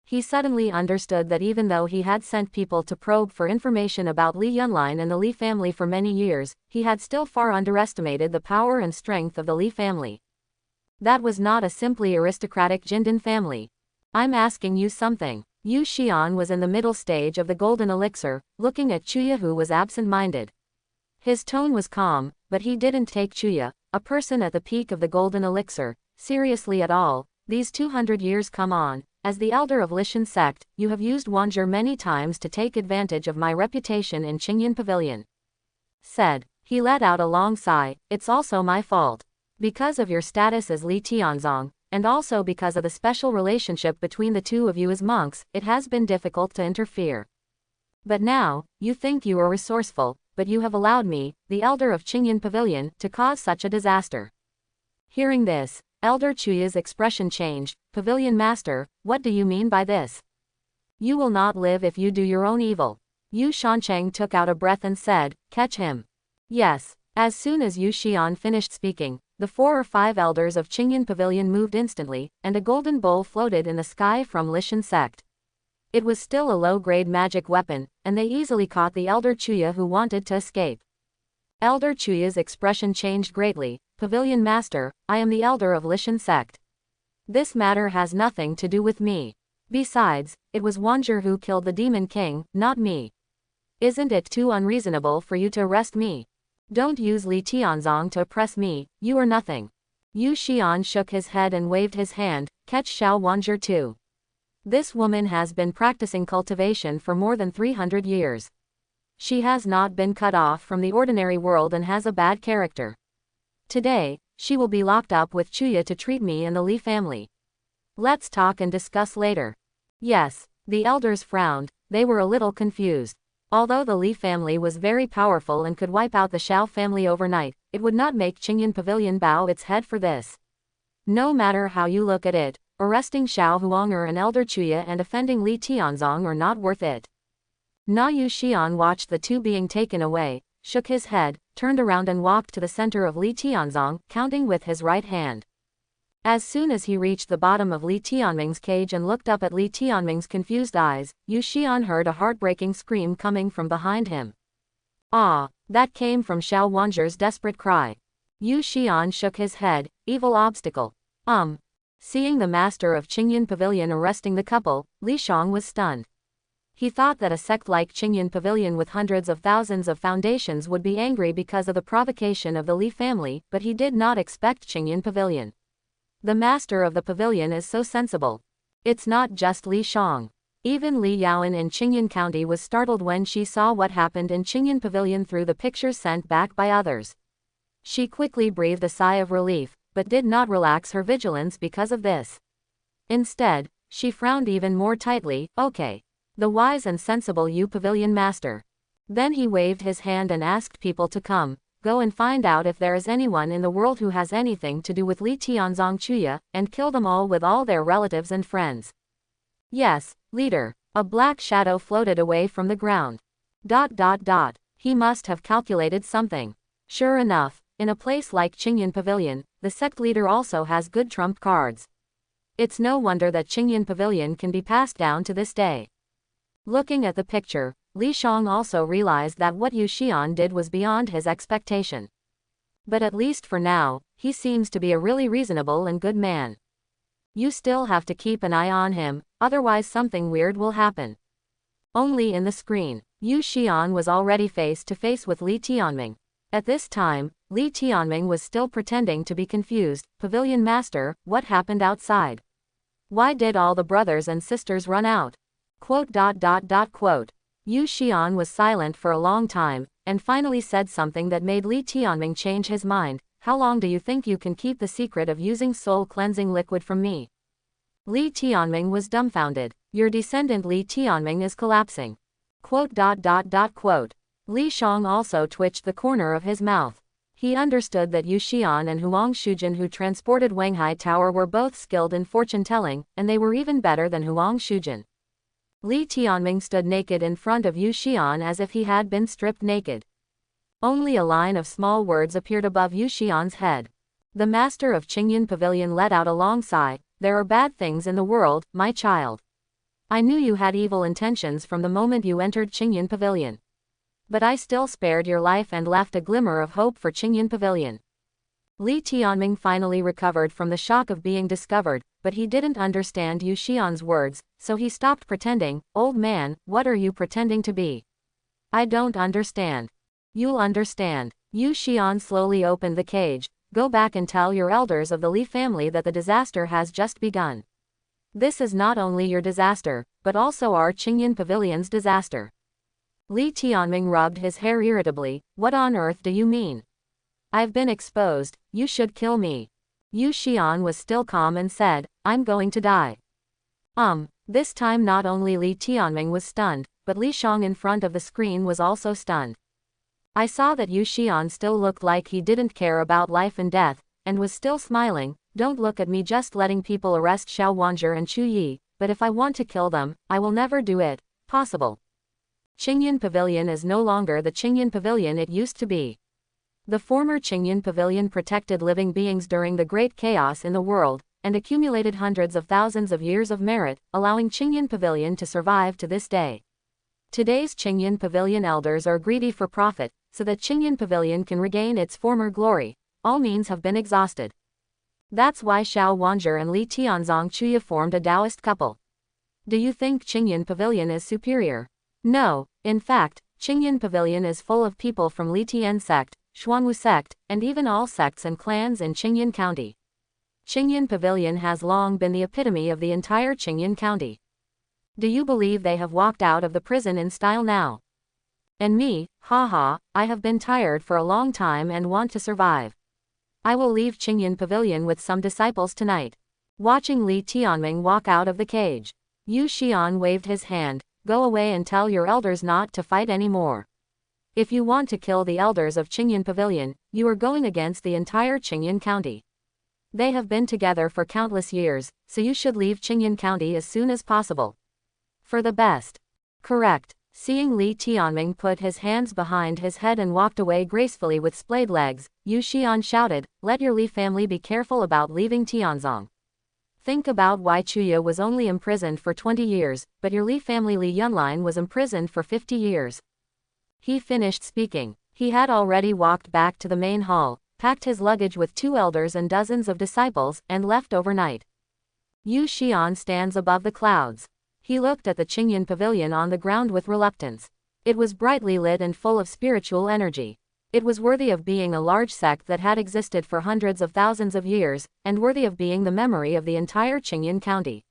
He suddenly understood that even though he had sent people to probe for information about Li Yunline and the Li family for many years, he had still far underestimated the power and strength of the Li family. That was not a simply aristocratic Jindan family. "I'm asking you something." Yu Xian was in the middle stage of the golden elixir, looking at Chuya who was absent-minded. His tone was calm, but he didn't take Chuya, a person at the peak of the golden elixir, seriously at all. "These 200 years come on. As the elder of Lishan sect, you have used Wanzhi many times to take advantage of my reputation in Qingyan Pavilion." Said. He let out a long sigh, "It's also my fault. Because of your status as Li Tianzong, and also because of the special relationship between the two of you as monks, it has been difficult to interfere. But now, you think you are resourceful, but you have allowed me, the elder of Qingyan Pavilion, to cause such a disaster." Hearing this, Elder Chuya's expression changed. "Pavilion Master, what do you mean by this? You will not live if you do your own evil." Yu Shancheng took out a breath and said, "Catch him." Yes. As soon as Yu Xian finished speaking, the 4 or 5 elders of Qingyan Pavilion moved instantly, and a golden bowl floated in the sky from Lishan sect. It was still a low-grade magic weapon, and they easily caught the Elder Chuya who wanted to escape. Elder Chuya's expression changed greatly. "Pavilion Master, I am the elder of Lishan sect. This matter has nothing to do with me. Besides, it was Wanzhi who killed the Demon King, not me. Isn't it too unreasonable for you to arrest me? Don't use Li Tianzong to oppress me, you are nothing." Yu Xian shook his head and waved his hand, "Catch Xiao Wanzhi too. This woman has been practicing cultivation for more than 300 years. She has not been cut off from the ordinary world and has a bad character. Today, she will be locked up with Chuya to treat me and the Li family. Let's talk and discuss later." Yes, the elders frowned, they were a little confused. Although the Li family was very powerful and could wipe out the Xiao family overnight, it would not make Qingyan Pavilion bow its head for this. No matter how you look at it, arresting Xiao Huanger and Elder Chuya and offending Li Tianzong are not worth it. Na Yu Xian watched the two being taken away, shook his head, turned around and walked to the center of Li Tianzong, counting with his right hand. As soon as he reached the bottom of Li Tianming's cage and looked up at Li Tianming's confused eyes, Yu Xian heard a heartbreaking scream coming from behind him. Ah! That came from Xiao Wanzher's desperate cry. Yu Xian shook his head. Evil obstacle. Seeing the master of Qingyan Pavilion arresting the couple, Li Shang was stunned. He thought that a sect like Qingyan Pavilion with hundreds of thousands of foundations would be angry because of the provocation of the Li family, but he did not expect Qingyan Pavilion. The master of the pavilion is so sensible. It's not just Li Shang. Even Li Yaoan in Qingyan County was startled when she saw what happened in Qingyan Pavilion through the pictures sent back by others. She quickly breathed a sigh of relief, but did not relax her vigilance because of this. Instead, she frowned even more tightly. Okay. The wise and sensible Yu Pavilion Master. Then he waved his hand and asked people to come, go and find out if there is anyone in the world who has anything to do with Li Tianzong Chuya, and kill them all with all their relatives and friends. Yes, leader. A black shadow floated away from the ground. He must have calculated something. Sure enough, in a place like Qingyan Pavilion, the sect leader also has good trump cards. It's no wonder that Qingyan Pavilion can be passed down to this day. Looking at the picture, Li Shang also realized that what Yu Xian did was beyond his expectation. But at least for now, he seems to be a really reasonable and good man. You still have to keep an eye on him, otherwise something weird will happen. Only in the screen, Yu Xian was already face to face with Li Tianming. At this time, Li Tianming was still pretending to be confused. Pavilion Master, what happened outside? Why did all the brothers and sisters run out? Yu Xian was silent for a long time, and finally said something that made Li Tianming change his mind. How long do you think you can keep the secret of using soul-cleansing liquid from me? Li Tianming was dumbfounded. Your descendant Li Tianming is collapsing. Li Shang also twitched the corner of his mouth. He understood that Yu Xian and Huang Shujin who transported Wanghai Tower were both skilled in fortune-telling, and they were even better than Huang Shujin. Li Tianming stood naked in front of Yu Xian as if he had been stripped naked. Only a line of small words appeared above Yu Xian's head. The master of Qingyan Pavilion let out a long sigh. There are bad things in the world, my child. I knew you had evil intentions from the moment you entered Qingyan Pavilion. But I still spared your life and left a glimmer of hope for Qingyan Pavilion. Li Tianming finally recovered from the shock of being discovered, but he didn't understand Yu Xian's words, so he stopped pretending. Old man, what are you pretending to be? I don't understand. You'll understand. Yu Xian slowly opened the cage. Go back and tell your elders of the Li family that the disaster has just begun. This is not only your disaster, but also our Qingyan Pavilion's disaster. Li Tianming rubbed his hair irritably. What on earth do you mean? I've been exposed, you should kill me. Yu Xian was still calm and said, I'm going to die. This time not only Li Tianming was stunned, but Li Shang in front of the screen was also stunned. I saw that Yu Xian still looked like he didn't care about life and death, and was still smiling. Don't look at me just letting people arrest Xiao Wanzher and Chu Yi, but if I want to kill them, I will never do it. Possible. Qingyan Pavilion is no longer the Qingyan Pavilion it used to be. The former Qingyan Pavilion protected living beings during the great chaos in the world, and accumulated hundreds of thousands of years of merit, allowing Qingyan Pavilion to survive to this day. Today's Qingyan Pavilion elders are greedy for profit, so that Qingyan Pavilion can regain its former glory. All means have been exhausted. That's why Xiao Wanzher and Li Tianzong Chuya formed a Taoist couple. Do you think Qingyan Pavilion is superior? No, in fact, Qingyan Pavilion is full of people from Li Tian sect, Xuanwu sect, and even all sects and clans in Qingyan County. Qingyan Pavilion has long been the epitome of the entire Qingyan County. Do you believe they have walked out of the prison in style now? And me, haha, I have been tired for a long time and want to survive. I will leave Qingyan Pavilion with some disciples tonight. Watching Li Tianming walk out of the cage, Yu Xian waved his hand. Go away and tell your elders not to fight anymore. If you want to kill the elders of Qingyan Pavilion, you are going against the entire Qingyan County. They have been together for countless years, so you should leave Qingyan County as soon as possible. For the best. Correct. Seeing Li Tianming put his hands behind his head and walked away gracefully with splayed legs, Yu Xian shouted, "Let your Li family be careful about leaving Tianzong. Think about why Chuya was only imprisoned for 20 years, but your Li family Li Yunlin was imprisoned for 50 years. He finished speaking. He had already walked back to the main hall, packed his luggage with 2 elders and dozens of disciples, and left overnight. Yu Xian stands above the clouds. He looked at the Qingyan pavilion on the ground with reluctance. It was brightly lit and full of spiritual energy. It was worthy of being a large sect that had existed for hundreds of thousands of years, and worthy of being the memory of the entire Qingyan county.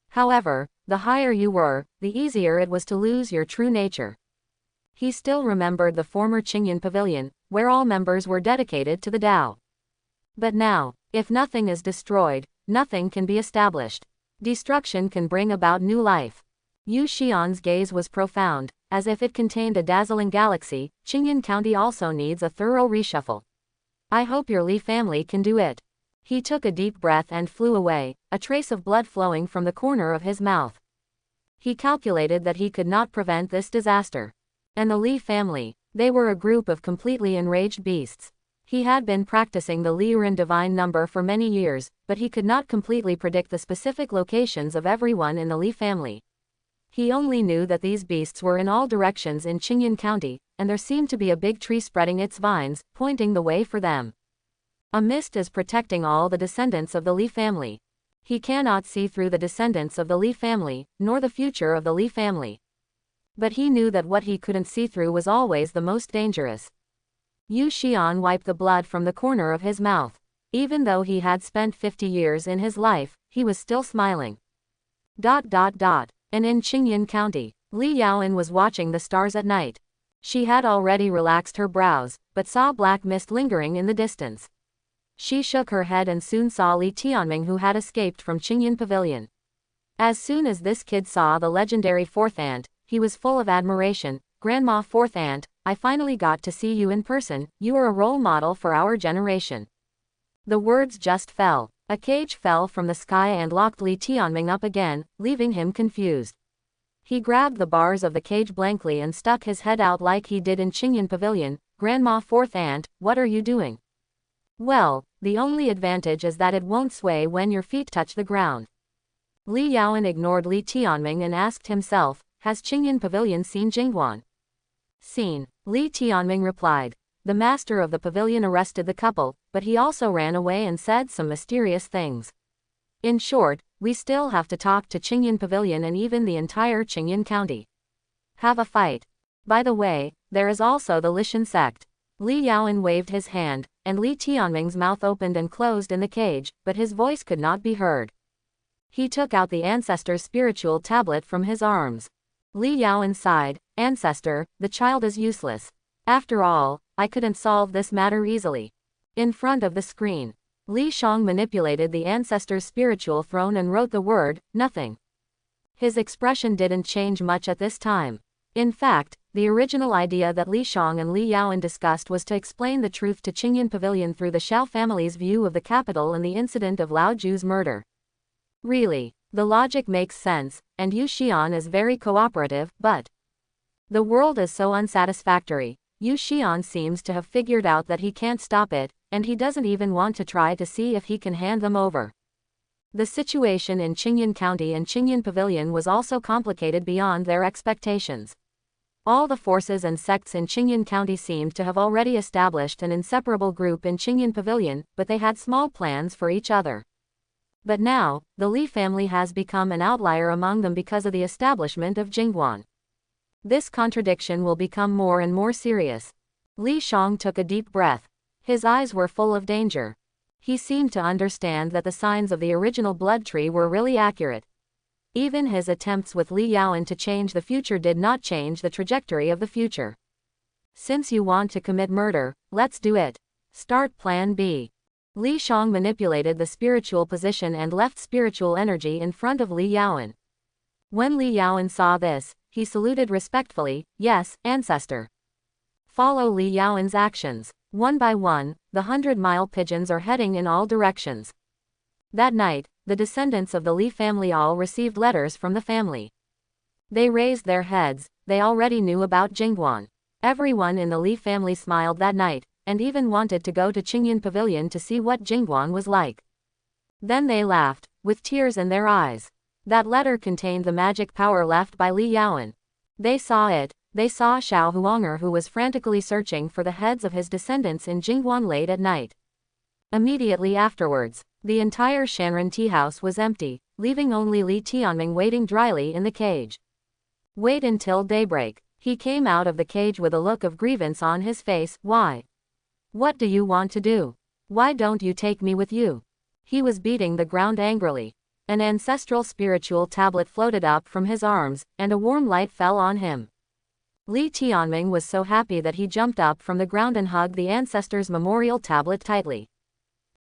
However, the higher you were, the easier it was to lose your true nature. He still remembered the former Qingyan pavilion, where all members were dedicated to the Tao. But now, if nothing is destroyed, nothing can be established. Destruction can bring about new life. Yu Xian's gaze was profound, as if it contained a dazzling galaxy. Qingyan County also needs a thorough reshuffle. I hope your Li family can do it. He took a deep breath and flew away, a trace of blood flowing from the corner of his mouth. He calculated that he could not prevent this disaster. And the Li family, they were a group of completely enraged beasts. He had been practicing the Liuran divine number for many years, but he could not completely predict the specific locations of everyone in the Li family. He only knew that these beasts were in all directions in Qingyan County, and there seemed to be a big tree spreading its vines, pointing the way for them. A mist is protecting all the descendants of the Li family. He cannot see through the descendants of the Li family, nor the future of the Li family. But he knew that what he couldn't see through was always the most dangerous. Yu Xian wiped the blood from the corner of his mouth. Even though he had spent 50 years in his life, he was still smiling. And in Qingyan County, Li Yaoan was watching the stars at night. She had already relaxed her brows, but saw black mist lingering in the distance. She shook her head and soon saw Li Tianming, who had escaped from Qingyan Pavilion. As soon as this kid saw the legendary fourth aunt, he was full of admiration. "Grandma fourth aunt, I finally got to see you in person. You are a role model for our generation." The words just fell. A cage fell from the sky and locked Li Tianming up again, leaving him confused. He grabbed the bars of the cage blankly and stuck his head out like he did in Qingyan Pavilion. "Grandma fourth aunt, what are you doing?" "Well, the only advantage is that it won't sway when your feet touch the ground." Li Yaoan ignored Li Tianming and asked himself, "Has Qingyan Pavilion seen Jingguan?" "Seen," Li Tianming replied. The master of the pavilion arrested the couple, but he also ran away and said some mysterious things. In short, we still have to talk to Qingyan Pavilion and even the entire Qingyan County. Have a fight. By the way, there is also the Lishan sect. Li Yaoan waved his hand, and Li Tianming's mouth opened and closed in the cage, but his voice could not be heard. He took out the Ancestor's spiritual tablet from his arms. Li Yaoan sighed. "Ancestor, the child is useless. After all, I couldn't solve this matter easily." In front of the screen, Li Shang manipulated the Ancestor's spiritual throne and wrote the word, "nothing." His expression didn't change much at this time. In fact, the original idea that Li Shang and Li Yaoan discussed was to explain the truth to Qingyan Pavilion through the Shao family's view of the capital and the incident of Lao Ju's murder. Really, the logic makes sense, and Yu Xian is very cooperative, but the world is so unsatisfactory. Yu Xian seems to have figured out that he can't stop it, and he doesn't even want to try to see if he can hand them over. The situation in Qingyan County and Qingyan Pavilion was also complicated beyond their expectations. All the forces and sects in Qingyan County seemed to have already established an inseparable group in Qingyan Pavilion, but they had small plans for each other. But now, the Li family has become an outlier among them because of the establishment of Jingguan. This contradiction will become more and more serious. Li Shang took a deep breath. His eyes were full of danger. He seemed to understand that the signs of the original blood tree were really accurate. Even his attempts with Li Yaoan to change the future did not change the trajectory of the future. "Since you want to commit murder, let's do it. Start Plan B." Li Shang manipulated the spiritual position and left spiritual energy in front of Li Yaoan. When Li Yaoan saw this, he saluted respectfully. "Yes, Ancestor." Follow Li Yaoan's actions. One by one, the 100-mile pigeons are heading in all directions. That night, the descendants of the Li family all received letters from the family. They raised their heads, they already knew about Jingguan. Everyone in the Li family smiled that night, and even wanted to go to Qingyan Pavilion to see what Jingguan was like. Then they laughed, with tears in their eyes. That letter contained the magic power left by Li Yaoan. They saw it. They saw Xiao Huanger, who was frantically searching for the heads of his descendants in Jingguan late at night. Immediately afterwards, the entire Shanren tea house was empty, leaving only Li Tianming waiting dryly in the cage. Wait until daybreak. He came out of the cage with a look of grievance on his face. Why? What do you want to do? Why don't you take me with you? He was beating the ground angrily. An ancestral spiritual tablet floated up from his arms, and a warm light fell on him. Li Tianming was so happy that he jumped up from the ground and hugged the ancestor's memorial tablet tightly.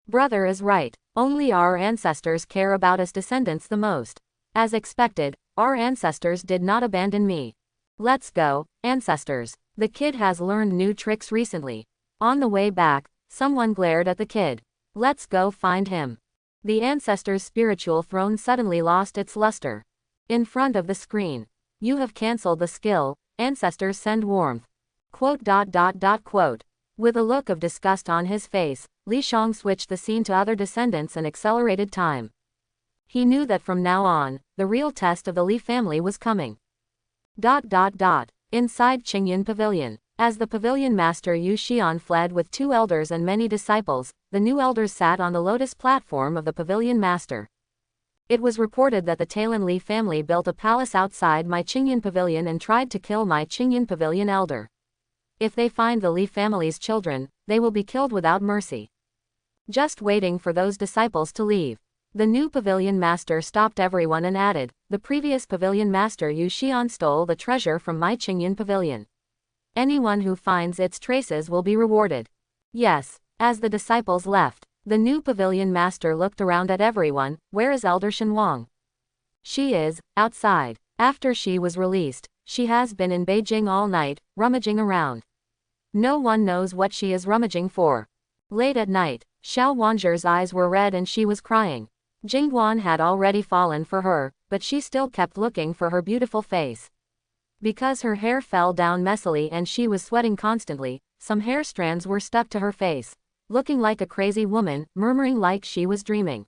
Brother is right. Only our ancestors care about us descendants the most. As expected, our ancestors did not abandon me. Let's go, ancestors. The kid has learned new tricks recently. On the way back, someone glared at the kid. Let's go find him. The ancestor's spiritual throne suddenly lost its luster. In front of the screen. You have cancelled the skill, ancestors send warmth. Quote. With a look of disgust on his face, Li Shang switched the scene to other descendants and accelerated time. He knew that from now on, the real test of the Li family was coming. Inside Qingyan Pavilion. As the pavilion master Yu Xian fled with 2 elders and many disciples, the new elders sat on the lotus platform of the pavilion master. It was reported that the Talon Li family built a palace outside my Qingyan Pavilion and tried to kill my Qingyan Pavilion elder. If they find the Li family's children, they will be killed without mercy. Just waiting for those disciples to leave. The new pavilion master stopped everyone and added, the previous pavilion master Yu Xian stole the treasure from my Qingyan Pavilion. Anyone who finds its traces will be rewarded. Yes. As the disciples left, the new pavilion master looked around at everyone. Where is Elder Shen Wang? She is outside. After she was released, she has been in Beijing all night, rummaging around. No one knows what she is rummaging for. Late at night, Xiao Wanger's eyes were red and she was crying. Jingguan had already fallen for her, but she still kept looking for her beautiful face. Because her hair fell down messily and she was sweating constantly, some hair strands were stuck to her face, looking like a crazy woman, murmuring like she was dreaming.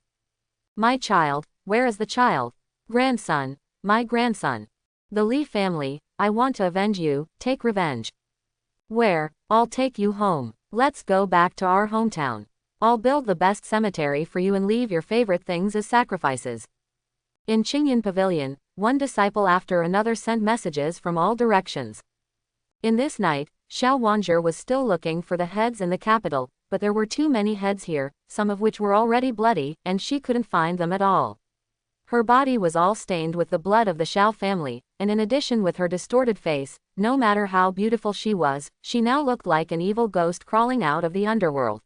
My child, where is the child? Grandson, my grandson. The Li family, I want to avenge you, take revenge. Where? I'll take you home. Let's go back to our hometown. I'll build the best cemetery for you and leave your favorite things as sacrifices. In Qingyan Pavilion, one disciple after another sent messages from all directions. In this night, Xiao Wanger was still looking for the heads in the capital, but there were too many heads here, some of which were already bloody, and she couldn't find them at all. Her body was all stained with the blood of the Xiao family, and in addition with her distorted face, no matter how beautiful she was, she now looked like an evil ghost crawling out of the underworld.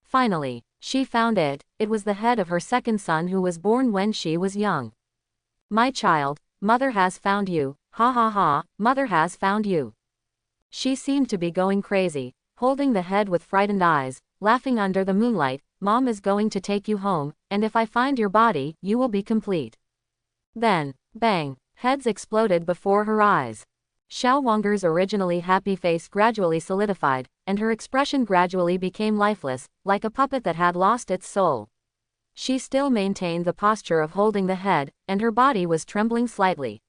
Finally, she found it. It was the head of her second son who was born when she was young. My child, mother has found you. Ha ha ha, mother has found you. She seemed to be going crazy, holding the head with frightened eyes, laughing under the moonlight. Mom is going to take you home, and if I find your body, you will be complete. Then, bang, heads exploded before her eyes. Xiao Wanger's originally happy face gradually solidified, and her expression gradually became lifeless, like a puppet that had lost its soul. She still maintained the posture of holding the head, and her body was trembling slightly.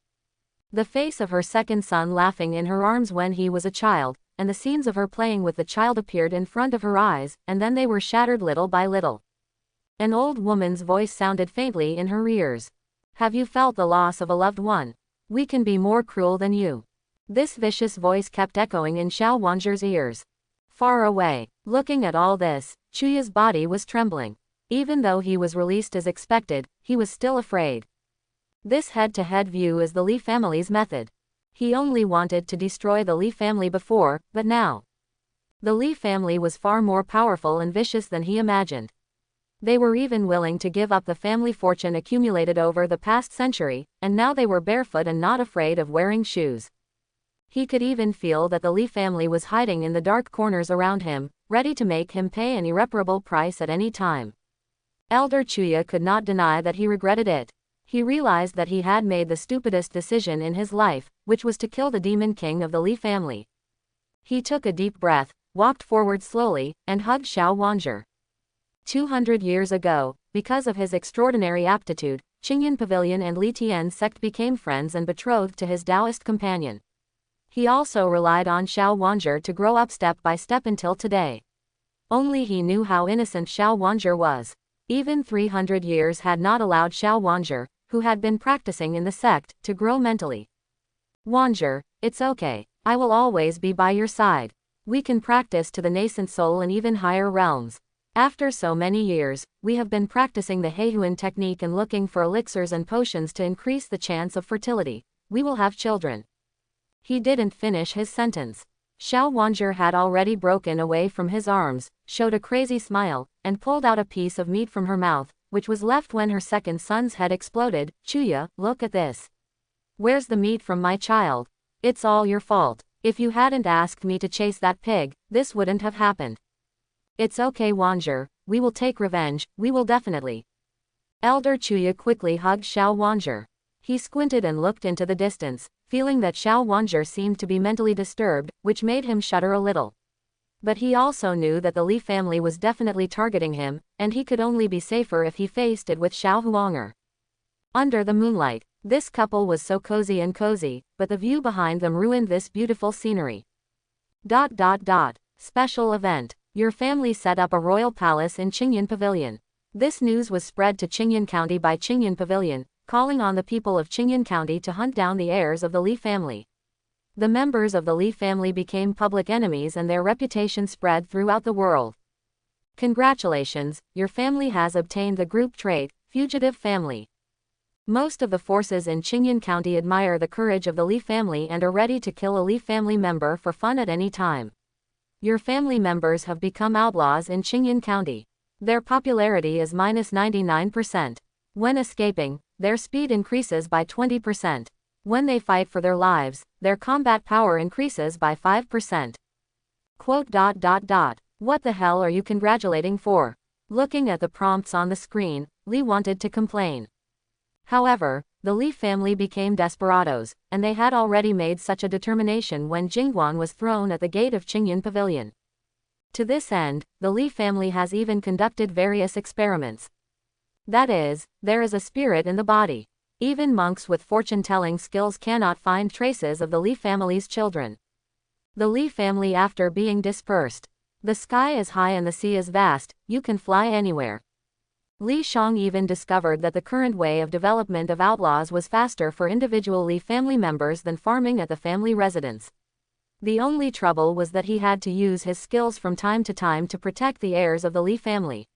The face of her second son laughing in her arms when he was a child, and the scenes of her playing with the child appeared in front of her eyes, and then they were shattered little by little. An old woman's voice sounded faintly in her ears. Have you felt the loss of a loved one? We can be more cruel than you. This vicious voice kept echoing in Xiao Wanger's ears. Far away, looking at all this, Chuya's body was trembling. Even though he was released as expected, he was still afraid. This head-to-head view is the Li family's method. He only wanted to destroy the Li family before, but now. The Li family was far more powerful and vicious than he imagined. They were even willing to give up the family fortune accumulated over the past century, and now they were barefoot and not afraid of wearing shoes. He could even feel that the Li family was hiding in the dark corners around him, ready to make him pay an irreparable price at any time. Elder Chuya could not deny that he regretted it. He realized that he had made the stupidest decision in his life, which was to kill the demon king of the Li family. He took a deep breath, walked forward slowly, and hugged Xiao Wanzhi. 200 years ago, because of his extraordinary aptitude, Qingyan Pavilion and Li Tian's sect became friends and betrothed to his Taoist companion. He also relied on Xiao Wanzhi to grow up step by step until today. Only he knew how innocent Xiao Wanzhi was. Even 300 years had not allowed Xiao Wanzhi, who had been practicing in the sect, to grow mentally. Wanzhi, it's okay. I will always be by your side. We can practice to the nascent soul in even higher realms. After so many years, we have been practicing the Heihuan technique and looking for elixirs and potions to increase the chance of fertility. We will have children. He didn't finish his sentence. Xiao Wanzhi had already broken away from his arms, showed a crazy smile, and pulled out a piece of meat from her mouth, which was left when her second son's head exploded. Chuya, look at this. Where's the meat from my child? It's all your fault. If you hadn't asked me to chase that pig, this wouldn't have happened. It's okay Wanzhi, we will take revenge, we will definitely. Elder Chuya quickly hugged Xiao Wanzhi. He squinted and looked into the distance, feeling that Xiao Wanzhi seemed to be mentally disturbed, which made him shudder a little. But he also knew that the Li family was definitely targeting him, and he could only be safer if he faced it with Xiao Huang'er. Under the moonlight, this couple was so cozy, but the view behind them ruined this beautiful scenery. Special event. Your family set up a royal palace in Qingyan Pavilion. This news was spread to Qingyan County by Qingyan Pavilion, calling on the people of Qingyan County to hunt down the heirs of the Li family. The members of the Li family became public enemies and their reputation spread throughout the world. Congratulations, your family has obtained the group trait, Fugitive Family. Most of the forces in Qingyan County admire the courage of the Li family and are ready to kill a Li family member for fun at any time. Your family members have become outlaws in Qingyan County. Their popularity is -99%. When escaping, their speed increases by 20%. When they fight for their lives, their combat power increases by 5%. Quote. What the hell are you congratulating for? Looking at the prompts on the screen, Li wanted to complain. However, the Li family became desperados, and they had already made such a determination when Jingguan was thrown at the gate of Qingyan Pavilion. To this end, the Li family has even conducted various experiments. That is, there is a spirit in the body. Even monks with fortune-telling skills cannot find traces of the Li family's children. The Li family after being dispersed. The sky is high and the sea is vast, you can fly anywhere. Li Shang even discovered that the current way of development of outlaws was faster for individual Li family members than farming at the family residence. The only trouble was that he had to use his skills from time to time to protect the heirs of the Li family.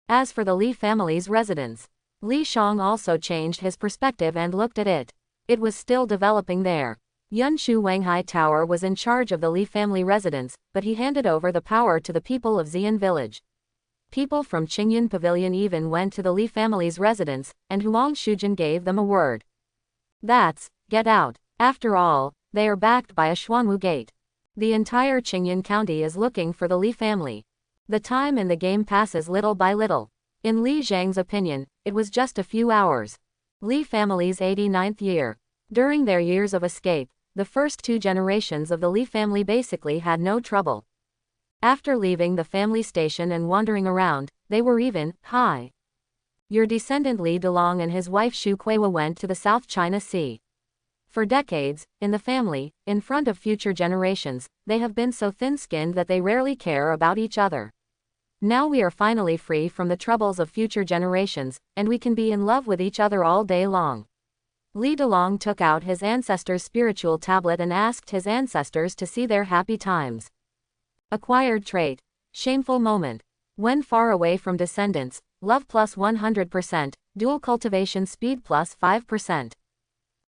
As for the Li family's residence, Li Shang also changed his perspective and looked at it. It was still developing there. Yunshu Wanghai Tower was in charge of the Li family residence, but he handed over the power to the people of Xian village. People from Qingyan Pavilion even went to the Li family's residence, and Huang Shujin gave them a word. That's, get out. After all, they are backed by a Xuanwu gate. The entire Qingyan County is looking for the Li family. The time in the game passes little by little. In Li Zhang's opinion, it was just a few hours. Li family's 89th year. During their years of escape, the first two generations of the Li family basically had no trouble. After leaving the family station and wandering around, they were even, hi. Your descendant Li Delong and his wife Xu Kuiwa went to the South China Sea. For decades, in the family, in front of future generations, they have been so thin-skinned that they rarely care about each other. Now we are finally free from the troubles of future generations, and we can be in love with each other all day long. Li Delong took out his ancestors' spiritual tablet and asked his ancestors to see their happy times. Acquired trait. Shameful moment. When far away from descendants, love plus 100%, dual cultivation speed plus 5%.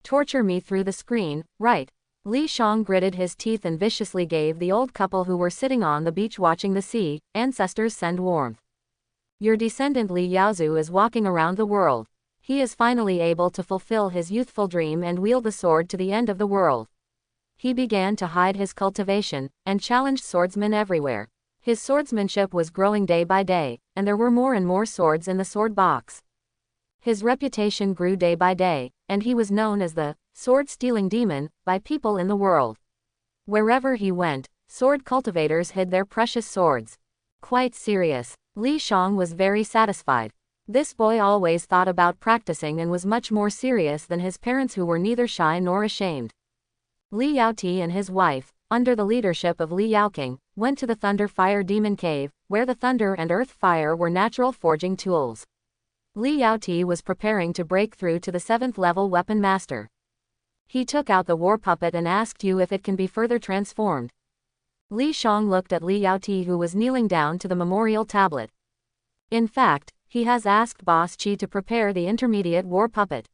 Torture me through the screen, right? Li Shang gritted his teeth and viciously gave the old couple who were sitting on the beach watching the sea, ancestors send warmth. Your descendant Li Yaozu is walking around the world. He is finally able to fulfill his youthful dream and wield the sword to the end of the world. He began to hide his cultivation, and challenged swordsmen everywhere. His swordsmanship was growing day by day, and there were more and more swords in the sword box. His reputation grew day by day, and he was known as the sword-stealing demon by people in the world. Wherever he went, sword cultivators hid their precious swords. Quite serious. Li Shang was very satisfied. This boy always thought about practicing and was much more serious than his parents, who were neither shy nor ashamed. Li Yaoti and his wife, under the leadership of Li Yaoqing, went to the Thunder Fire Demon Cave, where the thunder and earth fire were natural forging tools. Li Yaoti was preparing to break through to the 7th level weapon master. He took out the war puppet and asked you if it can be further transformed. Li Shang looked at Li Yaoti, who was kneeling down to the memorial tablet. In fact, he has asked Boss Qi to prepare the intermediate war puppet.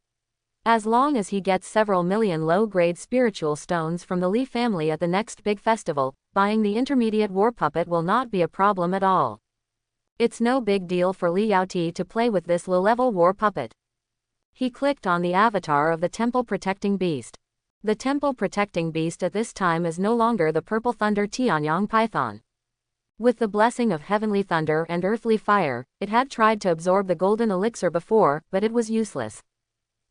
As long as he gets several million low-grade spiritual stones from the Li family at the next big festival, buying the intermediate war puppet will not be a problem at all. It's no big deal for Li Yaoti to play with this low-level war puppet. He clicked on the avatar of the Temple Protecting Beast. The Temple Protecting Beast at this time is no longer the Purple Thunder Tianyang Python. With the blessing of Heavenly Thunder and Earthly Fire, it had tried to absorb the golden elixir before, but it was useless.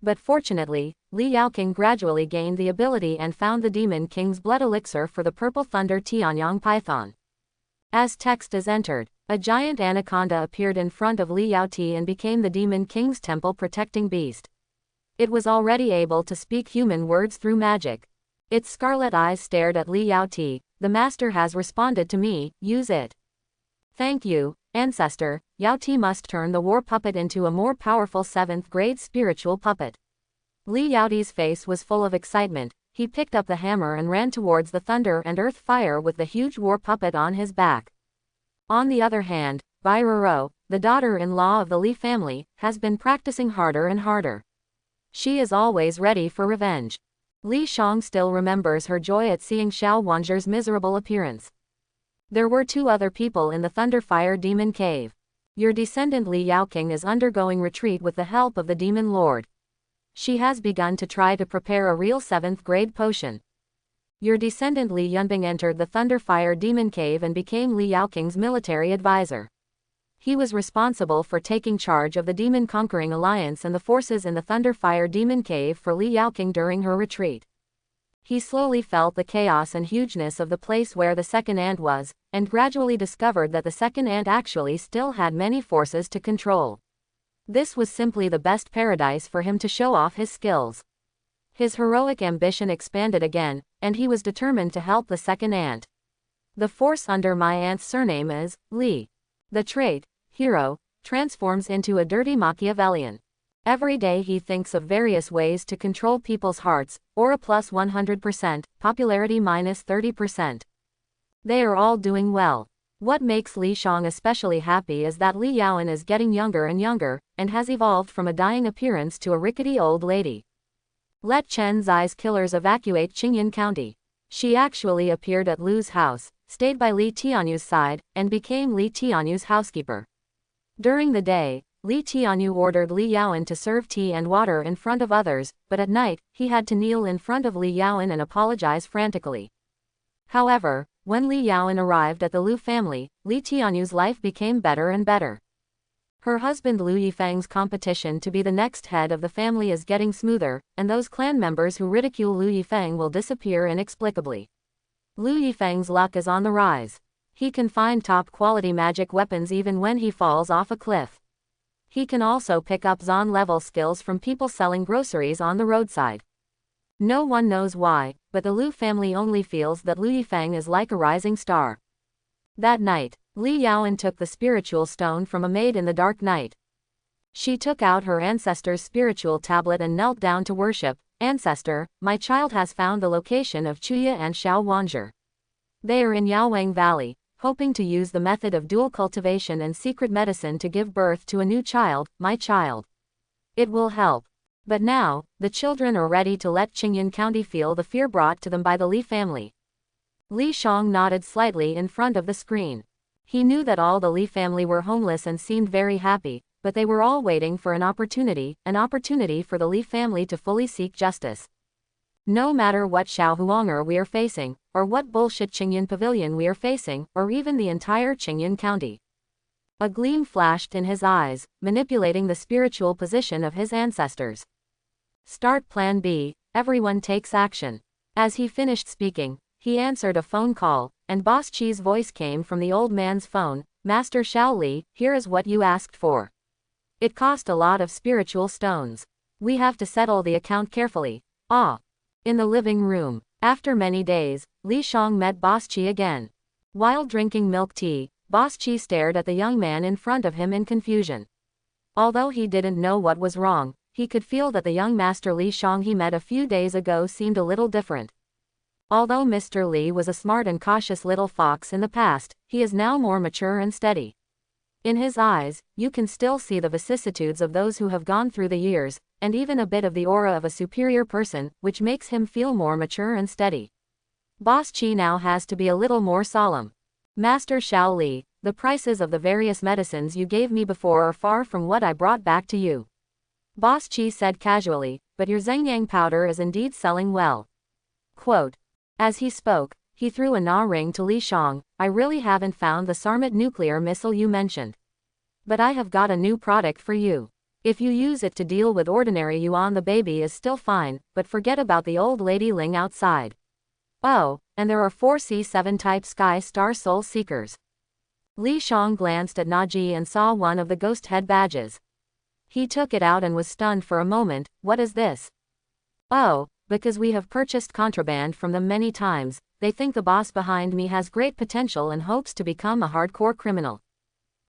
But fortunately, Li Yaoqing gradually gained the ability and found the Demon King's blood elixir for the Purple Thunder Tianyang Python. As text is entered, a giant anaconda appeared in front of Li Yaoti and became the Demon King's Temple Protecting Beast. It was already able to speak human words through magic. Its scarlet eyes stared at Li Yaoti. The master has responded to me, use it. Thank you, Ancestor. Yaoti must turn the war puppet into a more powerful 7th grade spiritual puppet. Li Yaoti's face was full of excitement. He picked up the hammer and ran towards the thunder and earth fire with the huge war puppet on his back. On the other hand, Bai Roro, the daughter-in-law of the Li family, has been practicing harder and harder. She is always ready for revenge. Li Shang still remembers her joy at seeing Xiao Wanzher's miserable appearance. There were 2 other people in the Thunderfire Demon Cave. Your descendant Li Yaoqing is undergoing retreat with the help of the Demon Lord. She has begun to try to prepare a real 7th grade potion. Your descendant Li Yunbing entered the Thunderfire Demon Cave and became Li Yaoqing's military advisor. He was responsible for taking charge of the Demon Conquering Alliance and the forces in the Thunderfire Demon Cave for Li Yaoqing during her retreat. He slowly felt the chaos and hugeness of the place where the second ant was, and gradually discovered that the second ant actually still had many forces to control. This was simply the best paradise for him to show off his skills. His heroic ambition expanded again, and he was determined to help the second ant. The force under my aunt's surname is Li. The trait, hero, transforms into a dirty Machiavellian. Every day he thinks of various ways to control people's hearts, aura plus 100%, popularity minus 30%. They are all doing well. What makes Li Shang especially happy is that Li Yaoan is getting younger and younger, and has evolved from a dying appearance to a rickety old lady. Let Chen Zai's killers evacuate Qingyan County. She actually appeared at Lu's house, stayed by Li Tianyu's side, and became Li Tianyu's housekeeper. During the day, Li Tianyu ordered Li Yaoan to serve tea and water in front of others, but at night, he had to kneel in front of Li Yaoan and apologize frantically. However, when Li Yaoan arrived at the Lu family, Li Tianyu's life became better and better. Her husband Lu Yifeng's competition to be the next head of the family is getting smoother, and those clan members who ridicule Lu Yifeng will disappear inexplicably. Lu Yifeng's luck is on the rise. He can find top-quality magic weapons even when he falls off a cliff. He can also pick up Zon-level skills from people selling groceries on the roadside. No one knows why, but the Lu family only feels that Lu Yifeng is like a rising star. That night, Li Yaoan took the spiritual stone from a maid in the dark night. She took out her ancestor's spiritual tablet and knelt down to worship. Ancestor, my child has found the location of Chuya and Xiao Wanzher. They are in Yaowang Valley, hoping to use the method of dual cultivation and secret medicine to give birth to a new child, my child. It will help. But now, the children are ready to let Qingyan County feel the fear brought to them by the Li family. Li Shang nodded slightly in front of the screen. He knew that all the Li family were homeless and seemed very happy, but they were all waiting for an opportunity for the Li family to fully seek justice. No matter what Xiao Huanger we are facing, or what bullshit Qingyan Pavilion we are facing, or even the entire Qingyan County. A gleam flashed in his eyes, manipulating the spiritual position of his ancestors. Start Plan B, everyone takes action. As he finished speaking, he answered a phone call, and Boss Chi's voice came from the old man's phone. Master Shao Li, here is what you asked for. It cost a lot of spiritual stones. We have to settle the account carefully. Ah. In the living room, after many days, Li Shang met Boss Chi again. While drinking milk tea, Boss Chi stared at the young man in front of him in confusion. Although he didn't know what was wrong, he could feel that the young Master Li Shang he met a few days ago seemed a little different. Although Mr. Li was a smart and cautious little fox in the past, he is now more mature and steady. In his eyes, you can still see the vicissitudes of those who have gone through the years, and even a bit of the aura of a superior person, which makes him feel more mature and steady. Boss Chi now has to be a little more solemn. Master Shao Li, the prices of the various medicines you gave me before are far from what I brought back to you. Boss Chi said casually, but your Zhengyang powder is indeed selling well. Quote. As he spoke, he threw a na ring to Li Shang. I really haven't found the Sarmat nuclear missile you mentioned. But I have got a new product for you. If you use it to deal with ordinary Yuan, the baby is still fine, but forget about the old lady Ling outside. Oh, and there are 4 C7 type Sky Star Soul Seekers. Li Shang glanced at Naji and saw one of the ghost head badges. He took it out and was stunned for a moment. What is this? Oh, because we have purchased contraband from them many times. They think the boss behind me has great potential and hopes to become a hardcore criminal.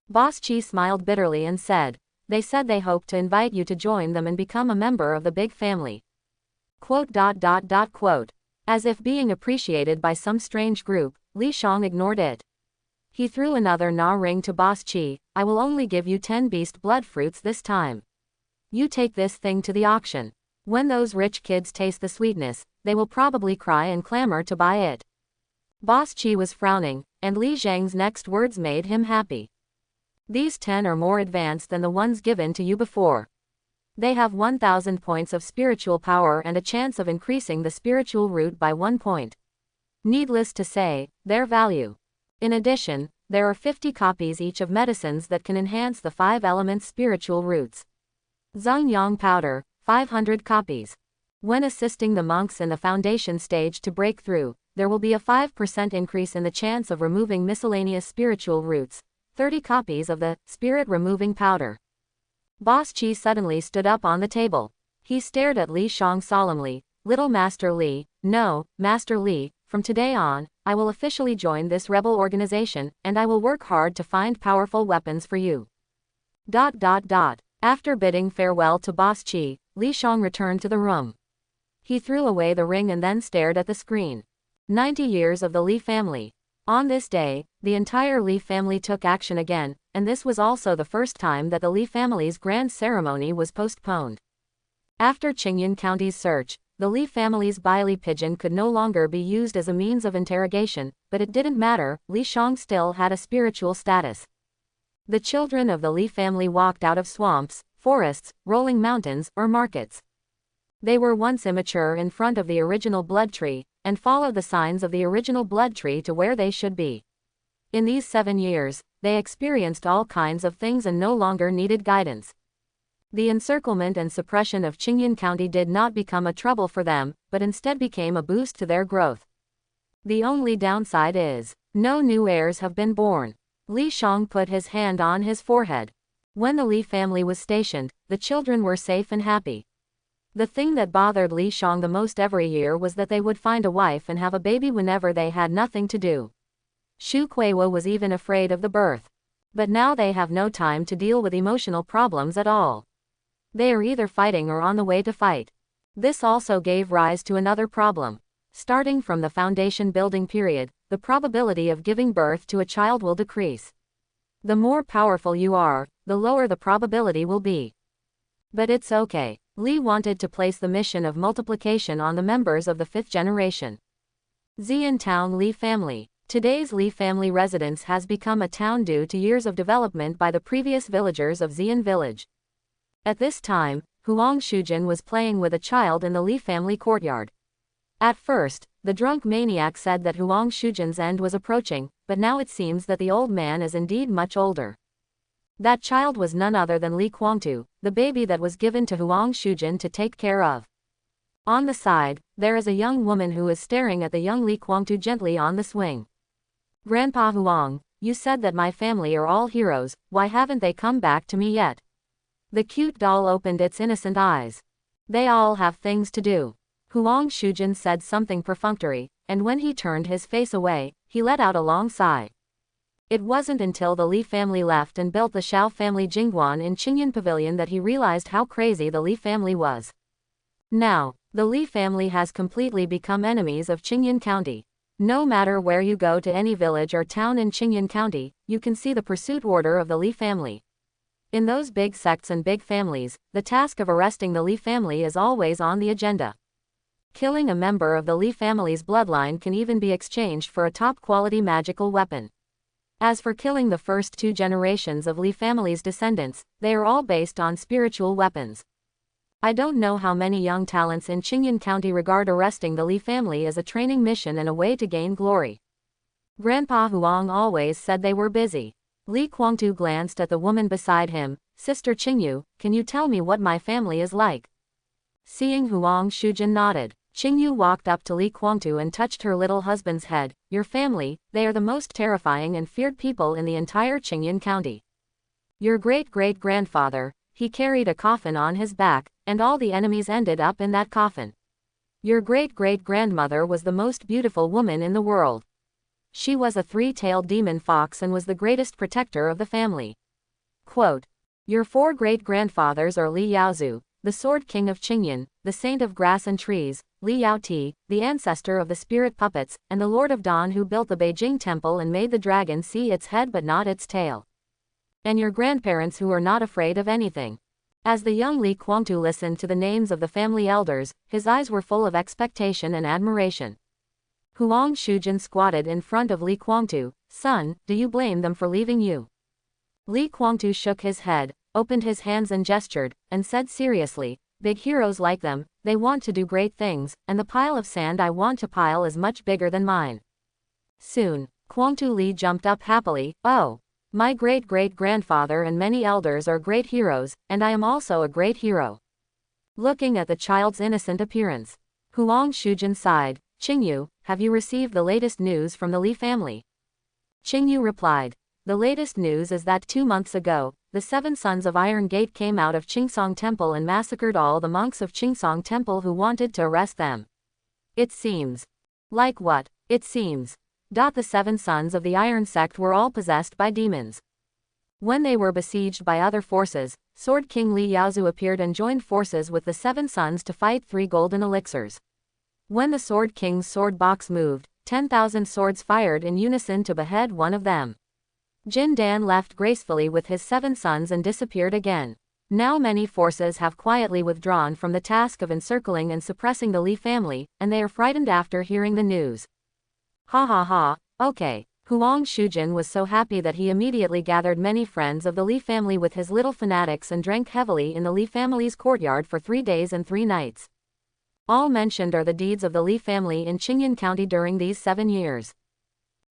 Boss Chi smiled bitterly and said, they said they hope to invite you to join them and become a member of the big family. Quote. As if being appreciated by some strange group, Li Shang ignored it. He threw another na ring to Boss Chi. I will only give you 10 beast blood fruits this time. You take this thing to the auction. When those rich kids taste the sweetness, they will probably cry and clamor to buy it. Boss Chi was frowning, and Li Zhang's next words made him happy. These 10 are more advanced than the ones given to you before. They have 1,000 points of spiritual power and a chance of increasing the spiritual root by 1 point. Needless to say, their value. In addition, there are 50 copies each of medicines that can enhance the 5 elements spiritual roots. Zhengyang powder, 500 copies. When assisting the monks in the foundation stage to break through, there will be a 5% increase in the chance of removing miscellaneous spiritual roots. 30 copies of the spirit removing powder. Boss Chi suddenly stood up on the table. He stared at Li Shang solemnly. Little Master Li, no, Master Li, from today on, I will officially join this rebel organization, and I will work hard to find powerful weapons for you. After bidding farewell to Boss Chi, Li Shang returned to the room. He threw away the ring and then stared at the screen. 90 years of the Li family. On this day, the entire Li family took action again, and this was also the first time that the Li family's grand ceremony was postponed. After Qingyun County's search, the Li family's Baili pigeon could no longer be used as a means of interrogation, but it didn't matter, Li Shang still had a spiritual status. The children of the Li family walked out of swamps, forests, rolling mountains, or markets. They were once immature in front of the original blood tree, and followed the signs of the original blood tree to where they should be. In these 7 years, they experienced all kinds of things and no longer needed guidance. The encirclement and suppression of Qingyun County did not become a trouble for them, but instead became a boost to their growth. The only downside is, no new heirs have been born. Li Shang put his hand on his forehead. When the Li family was stationed, the children were safe and happy. The thing that bothered Li Shang the most every year was that they would find a wife and have a baby whenever they had nothing to do. Shu Kuiwa was even afraid of the birth. But now they have no time to deal with emotional problems at all. They are either fighting or on the way to fight. This also gave rise to another problem. Starting from the foundation building period, the probability of giving birth to a child will decrease. The more powerful you are, the lower the probability will be. But it's okay. Li wanted to place the mission of multiplication on the members of the 5th generation. Xian Town Li family. Today's Li family residence has become a town due to years of development by the previous villagers of Xian village. At this time, Huang Shujin was playing with a child in the Li family courtyard. At first, the drunk maniac said that Huang Shujin's end was approaching, but now it seems that the old man is indeed much older. That child was none other than Li Guangtu, the baby that was given to Huang Shujin to take care of. On the side, there is a young woman who is staring at the young Li Guangtu gently on the swing. Grandpa Huang, you said that my family are all heroes, why haven't they come back to me yet? The cute doll opened its innocent eyes. They all have things to do. Huang Shujin said something perfunctory, and when he turned his face away, he let out a long sigh. It wasn't until the Li family left and built the Shao family Jingguan in Qingyan Pavilion that he realized how crazy the Li family was. Now, the Li family has completely become enemies of Qingyan County. No matter where you go to any village or town in Qingyan County, you can see the pursuit order of the Li family. In those big sects and big families, the task of arresting the Li family is always on the agenda. Killing a member of the Li family's bloodline can even be exchanged for a top-quality magical weapon. As for killing the first 2 generations of Li family's descendants, they are all based on spiritual weapons. I don't know how many young talents in Qingyan County regard arresting the Li family as a training mission and a way to gain glory. Grandpa Huang always said they were busy. Li Guangtu glanced at the woman beside him. Sister Qingyu, can you tell me what my family is like? Seeing Huang Shujin nodded. Qingyu walked up to Li Guangtu and touched her little husband's head. Your family, they are the most terrifying and feared people in the entire Qingyan County. Your great-great-grandfather, he carried a coffin on his back, and all the enemies ended up in that coffin. Your great-great-grandmother was the most beautiful woman in the world. She was a 3-tailed demon fox and was the greatest protector of the family. Quote, your 4 great-grandfathers are Li Yaozu, the Sword King of Qingyan, the Saint of Grass and Trees, Li Yaoti, the ancestor of the spirit puppets, and the Lord of Dawn who built the Beijing Temple and made the dragon see its head but not its tail. And your grandparents who are not afraid of anything. As the young Li Guangtu listened to the names of the family elders, his eyes were full of expectation and admiration. Huang Shujin squatted in front of Li Guangtu. Son, do you blame them for leaving you? Li Guangtu shook his head, opened his hands and gestured, and said seriously, big heroes like them, they want to do great things, and the pile of sand I want to pile is much bigger than mine. Soon, Guangtu Li jumped up happily. Oh, my great-great-grandfather and many elders are great heroes, and I am also a great hero. Looking at the child's innocent appearance, Huang Shujin sighed. Qingyu, have you received the latest news from the Li family? Qingyu replied. The latest news is that 2 months ago, the 7 sons of Iron Gate came out of Qingsong Temple and massacred all the monks of Qingsong Temple who wanted to arrest them. It seems. Like what? It seems. The 7 sons of the Iron Sect were all possessed by demons. When they were besieged by other forces, Sword King Li Yaozu appeared and joined forces with the 7 sons to fight 3 golden elixirs. When the Sword King's sword box moved, 10,000 swords fired in unison to behead one of them. Jin Dan left gracefully with his 7 sons and disappeared again. Now many forces have quietly withdrawn from the task of encircling and suppressing the Li family, and they are frightened after hearing the news. Ha ha ha, okay. Huang Shujin was so happy that he immediately gathered many friends of the Li family with his little fanatics and drank heavily in the Li family's courtyard for 3 days and 3 nights. All mentioned are the deeds of the Li family in Qingyan County during these 7 years.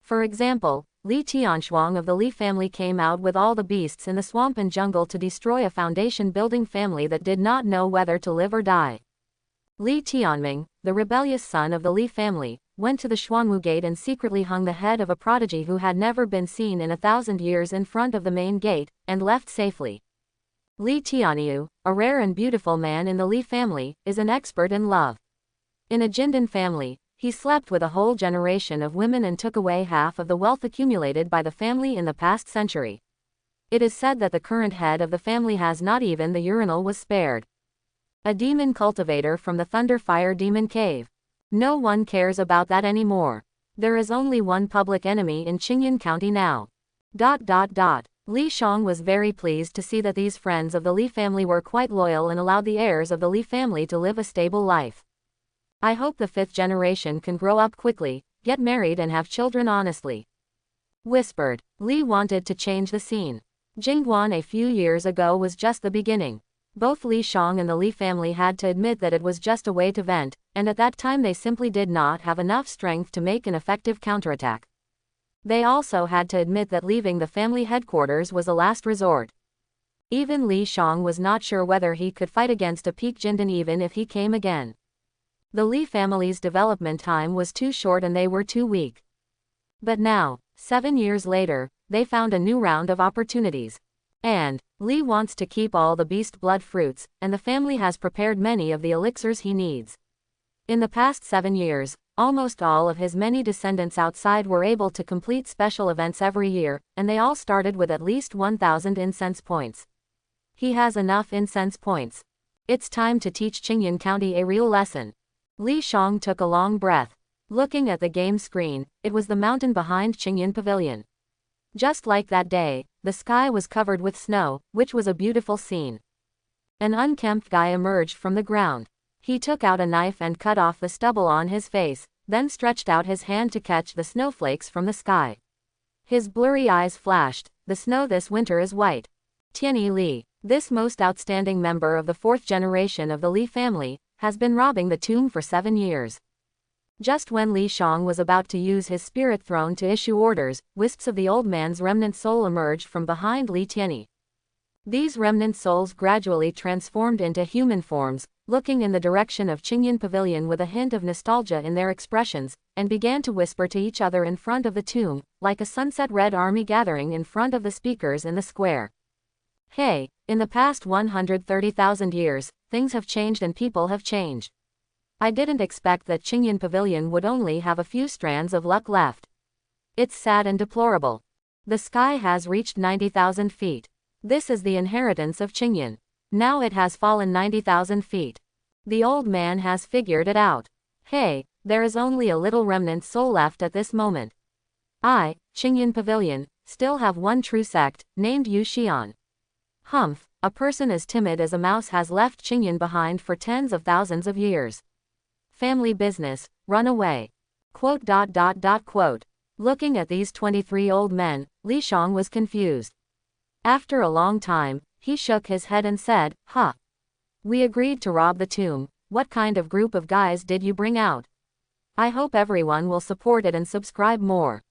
For example, Li Tianshuang of the Li family came out with all the beasts in the swamp and jungle to destroy a foundation-building family that did not know whether to live or die. Li Tianming, the rebellious son of the Li family, went to the Xuanwu Gate and secretly hung the head of a prodigy who had never been seen in 1,000 years in front of the main gate, and left safely. Li Tianyu, a rare and beautiful man in the Li family, is an expert in love. In a Jindan family, he slept with a whole generation of women and took away half of the wealth accumulated by the family in the past century. It is said that the current head of the family has not even the urinal was spared. A demon cultivator from the Thunderfire Demon Cave. No one cares about that anymore. There is only one public enemy in Qingyan County now. Li Shang was very pleased to see that these friends of the Li family were quite loyal and allowed the heirs of the Li family to live a stable life. I hope the 5th generation can grow up quickly, get married and have children honestly. Whispered. Li wanted to change the scene. Jingguan a few years ago was just the beginning. Both Li Shang and the Li family had to admit that it was just a way to vent, and at that time they simply did not have enough strength to make an effective counterattack. They also had to admit that leaving the family headquarters was a last resort. Even Li Shang was not sure whether he could fight against a peak Jindan even if he came again. The Li family's development time was too short and they were too weak. But now, 7 years later, they found a new round of opportunities. And Li wants to keep all the beast blood fruits, and the family has prepared many of the elixirs he needs. In the past 7 years, almost all of his many descendants outside were able to complete special events every year, and they all started with at least 1,000 incense points. He has enough incense points. It's time to teach Qingyan County a real lesson. Li Shang took a long breath. Looking at the game screen, it was the mountain behind Qingyan Pavilion. Just like that day, the sky was covered with snow, which was a beautiful scene. An unkempt guy emerged from the ground. He took out a knife and cut off the stubble on his face, then stretched out his hand to catch the snowflakes from the sky. His blurry eyes flashed. The snow this winter is white. Tianyi Li, this most outstanding member of the 4th generation of the Li family, has been robbing the tomb for 7 years. Just when Li Shang was about to use his spirit throne to issue orders, wisps of the old man's remnant soul emerged from behind Li Tianyi. These remnant souls gradually transformed into human forms, looking in the direction of Qingyan Pavilion with a hint of nostalgia in their expressions, and began to whisper to each other in front of the tomb, like a sunset red army gathering in front of the speakers in the square. Hey, in the past 130,000 years, things have changed and people have changed. I didn't expect that Qingyan Pavilion would only have a few strands of luck left. It's sad and deplorable. The sky has reached 90,000 feet. This is the inheritance of Qingyan. Now it has fallen 90,000 feet. The old man has figured it out. Hey, there is only a little remnant soul left at this moment. I, Qingyan Pavilion, still have one true sect, named Yu Xian. Humph, a person as timid as a mouse has left Qingyan behind for tens of thousands of years. Family business, run away. Quote. Looking at these 23 old men, Li Shang was confused. After a long time, he shook his head and said, "Huh. We agreed to rob the tomb. What kind of group of guys did you bring out? I hope everyone will support it and subscribe more."